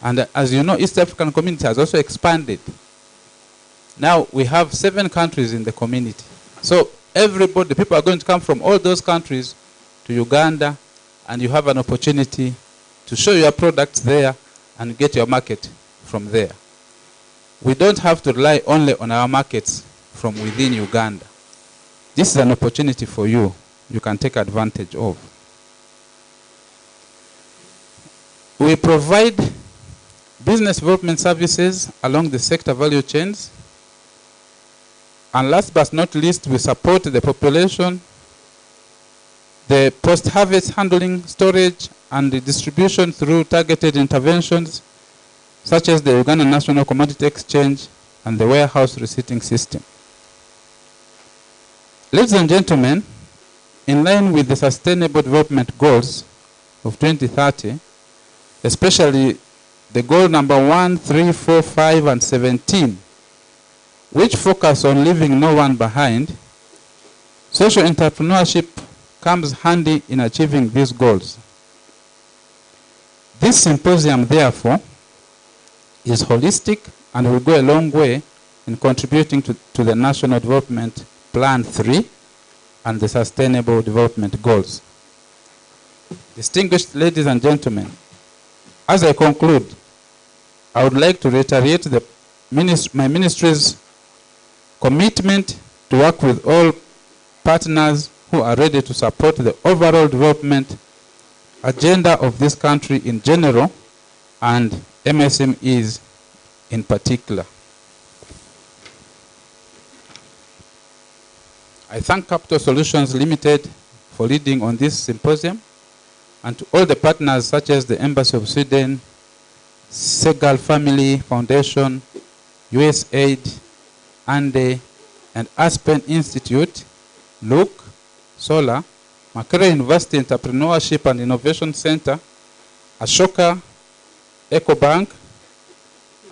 And as you know, East African community has also expanded. Now we have 7 countries in the community. So everybody, people are going to come from all those countries to Uganda, and you have an opportunity to show your products there and get your market from there. We don't have to rely only on our markets from within Uganda. This is an opportunity for you. You can take advantage of. We provide business development services along the sector value chains. And last but not least, we support the population, the post-harvest handling, storage, and the distribution through targeted interventions, such as the Uganda National Commodity Exchange and the warehouse receipting system. Ladies and gentlemen, in line with the Sustainable Development Goals of 2030, especially the goal number 1, 3, 4, 5, and 17, which focus on leaving no one behind, social entrepreneurship comes handy in achieving these goals. This symposium, therefore, is holistic and will go a long way in contributing to the National Development Plan 3 and the Sustainable Development Goals. Distinguished ladies and gentlemen, as I conclude, I would like to reiterate my ministry's commitment to work with all partners who are ready to support the overall development agenda of this country in general and MSMEs in particular. I thank Capital Solutions Limited for leading on this symposium, and to all the partners such as the Embassy of Sweden, Segal Family Foundation, USAID, ANDE, and Aspen Institute, Luke, Solar, Makerere University Entrepreneurship and Innovation Center, Ashoka, EcoBank,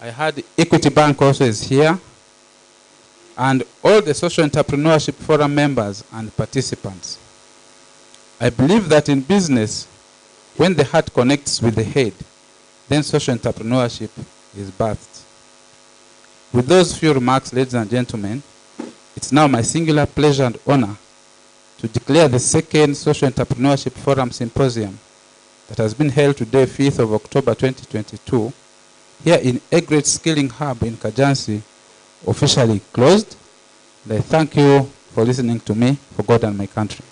I had Equity Bank also is here, and all the Social Entrepreneurship Forum members and participants. I believe that in business, when the heart connects with the head, then social entrepreneurship is birthed. With those few remarks, ladies and gentlemen, it's now my singular pleasure and honor to declare the second Social Entrepreneurship Forum Symposium that has been held today, 5th of October 2022, here in a great skilling hub in Kajjansi, officially closed. And I thank you for listening to me, for God and my country.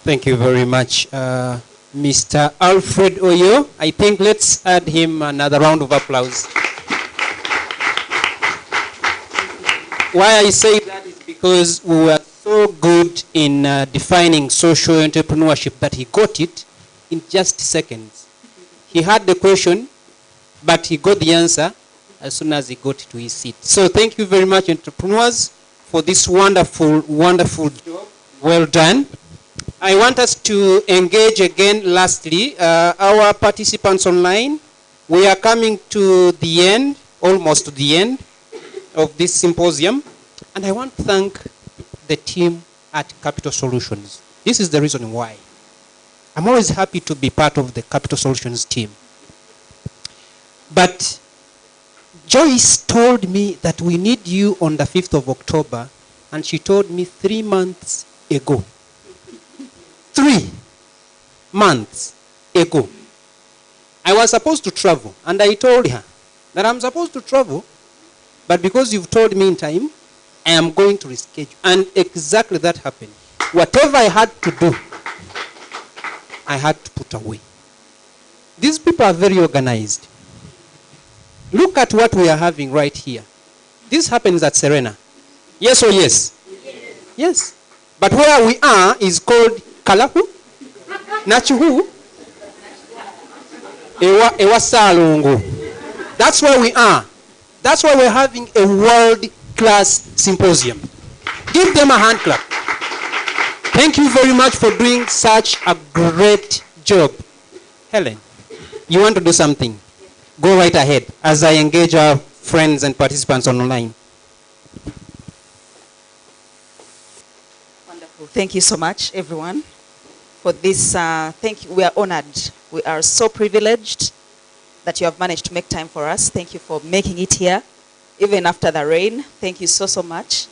Thank you very much, Mr. Alfred Oyo. I think let's add him another round of applause. Why I say that is because we were so good in defining social entrepreneurship that he got it in just seconds. He had the question, but he got the answer as soon as he got to his seat. So thank you very much, entrepreneurs, for this wonderful, wonderful job. Well done. I want us to engage again, lastly, our participants online. We are coming to the end, almost to the end of this symposium. And I want to thank the team at Capital Solutions. This is the reason why. I'm always happy to be part of the Capital Solutions team. But Joyce told me that we need you on the 5th of October, and she told me 3 months ago. 3 months ago. I was supposed to travel, and I told her that I'm supposed to travel, but because you've told me in time, I am going to reschedule. And exactly that happened. Whatever I had to do, I had to put away. These people are very organized. Look at what we are having right here. This happens at Serena. Yes or yes? Yes. Yes. But where we are is called Kalahu, Nachuhu, Ewa Salungu. That's where we are. That's why we're having a world-class symposium. Give them a hand clap. Thank you very much for doing such a great job. Helen, you want to do something? Go right ahead as I engage our friends and participants online. Wonderful. Thank you so much, everyone, for this. Thank you. We are honored. We are so privileged that you have managed to make time for us. Thank you for making it here, even after the rain. Thank you so, so much.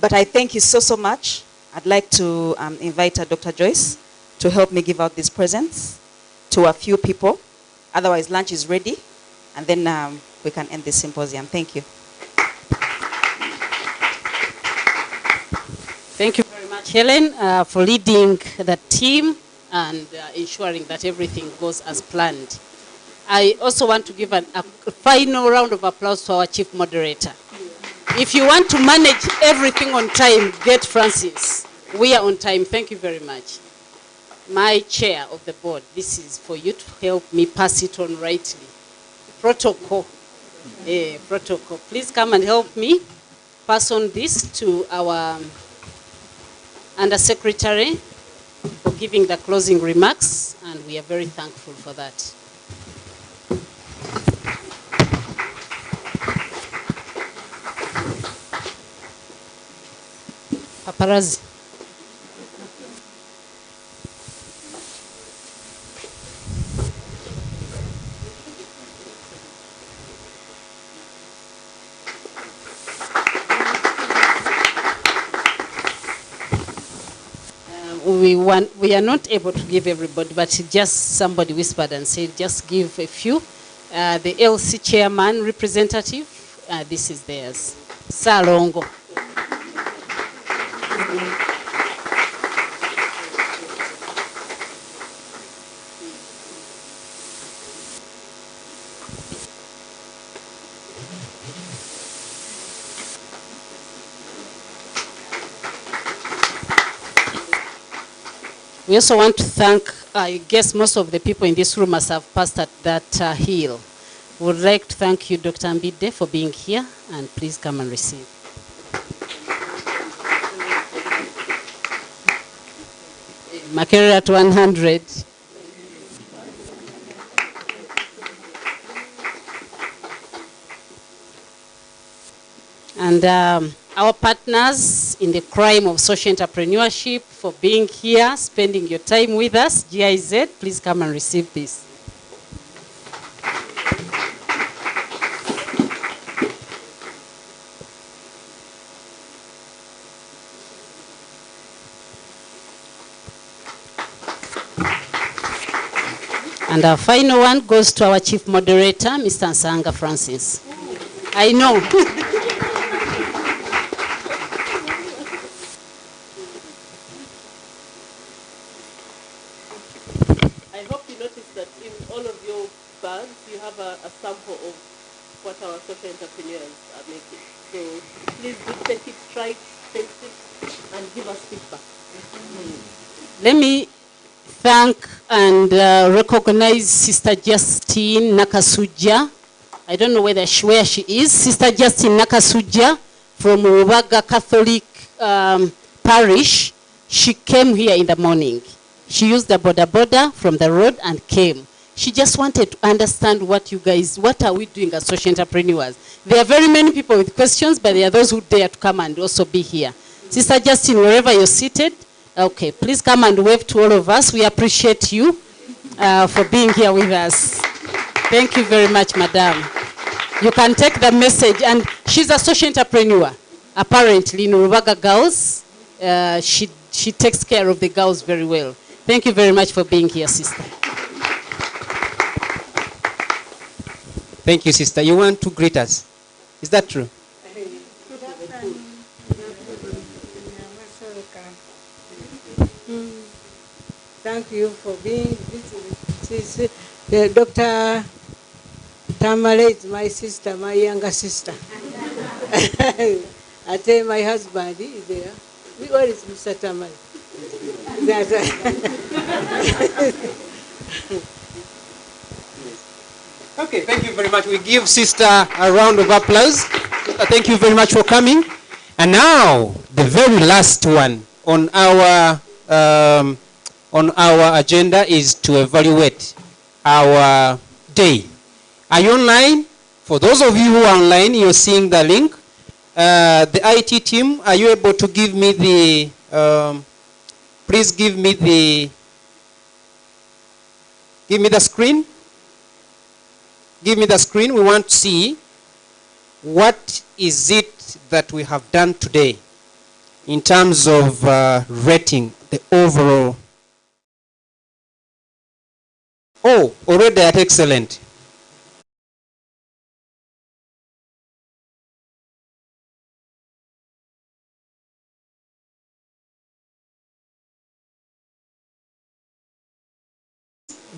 But I thank you so, so much. I'd like to invite Dr. Joyce to help me give out these presents to a few people. Otherwise, lunch is ready, and then we can end this symposium. Thank you. Thank you very much, Helen, for leading the team and ensuring that everything goes as planned. I also want to give a final round of applause to our chief moderator. If you want to manage everything on time, get Francis. We are on time. Thank you very much. My chair of the board, this is for you to help me pass it on rightly. Protocol. Protocol. Please come and help me pass on this to our Undersecretary for giving the closing remarks, and we are very thankful for that. Paparazzi. We are not able to give everybody, but just somebody whispered and said, just give a few. The LC chairman representative, this is theirs. Salongo. We also want to thank, I guess most of the people in this room must have passed at that hill. We would like to thank you, Dr. Ambide, for being here, and please come and receive. Makerere at 100. And our partners in the crime of social entrepreneurship for being here, spending your time with us, GIZ, please come and receive this. And our final one goes to our chief moderator, Mr. Nsanga Francis. I know. I hope you notice that in all of your bags, you have a sample of what our social entrepreneurs are making. So please do take it, try it, taste it, and give us feedback. Let me thank and recognize Sister Justine Nakasuja. I don't know where she is. Sister Justine Nakasuja from Rubaga Catholic Parish. She came here in the morning. She used the boda from the road and came. She just wanted to understand what are we doing as social entrepreneurs? There are very many people with questions, but there are those who dare to come and also be here. Sister Justine, wherever you're seated, okay, please come and wave to all of us. We appreciate you for being here with us. Thank you very much, madam. You can take the message, and she's a social entrepreneur. Apparently, in Rubaga girls, she takes care of the girls very well. Thank you very much for being here, sister. Thank you, sister. You want to greet us? Is that true? Thank you for being this. Dr. Tamale is my sister, my younger sister. I tell my husband, he is there. Where is Mr. Tamale? Okay, thank you very much. We give sister a round of applause. Thank you very much for coming. And now, the very last one on our agenda is to evaluate our day. Are you online? For those of you who are online, you're seeing the link. The IT team, are you able to give me the, please give me the screen. Give me the screen. We want to see what is it that we have done today in terms of rating the overall. Oh, already at excellent.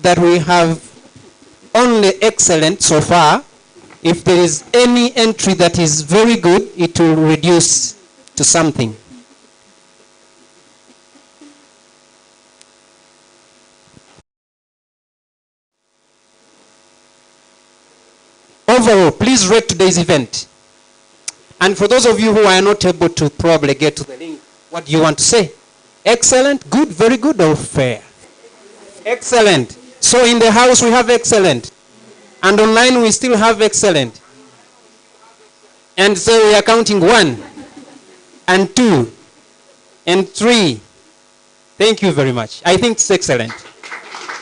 That we have only excellent so far. If there is any entry that is very good, it will reduce to something. Overall, please rate today's event. And for those of you who are not able to probably get to the link, what do you want to say? Excellent, good, very good, or fair? Excellent. So in the house we have excellent. And online we still have excellent. And so we are counting 1 and 2 and 3. Thank you very much. I think it's excellent.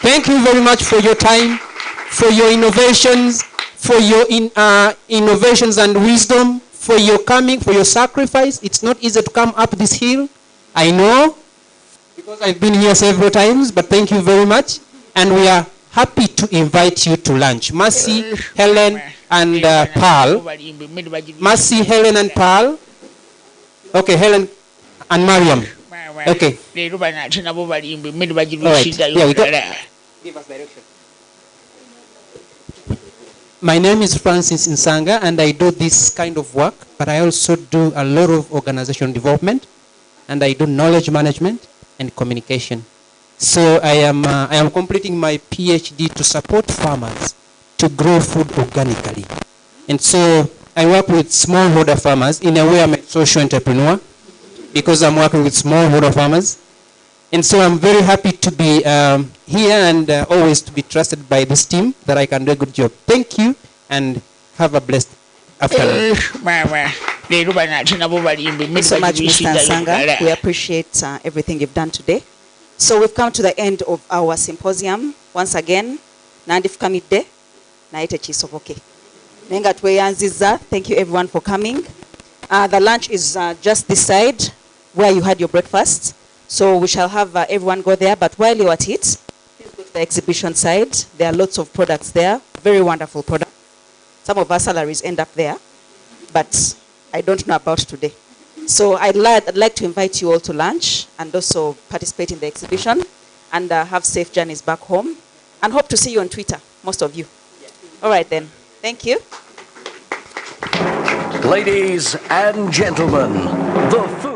Thank you very much for your time, for your innovations, for your innovations and wisdom, for your coming, for your sacrifice. It's not easy to come up this hill. I know, because I've been here several times, but thank you very much. And we are happy to invite you to lunch. Mercy, Helen, and Paul. Mercy, Helen, and Paul. Okay, Helen and Mariam. Okay. All right. Here we go. Give us direction. My name is Francis Nsanga, and I do this kind of work, but I also do a lot of organizational development, and I do knowledge management and communication. So I am completing my PhD to support farmers to grow food organically. And so I work with smallholder farmers. In a way, I'm a social entrepreneur because I'm working with smallholder farmers. And so I'm very happy to be here and always to be trusted by this team that I can do a good job. Thank you and have a blessed afternoon. Thank you so much, Mr. Nsanga. We appreciate everything you've done today. So we've come to the end of our symposium. Once again, Nandifkamide, Naite Chisovoke. Thank you everyone for coming. The lunch is just this side where you had your breakfast. So we shall have everyone go there. But while you're at it, please go to the exhibition side. There are lots of products there. Very wonderful products. Some of our salaries end up there. But I don't know about today. So I'd like to invite you all to lunch and also participate in the exhibition and have safe journeys back home. And hope to see you on Twitter, most of you. All right then. Thank you. Ladies and gentlemen, the food